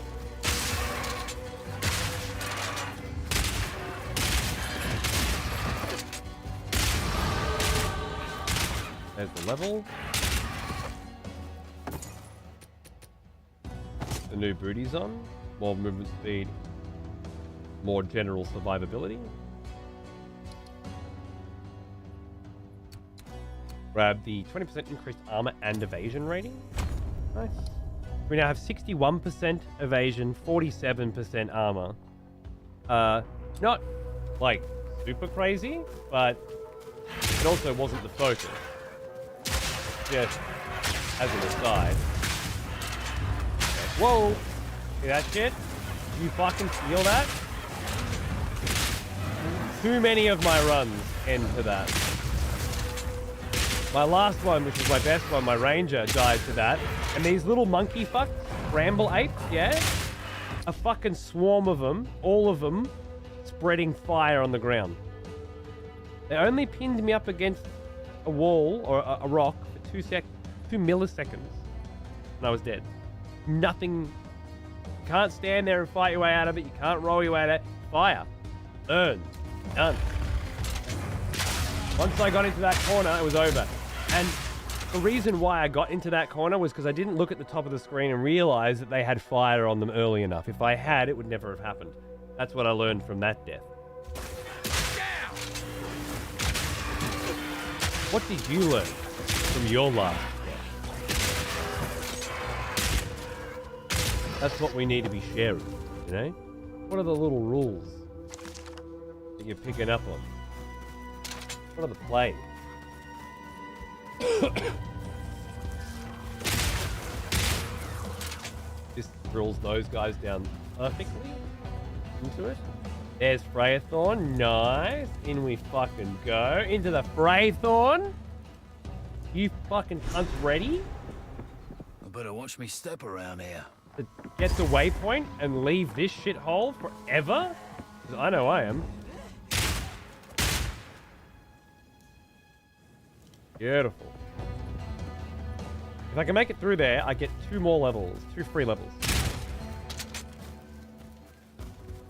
There's the level. The new booty's on. More movement speed. More general survivability. Grab the 20% increased armor and evasion rating. Nice. We now have 61% evasion, 47% armor. Not like super crazy, but it also wasn't the focus. Just as an aside. Whoa! See that shit? You fucking feel that? Too many of my runs end to that. My last one, which was my best one, my ranger, died to that. And these little monkey fucks, bramble apes, yeah? A fucking swarm of them, all of them, spreading fire on the ground. They only pinned me up against a wall or a rock for 2 milliseconds. And I was dead. Nothing. You can't stand there and fight your way out of it. You can't roll your way out of it. Fire. Burn. Done. Once I got into that corner, it was over. And the reason why I got into that corner was because I didn't look at the top of the screen and realize that they had fire on them early enough. If I had, it would never have happened. That's what I learned from that death. What did you learn from your last death? That's what we need to be sharing, you know? What are the little rules that you're picking up on? What are the plays? This drills those guys down perfectly into it. There's Freythorn. Nice. In we fucking go. Into the Freythorn. You fucking cunts ready? I better watch me step around here. to get the waypoint and leave this shithole forever? 'Cause I know I am. Beautiful. If I can make it through there, I get 2 more levels. 2 free levels.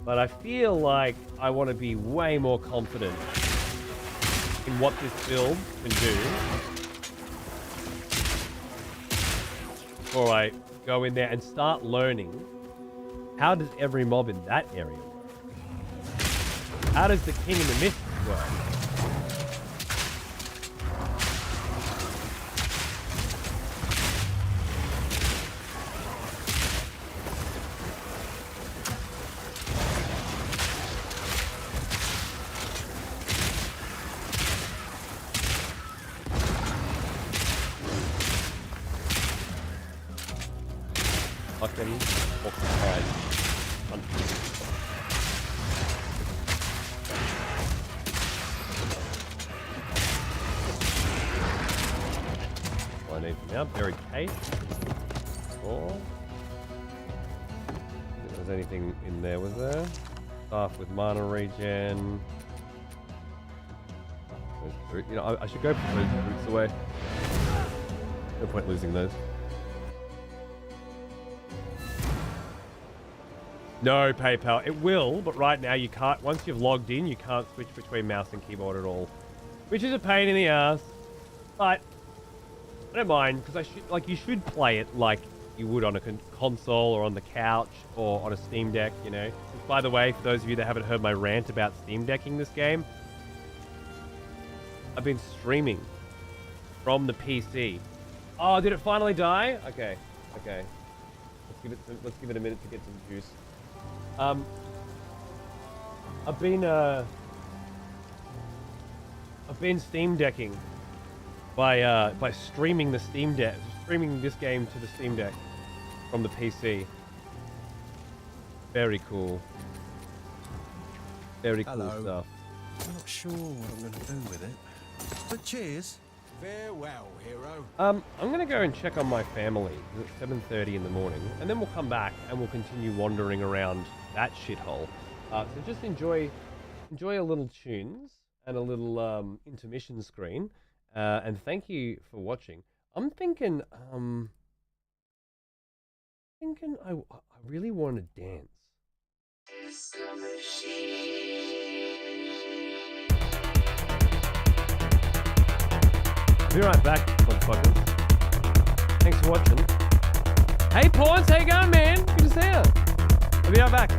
But I feel like I want to be way more confident in what this build can do before I go in there and start learning how does every mob in that area work? How does the King in the Mist work? Fucking occupied country. What I need now, buried case. Or if there's anything in there, was there? Staff with mana regen. You know, I should go put those roots away. No point losing those. No, PayPal. It will, but right now you can't. Once you've logged in, you can't switch between mouse and keyboard at all, which is a pain in the ass. But I don't mind because you should play it like you would on a console or on the couch or on a Steam Deck. You know. By the way, for those of you that haven't heard my rant about Steam Decking this game, I've been streaming from the PC. Oh, did it finally die? Okay. Let's give it a minute to get some juice. I've been Steam Decking by streaming this game to the Steam Deck from the PC. Very cool. Very cool stuff. I'm not sure what I'm going to do with it. But cheers. Farewell, hero. I'm gonna go and check on my family. It's 7:30 in the morning, and then we'll come back and we'll continue wandering around that shithole. So just enjoy a little tunes and a little intermission screen, and thank you for watching. I'm thinking I really want to dance. Be right back, motherfuckers. Thanks for watching. Hey, Pawns, how you going, man? Good to see ya. I'll be right back.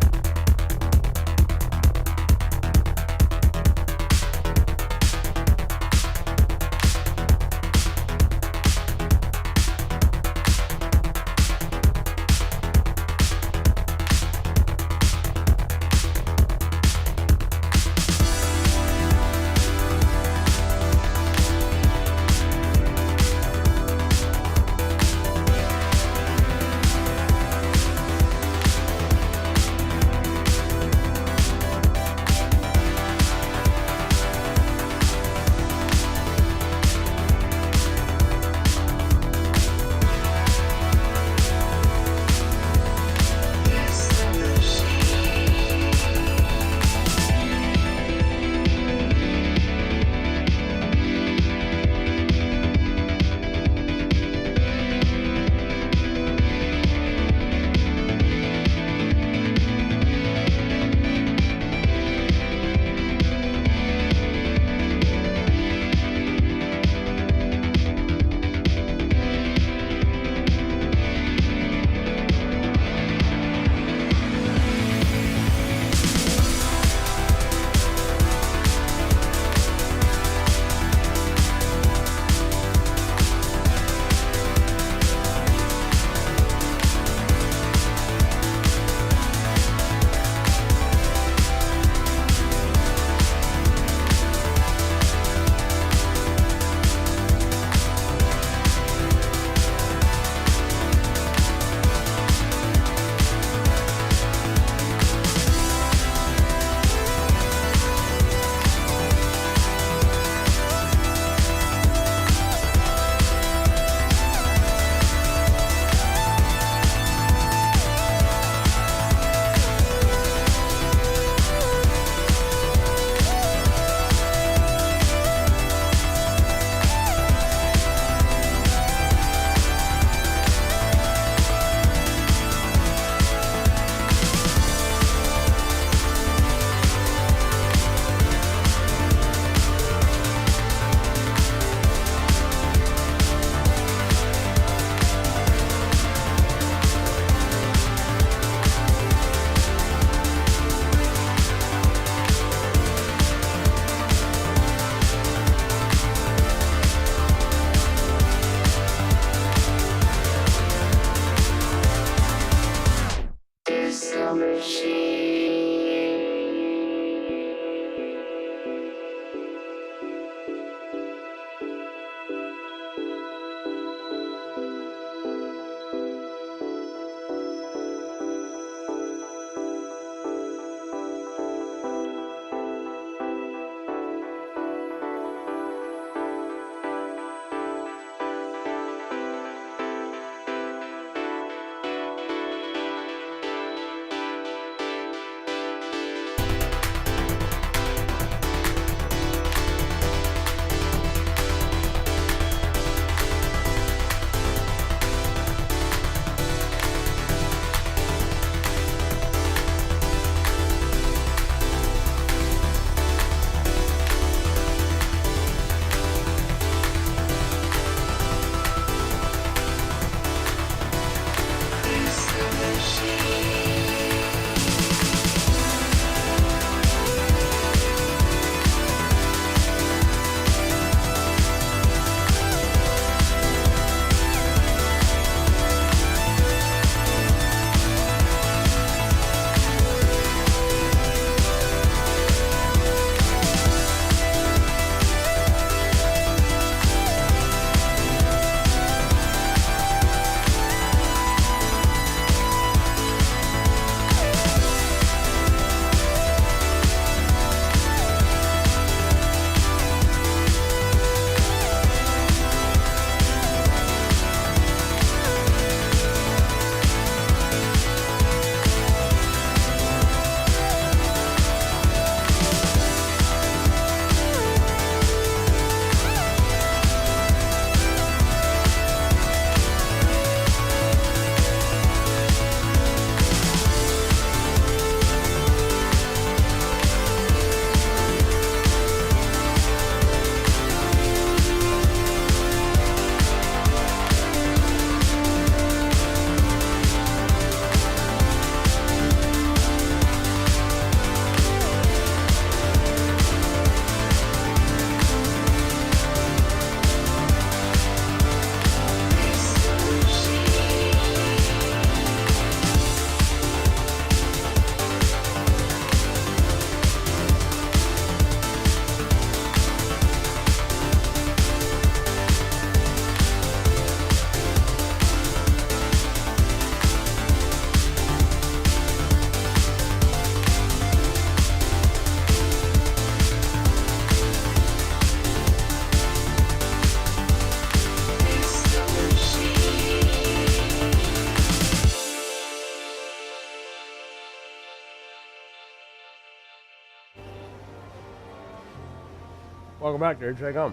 Welcome back, dude. Check on.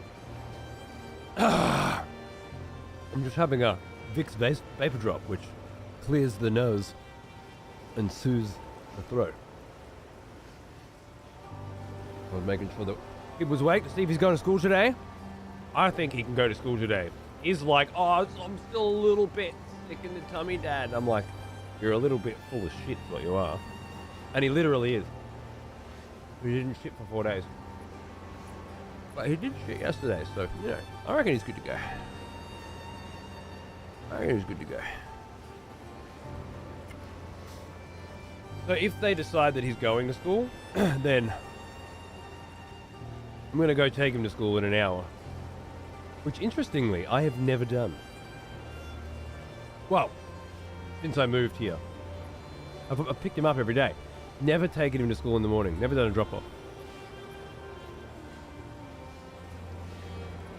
I'm just having a Vicks vapor drop, which clears the nose and soothes the throat. I was making sure that he was awake to see if he's going to school today. I think he can go to school today. He's like, oh, I'm still a little bit sick in the tummy, Dad. I'm like, you're a little bit full of shit, is what you are. And he literally is. He didn't shit for 4 days. But he did shit yesterday, so, you know, I reckon he's good to go. So if they decide that he's going to school, then I'm going to go take him to school in an hour. Which, interestingly, I have never done. Well, since I moved here. I've picked him up every day. Never taken him to school in the morning. Never done a drop-off.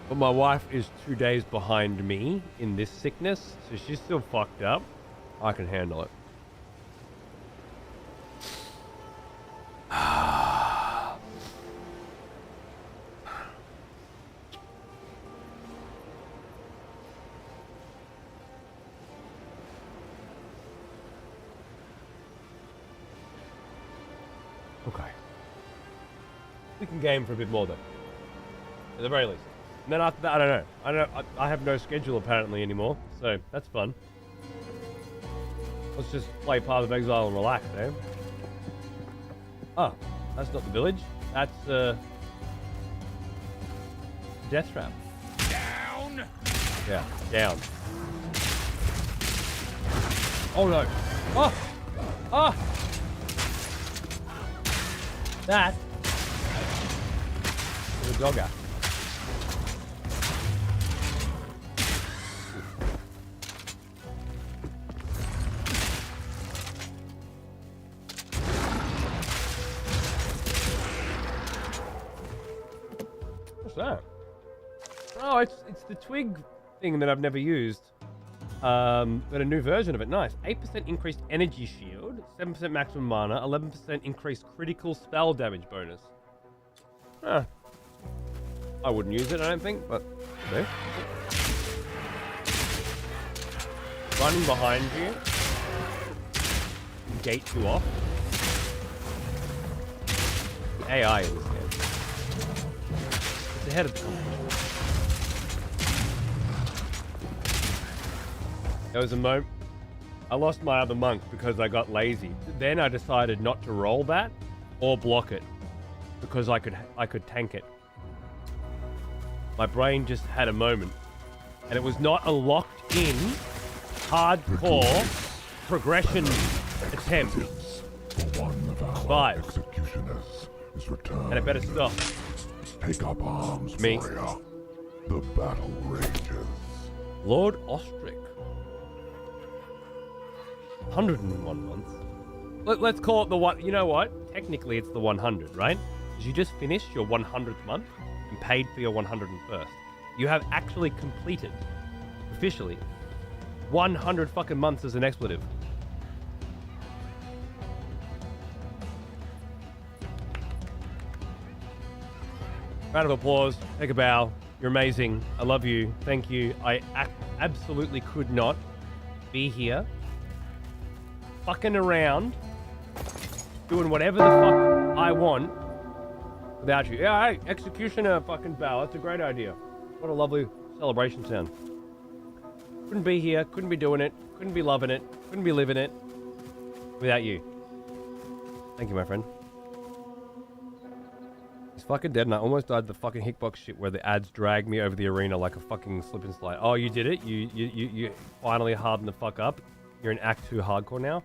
But my wife is 2 days behind me in this sickness, so she's still fucked up. I can handle it. Okay. We can game for a bit more though. At the very least. And then after that, I don't know. I have no schedule apparently anymore, so that's fun. Let's just play Path of Exile and relax, eh? Oh, that's not the village. That's Death Trap. Down! Yeah, down. Oh no. Oh! Oh! That is a dogger. What's that? Oh, it's the twig thing that I've never used. But a new version of it. Nice. 8% increased energy shield, 7% maximum mana, 11% increased critical spell damage bonus. Huh. I wouldn't use it, I don't think, but okay. Running behind you. Gate you off. The AI in this game. It's ahead of the competition. There was a moment I lost my other monk because I got lazy. Then I decided not to roll that or block it because I could tank it. My brain just had a moment, and it was not a locked in hardcore progression attempt. One of our 5. executioners is returned. And it better stop. Take up arms, Me. warrior. The battle rages. Lord Ostrich. 101 months. Let's call it the one. You know what? Technically, it's the 100, right? Because you just finished your 100th month and paid for your 101st. You have actually completed, officially, 100 fucking months as an expletive. Round of applause. Take a bow. You're amazing. I love you. Thank you. I absolutely could not be here fucking around doing whatever the fuck I want without you. Yeah, hey, executioner fucking bow. That's a great idea. What a lovely celebration sound. Couldn't be here. Couldn't be doing it. Couldn't be loving it. Couldn't be living it without you. Thank you, my friend. He's fucking dead, and I almost died the fucking hitbox shit where the ads dragged me over the arena like a fucking slip and slide. Oh, you did it? You finally hardened the fuck up? You're in Act 2 hardcore now?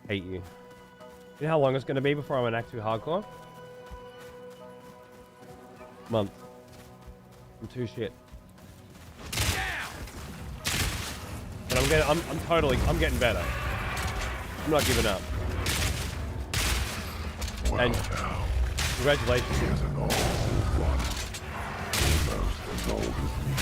Hate you. You know how long it's going to be before I'm in Act 2 hardcore? Month. I'm too shit. But I'm getting better. I'm not giving up. Well, And now, congratulations. he is an old one. Almost as old as me.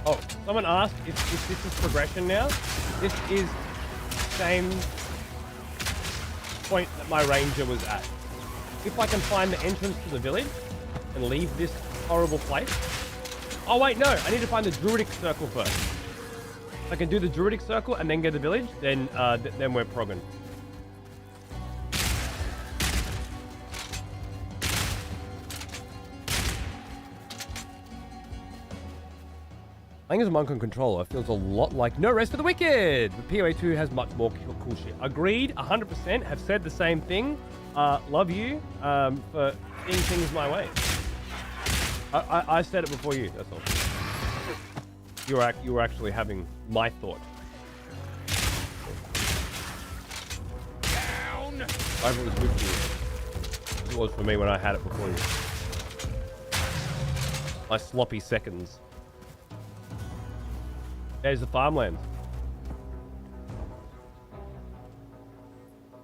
Oh, someone asked if this is progression now. This is same point that my ranger was at. If I can find the entrance to the village and leave this horrible place. Oh wait, no, I need to find the druidic circle first. If I can do the druidic circle and then get the village, then then we're progging. Playing as a monk on controller feels a lot like No Rest for the Wicked, but PoE 2 has much more cool shit. Agreed, 100%, have said the same thing. Love you for seeing things my way. I said it before you, that's all. You were actually having my thought. Down! I hope it was good for you. It was for me when I had it before you. My sloppy seconds. There's the farmland.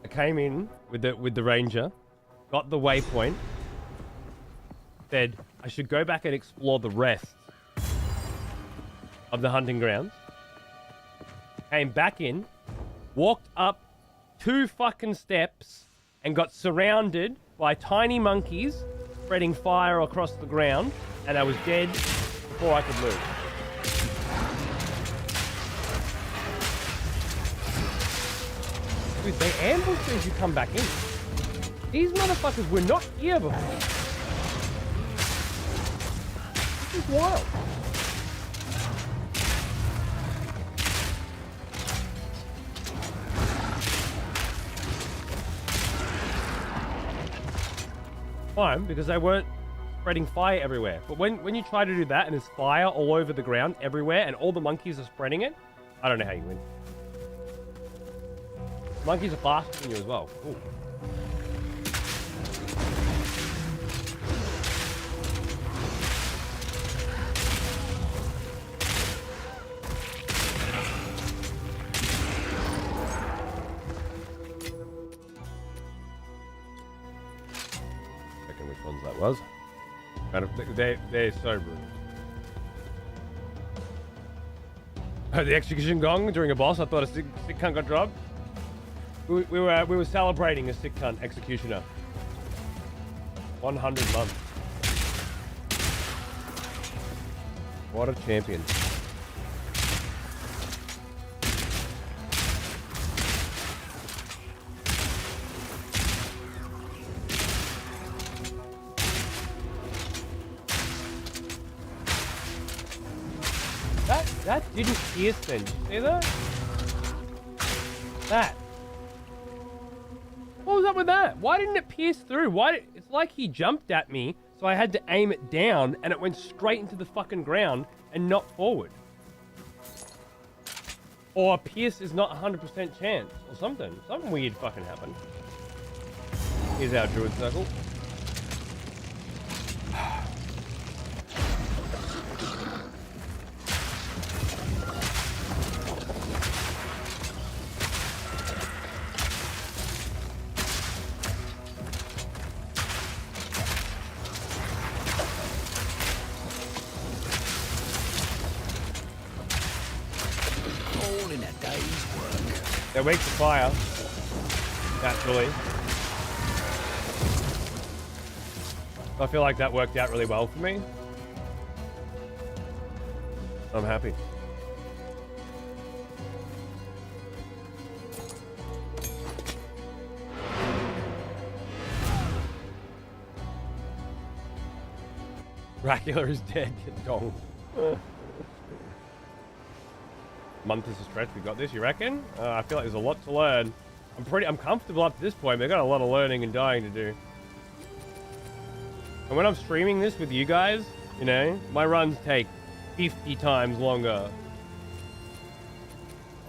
I came in with the ranger, got the waypoint, said I should go back and explore the rest of the hunting grounds. Came back in, walked up 2 fucking steps, and got surrounded by tiny monkeys spreading fire across the ground, and I was dead before I could move. Dude, they ambush you as you come back in. These motherfuckers were not here before. This is wild. Fine, because they weren't spreading fire everywhere. But when you try to do that and there's fire all over the ground everywhere and all the monkeys are spreading it, I don't know how you win. Monkeys are faster than you as well. Ooh. Checking which ones that was. They're so brutal. The execution gong during a boss. I thought a sick cunt got dropped. We were celebrating a sick cunt executioner. 100 months. What a champion. That didn't pierce then. Did you see that? That. What was up with that? Why didn't it pierce through? It's like he jumped at me, so I had to aim it down, and it went straight into the fucking ground and not forward. Or a pierce is not 100% chance, or something. Something weird fucking happened. Here's our druid circle. They're weak to fire, naturally. I feel like that worked out really well for me. I'm happy. Dracula is dead. Dong. Month is a stretch. We got this, you reckon? I feel like there's a lot to learn. I'm comfortable up to this point, but I've got a lot of learning and dying to do. And when I'm streaming this with you guys, you know, my runs take 50 times longer.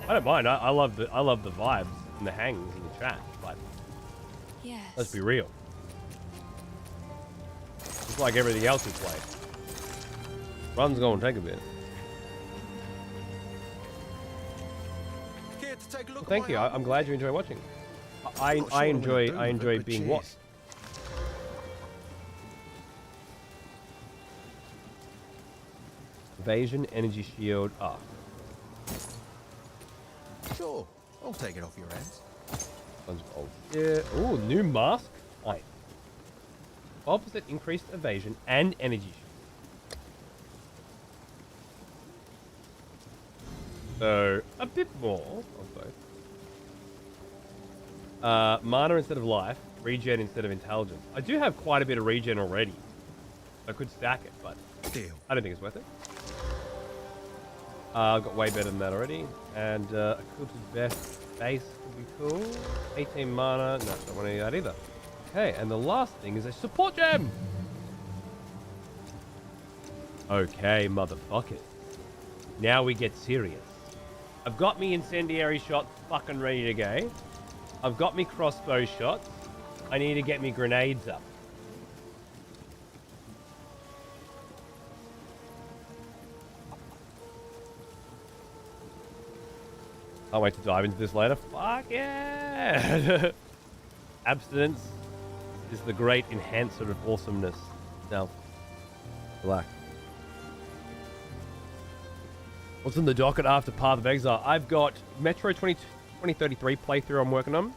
I don't mind. I love the vibes and the hangs and the chat, but yes. Let's be real. Just like everything else we play. Run's gonna take a bit. Well, thank you. I'm glad you enjoy watching. I enjoy being watched. Evasion, energy shield, up. Sure, I'll take it off your hands. Bunch of old shit. Ooh, new mask type. 12% increased evasion and energy. So, a bit more of both. Mana instead of life, regen instead of intelligence. I do have quite a bit of regen already. I could stack it, but I don't think it's worth it. I've got way better than that already. And a quilted vest base would be cool. 18 mana. No, don't want any of that either. Okay, and the last thing is a support gem. Okay, motherfucker. Now we get serious. I've got me incendiary shots fucking ready to go. I've got me crossbow shots. I need to get me grenades up. Can't wait to dive into this later. Fuck yeah! Abstinence is the great enhancer of awesomeness. Now, black. What's in the docket after Path of Exile? I've got Metro 2033 playthrough I'm working on.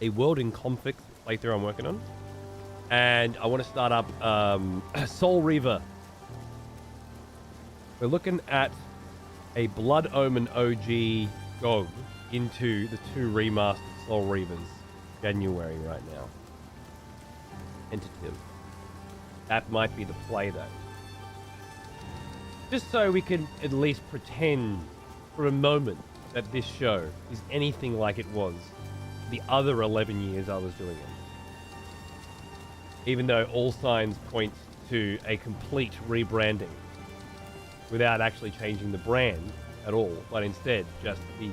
A World in Conflict playthrough I'm working on. And I want to start up Soul Reaver. We're looking at a Blood Omen OG GOG into the 2 remastered Soul Reavers. January right now. Tentative. That might be the play though. Just so we can at least pretend for a moment that this show is anything like it was the other 11 years I was doing it. Even though all signs point to a complete rebranding without actually changing the brand at all, but instead just the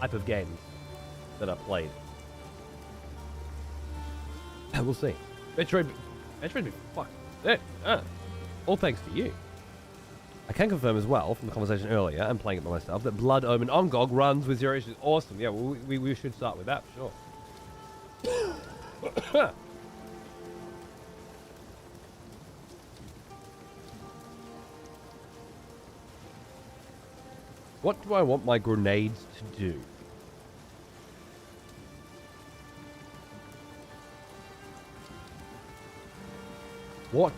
type of games that are played. We'll see. Metroid be fuck. All thanks to you. I can confirm as well from the conversation earlier, and playing it by myself, that Blood Omen on GOG runs with 0 issues. Awesome. Yeah, well, we should start with that for sure. What do I want my grenades to do? What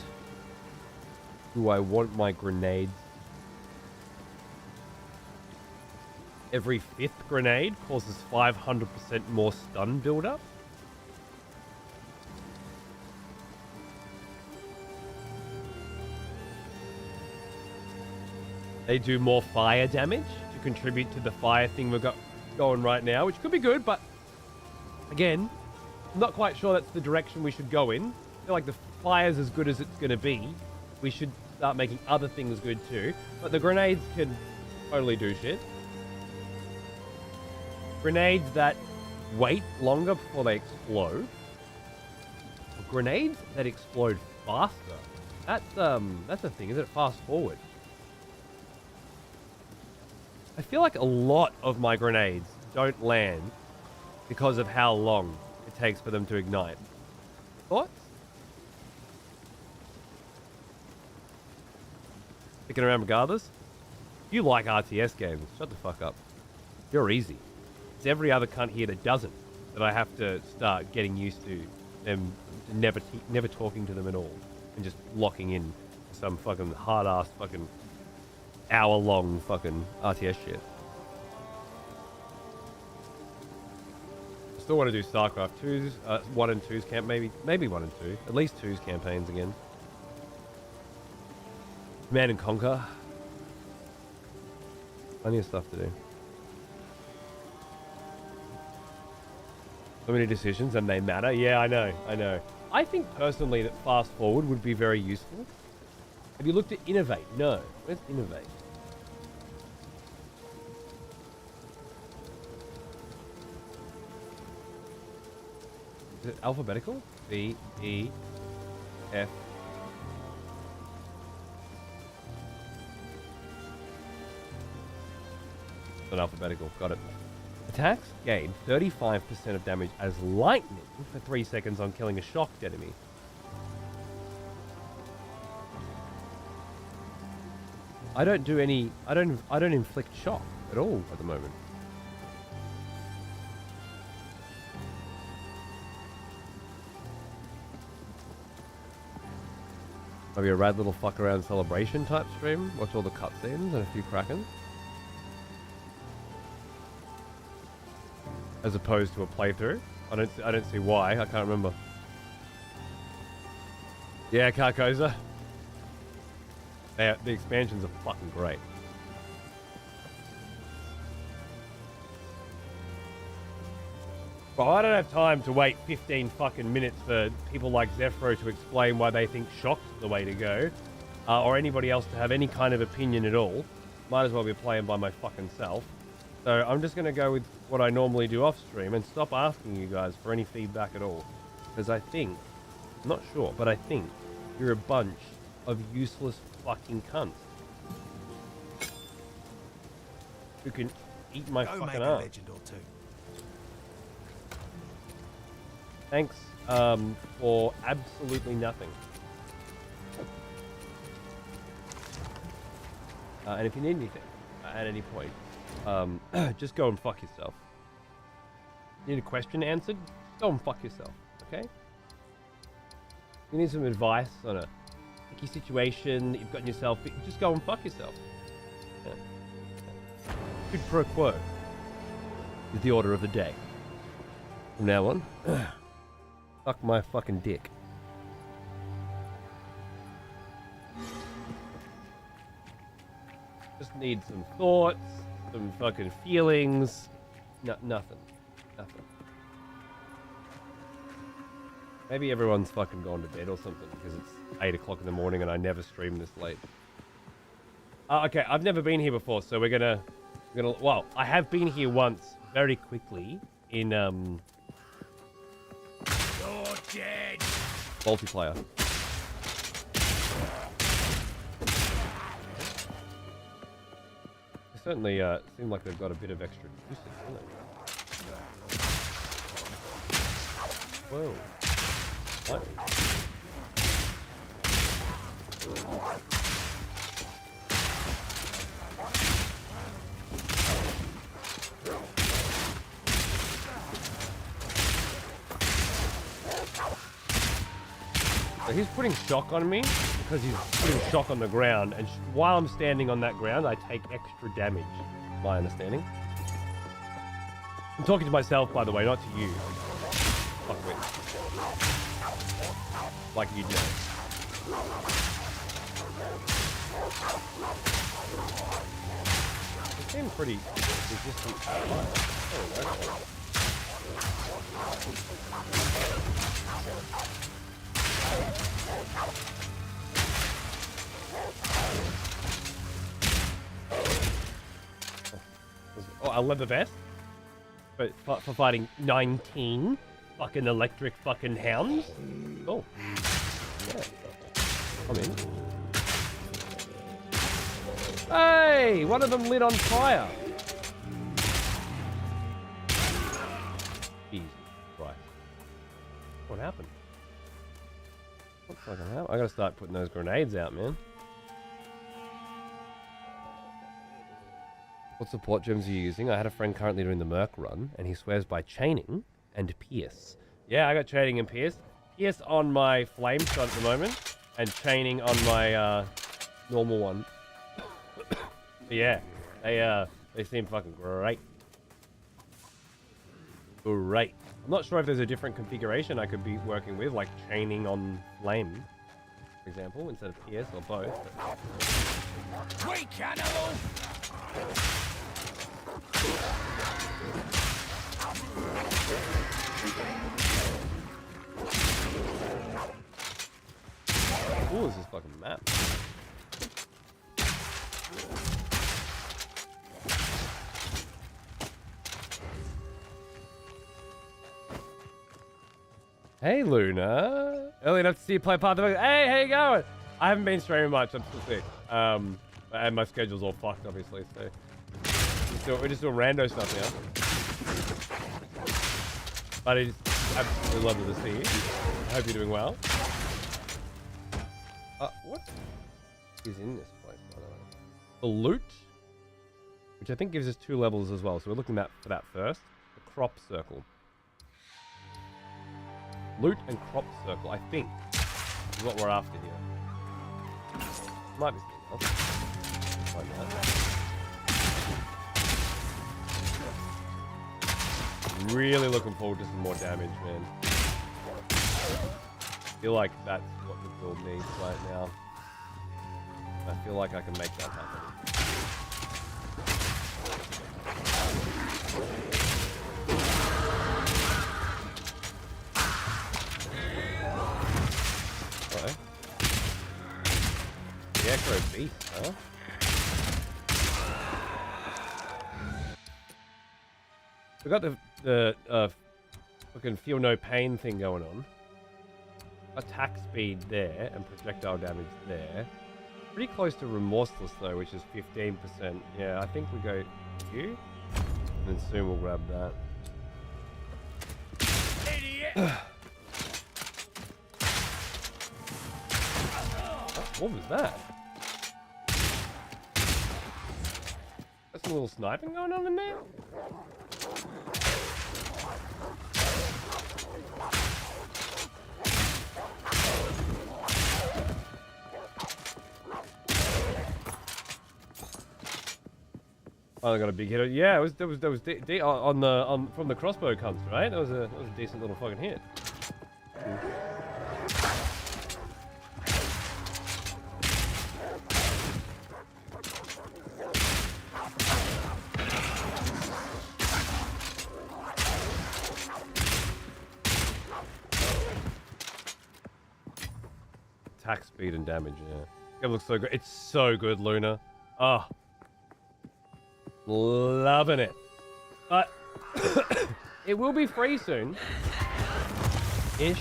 do I want my grenades? Every 5th grenade causes 500% more stun buildup. They do more fire damage to contribute to the fire thing we've got going right now, which could be good, but again, I'm not quite sure that's the direction we should go in. I feel like the fire's as good as it's going to be. We should start making other things good too. But the grenades can totally do shit. Grenades that wait longer before they explode. Grenades that explode faster. That's the thing, isn't it? Fast forward. I feel like a lot of my grenades don't land because of how long it takes for them to ignite. Thoughts? Sticking around regardless? You like RTS games. Shut the fuck up. You're easy. It's every other cunt here that doesn't that I have to start getting used to them never talking to them at all and just locking in some fucking hard-ass fucking hour-long fucking RTS shit. I still want to do StarCraft 2's, 1 and 2's camp, maybe 1 and 2. At least 2's campaigns again. Command and Conquer. Plenty of stuff to do. So many decisions and they matter. Yeah, I know. I think personally that fast forward would be very useful. Have you looked at innovate? No. Where's innovate? Is it alphabetical? B, E, F. It's not alphabetical. Got it. Attacks gain 35% of damage as lightning for 3 seconds on killing a shocked enemy. I don't inflict shock at all at the moment. Maybe a rad little fuck around celebration type stream. Watch all the cutscenes and a few krakens. As opposed to a playthrough. I don't see why. I can't remember. Yeah, Carcosa. The expansions are fucking great. Well, I don't have time to wait 15 fucking minutes for people like Zephyro to explain why they think shock's the way to go. Or anybody else to have any kind of opinion at all. Might as well be playing by my fucking self. So I'm just going to go with what I normally do off stream and stop asking you guys for any feedback at all. Because I think, I'm not sure, but I think you're a bunch of useless fucking cunts. Who can eat my Go fucking make a ass. legend or two. Thanks for absolutely nothing. And if you need anything at any point, just go and fuck yourself. Need a question answered? Go and fuck yourself, okay? You need some advice on a sticky situation that you've gotten yourself, just go and fuck yourself. Yeah. Quid pro quo is the order of the day. From now on, fuck my fucking dick. Just need some thoughts, some fucking feelings. Nothing. Maybe everyone's fucking gone to bed or something because it's 8 o'clock in the morning and I never stream this late. Okay, I've never been here before, so we're gonna. Well, I have been here once, very quickly in You're dead. multiplayer. They certainly seem like they've got a bit of extra juice, don't they? Whoa. What? So he's putting shock on me because he's putting shock on the ground, and while I'm standing on that ground, I take extra damage. My understanding. I'm talking to myself, by the way, not to you. Fuck me. Like you'd know. They seem pretty resistant. There we go. Oh, a leather vest? For fighting 19 fucking electric fucking hounds? Oh. Yeah. I'm in. Hey! One of them lit on fire! Jesus Christ. What happened? What's fucking happened? I gotta start putting those grenades out, man. What support gems are you using? I had a friend currently doing the Merc run, and he swears by chaining and pierce. Yeah, I got chaining and pierce. Pierce on my flame shot at the moment, and chaining on my normal one. But yeah, they seem fucking great. Great. I'm not sure if there's a different configuration I could be working with, like chaining on flame, for example, instead of pierce or both. Wait, cannibal! Ooh, this is fucking map. Hey, Luna. Early enough to see you play part of the... Hey, how you going? I haven't been streaming much. I'm still sick. And my schedule's all fucked, obviously, so... We're just doing rando stuff now. But it's absolutely lovely to see you. I hope you're doing well. What is in this place, by the way? The loot, which I think gives us 2 levels as well. So we're looking for that first. The crop circle. Loot and crop circle, I think, is what we're after here. Might be something else. Find out. Really looking forward to some more damage, man. I feel like that's what the build needs right now. I feel like I can make that happen. Uh-oh. The Echo Beast, huh? We got the fucking feel no pain thing going on. Attack speed there and projectile damage there. Pretty close to remorseless though, which is 15%. Yeah, I think we go here, and then soon we'll grab that. Idiot! What was that? That's a little sniping going on in there? Oh, I got a big hit. Yeah, it was from the crossbow cunts, right? That was a decent little fucking hit. Attack speed and damage, yeah. It looks so good. It's so good, Luna. Oh. Loving it. But it will be free soon. Ish.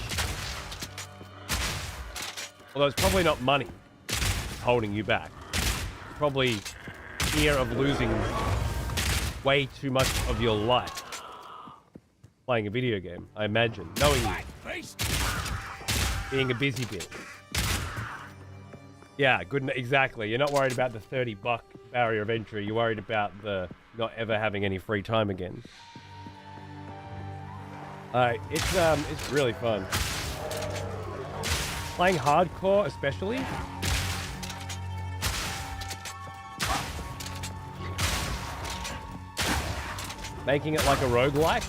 Although it's probably not money holding you back. It's probably fear of losing way too much of your life playing a video game, I imagine. Knowing you. Being a busy bitch. Yeah, good. Exactly. You're not worried about the $30 barrier of entry. You're worried about the not ever having any free time again. It's really fun. Playing hardcore, especially. Making it like a roguelike.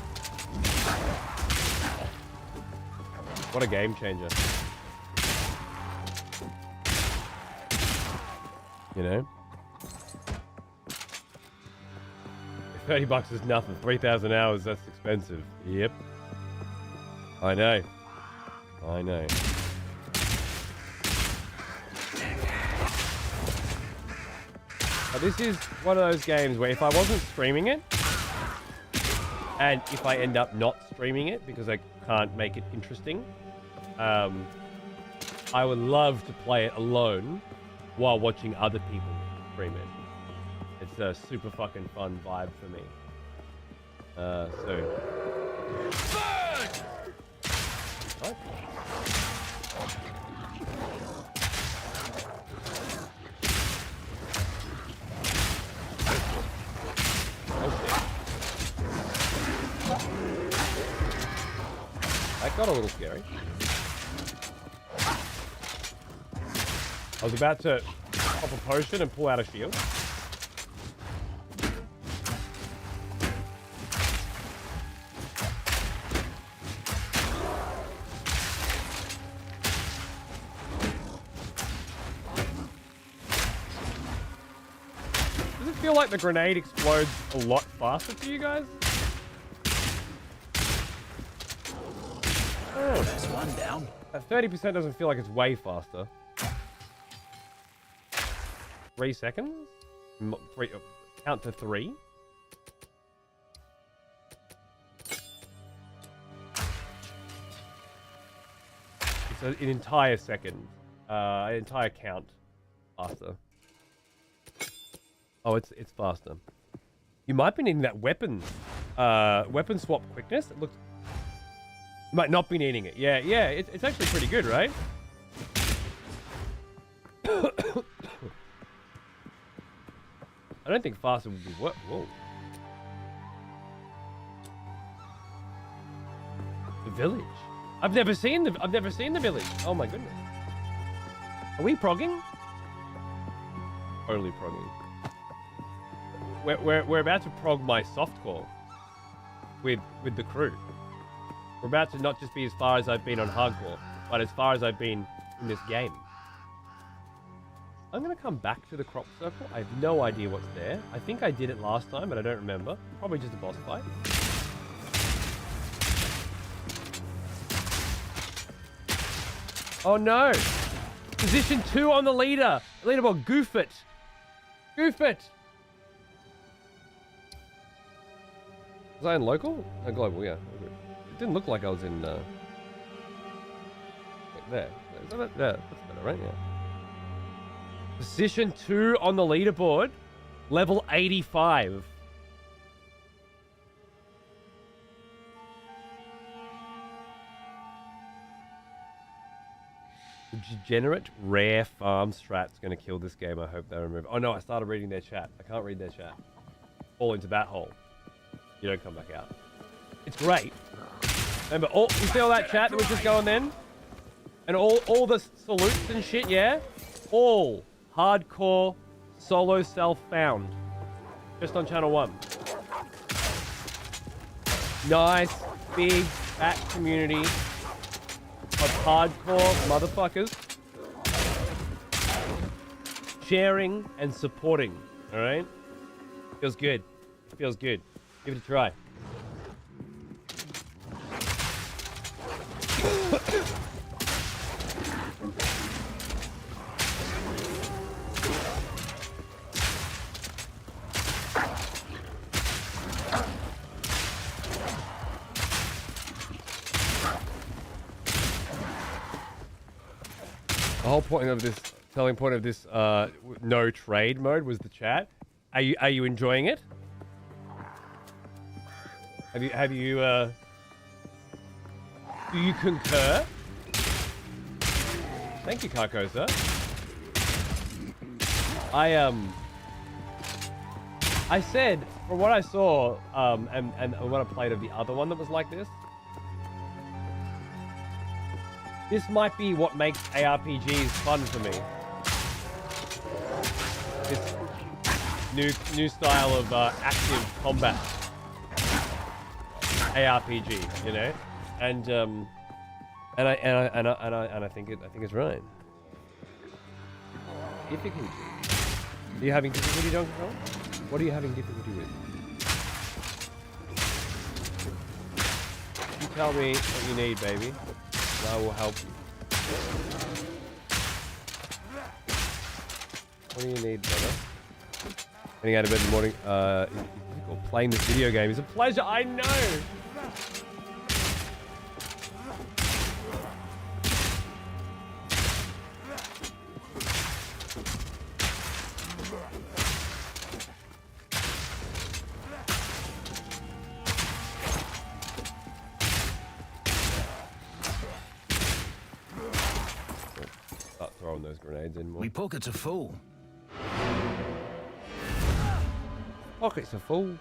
What a game changer. You know? $30 is nothing. 3,000 hours, that's expensive. Yep. I know. I know. But this is one of those games where if I wasn't streaming it, and if I end up not streaming it because I can't make it interesting, I would love to play it alone while watching other people stream it. It's a super fucking fun vibe for me. What? That got a little scary. I was about to pop a potion and pull out a shield. Does it feel like the grenade explodes a lot faster for you guys? Oh, That's one down. That 30% doesn't feel like it's way faster. 3 seconds? Count to 3. It's an entire second. An entire count faster. Oh, it's faster. You might be needing that weapon swap quickness. It looks... You might not be needing it. Yeah, it's actually pretty good, right? I don't think faster would be what. Whoa. The village. I've never seen the village. Oh my goodness. Are we progging? Only progging. We're about to prog my softcore with the crew. We're about to not just be as far as I've been on hardcore, but as far as I've been in this game. I'm gonna come back to the crop circle. I have no idea what's there. I think I did it last time, but I don't remember. Probably just a boss fight. Oh no! Position 2 on the leaderboard. Goof it. Goof it. Was I in local? No, global, yeah. It didn't look like I was in, there. Is that it? There. That's better, right? Yeah. Position 2 on the leaderboard. Level 85. The degenerate rare farm strat's gonna kill this game. I hope they remove. Oh no, I started reading their chat. I can't read their chat. Fall into that hole. You don't come back out. It's great. Remember, you see all that chat that was just going then? And all the salutes and shit, yeah? All hardcore solo self-found. Just on channel 1. Nice, big, fat community of hardcore motherfuckers sharing and supporting. All right, feels good. Feels good. Give it a try. The whole point of this, selling point of this no trade mode was the chat. Are you enjoying it? Have you do you concur? Thank you, Carcosa. I said from what I saw and what I played of the other one that was like this. This might be what makes ARPGs fun for me. This new style of active combat ARPG, you know, and I think it's right. Difficulty. Are you having difficulty, John Control? What are you having difficulty with? You tell me what you need, baby. And I will help you. What do you need, brother? Getting out of bed in the morning, playing this video game is a pleasure, I know! Start throwing those grenades in more. We pockets are full. Pockets are full.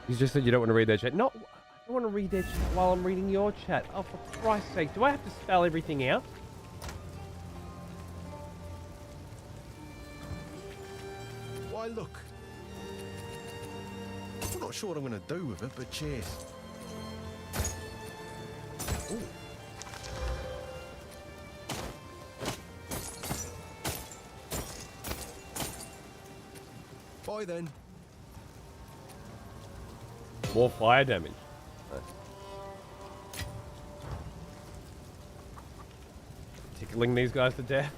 You just said you don't want to read their chat. No, I don't want to read their chat while I'm reading your chat. Oh, for Christ's sake. Do I have to spell everything out? Why, look. I'm not sure what I'm going to do with it, but cheers. Ooh. Bye then. More fire damage. Nice. Tickling these guys to death.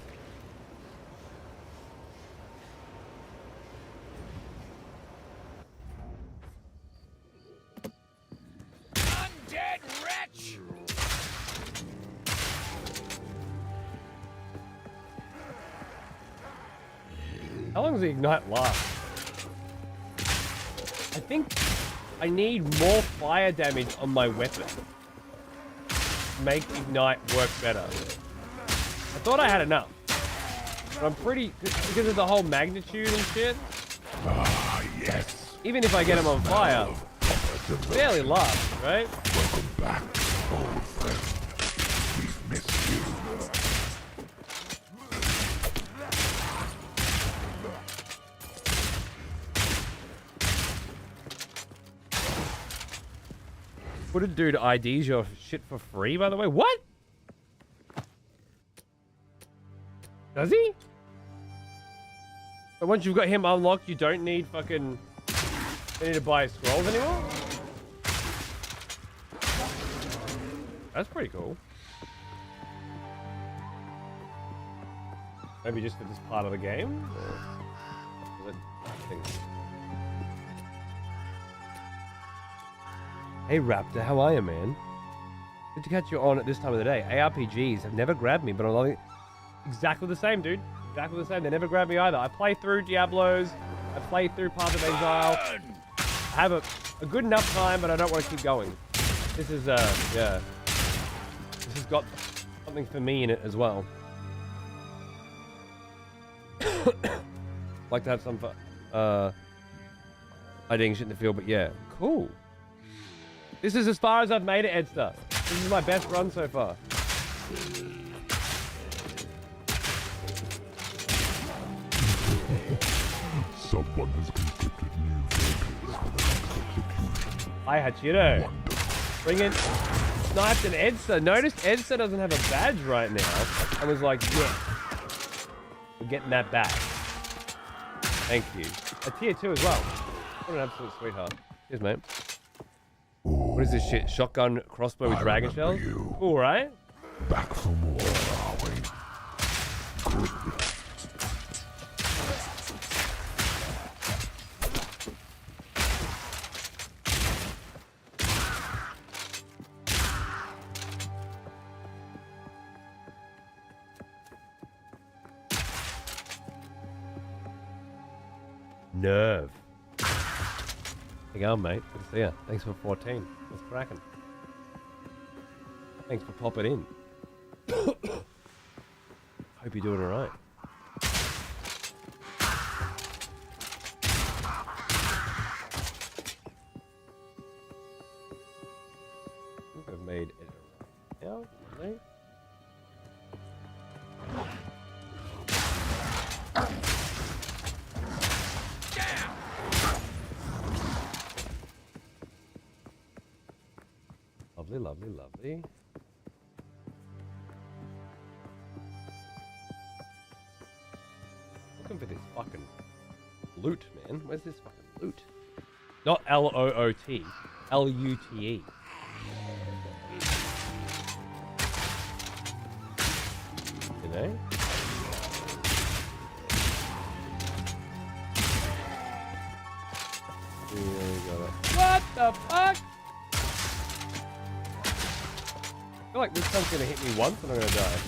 Undead wretch! How long does the ignite last? I think I need more fire damage on my weapon to make ignite work better. I thought I had enough, but I'm pretty, because of the whole magnitude and shit. Ah, yes. Even if I get them on fire, barely lasts, right? Welcome back, old friend. We've missed you. Footed dude IDs your shit for free, by the way. What? Does he? But once you've got him unlocked, you don't need fucking... You need to buy scrolls anymore? That's pretty cool. Maybe just for this part of the game? Or is it thing? Hey Raptor, how are you, man? Good to catch you on at this time of the day. ARPGs have never grabbed me, but I'm loving exactly the same, dude. Exactly the same. They never grabbed me either. I play through Diablos. I play through Path of Exile. I have a good enough time, but I don't want to keep going. This is, yeah. This has got something for me in it as well. Like to have some IDing shit in the field, but yeah. Cool. This is as far as I've made it, Edster. This is my best run so far. Someone has conscripted new voters for the next execution. Hi, Hachiro. Bring in Sniped and Edster. Notice Edster doesn't have a badge right now. I was like, yeah. We're getting that back. Thank you. A tier 2 as well. What an absolute sweetheart. Cheers, mate. What is this shit? Shotgun crossbow with dragon shells? Cool, right? Back for more, are we? Good. Nerve. How you going, mate? Good to see ya. Thanks for 14. What's cracking? Thanks for popping in. Hope you're doing alright. I think I've made it around now, right? Lovely, lovely, lovely. Looking for this fucking loot, man. Where's this fucking loot? Not L-O-O-T. L-U-T-E. You know? What the fuck? I feel like this one's gonna hit me once and I'm gonna die.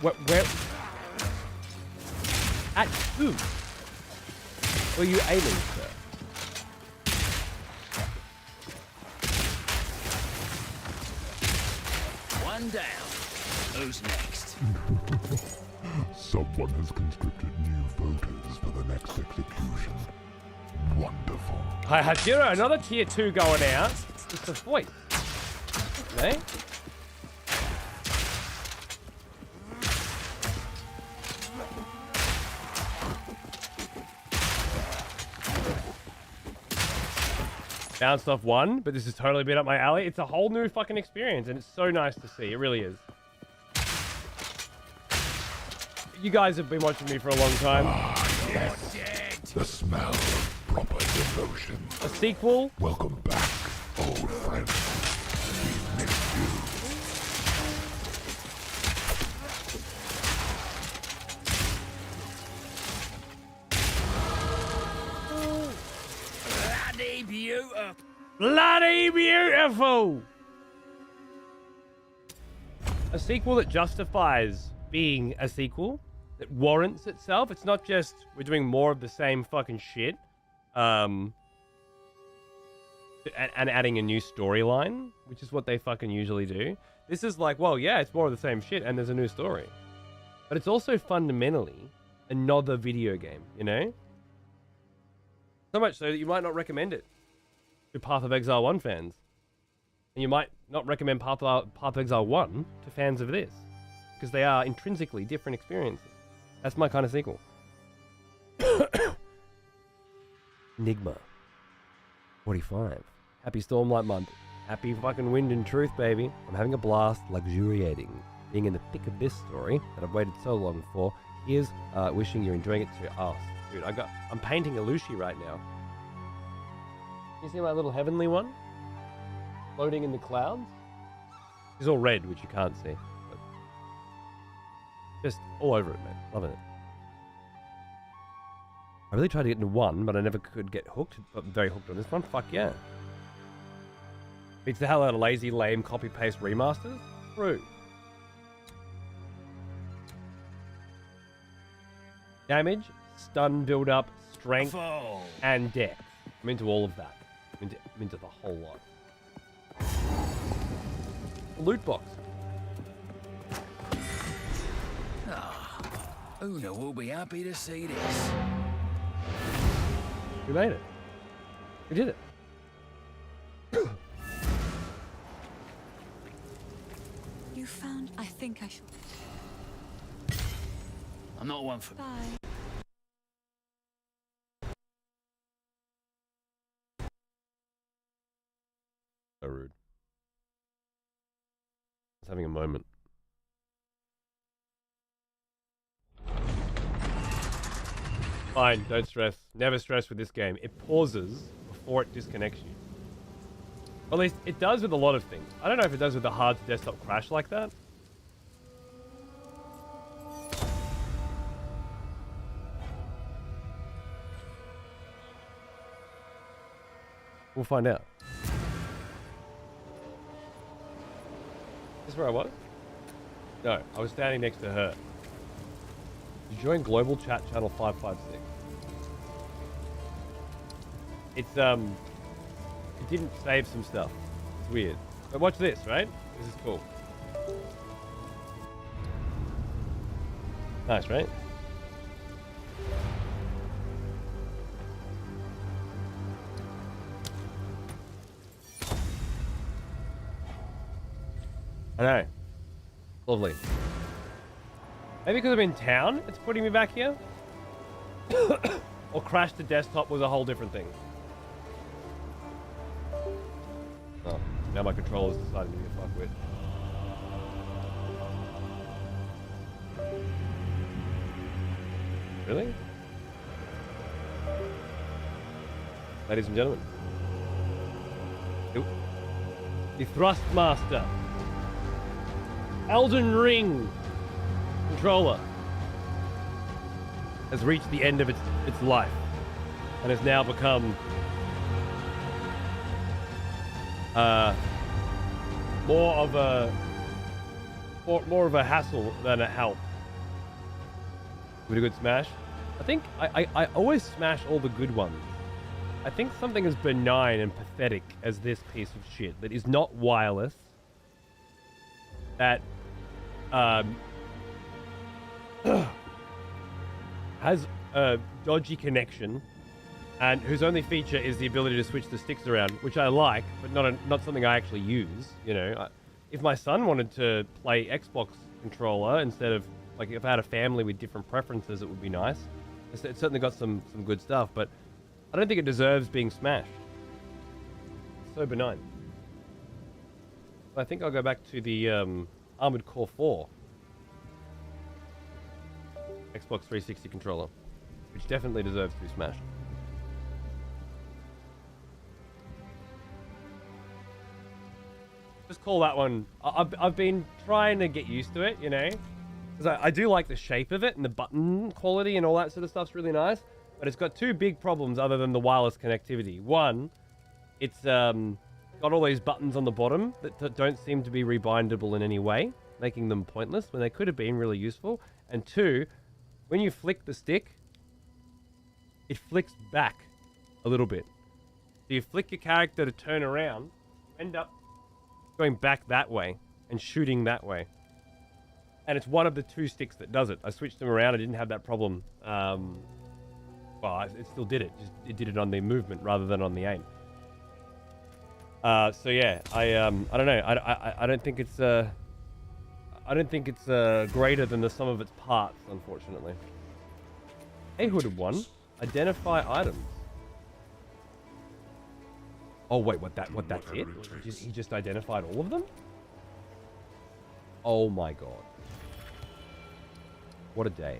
Where? At who? Were you aiming, sir? One down. Who's next? Someone has conscripted new voters for the next execution. Wonderful. Hi, Hajiro, another tier 2 going out. It's a voice. Okay. Bounced off one, but this has totally been up my alley. It's a whole new fucking experience, and it's so nice to see. It really is. You guys have been watching me for a long time. Ah, yes. The smell of proper devotion. A sequel? Welcome back, old friend. We missed you. Bloody beautiful. Bloody beautiful! A sequel that justifies being a sequel, that warrants itself. It's not just we're doing more of the same fucking shit, and adding a new storyline, which is what they fucking usually do. This is like, well, yeah, it's more of the same shit, and there's a new story, but it's also fundamentally another video game, you know? So much so that you might not recommend it to Path of Exile 1 fans. And you might not recommend Path of Exile 1 to fans of this, because they are intrinsically different experiences. That's my kind of sequel. Enigma. 45. Happy Stormlight Month. Happy fucking Wind and Truth, baby. I'm having a blast, luxuriating, being in the thick of this story that I've waited so long for. Here's wishing you're enjoying it too. Oh, dude, I'm painting Ilushi right now. You see my little heavenly one? Floating in the clouds? It's all red, which you can't see. But just all over it, man. Loving it. I really tried to get into 1, but I never could get hooked. Got very hooked on this one. Fuck yeah. Beats the hell out of lazy, lame, copy-paste remasters. True. Damage, stun build-up, strength, and depth. I'm into all of that. I'm into the whole lot. Loot box. Una will be happy to see this. We made it. We did it. You found... I think I should... I'm not one for... Bye. So rude. I was having a moment. Fine, don't stress. Never stress with this game. It pauses before it disconnects you. Or at least it does with a lot of things. I don't know if it does with the hard to desktop crash like that. We'll find out. Is this where I was? No, I was standing next to her. You join global chat channel 556. It's it didn't save some stuff. It's weird. But watch this, right? This is cool. Nice, right? I know. Lovely. Maybe because I'm in town, it's putting me back here? Or crash to desktop was a whole different thing. Oh, now my controller's decided to be a fuckwit. Really? Ladies and gentlemen. The Thrustmaster. Elden Ring controller has reached the end of its life and has now become more of a hassle than a help. With a good smash. I think I always smash all the good ones. I think something as benign and pathetic as this piece of shit that is not wireless, that has a dodgy connection, and whose only feature is the ability to switch the sticks around, which I like, but not something I actually use. You know, if my son wanted to play Xbox controller instead of, like, if I had a family with different preferences, it would be nice. It's certainly got some good stuff, but I don't think it deserves being smashed. It's so benign. I think I'll go back to the Armored Core 4 Xbox 360 controller, which definitely deserves to be smashed. Just call that one. I've been trying to get used to it, you know, because I do like the shape of it and the button quality and all that sort of stuff's really nice, but it's got two big problems other than the wireless connectivity. One, it's got all these buttons on the bottom that don't seem to be rebindable in any way, making them pointless when they could have been really useful. And two, when you flick the stick, it flicks back a little bit. So you flick your character to turn around, you end up going back that way and shooting that way. And it's one of the two sticks that does it. I switched them around. I didn't have that problem. Well, it still did it. Just it did it on the movement rather than on the aim. So yeah, I don't know. I don't think it's greater than the sum of its parts, unfortunately. A hooded one. Identify items. Oh wait, that's it? He just identified all of them? Oh my god. What a day.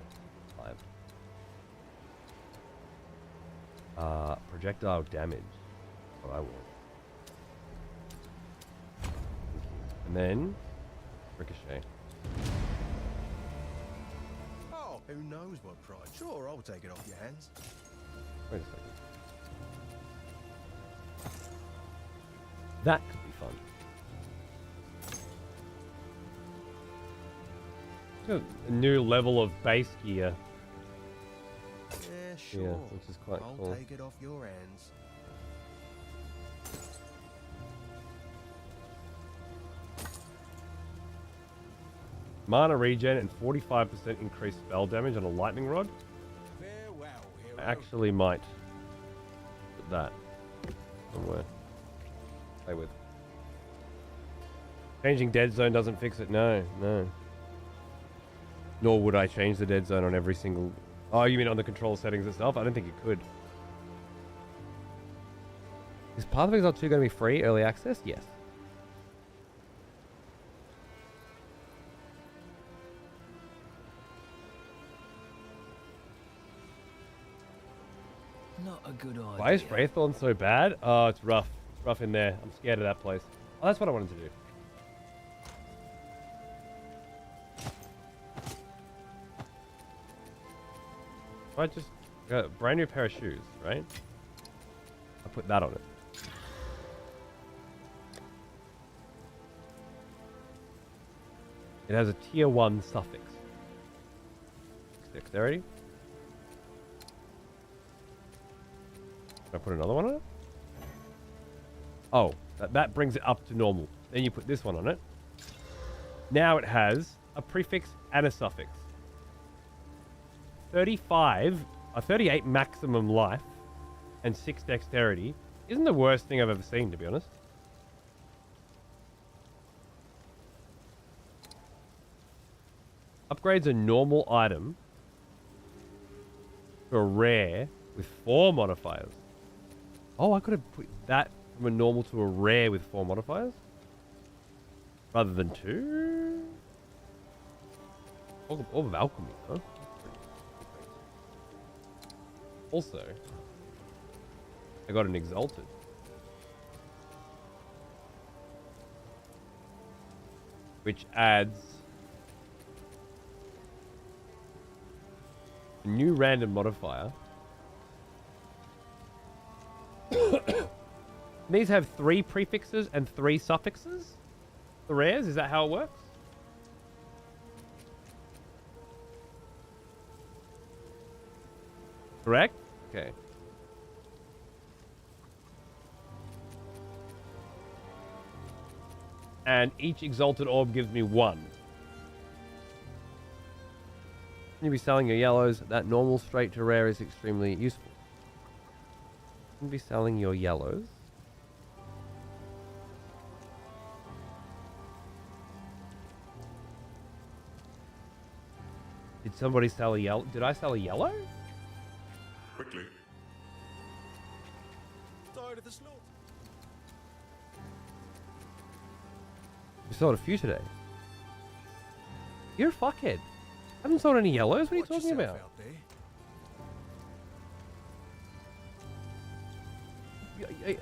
Projectile damage. What I want. And then ricochet. Oh, who knows what price? Sure, I'll take it off your hands. Wait a second. That could be fun. A new level of base gear. Yeah, sure. Yeah, which is quite cool. I'll take it off your hands. Mana regen and 45% increased spell damage on a lightning rod. Farewell, hero. I actually might put that somewhere. Play with. Changing dead zone doesn't fix it. No. Nor would I change the dead zone on every single... Oh, you mean on the control settings itself? I don't think it could. Is Path of Exile 2 going to be free early access? Yes. Not a good idea. Why is Wraithorn so bad? Oh, it's rough. It's rough in there. I'm scared of that place. Oh, that's what I wanted to do. I just got a brand new pair of shoes, right? I put that on it. It has a tier 1 suffix. Dexterity. Can I put another one on it? Oh, that brings it up to normal. Then you put this one on it. Now it has a prefix and a suffix. 38 maximum life and 6 dexterity isn't the worst thing I've ever seen, to be honest. Upgrades a normal item to a rare with 4 modifiers. Oh, I could have put that from a normal to a rare with 4 modifiers? Rather than 2? Orb of Alchemy, huh? Also, I got an Exalted. Which adds a new random modifier. These have 3 prefixes and 3 suffixes? The rares? Is that how it works? Correct? Okay. And each Exalted Orb gives me 1. You'll be selling your yellows. That normal straight to rare is extremely useful. You'll be selling your yellows. Did somebody sell a yellow? Did I sell a yellow? Quickly. Tired of the slaughter. We sold a few today. You're a fuckhead. I haven't sold any yellows. What are you talking about? Out there.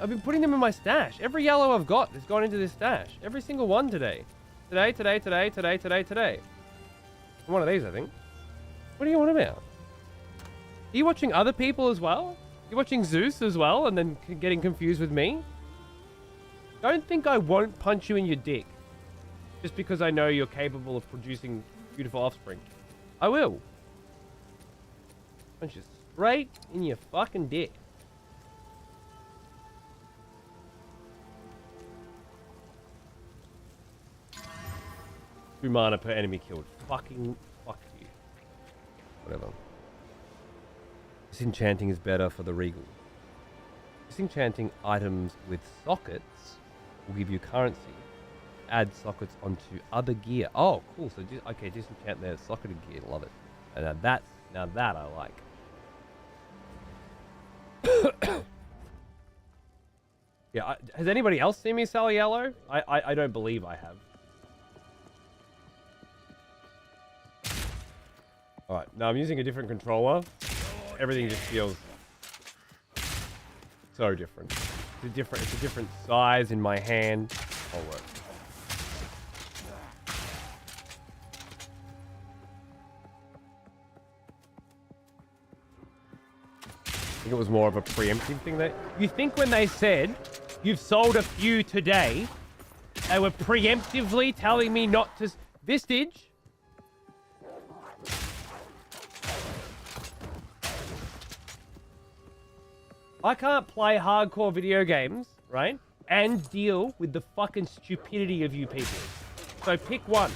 I've been putting them in my stash. Every yellow I've got has gone into this stash. Every single one today. Today. One of these, I think. What are you on about? Are you watching other people as well? You're watching Zeus as well and then getting confused with me? Don't think I won't punch you in your dick. Just because I know you're capable of producing beautiful offspring. I will. Punch you straight in your fucking dick. 2 mana per enemy killed. Fuck you. Whatever. Disenchanting is better for the regal. Disenchanting items with sockets will give you currency. Add sockets onto other gear. Oh, cool. So okay, disenchant their socketed gear. Love it. And now that I like. Yeah, has anybody else seen me sell yellow? I don't believe I have. Alright, now I'm using a different controller. Everything just feels so different. It's a different size in my hand. Oh, work. I think it was more of a preemptive thing that you think when they said you've sold a few today, they were preemptively telling me not to Vistage. I can't play hardcore video games, right? And deal with the fucking stupidity of you people. So pick one.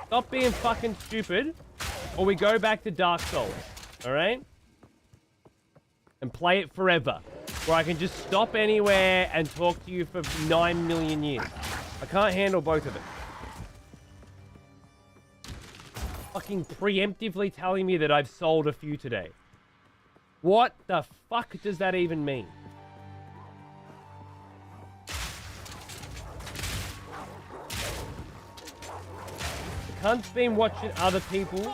Stop being fucking stupid, or we go back to Dark Souls, alright? And play it forever. Where I can just stop anywhere and talk to you for 9 million years. I can't handle both of it. Fucking preemptively telling me that I've sold a few today. What the fuck does that even mean? The cunt's been watching other people.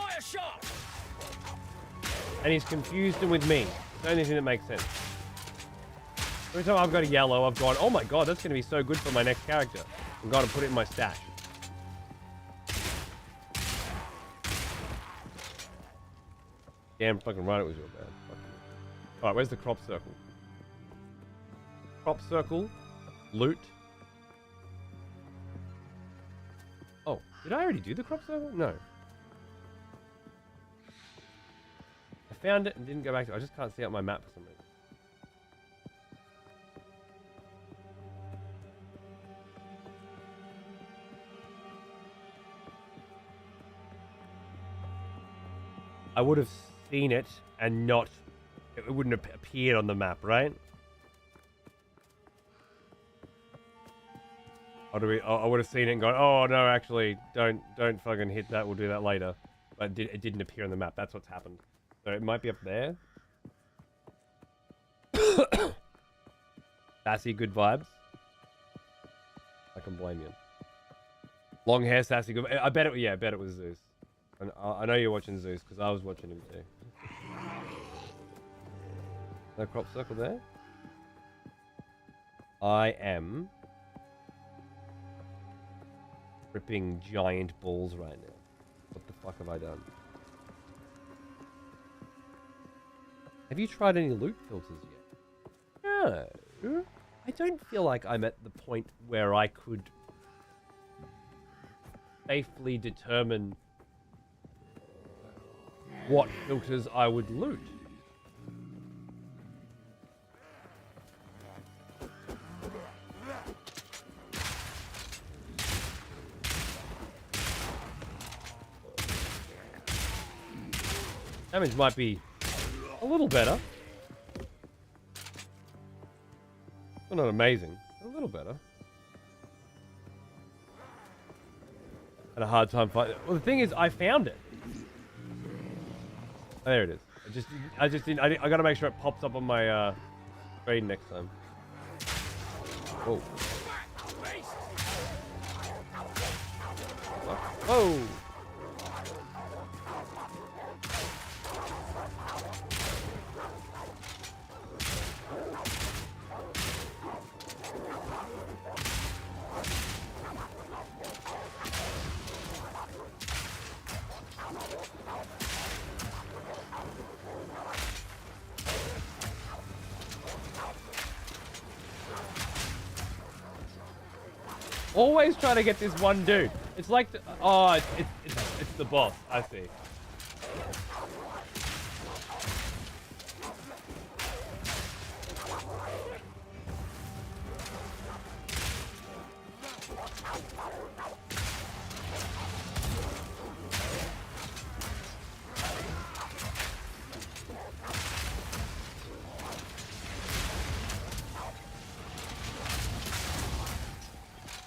And he's confused and with me. It's the only thing that makes sense. Every time I've got a yellow, I've gone, oh my god, that's going to be so good for my next character. I've got to put it in my stash. Damn fucking right it was your bad. Alright, where's the crop circle? Crop circle. Loot. Oh, did I already do the crop circle? No. I found it and didn't go back to it. I just can't see out my map for some reason. I would have seen it and not... It wouldn't have appeared on the map, right? Or do we? I would have seen it and gone, oh no, actually, don't fucking hit that. We'll do that later. But it didn't appear on the map. That's what's happened. So it might be up there. Sassy, good vibes. I can blame you. Long hair, sassy, good. I bet it. Yeah, I bet it was Zeus. And I know you're watching Zeus because I was watching him too. No crop circle there. I am ripping giant balls right now. What the fuck have I done? Have you tried any loot filters yet? No. I don't feel like I'm at the point where I could safely determine what filters I would loot. Damage might be a little better. Well, not amazing. A little better. Had a hard time finding it. Well, the thing is, I found it. Oh, there it is. I just didn't. I gotta make sure it pops up on my screen next time. Whoa. Whoa. Always trying to get this one dude. It's like, it's the boss. I see.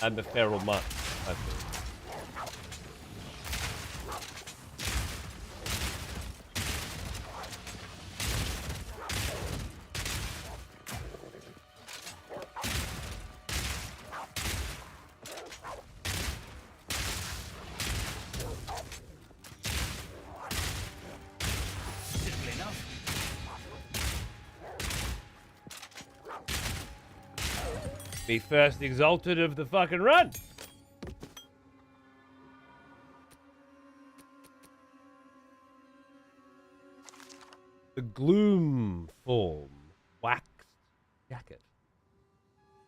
and the feral mutt, I think. Be first exalted of the fucking run. The gloom form waxed jacket.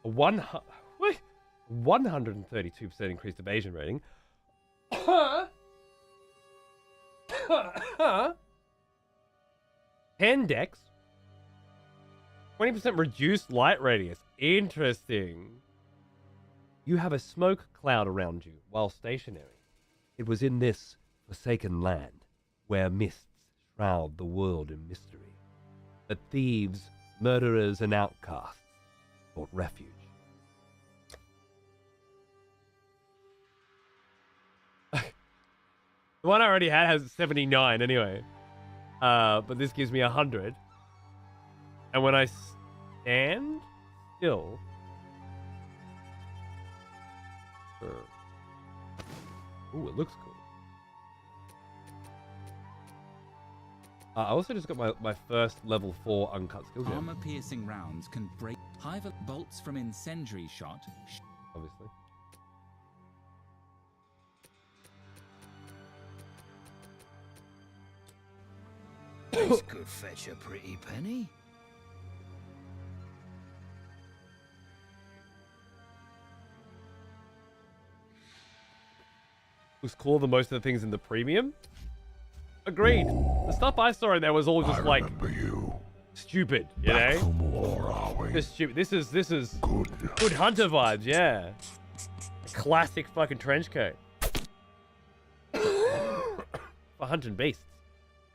A 132% increased evasion rating. 10 dex. 20% reduced light radius. Interesting. You have a smoke cloud around you while stationary. It was in this forsaken land, where mists shroud the world in mystery, that thieves, murderers, and outcasts sought refuge. The one I already had has 79 anyway. But this gives me 100. And when I stand still... Ooh, it looks cool. I also just got my first level 4 uncut skill gem. Armor-piercing rounds can break hive bolts from incendiary shot. Obviously. This could fetch a pretty penny. Looks cooler than most of the things in the premium. Agreed. The stuff I saw in there was all just like stupid, you know? From war, are we? This stupid. This is good hunter vibes, yeah. A classic fucking trench coat. For hunting beasts.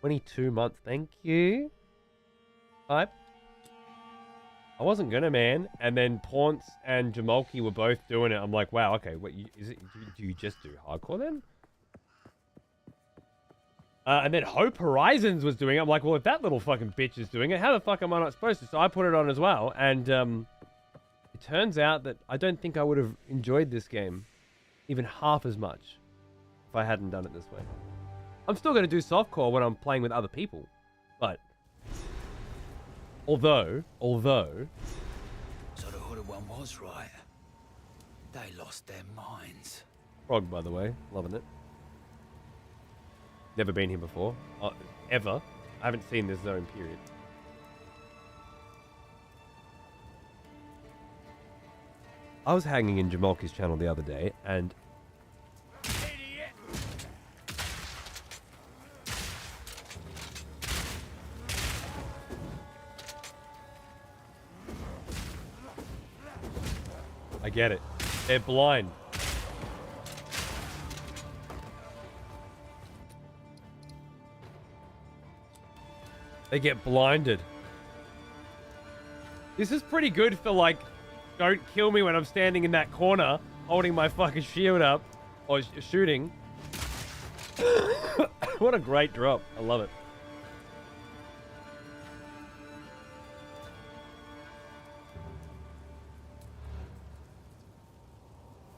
22 months, thank you. Hype. I wasn't gonna, man. And then Paunce and Jamalki were both doing it. I'm like, wow, okay, what is it? Do you just do hardcore then? And then Hope Horizons was doing it. I'm like, well, if that little fucking bitch is doing it, how the fuck am I not supposed to? So I put it on as well. And it turns out that I don't think I would have enjoyed this game even half as much if I hadn't done it this way. I'm still going to do softcore when I'm playing with other people. But although So the hooded one was right. They lost their minds. Frog, by the way, loving it. Never been here before, ever. I haven't seen this zone, period. I was hanging in Jamalki's channel the other day, and I get it. They're blind. They get blinded. This is pretty good for, like, don't kill me when I'm standing in that corner holding my fucking shield up or shooting. What a great drop. I love it.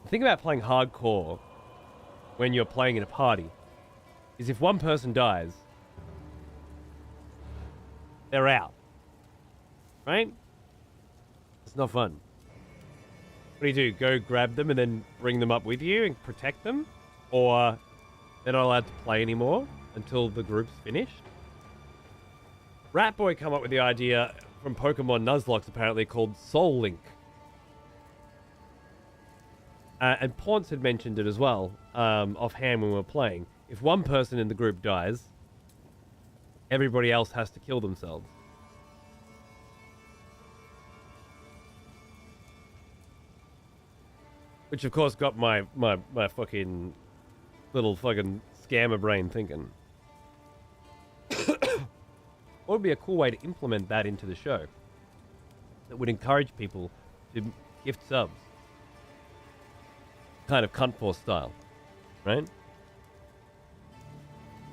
The thing about playing hardcore when you're playing in a party is if one person dies, they're out. Right? It's not fun. What do? Go grab them and then bring them up with you and protect them? Or they're not allowed to play anymore until the group's finished? Ratboy come up with the idea from Pokemon Nuzlocke, apparently, called Soul Link. And Paunce had mentioned it as well, offhand when we were playing. If one person in the group dies, everybody else has to kill themselves. Which, of course, got my fucking little fucking scammer brain thinking. What would be a cool way to implement that into the show? That would encourage people to gift subs. kind of cunt force style, right?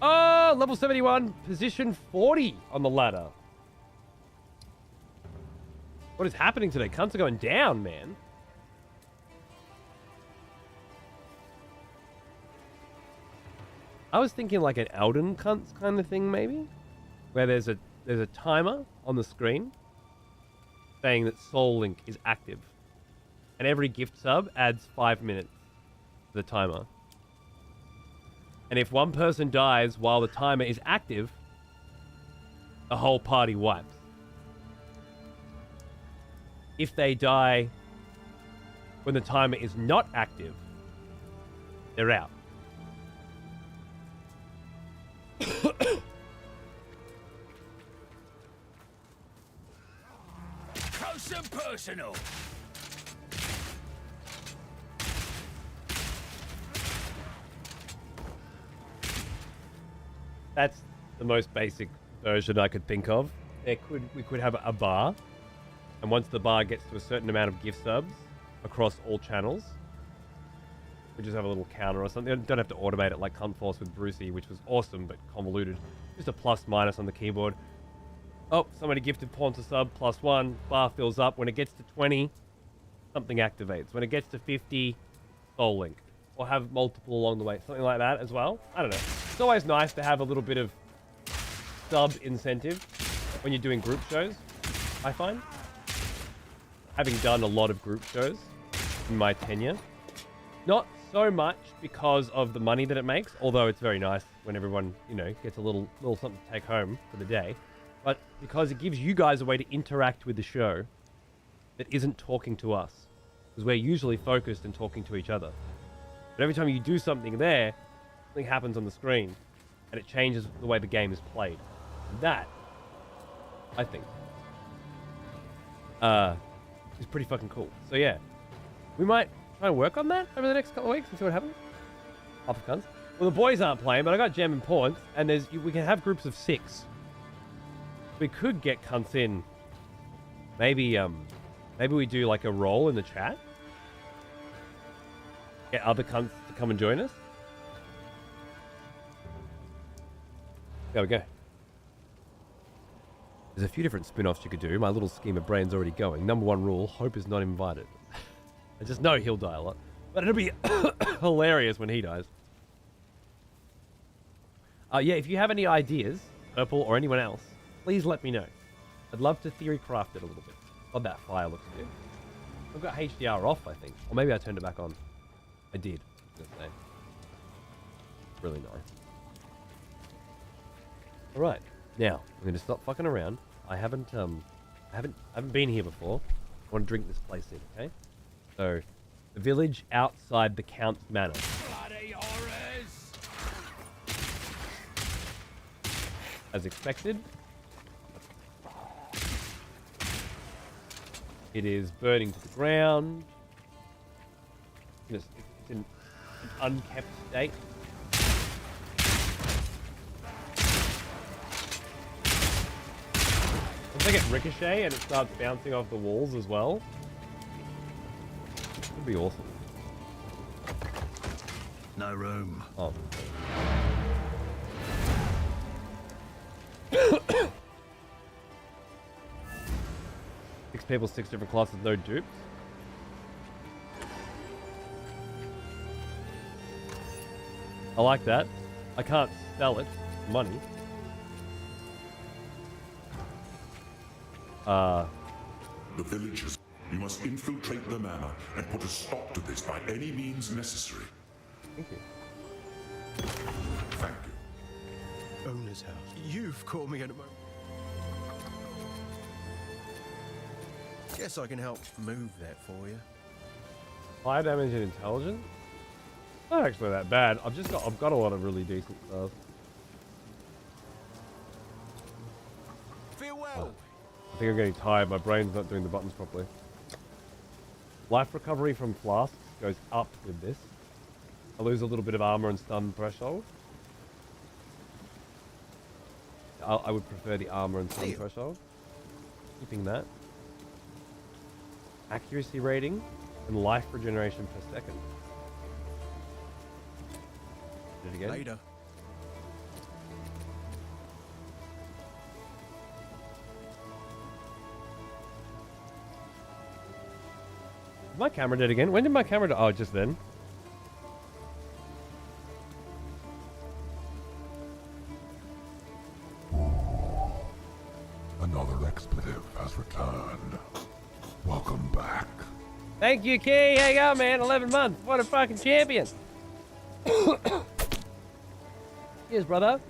Oh, level 71, position 40 on the ladder. What is happening today? Cunts are going down, man. I was thinking like an Elden cunts kind of thing, maybe, where there's a timer on the screen saying that Soul Link is active, and every gift sub adds 5 minutes to the timer. And if one person dies while the timer is active, the whole party wipes. If they die when the timer is not active, they're out. Close and personal. That's the most basic version I could think of. We could have a bar, and once the bar gets to a certain amount of gift subs across all channels, we just have a little counter or something. Don't have to automate it like Cunt Force with Brucey, which was awesome but convoluted. Just a plus minus on the keyboard. Oh, somebody gifted pawn to sub, +1. Bar fills up. When it gets to 20, something activates. When it gets to 50, Soul Link. Or have multiple along the way. Something like that as well. I don't know. It's always nice to have a little bit of sub incentive when you're doing group shows, I find. Having done a lot of group shows in my tenure. Not so much because of the money that it makes, although it's very nice when everyone, you know, gets a little something to take home for the day, but because it gives you guys a way to interact with the show that isn't talking to us, because we're usually focused and talking to each other. But every time you do something there, something happens on the screen, and it changes the way the game is played. And that, I think, is pretty fucking cool. So yeah, we might try and work on that over the next couple of weeks and see what happens. Half of cunts. Well, the boys aren't playing, but I got Gem and Pawns, and we can have groups of 6. We could get cunts in. Maybe we do like a roll in the chat. Get other cunts to come and join us. There we go. There's a few different spin-offs you could do. My little scheme of brain's already going. Number 1 rule, Hope is not invited. I just know he'll die a lot. But it'll be hilarious when he dies. Yeah, if you have any ideas, Purple or anyone else, please let me know. I'd love to theory craft it a little bit. God, that fire looks good. I've got HDR off, I think. Or maybe I turned it back on. I did. I was gonna say. Really nice. Alright. Now, I'm going to stop fucking around. I haven't been here before. I want to drink this place in, okay? So, the village outside the Count's Manor. Bloody horrors! As expected, it is burning to the ground. It's in an unkept state. Once I get ricochet and it starts bouncing off the walls as well, it'd be awesome. No room. Oh. Six people, 6 different classes, no dupes. I like that. I can't sell it for money. The villagers, you must infiltrate the manor and put a stop to this by any means necessary. Thank you. Thank you. Owner's house. You've caught me at a moment. Guess I can help move that for you. Fire damage and intelligence? Not actually that bad. I've got a lot of really decent stuff. Farewell. I think I'm getting tired. My brain's not doing the buttons properly. Life recovery from flasks goes up with this. I lose a little bit of armor and stun threshold. I would prefer the armor and stun threshold. Keeping that. Accuracy rating and life regeneration per second. it again. Later. Is my camera dead again? When did my camera... Oh, just then. Another expletive has returned. Welcome back. Thank you, Key. How you going, man? 11 months. What a fucking champion. Cheers, brother.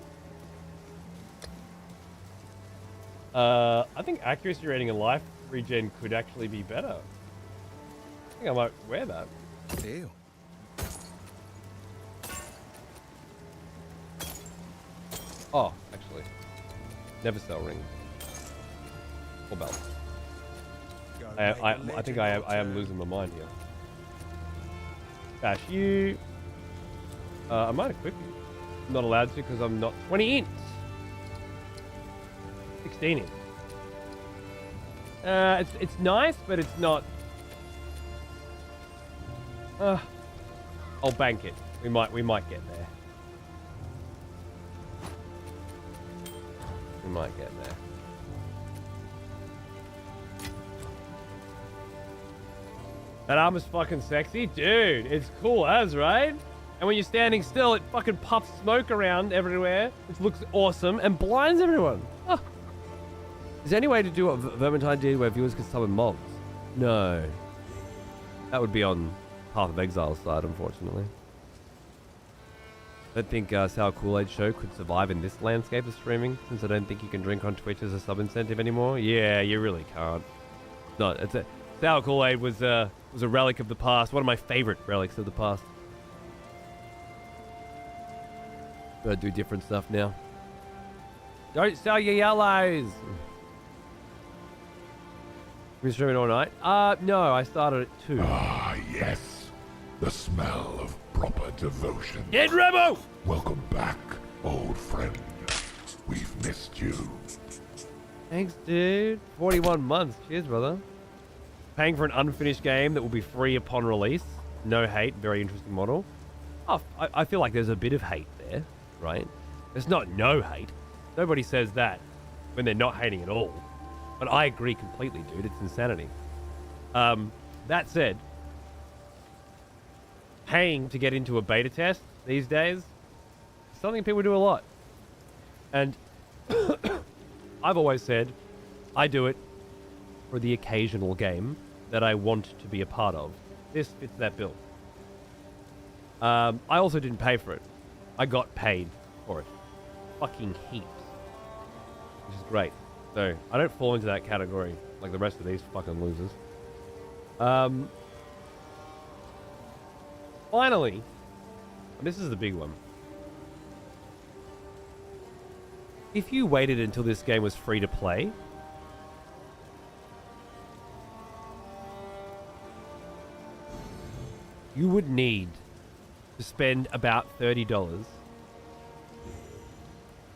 I think accuracy rating and life regen could actually be better. I think I might wear that. Deal. Oh, actually. Never sell ring. Or belt. I think I am losing my mind here. Bash you. I might equip you. I'm not allowed to because I'm not 20 inch. 16 inch. It's nice, but it's not. I'll bank it. We might get there. We might get there. That armor's fucking sexy. Dude, it's cool as, right? And when you're standing still, it fucking puffs smoke around everywhere, which looks awesome and blinds everyone. Oh. Is there any way to do what Vermintide did where viewers can summon mobs? No. That would be on Path of Exile's side, unfortunately. I don't think Sour Kool-Aid Show could survive in this landscape of streaming, since I don't think you can drink on Twitch as a sub-incentive anymore. Yeah, you really can't. No, it's a... Sour Kool-Aid was a relic of the past. One of my favorite relics of the past. Gotta do different stuff now. Don't sell your yellows! You streaming all night? No, I started at 2. Ah, yes. The smell of proper devotion. Get Remo! Welcome back, old friend. We've missed you. Thanks, dude. 41 months. Cheers, brother. Paying for an unfinished game that will be free upon release. No hate. Very interesting model. Oh, I feel like there's a bit of hate there, right? There's not no hate. Nobody says that when they're not hating at all. But I agree completely, dude. It's insanity. That said, paying to get into a beta test these days is something people do a lot. And I've always said I do it for the occasional game that I want to be a part of. This fits that bill. I also didn't pay for it. I got paid for it. Fucking heaps. Which is great. So, I don't fall into that category like the rest of these fucking losers. Finally, and this is the big one. If you waited until this game was free to play, you would need to spend about $30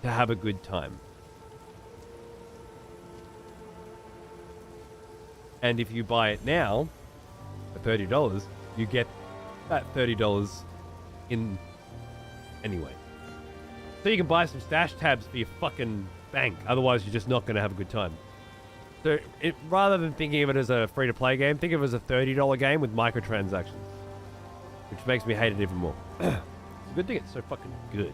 to have a good time. And if you buy it now for $30, you get that $30 in anyway. So you can buy some stash tabs for your fucking bank. Otherwise, you're just not going to have a good time. So rather than thinking of it as a free-to-play game, think of it as a $30 game with microtransactions. Which makes me hate it even more. It's a good thing it's so fucking good.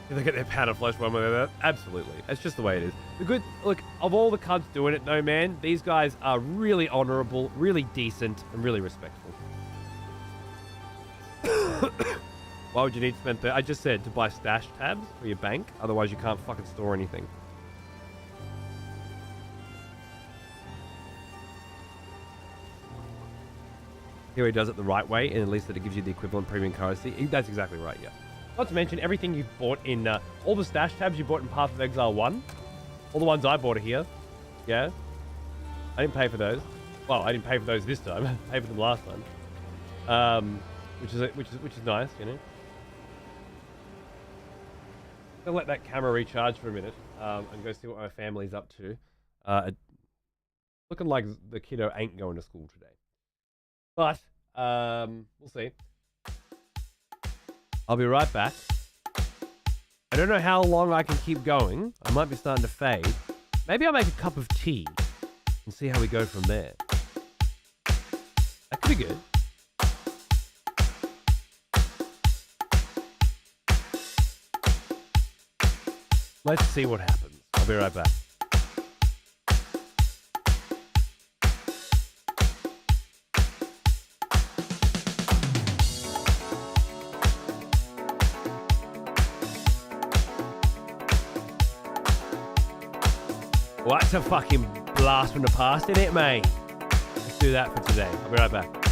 If they get their pound of flesh one way or the other, absolutely. That's just the way it is. The good, look, of all the cunts doing it though, man, these guys are really honorable, really decent, and really respectful. Why would you need to spend I just said to buy stash tabs for your bank, otherwise you can't fucking store anything. Here he does it the right way, and at least that it gives you the equivalent premium currency. That's exactly right, yeah. Not to mention everything you've bought in, all the stash tabs you bought in Path of Exile 1. All the ones I bought are here. Yeah. I didn't pay for those. Well, I didn't pay for those this time. I paid for them last time. Which is nice, you know. I'm gonna let that camera recharge for a minute, and go see what my family's up to. Looking like the kiddo ain't going to school today. But, we'll see. I'll be right back. I don't know how long I can keep going. I might be starting to fade. Maybe I'll make a cup of tea and see how we go from there. That could be good. Let's see what happens. I'll be right back. Well, that's a fucking blast from the past, isn't it, mate? Let's do that for today. I'll be right back.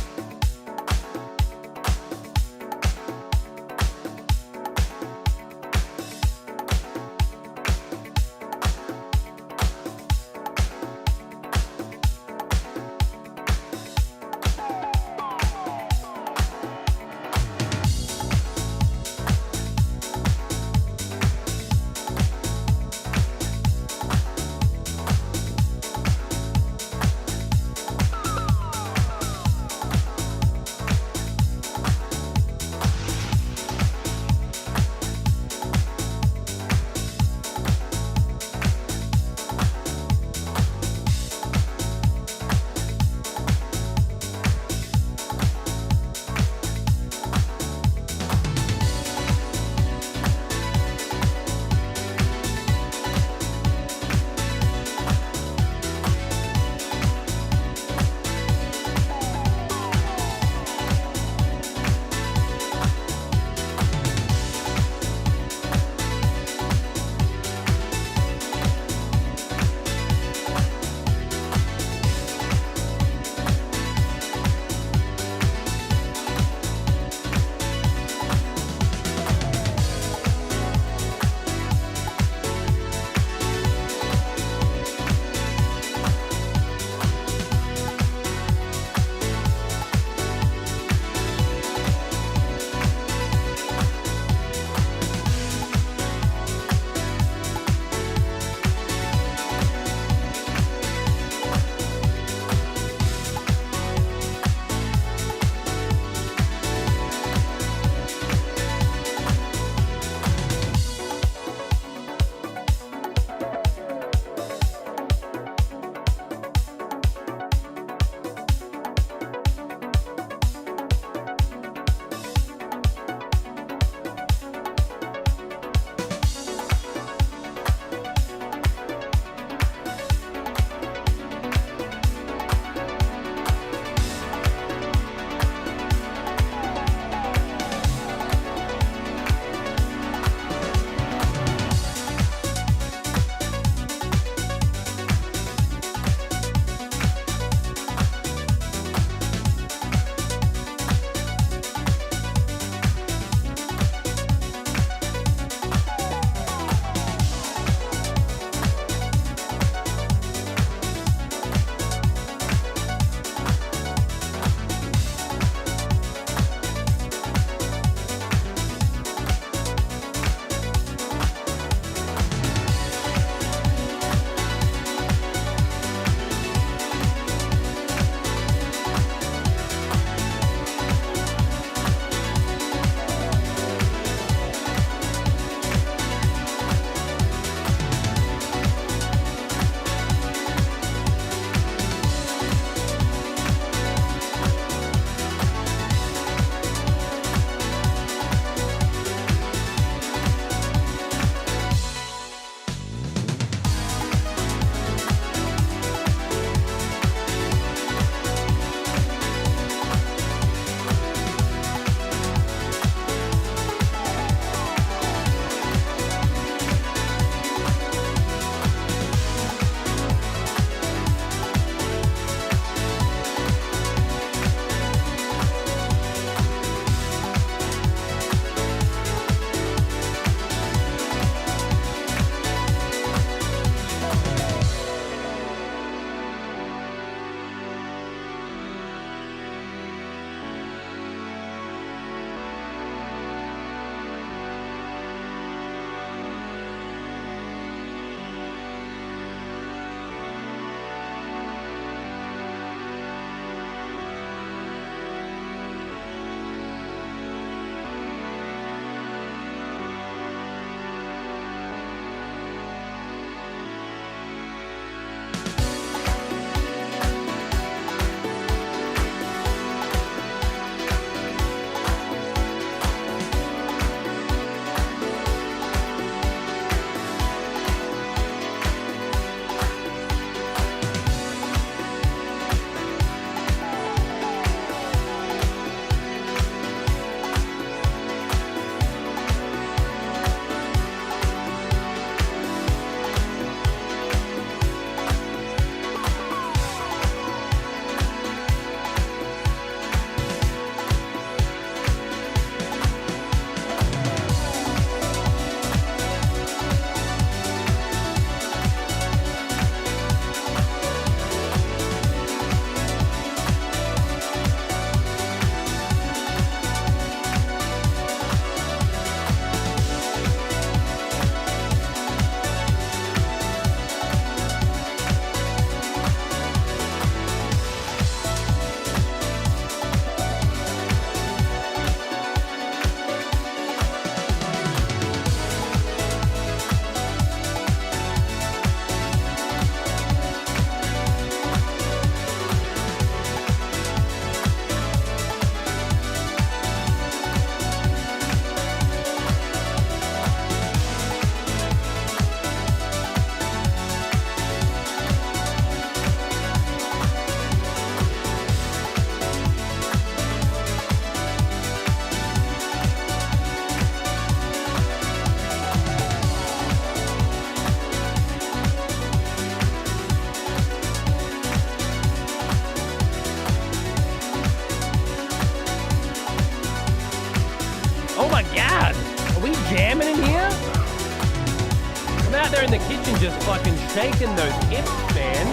out there in the kitchen just fucking shaking those hips, man.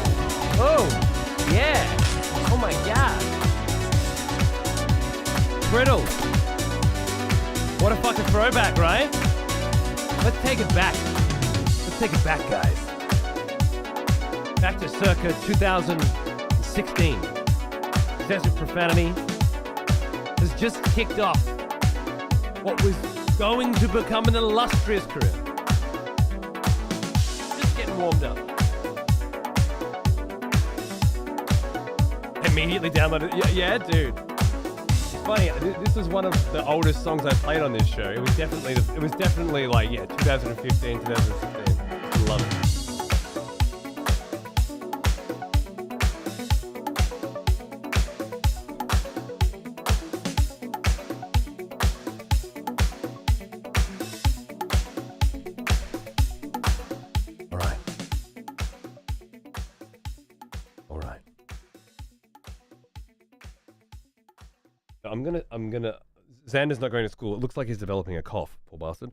Oh, yeah. Oh my god. Griddles. What a fucking throwback, right? Let's take it back. Let's take it back, guys. Back to circa 2016. Excessive profanity has just kicked off what was going to become an illustrious career. Just getting warmed up. Immediately downloaded. Yeah, dude. It's funny. This was one of the oldest songs I played on this show. It was definitely like 2015, 2016. I love it. I'm gonna. Xander's not going to school. It looks like he's developing a cough. Poor bastard.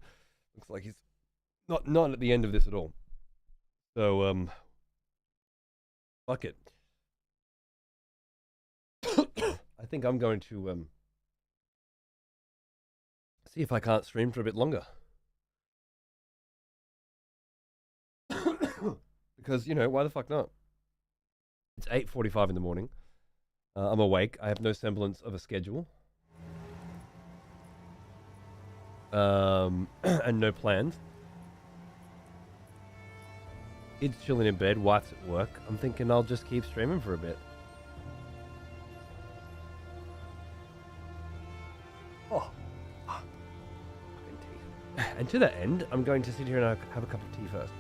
Looks like he's not at the end of this at all. So fuck it. I think I'm going to see if I can't stream for a bit longer. Because why the fuck not? It's 8:45 in the morning. I'm awake. I have no semblance of a schedule. And no plans. Kids chilling in bed, wife's at work. I'm thinking I'll just keep streaming for a bit. Oh. Tea. And to that end, I'm going to sit here and have a cup of tea first.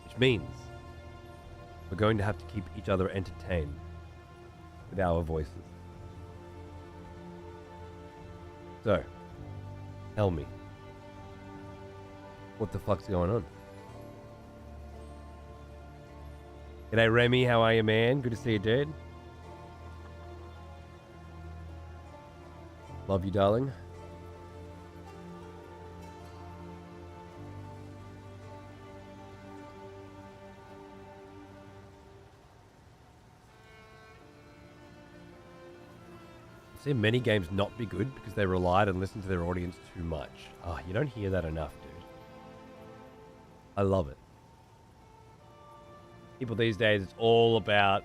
Which means we're going to have to keep each other entertained with our voices. So, tell me, what the fuck's going on? G'day Remy, how are you, man? Good to see you, dude. Love you, darling. I've seen many games not be good because they relied and listened to their audience too much. You don't hear that enough, dude. I love it. People these days, it's all about,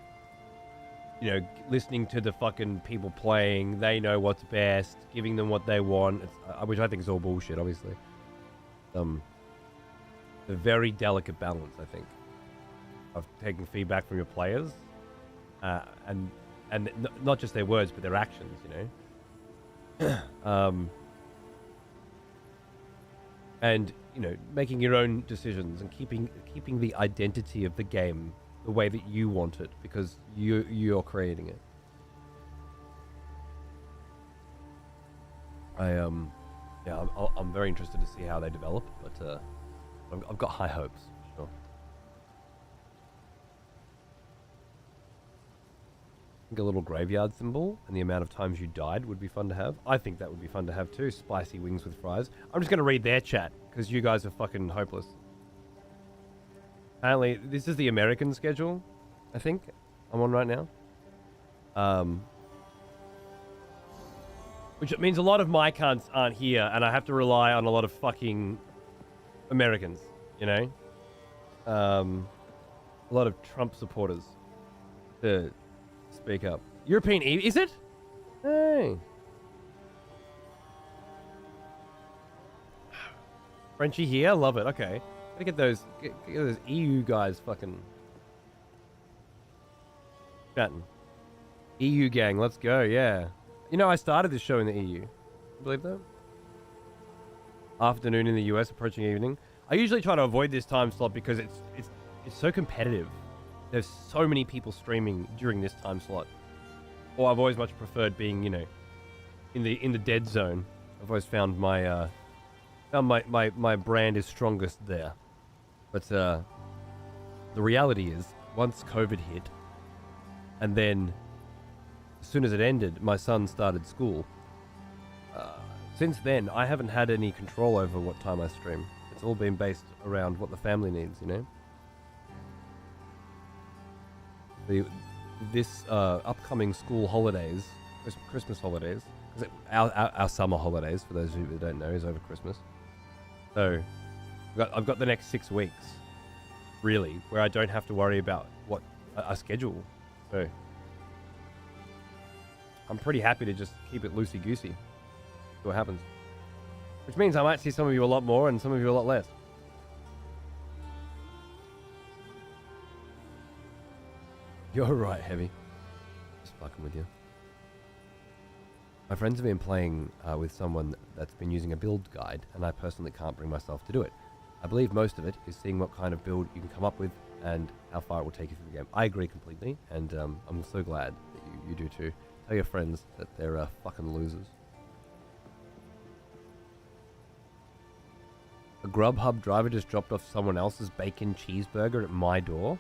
listening to the fucking people playing. They know what's best, giving them what they want, which I think is all bullshit, obviously. A very delicate balance, I think, of taking feedback from your players, and not just their words, but their actions, and making your own decisions and keeping the identity of the game the way that you want it, because you're creating it. I'm very interested to see how they develop, but I've got high hopes, sure. I think a little graveyard symbol and the amount of times you died would be fun to have. I think that would be fun to have too. Spicy wings with fries. I'm just going to read their chat because you guys are fucking hopeless. Apparently, this is the American schedule, I think, I'm on right now. Which means a lot of my cunts aren't here and I have to rely on a lot of fucking Americans, A lot of Trump supporters to speak up. European Eve, is it? Hey. Frenchie here, love it. Okay, gotta get those EU guys fucking chatting. EU gang, let's go. Yeah, I started this show in the EU. You believe that? Afternoon in the US, approaching evening. I usually try to avoid this time slot because it's so competitive. There's so many people streaming during this time slot. Or I've always much preferred being, in the dead zone. I've always found my brand is strongest there. But the reality is, once COVID hit, and then as soon as it ended, my son started school. Since then, I haven't had any control over what time I stream. It's all been based around what the family needs, you know? This upcoming school holidays, Christmas holidays, our summer holidays, for those who don't know, is over Christmas. So I've got the next 6 weeks, really, where I don't have to worry about what a schedule. So I'm pretty happy to just keep it loosey-goosey. See what happens. Which means I might see some of you a lot more and some of you a lot less. You're right, Heavy. Just fucking with you. My friends have been playing with someone that's been using a build guide, and I personally can't bring myself to do it. I believe most of it is seeing what kind of build you can come up with and how far it will take you through the game. I agree completely, and I'm so glad that you do too. Tell your friends that they're fucking losers. A Grubhub driver just dropped off someone else's bacon cheeseburger at my door.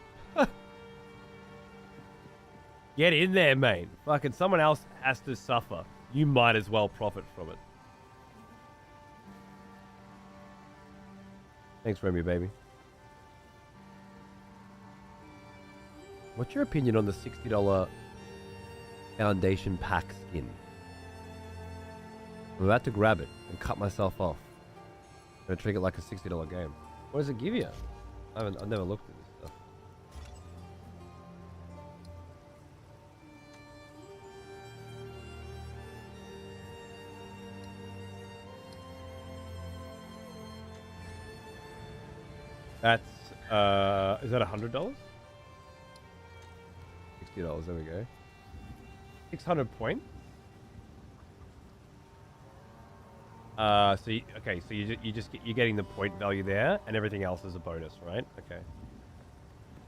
Get in there, mate. Fucking someone else has to suffer. You might as well profit from it. Thanks, Remy, baby. What's your opinion on the $60 Foundation pack skin? I'm about to grab it and cut myself off. I'm gonna treat it like a $60 game. What does it give you? I've never looked at this stuff. That's is that $100? $60, there we go. 600 points. So you're getting the point value there, and everything else is a bonus, right? Okay.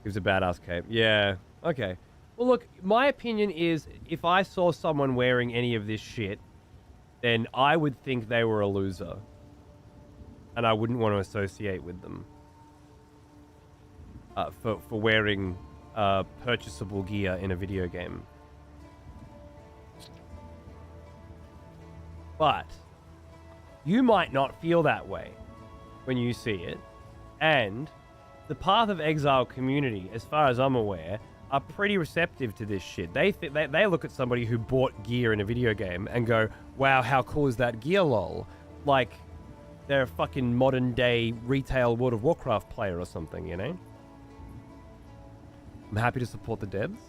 Gives a badass cape. Yeah. Okay. Well, look, my opinion is, if I saw someone wearing any of this shit, then I would think they were a loser, and I wouldn't want to associate with them. For wearing purchasable gear in a video game. But you might not feel that way when you see it. And the Path of Exile community, as far as I'm aware, are pretty receptive to this shit. They look at somebody who bought gear in a video game and go, wow, how cool is that gear, lol? Like they're a fucking modern day retail World of Warcraft player or something, you know? I'm happy to support the devs.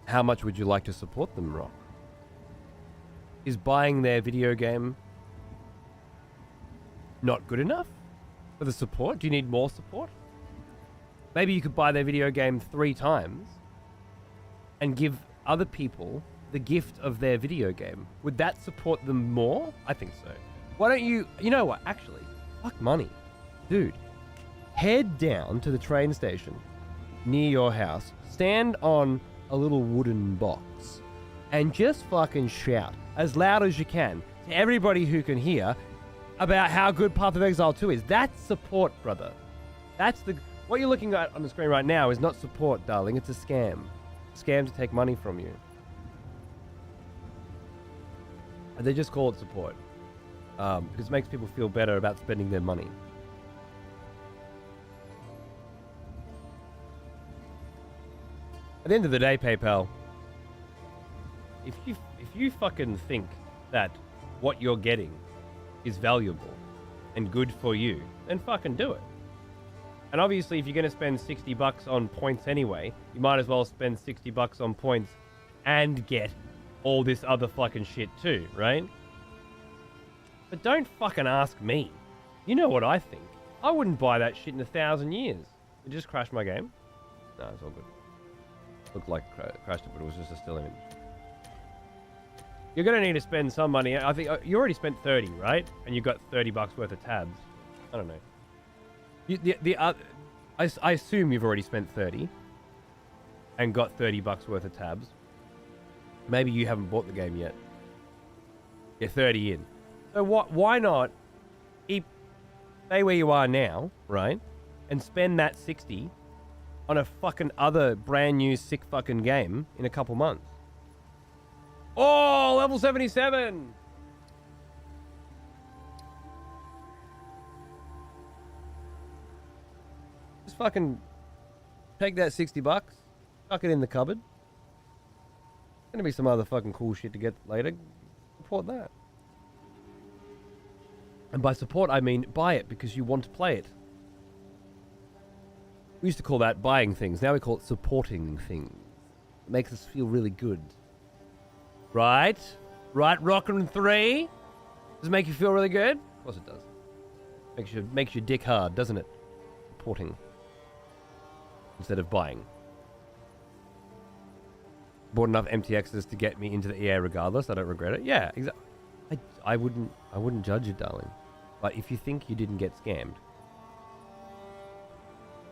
How much would you like to support them, Rock? Is buying their video game not good enough for the support? Do you need more support? Maybe you could buy their video game 3 times and give other people the gift of their video game. Would that support them more? I think so. Why don't you know what, actually, fuck money. Dude, head down to the train station near your house, stand on a little wooden box, and just fucking shout as loud as you can to everybody who can hear about how good Path of Exile 2 is. That's support, brother. That's what you're looking at on the screen right now is not support, darling. It's a scam. Scam to take money from you. And they just call it support. Because it makes people feel better about spending their money. At the end of the day, PayPal, if you fucking think that what you're getting is valuable and good for you, then fucking do it. And obviously, if you're going to spend $60 on points anyway, you might as well spend $60 on points and get all this other fucking shit too, right? But don't fucking ask me. You know what I think. I wouldn't buy that shit in 1,000 years. It just crashed my game. No, it's all good. Looked like it crashed it, but it was just a still image. You're going to need to spend some money. I think you already spent 30, right? And you got $30 worth of tabs. I don't know. I assume you've already spent 30 and got $30 worth of tabs. Maybe you haven't bought the game yet. You're 30 in. So why not stay where you are now, right? And spend that 60 on a fucking other brand new sick fucking game in a couple months. Oh, level 77. Just fucking take that $60, chuck it in the cupboard. Gonna be some other fucking cool shit to get later. Support that. And by support, I mean buy it because you want to play it. We used to call that buying things. Now we call it supporting things. It makes us feel really good. Right? Right, Rockin' 3? Does it make you feel really good? Of course it does. Makes your dick hard, doesn't it? Supporting. Instead of buying. Bought enough MTXs to get me into the EA regardless. I don't regret it. Yeah, exactly. I wouldn't judge you, darling. But if you think you didn't get scammed,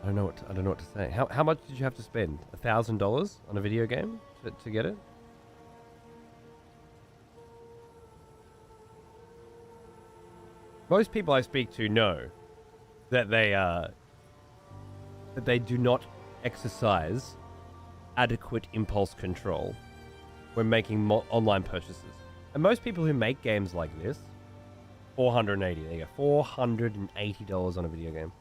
I don't know what to say. How much did you have to spend? $1,000 on a video game to get it? Most people I speak to know that they do not exercise adequate impulse control when making online purchases. And most people who make games like this, $480. There you go, $480 on a video game.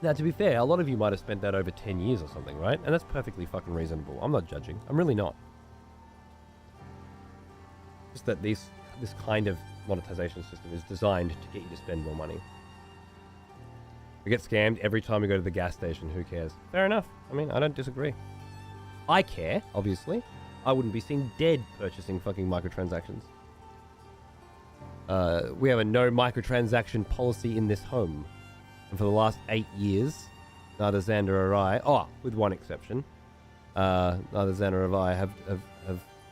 Now, to be fair, a lot of you might have spent that over 10 years or something, right? And that's perfectly fucking reasonable. I'm not judging. I'm really not. Just that this kind of monetization system is designed to get you to spend more money. We get scammed every time we go to the gas station. Who cares? Fair enough. I mean, I don't disagree. I care, obviously. I wouldn't be seen dead purchasing fucking microtransactions. We have a no microtransaction policy in this home. And for the last 8 years, neither Xander or I, with one exception, neither Xander or I have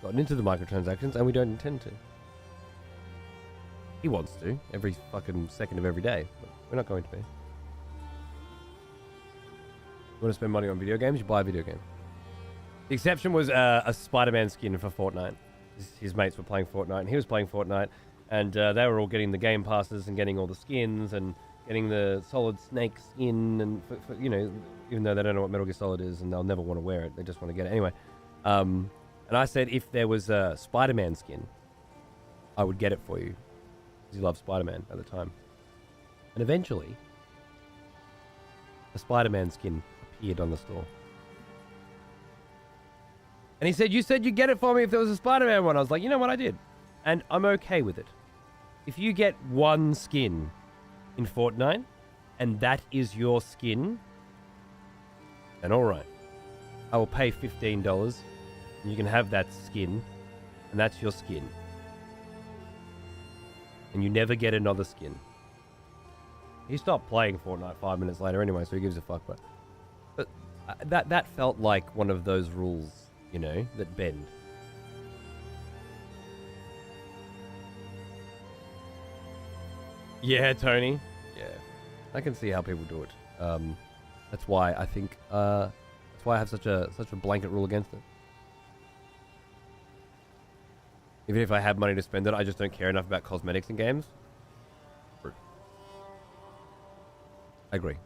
gotten into the microtransactions, and we don't intend to. He wants to, every fucking second of every day, but we're not going to be. You want to spend money on video games, you buy a video game. The exception was a Spider-Man skin for Fortnite. His mates were playing Fortnite, and he was playing Fortnite, and they were all getting the game passes and getting all the skins and getting the Solid Snake skin, and you know, even though they don't know what Metal Gear Solid is and they'll never want to wear it, they just want to get it anyway. And I said if there was a Spider-Man skin, I would get it for you, because he loved Spider-Man at the time. And eventually, a Spider-Man skin appeared on the store. And he said, you said you'd get it for me if there was a Spider-Man one. I was like, you know what, I did. And I'm okay with it. If you get one skin in Fortnite, and that is your skin, then alright. I will pay $15, and you can have that skin, and that's your skin. And you never get another skin. He stopped playing Fortnite 5 minutes later anyway, so he gives a fuck. But that felt like one of those rules, you know, that bend. Yeah, Tony. Yeah, I can see how people do it. That's why I think that's why I have such a blanket rule against it. Even if I have money to spend it, I just don't care enough about cosmetics in games. I agree.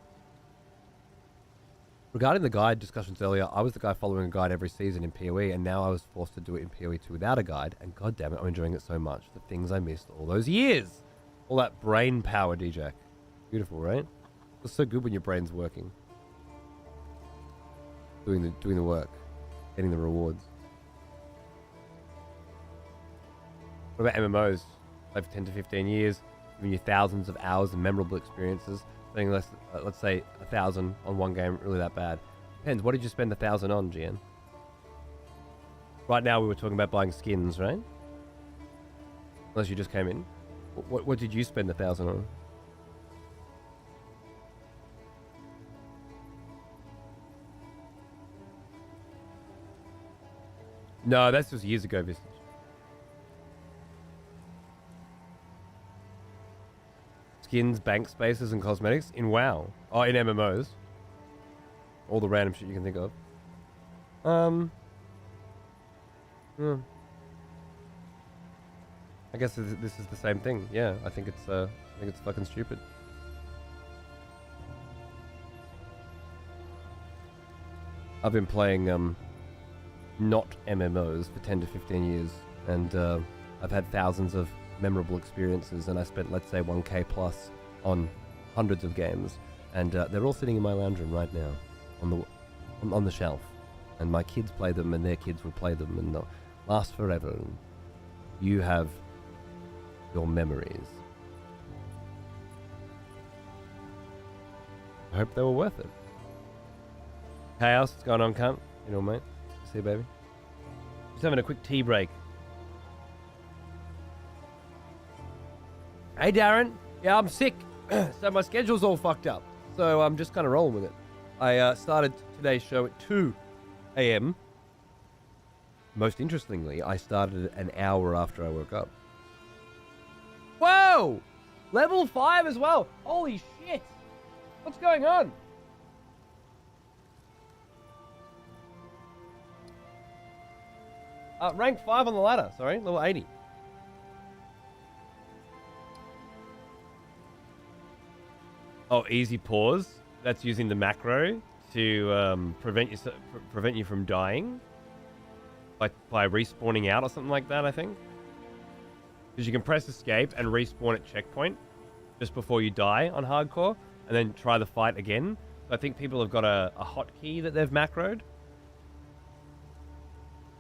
Regarding the guide discussions earlier, I was the guy following a guide every season in PoE, and now I was forced to do it in PoE 2 without a guide, and god damn it, I'm enjoying it so much. The things I missed all those years. All that brain power, D-Jack. Beautiful, right? It's so good when your brain's working. Doing the work. Getting the rewards. What about MMOs? Over 10 to 15 years, giving you thousands of hours of memorable experiences. Spending less, let's say 1,000 on one game, really that bad? Depends. What did you spend 1,000 on, GN? Right now we were talking about buying skins, right? Unless you just came in. What did you spend 1,000 on? No, that's was years ago, Vistage. Skins, bank spaces, and cosmetics in WoW. Oh, in MMOs. All the random shit you can think of. I guess this is the same thing. Yeah, I think it's fucking stupid. I've been playing not MMOs for 10 to 15 years, and I've had thousands of memorable experiences, and I spent, let's say, 1k plus on hundreds of games, and they're all sitting in my lounge room right now on the shelf, and my kids play them, and their kids will play them, and they'll last forever. And you have your memories. I hope they were worth it. Chaos, what's going on, cunt? You know, mate. See you, baby. Just having a quick tea break. Hey, Darren. Yeah, I'm sick, so my schedule's all fucked up. So I'm just kind of rolling with it. I started today's show at 2 a.m. Most interestingly, I started an hour after I woke up. Whoa! Level 5 as well. Holy shit. What's going on? Rank 5 on the ladder. Sorry, level 80. Oh, easy pause. That's using the macro to prevent you from dying, like by respawning out or something like that. I think because you can press escape and respawn at checkpoint just before you die on hardcore, and then try the fight again. So I think people have got a hotkey that they've macroed,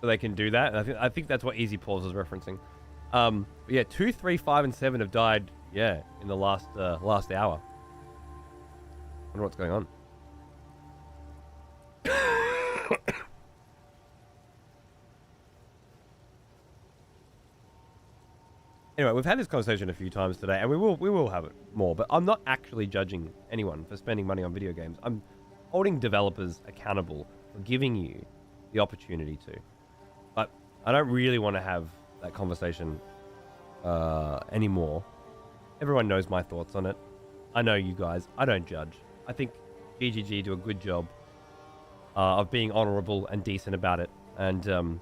so they can do that. And I think that's what easy pause is referencing. Yeah, 2, 3, 5, and 7 have died. Yeah, in the last hour. Wonder what's going on. Anyway, we've had this conversation a few times today, and we will have it more. But I'm not actually judging anyone for spending money on video games. I'm holding developers accountable for giving you the opportunity to. But I don't really want to have that conversation anymore. Everyone knows my thoughts on it. I know you guys. I don't judge. I think GGG do a good job of being honorable and decent about it. And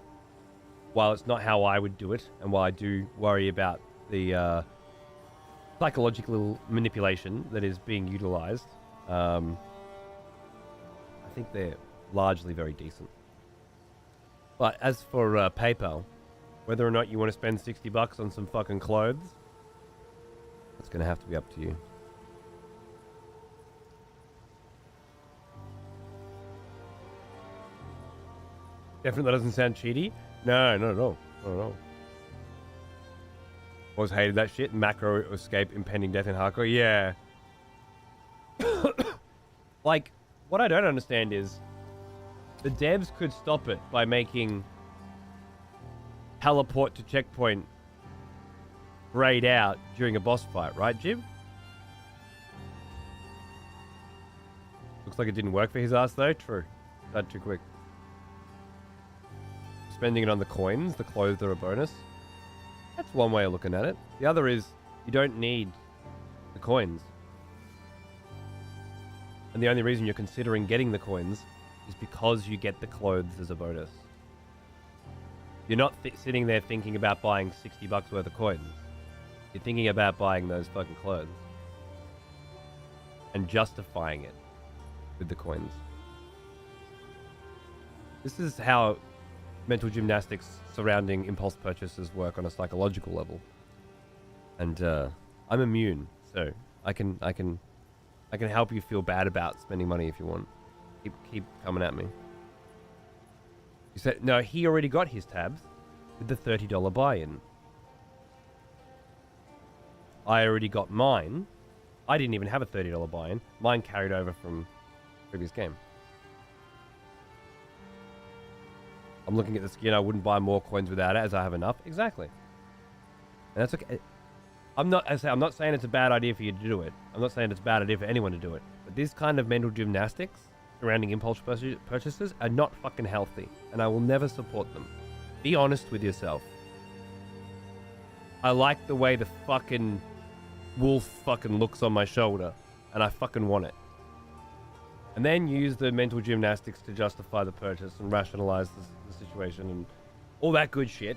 while it's not how I would do it, and while I do worry about the psychological manipulation that is being utilized, I think they're largely very decent. But as for PayPal, whether or not you want to spend $60 on some fucking clothes, it's going to have to be up to you. Definitely doesn't sound cheaty. No, not at all. Not at all. Always hated that shit. Macro escape impending death in hardcore. Yeah. Like, what I don't understand is the devs could stop it by making teleport to checkpoint grayed out during a boss fight, right, Jim? Looks like it didn't work for his ass, though. True. Not too quick. Spending it on the coins, the clothes are a bonus. That's one way of looking at it. The other is you don't need the coins. And the only reason you're considering getting the coins is because you get the clothes as a bonus. You're not sitting there thinking about buying $60 worth of coins. You're thinking about buying those fucking clothes. And justifying it with the coins. This is how mental gymnastics surrounding impulse purchases work on a psychological level. And I'm immune, so I can help you feel bad about spending money if you want. Keep coming at me. You said no, he already got his tabs with the $30 buy-in. I already got mine. I didn't even have a $30 buy-in. Mine carried over from previous game. I'm looking at the skin. I wouldn't buy more coins without it, as I have enough. Exactly. And that's okay. I'm not saying it's a bad idea for you to do it. I'm not saying it's a bad idea for anyone to do it. But this kind of mental gymnastics surrounding impulse purchases are not fucking healthy. And I will never support them. Be honest with yourself. I like the way the fucking wolf fucking looks on my shoulder. And I fucking want it. And then use the mental gymnastics to justify the purchase and rationalize the situation and all that good shit.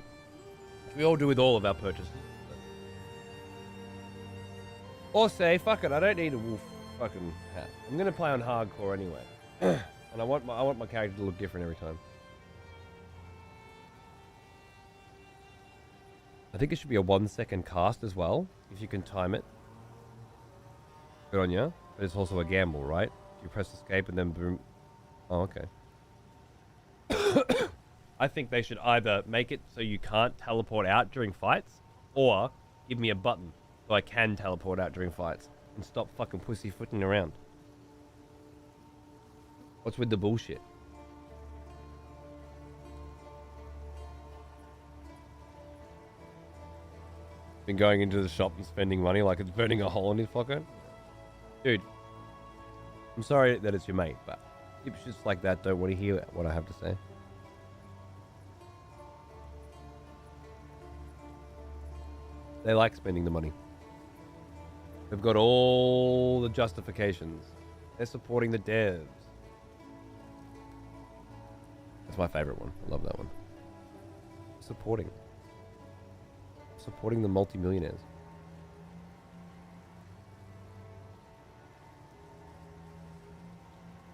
We all do with all of our purchases. Or say, fuck it, I don't need a wolf fucking hat. I'm going to play on hardcore anyway. And I want my character to look different every time. I think it should be a 1 second cast as well, if you can time it. Good on you. But it's also a gamble, right? You press escape and then boom. Oh, okay. I think they should either make it so you can't teleport out during fights, or give me a button so I can teleport out during fights and stop fucking pussyfooting around. What's with the bullshit? Been going into the shop and spending money like it's burning a hole in his pocket? Dude, I'm sorry that it's your mate, but dipshits like that don't want to hear what I have to say. They like spending the money. They've got all the justifications. They're supporting the devs. That's my favorite one. I love that one. Supporting the multi-millionaires.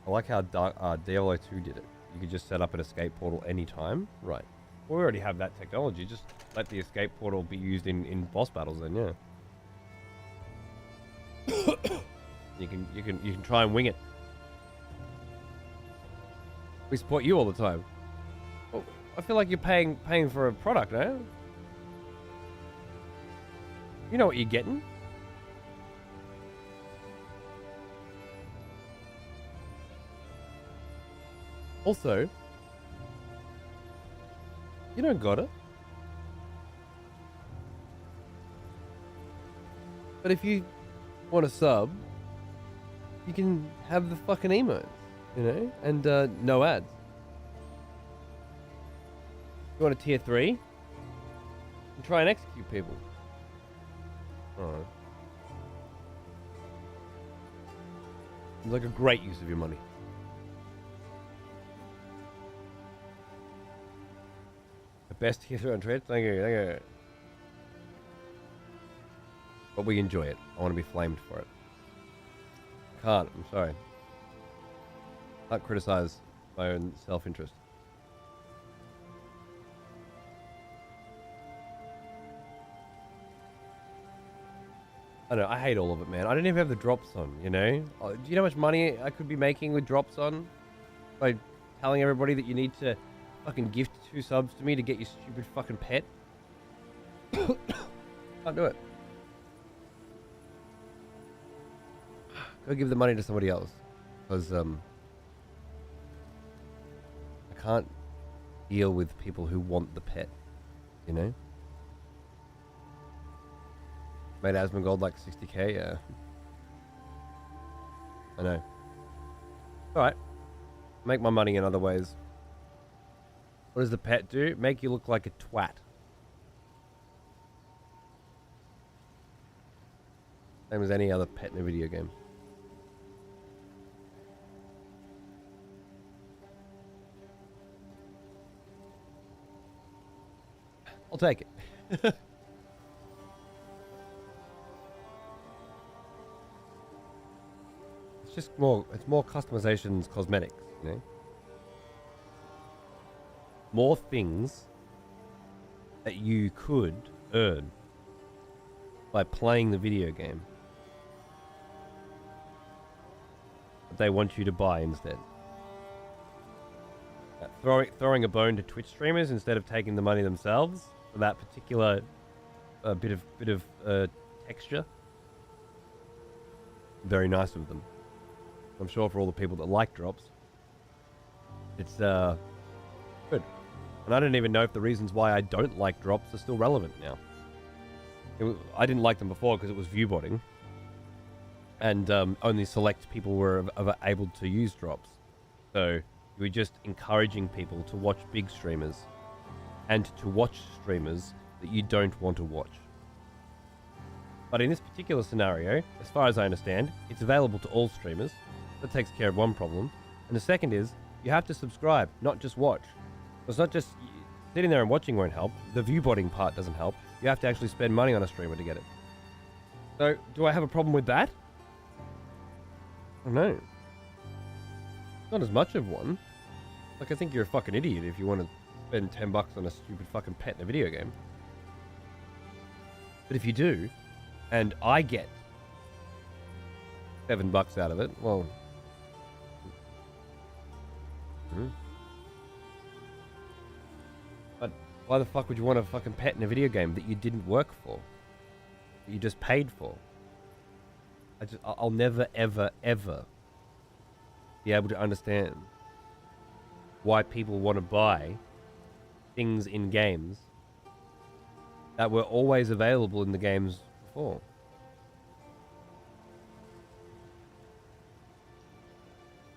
I like how Diablo 2 did it. You could just set up an escape portal anytime. Right. We already have that technology. Just let the escape portal be used in boss battles then, yeah. You can try and wing it. We support you all the time. Well, I feel like you're paying for a product, eh? You know what you're getting. Also, you don't got it. But if you want a sub, you can have the fucking emotes, you know, and no ads. You want a tier 3? And try and execute people. Alright. Seems like a great use of your money. The best tier 3 on Twitch? Thank you, thank you. But we enjoy it. I want to be flamed for it. Can't, I'm sorry. Can't criticize my own self-interest. I know, I hate all of it, man. I don't even have the drops on, you know? Do you know how much money I could be making with drops on? By telling everybody that you need to fucking gift 2 subs to me to get your stupid fucking pet? Can't do it. Go give the money to somebody else. Because, I can't deal with people who want the pet, you know? Made Asmongold like 60k, yeah. I know. Alright. Make my money in other ways. What does the pet do? Make you look like a twat. Same as any other pet in a video game. I'll take it. It's more customizations, cosmetics, you know? More things that you could earn by playing the video game. But they want you to buy instead. Throwing a bone to Twitch streamers instead of taking the money themselves for that particular bit of texture. Very nice of them. I'm sure for all the people that like drops, it's good. And I don't even know if the reasons why I don't like drops are still relevant now. I didn't like them before because it was viewbotting, and only select people were able to use drops. So you were just encouraging people to watch big streamers and to watch streamers that you don't want to watch. But in this particular scenario, as far as I understand, it's available to all streamers. That takes care of one problem. And the second is, you have to subscribe, not just watch. It's not just sitting there and watching won't help. The viewbotting part doesn't help. You have to actually spend money on a streamer to get it. So, do I have a problem with that? I don't know. Not as much of one. Like, I think you're a fucking idiot if you want to spend $10 on a stupid fucking pet in a video game. But if you do, and I get $7 out of it, well... But why the fuck would you want a fucking pet in a video game that you didn't work for? That you just paid for? I'll never, ever, ever be able to understand why people want to buy things in games that were always available in the games before.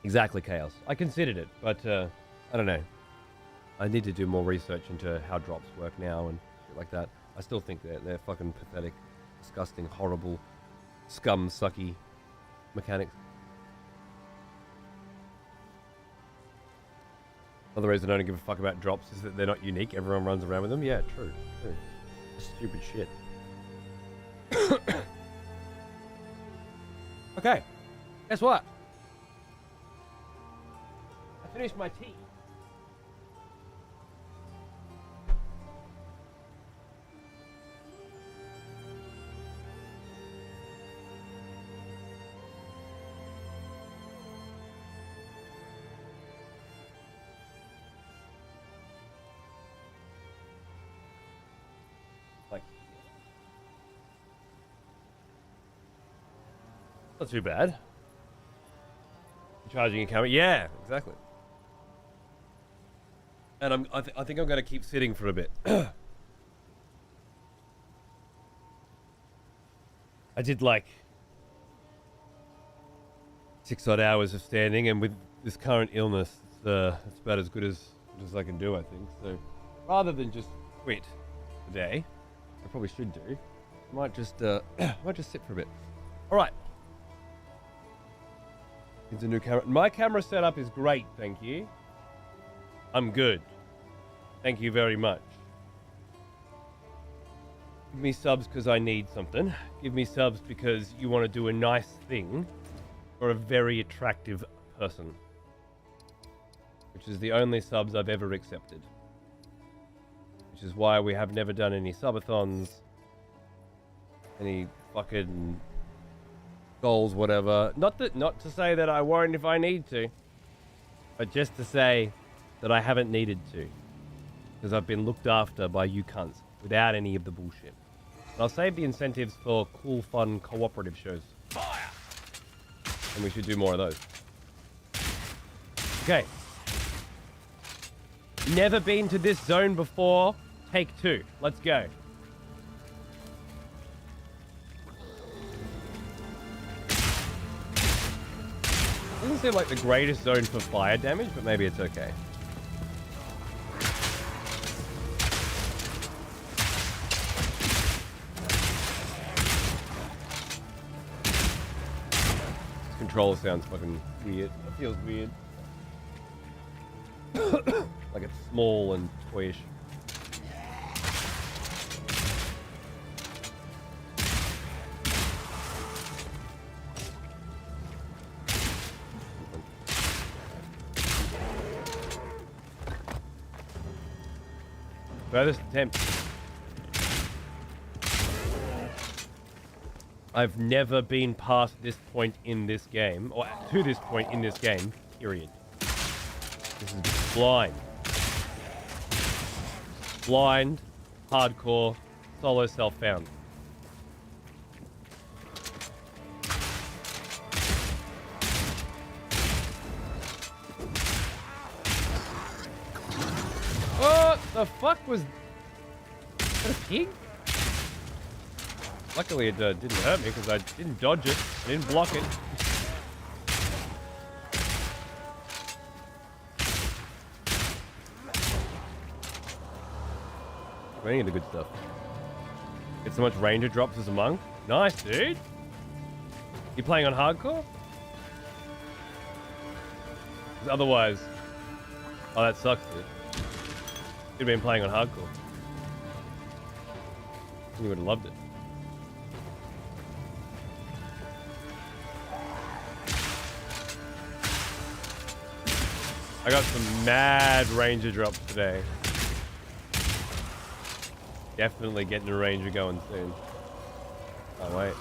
Exactly, Chaos. I considered it, but I don't know. I need to do more research into how drops work now and shit like that. I still think they're fucking pathetic, disgusting, horrible, scum-sucky mechanics. Another reason I don't give a fuck about drops is that they're not unique. Everyone runs around with them. Yeah, true. Stupid shit. Okay. Guess what? I finished my tea. Not too bad. Charging a camera. Yeah, exactly. And I think I'm going to keep sitting for a bit. I did like 6 odd hours of standing, and with this current illness, it's about as good as I can do, I think. So rather than just quit today, I probably should do. I might just sit for a bit. All right. It's a new camera. My camera setup is great, thank you. I'm good. Thank you very much. Give me subs because I need something. Give me subs because you want to do a nice thing for a very attractive person. Which is the only subs I've ever accepted. Which is why we have never done any subathons. Any fucking... goals, whatever. Not to say that I won't if I need to, but just to say that I haven't needed to, because I've been looked after by you cunts without any of the bullshit. And I'll save the incentives for cool, fun, cooperative shows. Fire! And we should do more of those. Okay. Never been to this zone before. Take 2. Let's go. Doesn't seem like the greatest zone for fire damage, but maybe it's okay. This controller sounds fucking weird. It feels weird. Like it's small and toyish. Furthest attempt. I've never been past this point in this game, or to this point in this game, period. This is blind. Blind, hardcore, solo self-found. What the fuck was that, a pig? Luckily it didn't hurt me because I didn't dodge it, I didn't block it. Any of the good stuff. Get so much ranger drops as a monk. Nice, dude. You playing on hardcore? 'Cause otherwise, oh, that sucks, dude. You'd have been playing on hardcore. You would have loved it. I got some mad ranger drops today. Definitely getting a ranger going soon. Oh wait.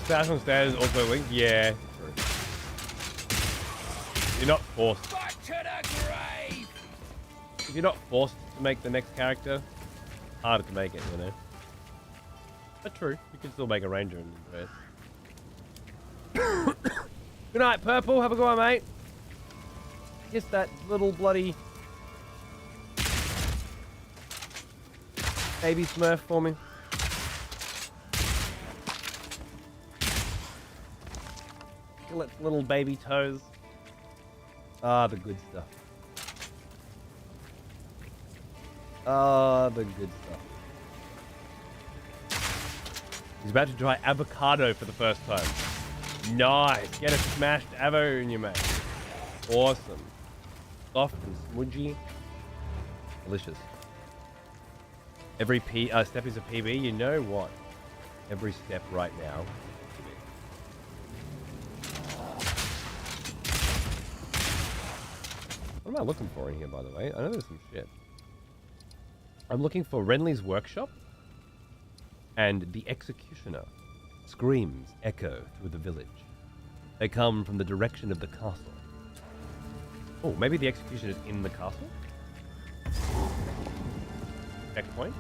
Fashion status also linked? Yeah. You're not forced. Back to the grave! If you're not forced to make the next character, harder to make it, you know. But true, you can still make a ranger and enjoy it. Good night, Purple. Have a good one, mate. Kiss that little bloody baby Smurf for me. Kill its little baby toes. Ah, the good stuff. Ah, the good stuff. He's about to try avocado for the first time. Nice. Get a smashed avo in your mouth. Awesome. Soft and smudgy. Delicious. Every step is a PB. You know what? Every step right now. What am I looking for in here, by the way? I know there's some shit. I'm looking for Renly's workshop and the executioner. Screams echo through the village. They come from the direction of the castle. Oh, maybe the executioner is in the castle? Checkpoint?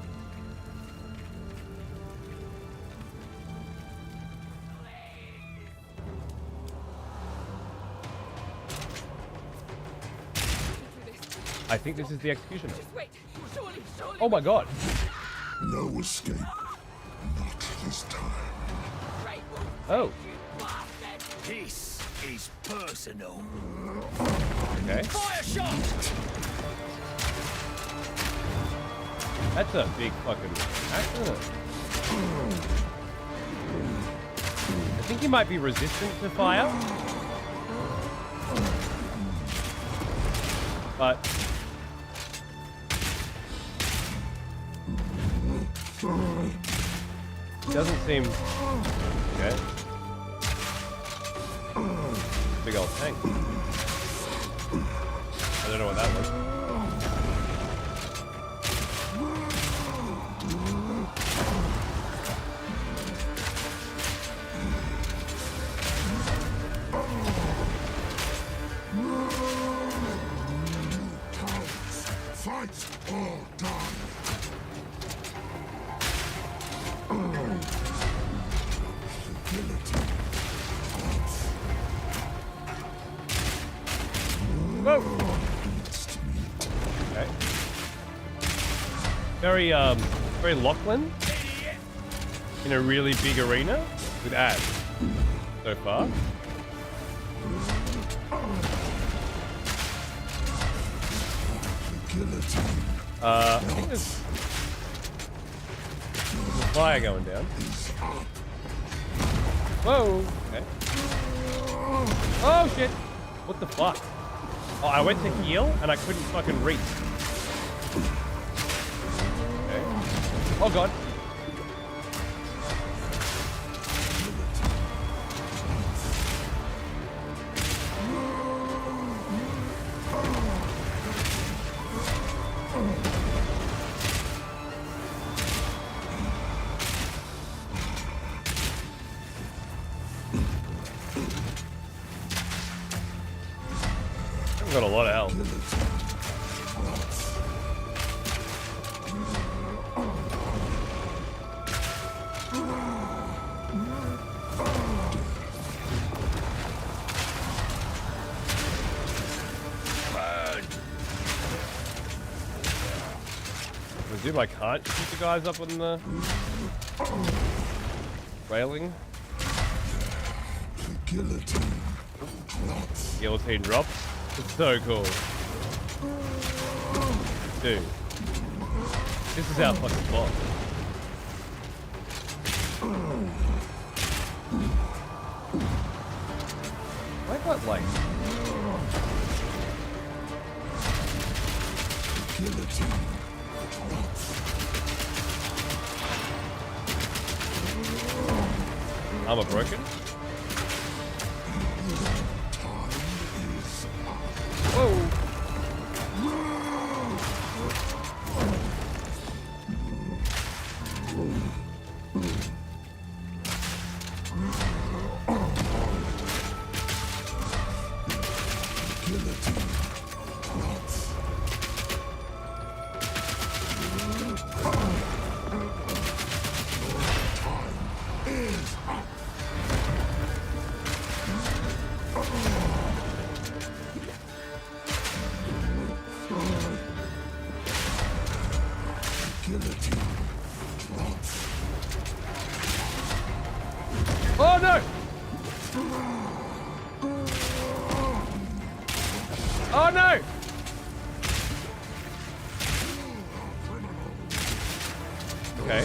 I think this is the executioner. Oh my god. No escape. Not this time. Oh. This is personal. Okay. Fire shot! That's a big fucking accident. I think he might be resistant to fire. But doesn't seem okay. Big old tank. I don't know what that was. Fight all done. Whoa. Okay. Very Lachlan in a really big arena with ads so far. I think there's a fire going down. Whoa. Okay. Oh shit. What the fuck? Oh, I went to heal and I couldn't fucking reach. Okay. Oh god. I've got a lot of health. I can't shoot the guys up on the railing. Guillotine drops. It's so cool. Dude. This is our fucking boss. Why not like... Armor broken. Whoa. Oh no! Oh no! Okay.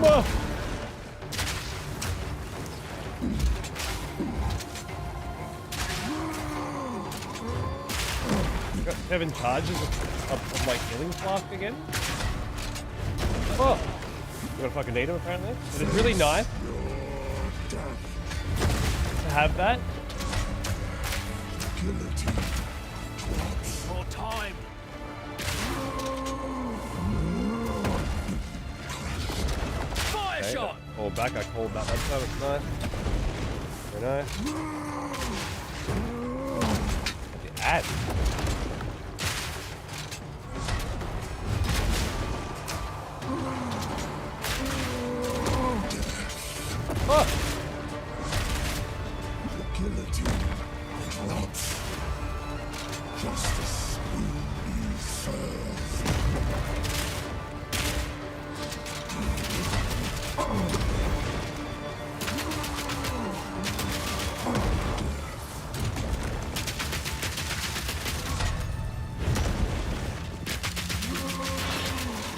Whoa. Got 7 charges of my healing flask again. Oh, I'm gonna fucking need him apparently. But it's really nice to have that. More time. Fire Okay, shot. fall back, I called that. That's nice. Very nice. The ad. Oh! Justice will be served.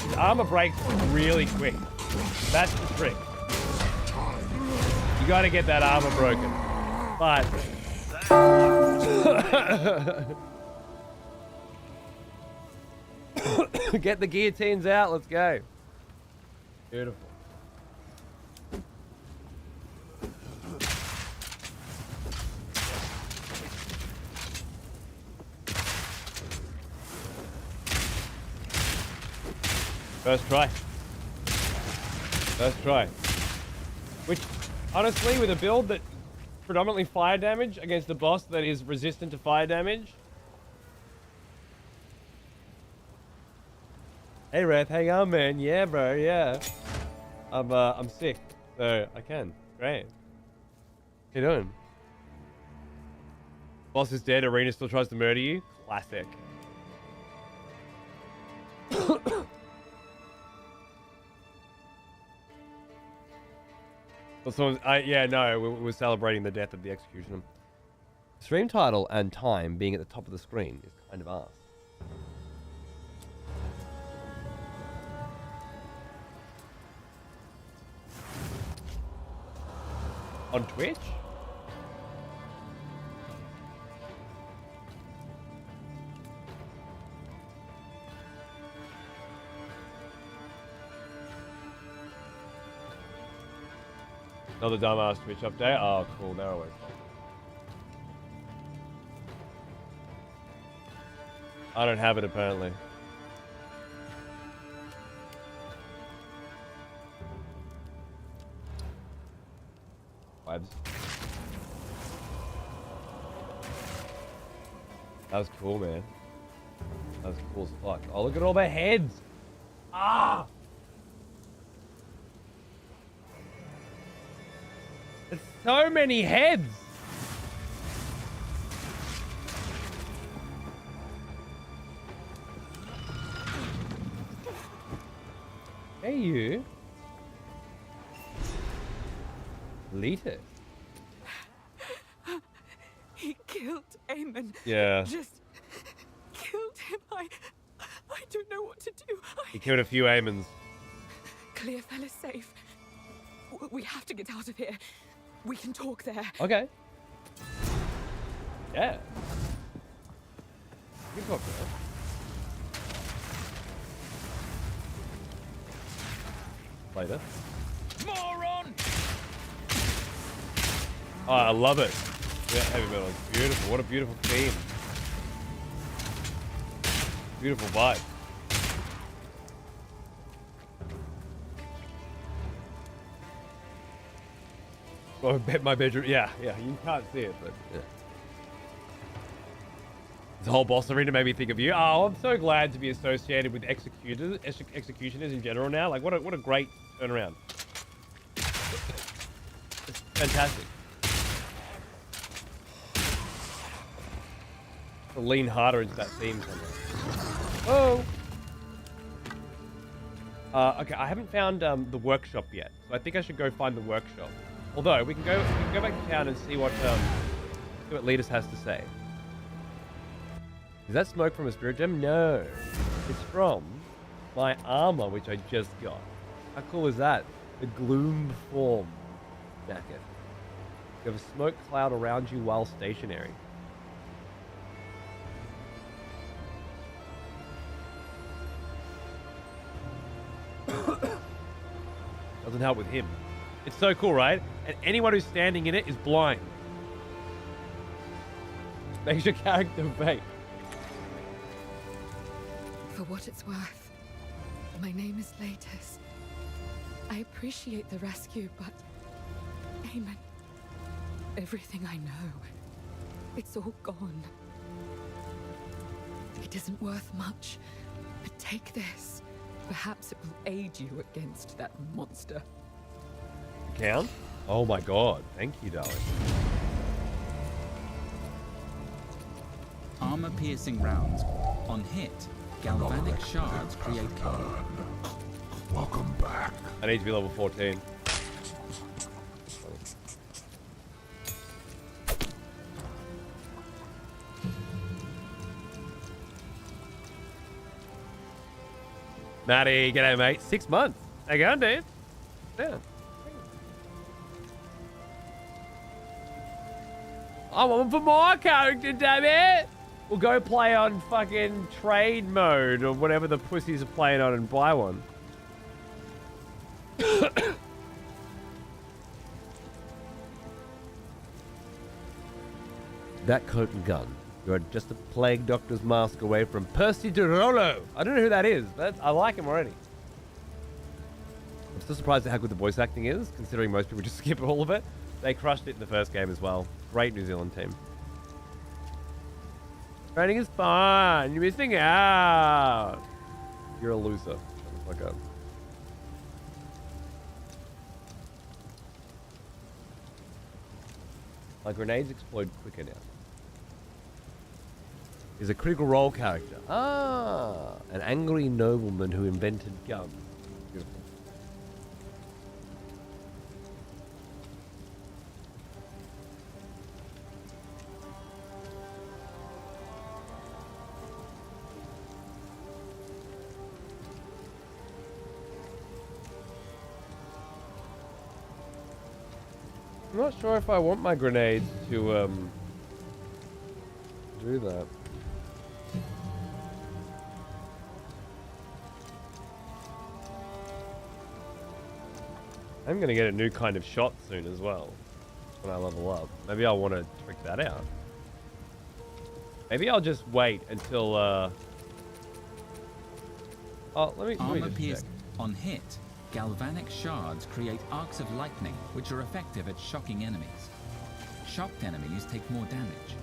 The armor breaks really quick. That's the trick. You gotta get that armor broken. But get the guillotines out, let's go. Beautiful. First try. First try. Which, honestly, with a build that predominantly fire damage against a boss that is resistant to fire damage. Hey Wrath, hang on man. Yeah bro, yeah. I'm sick, so I can. Great. How you doing? Boss is dead, Arena still tries to murder you. Classic. Well, someone, yeah, no, we're celebrating the death of the executioner. Stream title and time being at the top of the screen is kind of arse. On Twitch? Another dumbass Twitch update. Oh, cool. They're always fun. I don't have it apparently. Vibes. That was cool, man. That was cool as fuck. Oh, look at all their heads. Ah! It's so many heads. Hey, you. Lita. He killed Eamon. Yeah. Just killed him. I don't know what to do. He killed a few Amons. Clearfell is safe. We have to get out of here. We can talk there. Okay. Yeah. We can talk to her. Later. Moron! Oh, I love it. Yeah, heavy metal. It's beautiful. What a beautiful theme. Beautiful vibe. Oh, my bedroom. Yeah, you can't see it, but yeah. The whole boss arena made me think of you. Oh, I'm so glad to be associated with executioners in general now. Like, what a great turnaround. It's fantastic. To lean harder into that theme somehow. Oh. Okay, I haven't found the workshop yet, so I think I should go find the workshop. Although we can go back to town and see what Letus has to say. Is that smoke from a spirit gem? No, it's from my armor, which I just got. How cool is that? The gloom form jacket. You have a smoke cloud around you while stationary. Doesn't help with him. It's so cool, right? And anyone who's standing in it is blind. Makes your character fake. For what it's worth, my name is Latus. I appreciate the rescue, but Eamon, everything I know, it's all gone. It isn't worth much, but take this. Perhaps it will aid you against that monster. Count? Oh my god. Thank you, darling. Armor-piercing rounds. On hit, galvanic shards create... Welcome back. I need to be level 14. Matty, g'day, mate. 6 months. How you going, dude? Yeah. I want for more character, damn it! We'll go play on fucking trade mode or whatever the pussies are playing on and buy one. That coat and gun. You're just a plague doctor's mask away from Percy DeRollo. I don't know who that is, but I like him already. I'm still surprised at how good the voice acting is, considering most people just skip all of it. They crushed it in the first game as well. Great New Zealand team. Training is fun. You're missing out. You're a loser. Shut the fuck up. My grenades explode quicker now. Is a critical role character. Ah, an angry nobleman who invented guns. Beautiful. I'm not sure if I want my grenades to do that. I I'm gonna get a new kind of shot soon as well when I level up. Maybe I'll want to trick that out. Maybe I'll just wait until oh, let me Armor just pierced. check. On hit, galvanic shards create arcs of lightning, which are effective at shocking enemies. Shocked enemies take more damage.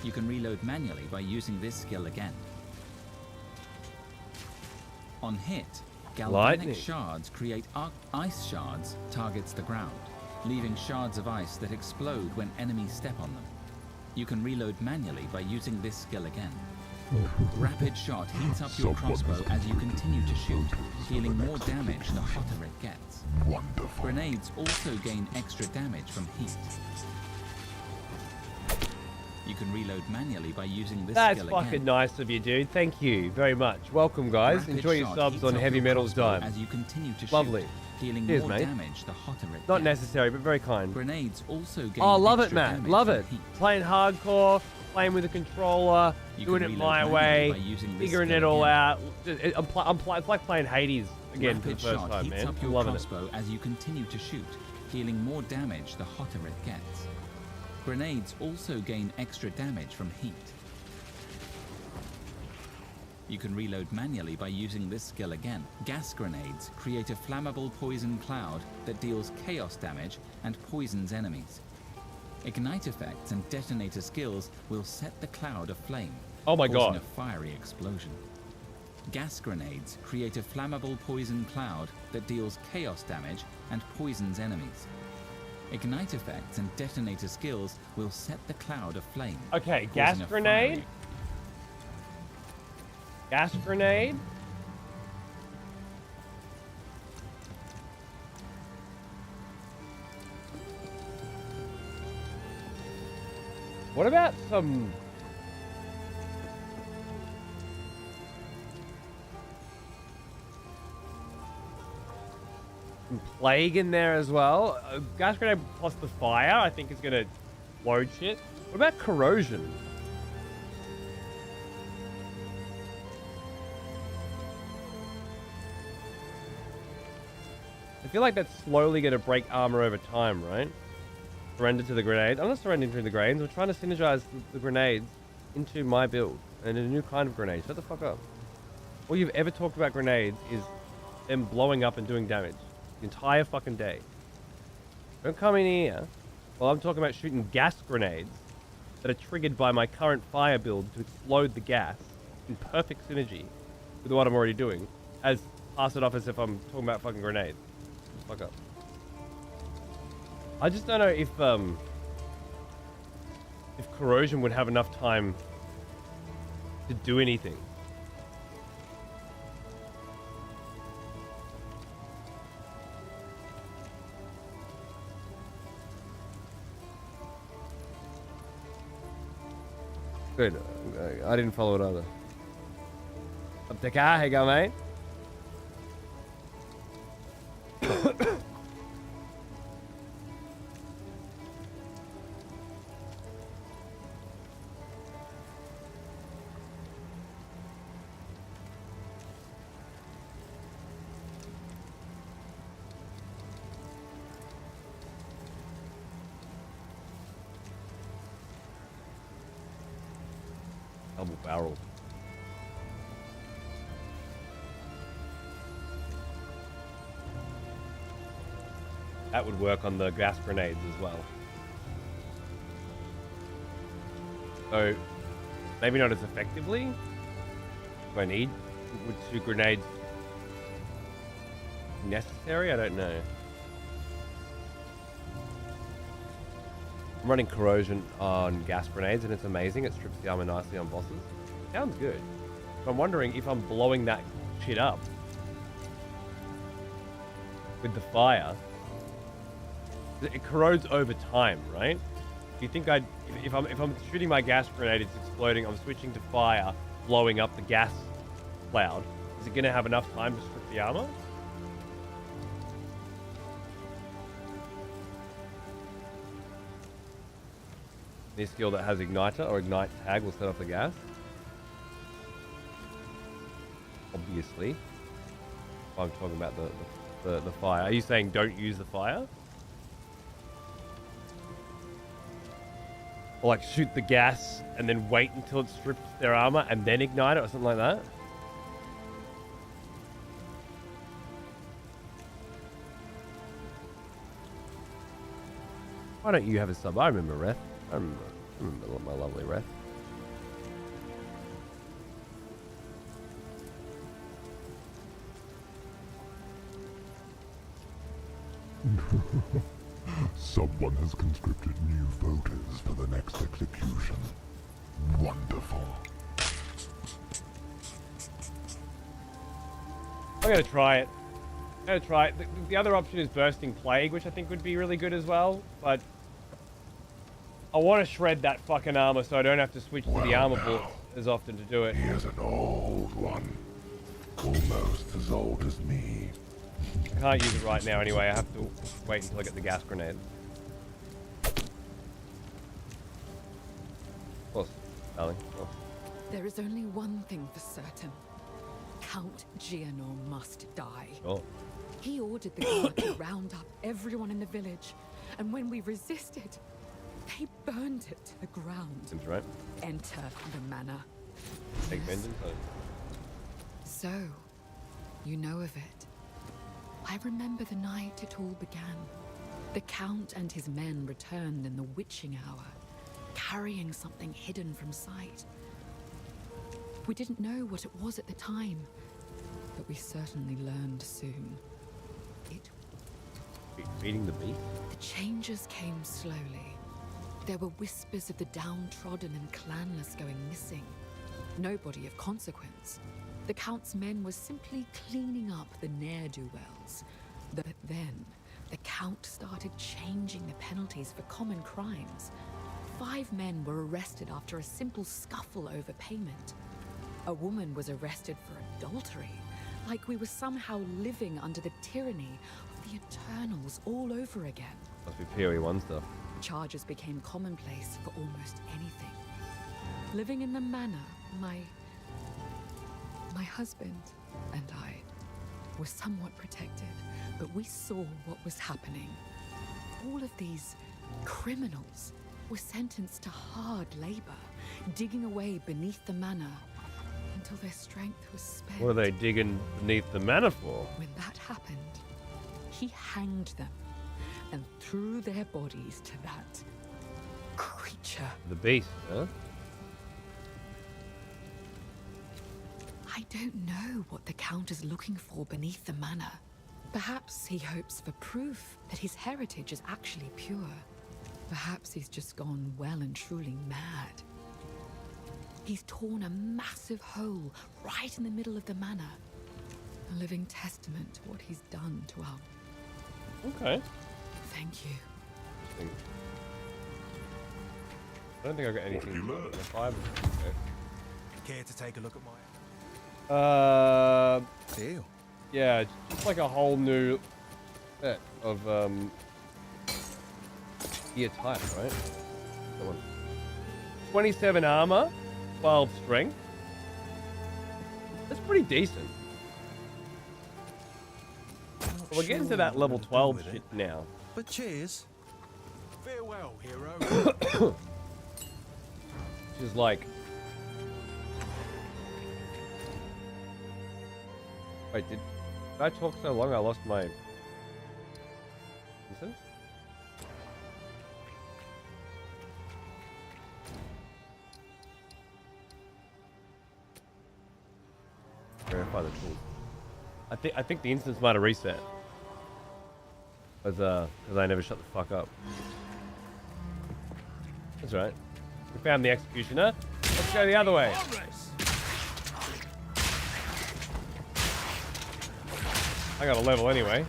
You can reload manually by using this skill again. On hit, galvanic Lightning. shards create ice shards targets the ground, leaving shards of ice that explode when enemies step on them. You can reload manually by using this skill again. Rapid shot heats up your crossbow as you continue to shoot, dealing more damage the hotter it gets. Wonderful. Grenades also gain extra damage from heat. You can reload manually by using this That's skill fucking again. nice of you, dude. Thank you very much. Welcome, guys. Rapid Enjoy your shot subs heats on up Heavy your Metals crossbow time. as you continue to Lovely. shoot, dealing Cheers, more mate. damage the hotter it Not gets. necessary, but very kind. Grenades also gain Oh, love it, extra Matt. damage Love from it. heat. Playing hardcore, playing with a controller, You doing can it reload my manually way, by using this figuring skill it all again. out. It's like playing Hades again for the Rapid first shot time, heats man. up I'm your loving it. crossbow as you continue to shoot, dealing more damage the hotter it gets. Grenades also gain extra damage from heat. You can reload manually by using this skill again. Gas grenades create a flammable poison cloud that deals chaos damage and poisons enemies. Ignite effects and detonator skills will set the cloud aflame, Oh my causing God. a fiery explosion. Gas grenades create a flammable poison cloud that deals chaos damage and poisons enemies. Ignite effects and detonator skills will set the cloud aflame. Okay, gas causing a grenade. fiery- Gas grenade. What about some... some plague in there as well? Gas grenade plus the fire, I think is gonna load shit. What about corrosion? I feel like that's slowly going to break armor over time, right? Surrender to the grenades. I'm not surrendering to the grenades. I'm trying to synergize the grenades into my build and a new kind of grenade. Shut the fuck up. All you've ever talked about grenades is them blowing up and doing damage. The entire fucking day. Don't come in here. Well, I'm talking about shooting gas grenades that are triggered by my current fire build to explode the gas in perfect synergy with what I'm already doing. As pass it off as if I'm talking about fucking grenades. Fuck up. I just don't know if corrosion would have enough time to do anything. Good. I didn't follow it either. Up the car, how you go, mate? Double barrel. That would work on the gas grenades as well. So, maybe not as effectively. Do I need? Would 2 grenades necessary? I don't know. I'm running corrosion on gas grenades and it's amazing. It strips the armor nicely on bosses. Sounds good. But I'm wondering if I'm blowing that shit up with the fire. It corrodes over time, right? Do you think if I'm shooting my gas grenade, it's exploding, I'm switching to fire, blowing up the gas cloud. Is it gonna have enough time to strip the armor? Any skill that has igniter or ignite tag will set off the gas. Obviously. I'm talking about the the fire. Are you saying don't use the fire? Or like shoot the gas and then wait until it strips their armor and then ignite it or something like that? Why don't you have a sub? I remember Reth. I remember my lovely Reth. Someone has conscripted new voters for the next execution. Wonderful. I'm gonna try it. The other option is Bursting Plague, which I think would be really good as well, but I want to shred that fucking armor so I don't have to switch to the armor bullets as often to do it. Here's an old one. Almost as old as me. I can't use it right now anyway. I have to wait until I get the gas grenade. Of course, darling. Oh. There is only one thing for certain. Count Gianor must die. Sure. He ordered the guard to round up everyone in the village, and when we resisted, they burned it to the ground. Seems right. Enter the manor. Take vengeance. So, you know of it. I remember the night it all began. The Count and his men returned in the witching hour, carrying something hidden from sight. We didn't know what it was at the time, but we certainly learned soon. It... Feeding the beast? The changes came slowly. There were whispers of the downtrodden and clanless going missing. Nobody of consequence. The Count's men were simply cleaning up the ne'er-do-wells. But then, the Count started changing the penalties for common crimes. 5 men were arrested after a simple scuffle over payment. A woman was arrested for adultery, like we were somehow living under the tyranny of the Eternals all over again. Must be PoE1 stuff. Charges became commonplace for almost anything. Living in the manor, my husband and I were somewhat protected, but we saw what was happening. All of these criminals were sentenced to hard labor, digging away beneath the manor until their strength was spent. What are they digging beneath the manor for? When that happened, he hanged them and threw their bodies to that creature. The beast, huh? I don't know what the Count is looking for beneath the manor. Perhaps he hopes for proof that his heritage is actually pure. Perhaps he's just gone well and truly mad. He's torn a massive hole right in the middle of the manor. A living testament to what he's done to our... Okay. Thank you. I don't think I got anything in the fiber. Okay. Care to take a look at my... Deal. Yeah, just like a whole new set of gear type, right? Come on. 27 armor, 12 strength. That's pretty decent. Well, we're getting to that level 12 shit now. But cheers. Farewell, hero. Which is like... Wait, did I talk so long I lost my... Listen? Verify the tool. I think the instance might have reset. Because I never shut the fuck up. That's right. We found the executioner. Let's go the other way. I got a level anyway.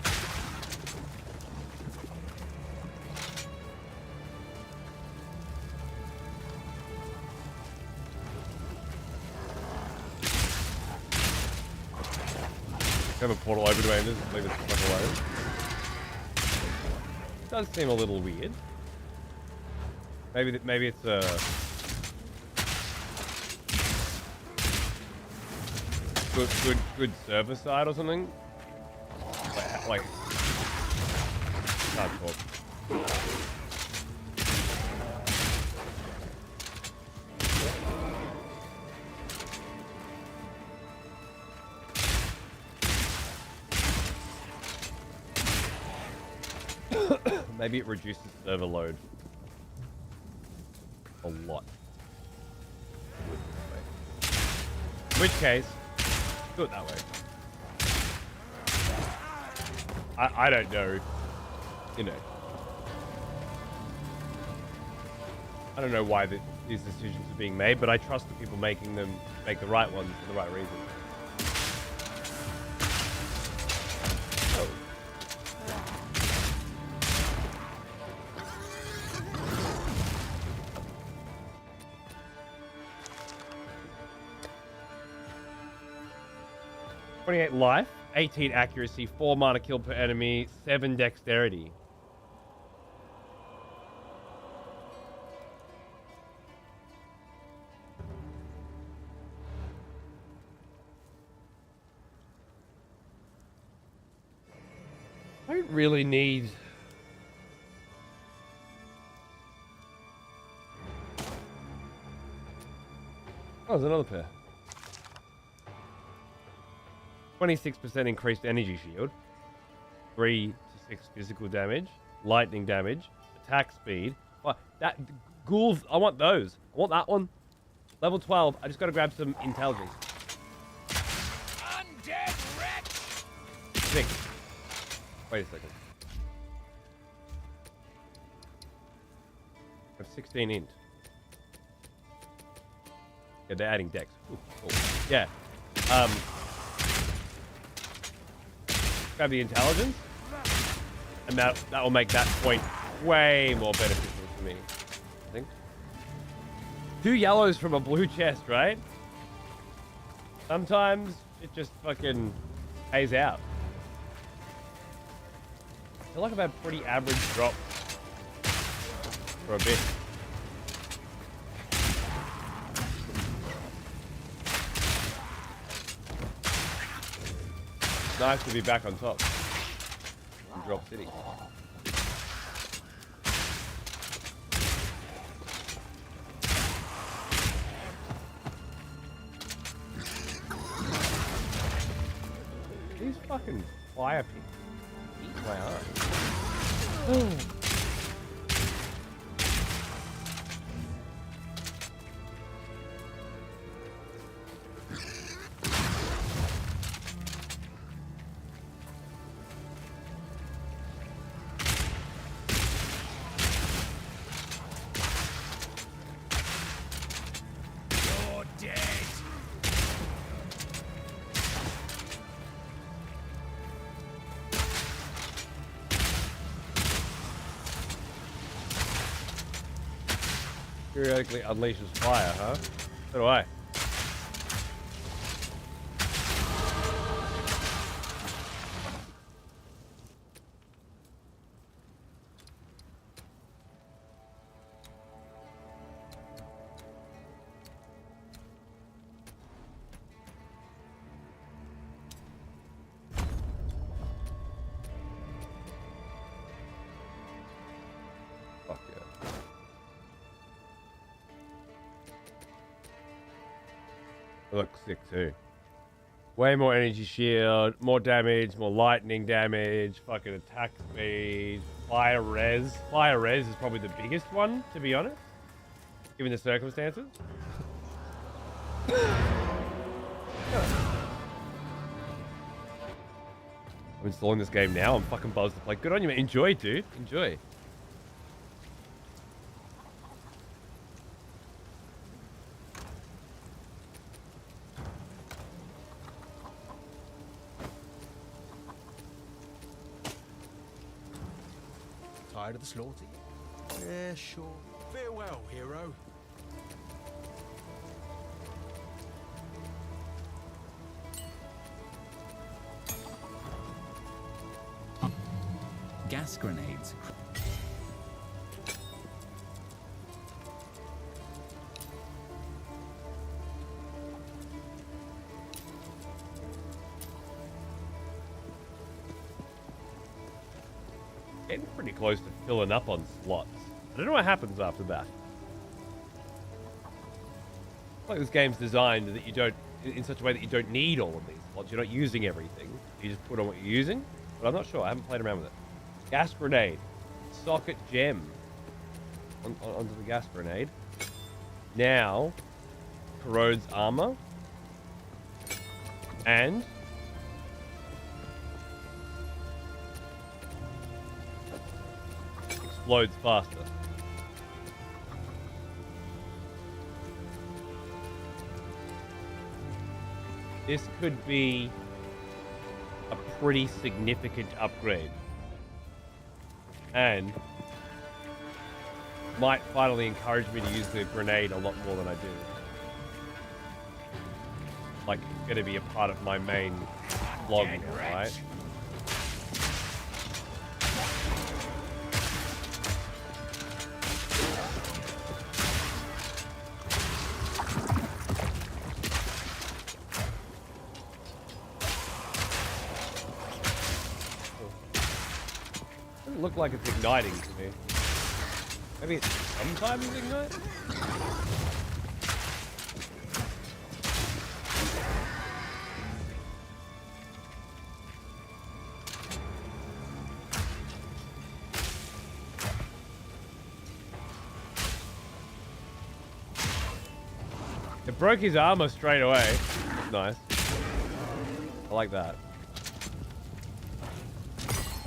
Have a portal open to him, just leave it fuck alone. Does seem a little weird. Maybe it's a good server side or something. like, can't talk. Maybe it reduces server load a lot. In which case, do it that way. I don't know. You know. I don't know why these decisions are being made, but I trust the people making them make the right ones for the right reasons. Oh. 28 life, 18 accuracy, 4 mana kill per enemy, 7 dexterity. I don't really need... Oh, there's another pair. 26% increased energy shield, 3 to 6 physical damage, lightning damage, attack speed. Oh, that ghouls, I want those. I want that one. Level 12. I just got to grab some intelligence. Undead wretch! 6. Wait a second. I have 16 int. Yeah, they're adding dex. Ooh, cool. Yeah. Grab the intelligence, and that will make that point way more beneficial to me, I think. 2 yellows from a blue chest, right? Sometimes it just fucking pays out. I feel like I've had pretty average drops for a bit. Nice to be back on top in Drop City. These fucking fire pits eat my heart. Periodically unleashes fire, huh? So do I. Fuck yeah. It looks sick too. Way more energy shield, more damage, more lightning damage, fucking attack speed, fire res. Fire res is probably the biggest one, to be honest, given the circumstances. I'm installing this game now. I'm fucking buzzed to play. Good on you, man. Enjoy, dude. Enjoy. Tired of the slaughter? Yeah, sure. Farewell, hero. Gas grenades. Getting pretty close to filling up on slots. I don't know what happens after that. Like this game's designed that you don't, in such a way that you don't need all of these slots. You're not using everything. You just put on what you're using. But I'm not sure. I haven't played around with it. Gas grenade. Socket gem. Onto the gas grenade. Now, corrodes armor. And explodes faster. This could be a pretty significant upgrade. And might finally encourage me to use the grenade a lot more than I do. Like, it's going to be a part of my main vlog, right? Doesn't look like it's igniting to me. Maybe it's sometimes ignite? It broke his armor straight away. That's nice. I like that.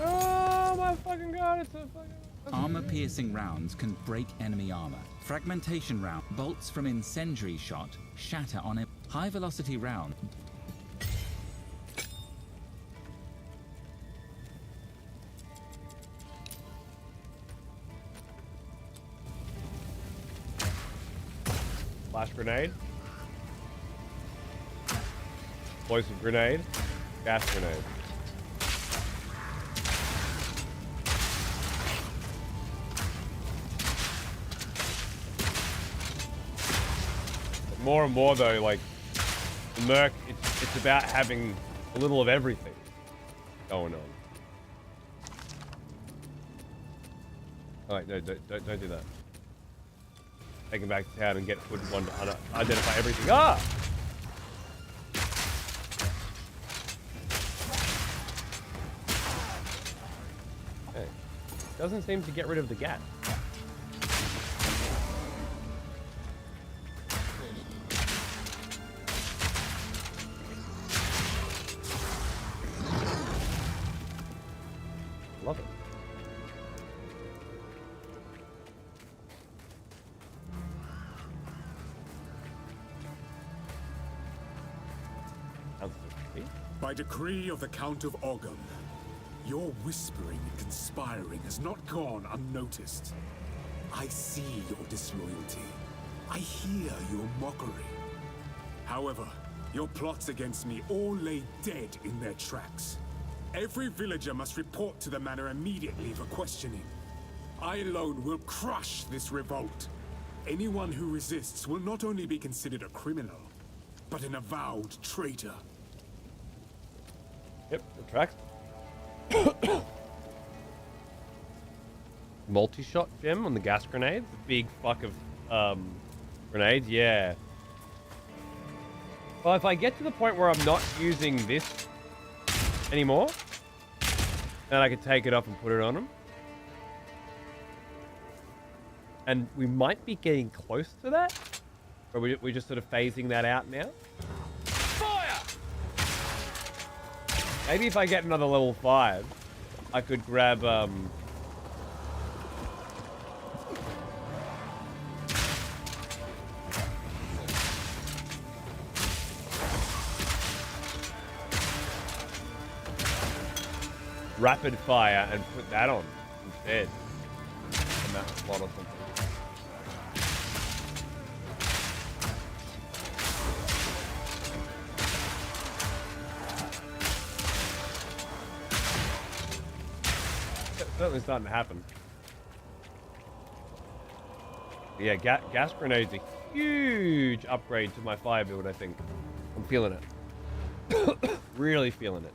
Oh my fucking god, it's a fucking... Armor-piercing rounds can break enemy armor. Fragmentation round bolts from incendiary shot shatter on it. High-velocity round. Flash grenade. Explosive grenade. Gas grenade. More and more though, like the Merc, it's about having a little of everything going on. All right, no, don't do that. Take him back to town and get Hood one to identify everything. Ah! Okay. Doesn't seem to get rid of the gas. Love it. By decree of the Count of Ogham, your whispering and conspiring has not gone unnoticed. I see your disloyalty. I hear your mockery. However, your plots against me all lay dead in their tracks. Every villager must report to the manor immediately for questioning. I alone will crush this revolt. Anyone who resists will not only be considered a criminal, but an avowed traitor. Yep, it tracks. Multi-shot gem on the gas grenades. The big fuck of grenades, yeah. Well, if I get to the point where I'm not using this anymore, then I could take it up and put it on them. And we might be getting close to that. Or we're just sort of phasing that out now. Fire! Maybe if I get another level 5, I could grab rapid fire and put that on instead. And that slot or something. Certainly starting to happen. Yeah, gas grenade's a huge upgrade to my fire build, I think. I'm feeling it. Really feeling it.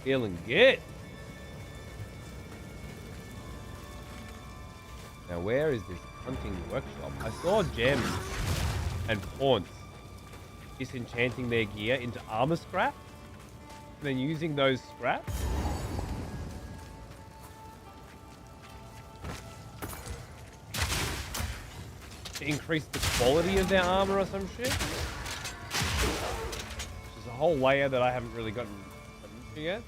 Feeling good. Now, where is this hunting workshop? I saw gems and haunts disenchanting their gear into armor scraps, and then using those scraps to increase the quality of their armor or some shit. Which is a whole layer that I haven't really gotten into yet.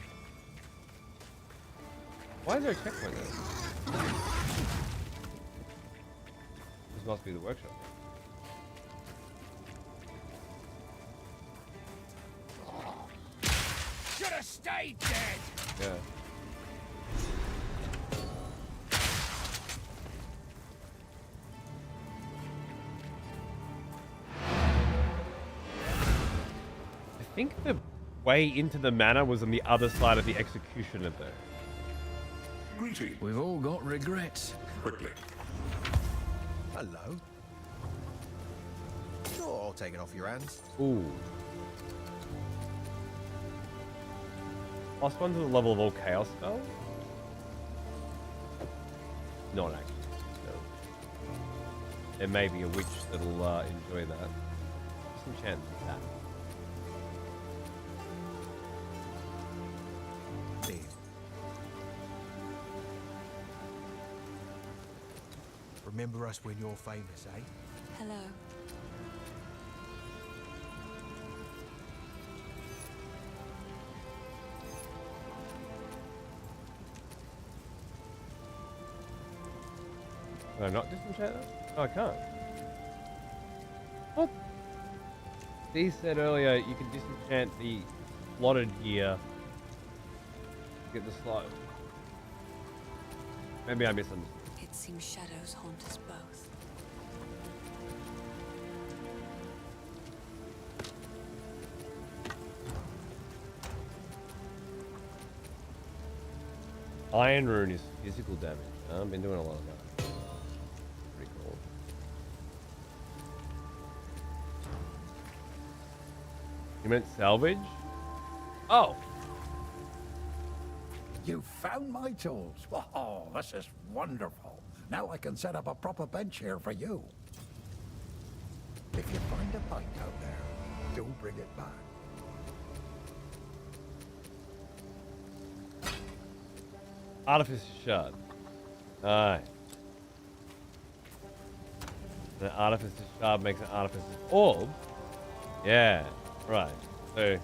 Why is there a checkpoint there? This must be the workshop. Should have stayed dead. Yeah. I think the way into the manor was on the other side of the executioner there. Greetings. We've all got regrets. Quickly. Hello. Sure, I'll take it off your hands. Ooh. Plus one to the level of all chaos spells? Not actually. No. There may be a witch that'll enjoy that. Disenchant that. Remember us when you're famous, eh? Hello. Can I not disenchant that? No, I can't. What? Steve said earlier you can disenchant the slotted gear. Get the slot. Maybe I misunderstood. It seems shadows haunt us both. Iron Rune is physical damage. I've been doing a lot of that. Pretty cool. You meant salvage? Oh! You found my tools. Oh, this is wonderful. Now I can set up a proper bench here for you. If you find a pint out there, do bring it back. Artificer shard. Alright. The artificer shard makes an artificer's orb. Yeah, right. So,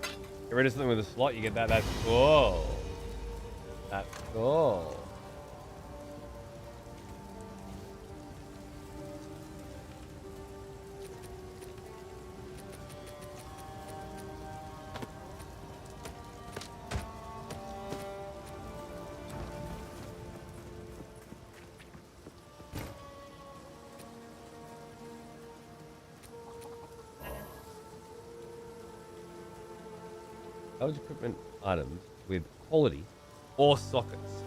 get rid of something with a slot, you get that. That's cool. That's cool. Salvage equipment items with quality or sockets.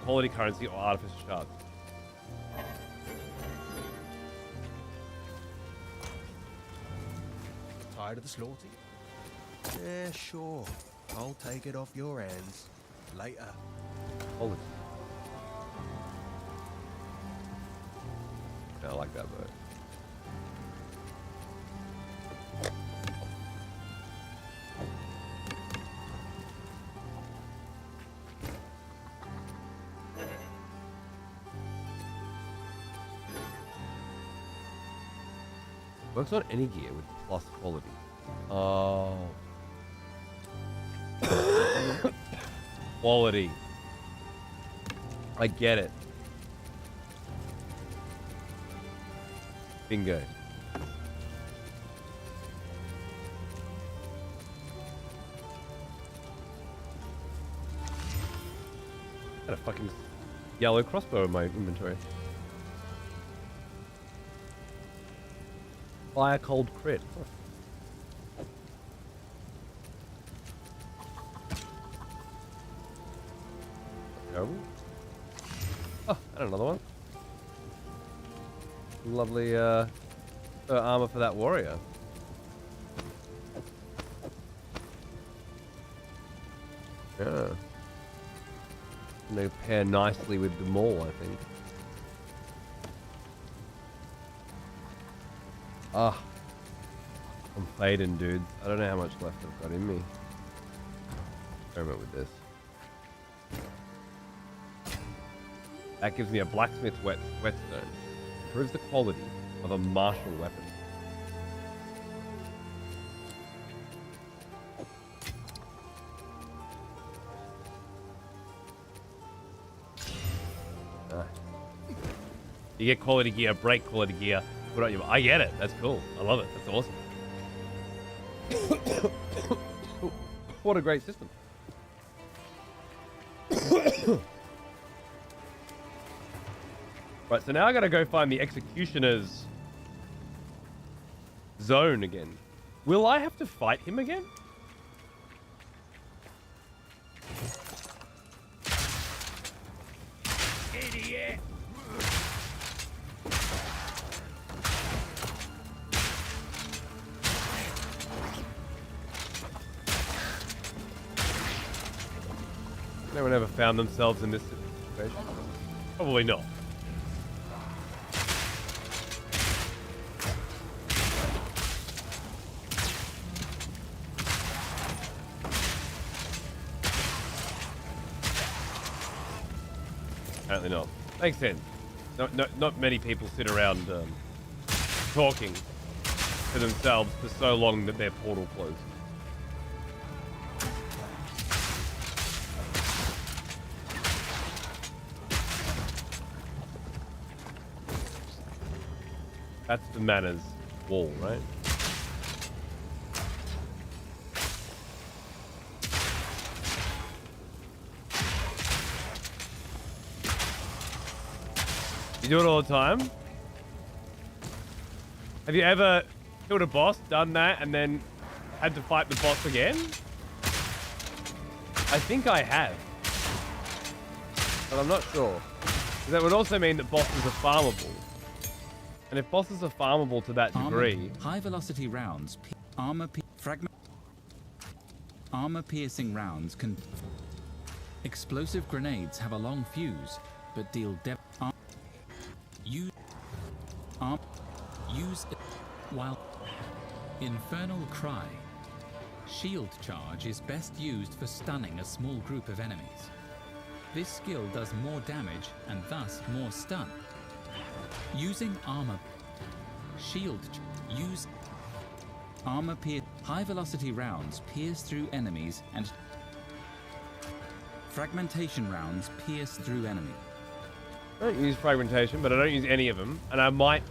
Quality currency or artificer shards. Tired of the slaughter? Yeah, sure. I'll take it off your hands. Later. Quality. I like that word. Works on any gear with plus quality. Oh. Quality. I get it. Bingo. Got a fucking yellow crossbow in my inventory. Fire cold crit. Terrible. Oh, and another one. Lovely armor for that warrior. Yeah. And they pair nicely with the mall, I think. Ah. I'm fading, dudes. I don't know how much left I've got in me. Experiment with this. That gives me a blacksmith whetstone. Improves the quality of a martial weapon. You get quality gear, break quality gear, put on your... I get it. That's cool. I love it. That's awesome. What a great system. Right, so now I gotta go find the executioner's zone again. Will I have to fight him again? Idiot! No one ever found themselves in this situation? Probably not. Apparently not. Makes sense. Not many people sit around talking to themselves for so long that their portal closes. That's the manners wall, right? You do it all the time? Have you ever killed a boss, done that, and then had to fight the boss again? I think I have. But I'm not sure. That would also mean that bosses are farmable. And if bosses are farmable to that degree... High velocity rounds, armor piercing rounds can... Explosive grenades have a long fuse, but deal depth... Use while Infernal Cry. Shield charge is best used for stunning a small group of enemies. This skill does more damage and thus more stun. Using armor use armor high velocity rounds pierce through enemies and fragmentation rounds pierce through enemies. I don't use fragmentation, but I don't use any of them, and I might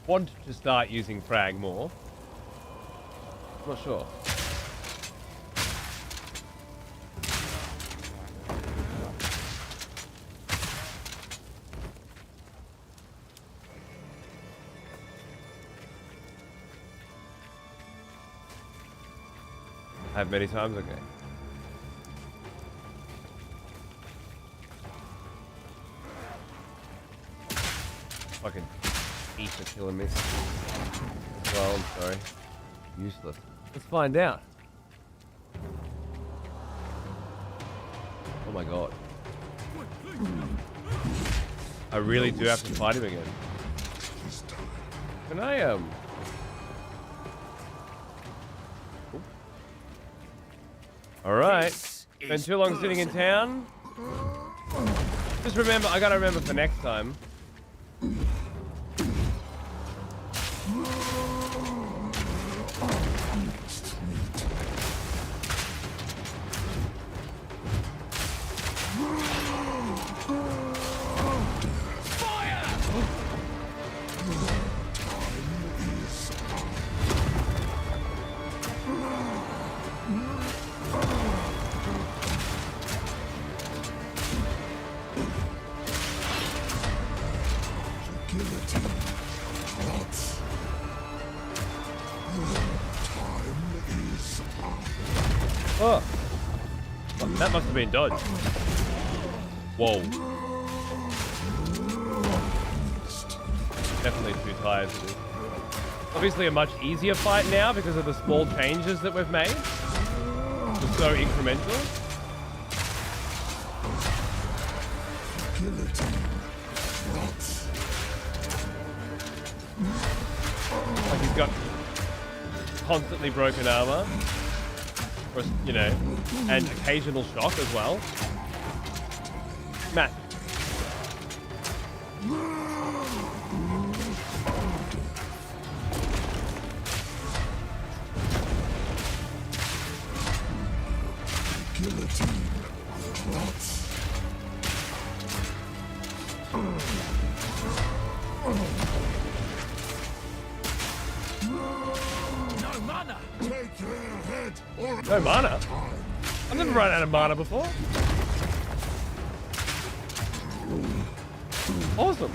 want to start using frag more. I'm not sure. I have many times, okay. Fucking eat for killing me. Well, I'm sorry. Useless. Let's find out. Oh my god. I really do have to fight him again. Can I, Alright. Been too long sitting in town. Just remember, I gotta remember for next time. Oh, that must have been dodged. Whoa. Definitely too tired for this. Obviously a much easier fight now because of the small changes that we've made. It's so incremental. Like he's got constantly broken armor, or, you know, and occasional shock as well. Matt. No mana? I've never run out of mana before. Awesome.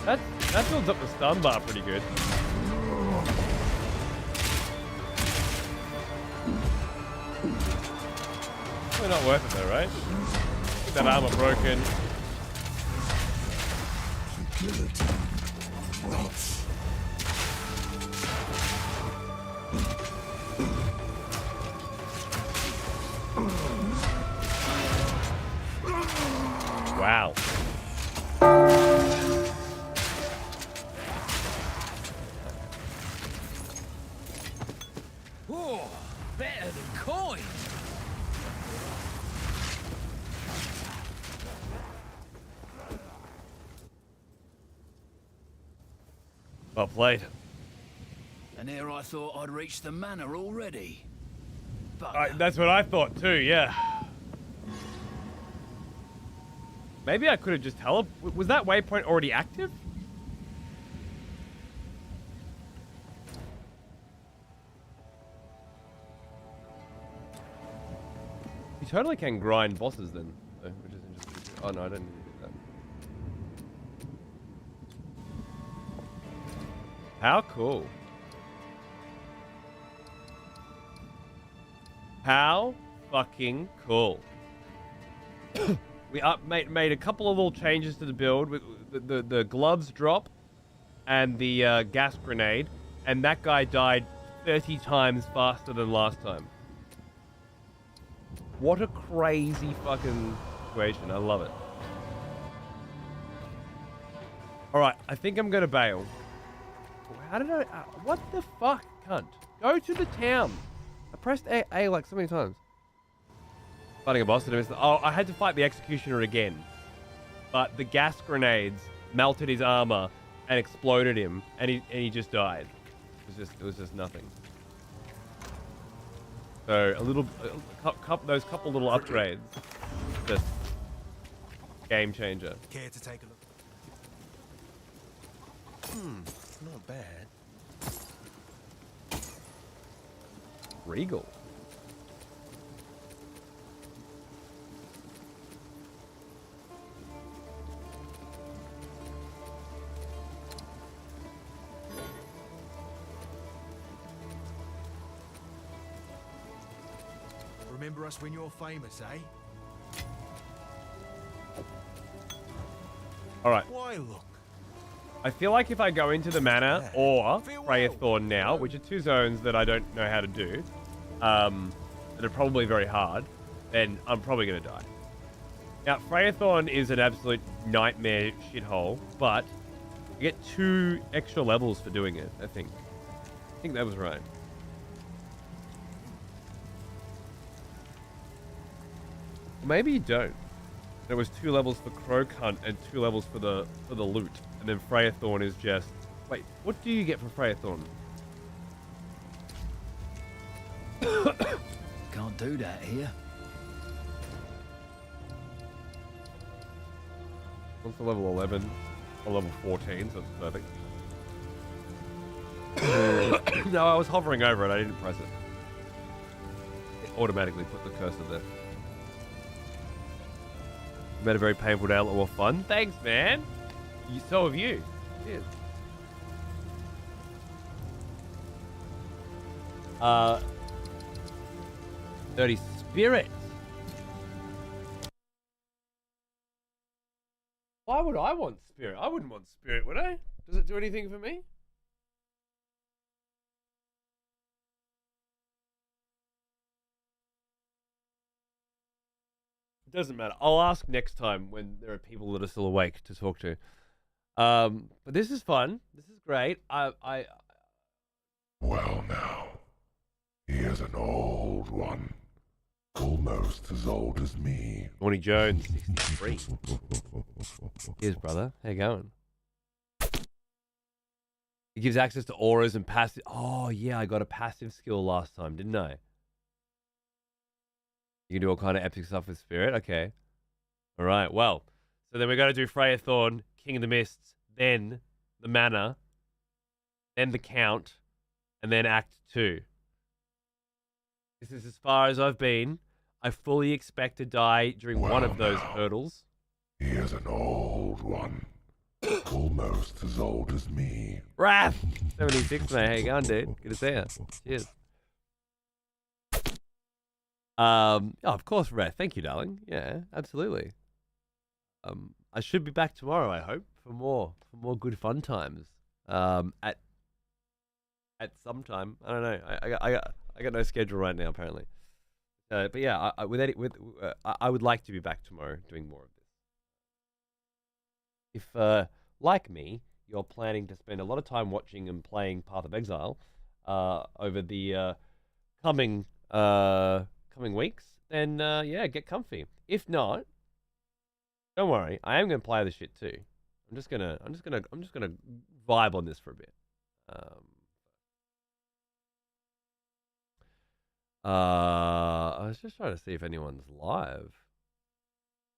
That builds up the stun bar pretty good. Probably not worth it though, right? Get that armor broken. Wow. Oh, better than coin. Well played. And here I thought I'd reached the manor already. But That's what I thought too, yeah. Maybe I could have just was that waypoint already active? You totally can grind bosses then, which is interesting. Oh no, I don't need to do that. How cool. How fucking cool. We made a couple of little changes to the build. The gloves drop and the gas grenade, and that guy died 30 times faster than last time. What a crazy fucking situation. I love it. Alright, I think I'm gonna bail. How did I... what the fuck, cunt? Go to the town. I pressed A like so many times. Fighting a boss. Oh, I had to fight the executioner again. But the gas grenades melted his armor and exploded him, and he just died. It was just nothing. So those couple little upgrades, just game changer. Care to take a look? Not bad. Regal. Remember us when you're famous, eh? Alright. Why look? I feel like if I go into the manor or Freya Thorn now, which are two zones that I don't know how to do, that are probably very hard, then I'm probably going to die. Now, Freya Thorn is an absolute nightmare shithole, but you get 2 extra levels for doing it, I think. I think that was right. Maybe you don't. There was 2 levels for Croak Hunt and 2 levels for the loot. And then Freya Thorn is just... Wait, what do you get for Freya Thorn? can't do that here. One's for level 11 or level 14, so it's perfect. No, I was hovering over it. I didn't press it. It automatically put the cursor there. Made a very painful day, a lot more fun. Thanks, man. So have you. Cheers. 30 spirits. why would I want spirit? I wouldn't want spirit, would I? Does it do anything for me? It doesn't matter. I'll ask next time when there are people that are still awake to talk to. But this is fun. This is great. Well now, he is an old one. Almost as old as me. Morning Jones, 63. Cheers, brother. How you going? It gives access to auras and passive. Oh, yeah, I got a passive skill last time, didn't I? You can do all kind of epic stuff with spirit. Okay. All right. Well, so then we're going to do Freya Thorn, King of the Mists, then the Manor, then the Count, and then Act 2. This is as far as I've been. I fully expect to die during one of those hurdles. He is an old one. Almost as old as me. Wrath! 76, mate. How you going, dude? Good to see you. Cheers. Oh, of course, Wrath. Thank you, darling. Yeah, absolutely. I should be back tomorrow, I hope, for more good fun times. At some time. I don't know. I got no schedule right now, apparently. But yeah, I would like to be back tomorrow doing more of this. If, like me, you're planning to spend a lot of time watching and playing Path of Exile over the coming weeks, then yeah, get comfy. If not, don't worry. I am going to play this shit too. I'm just gonna vibe on this for a bit. I was just trying to see if anyone's live.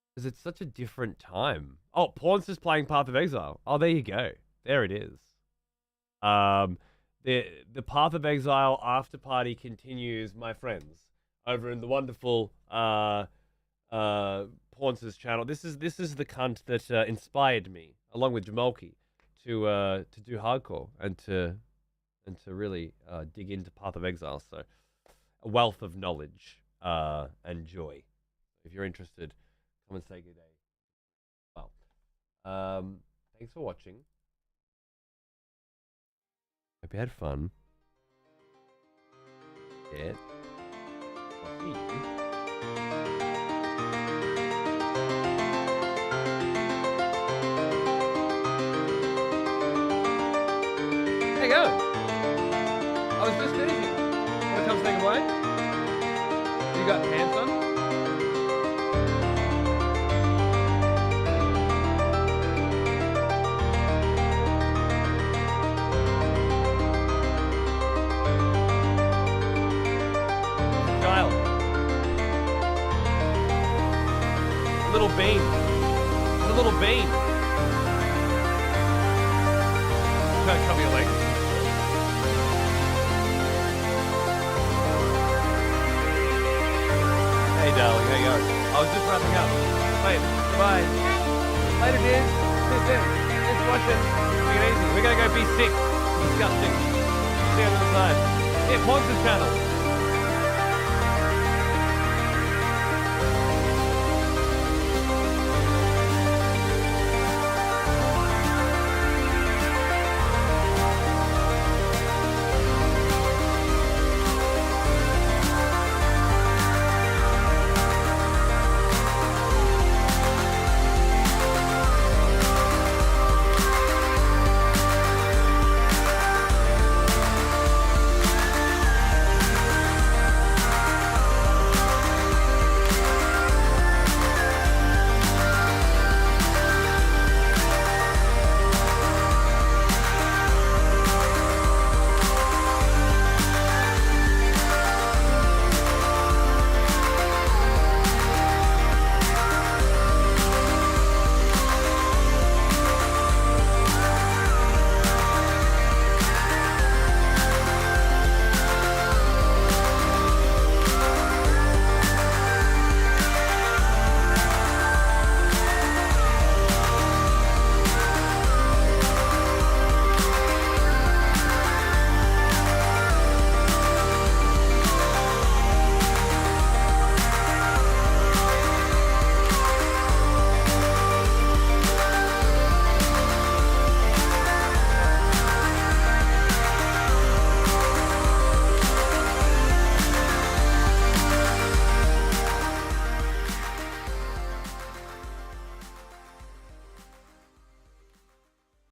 Because it's such a different time. Oh, Pawn's just playing Path of Exile. Oh, there you go. There it is. The Path of Exile after party continues, my friends, over in the wonderful Pawn's channel. This is the cunt that inspired me, along with Jamalki, to do hardcore and to really dig into Path of Exile. So a wealth of knowledge and joy. If you're interested, come and say good day. Well, thanks for watching. Hope you had fun. Yeah. I'll see you. How you going? I was just finishing. Want to come say goodbye? You got pants on? Child. A little bean. It's a little bean. Try to cover your legs. Hey, darling, how you going? I was just wrapping up. Wait, goodbye. Later, dude. See you soon. Thanks for watching. Take it easy. We're gonna go be sick. Disgusting. See you on the other side. Yeah, Monsters channel.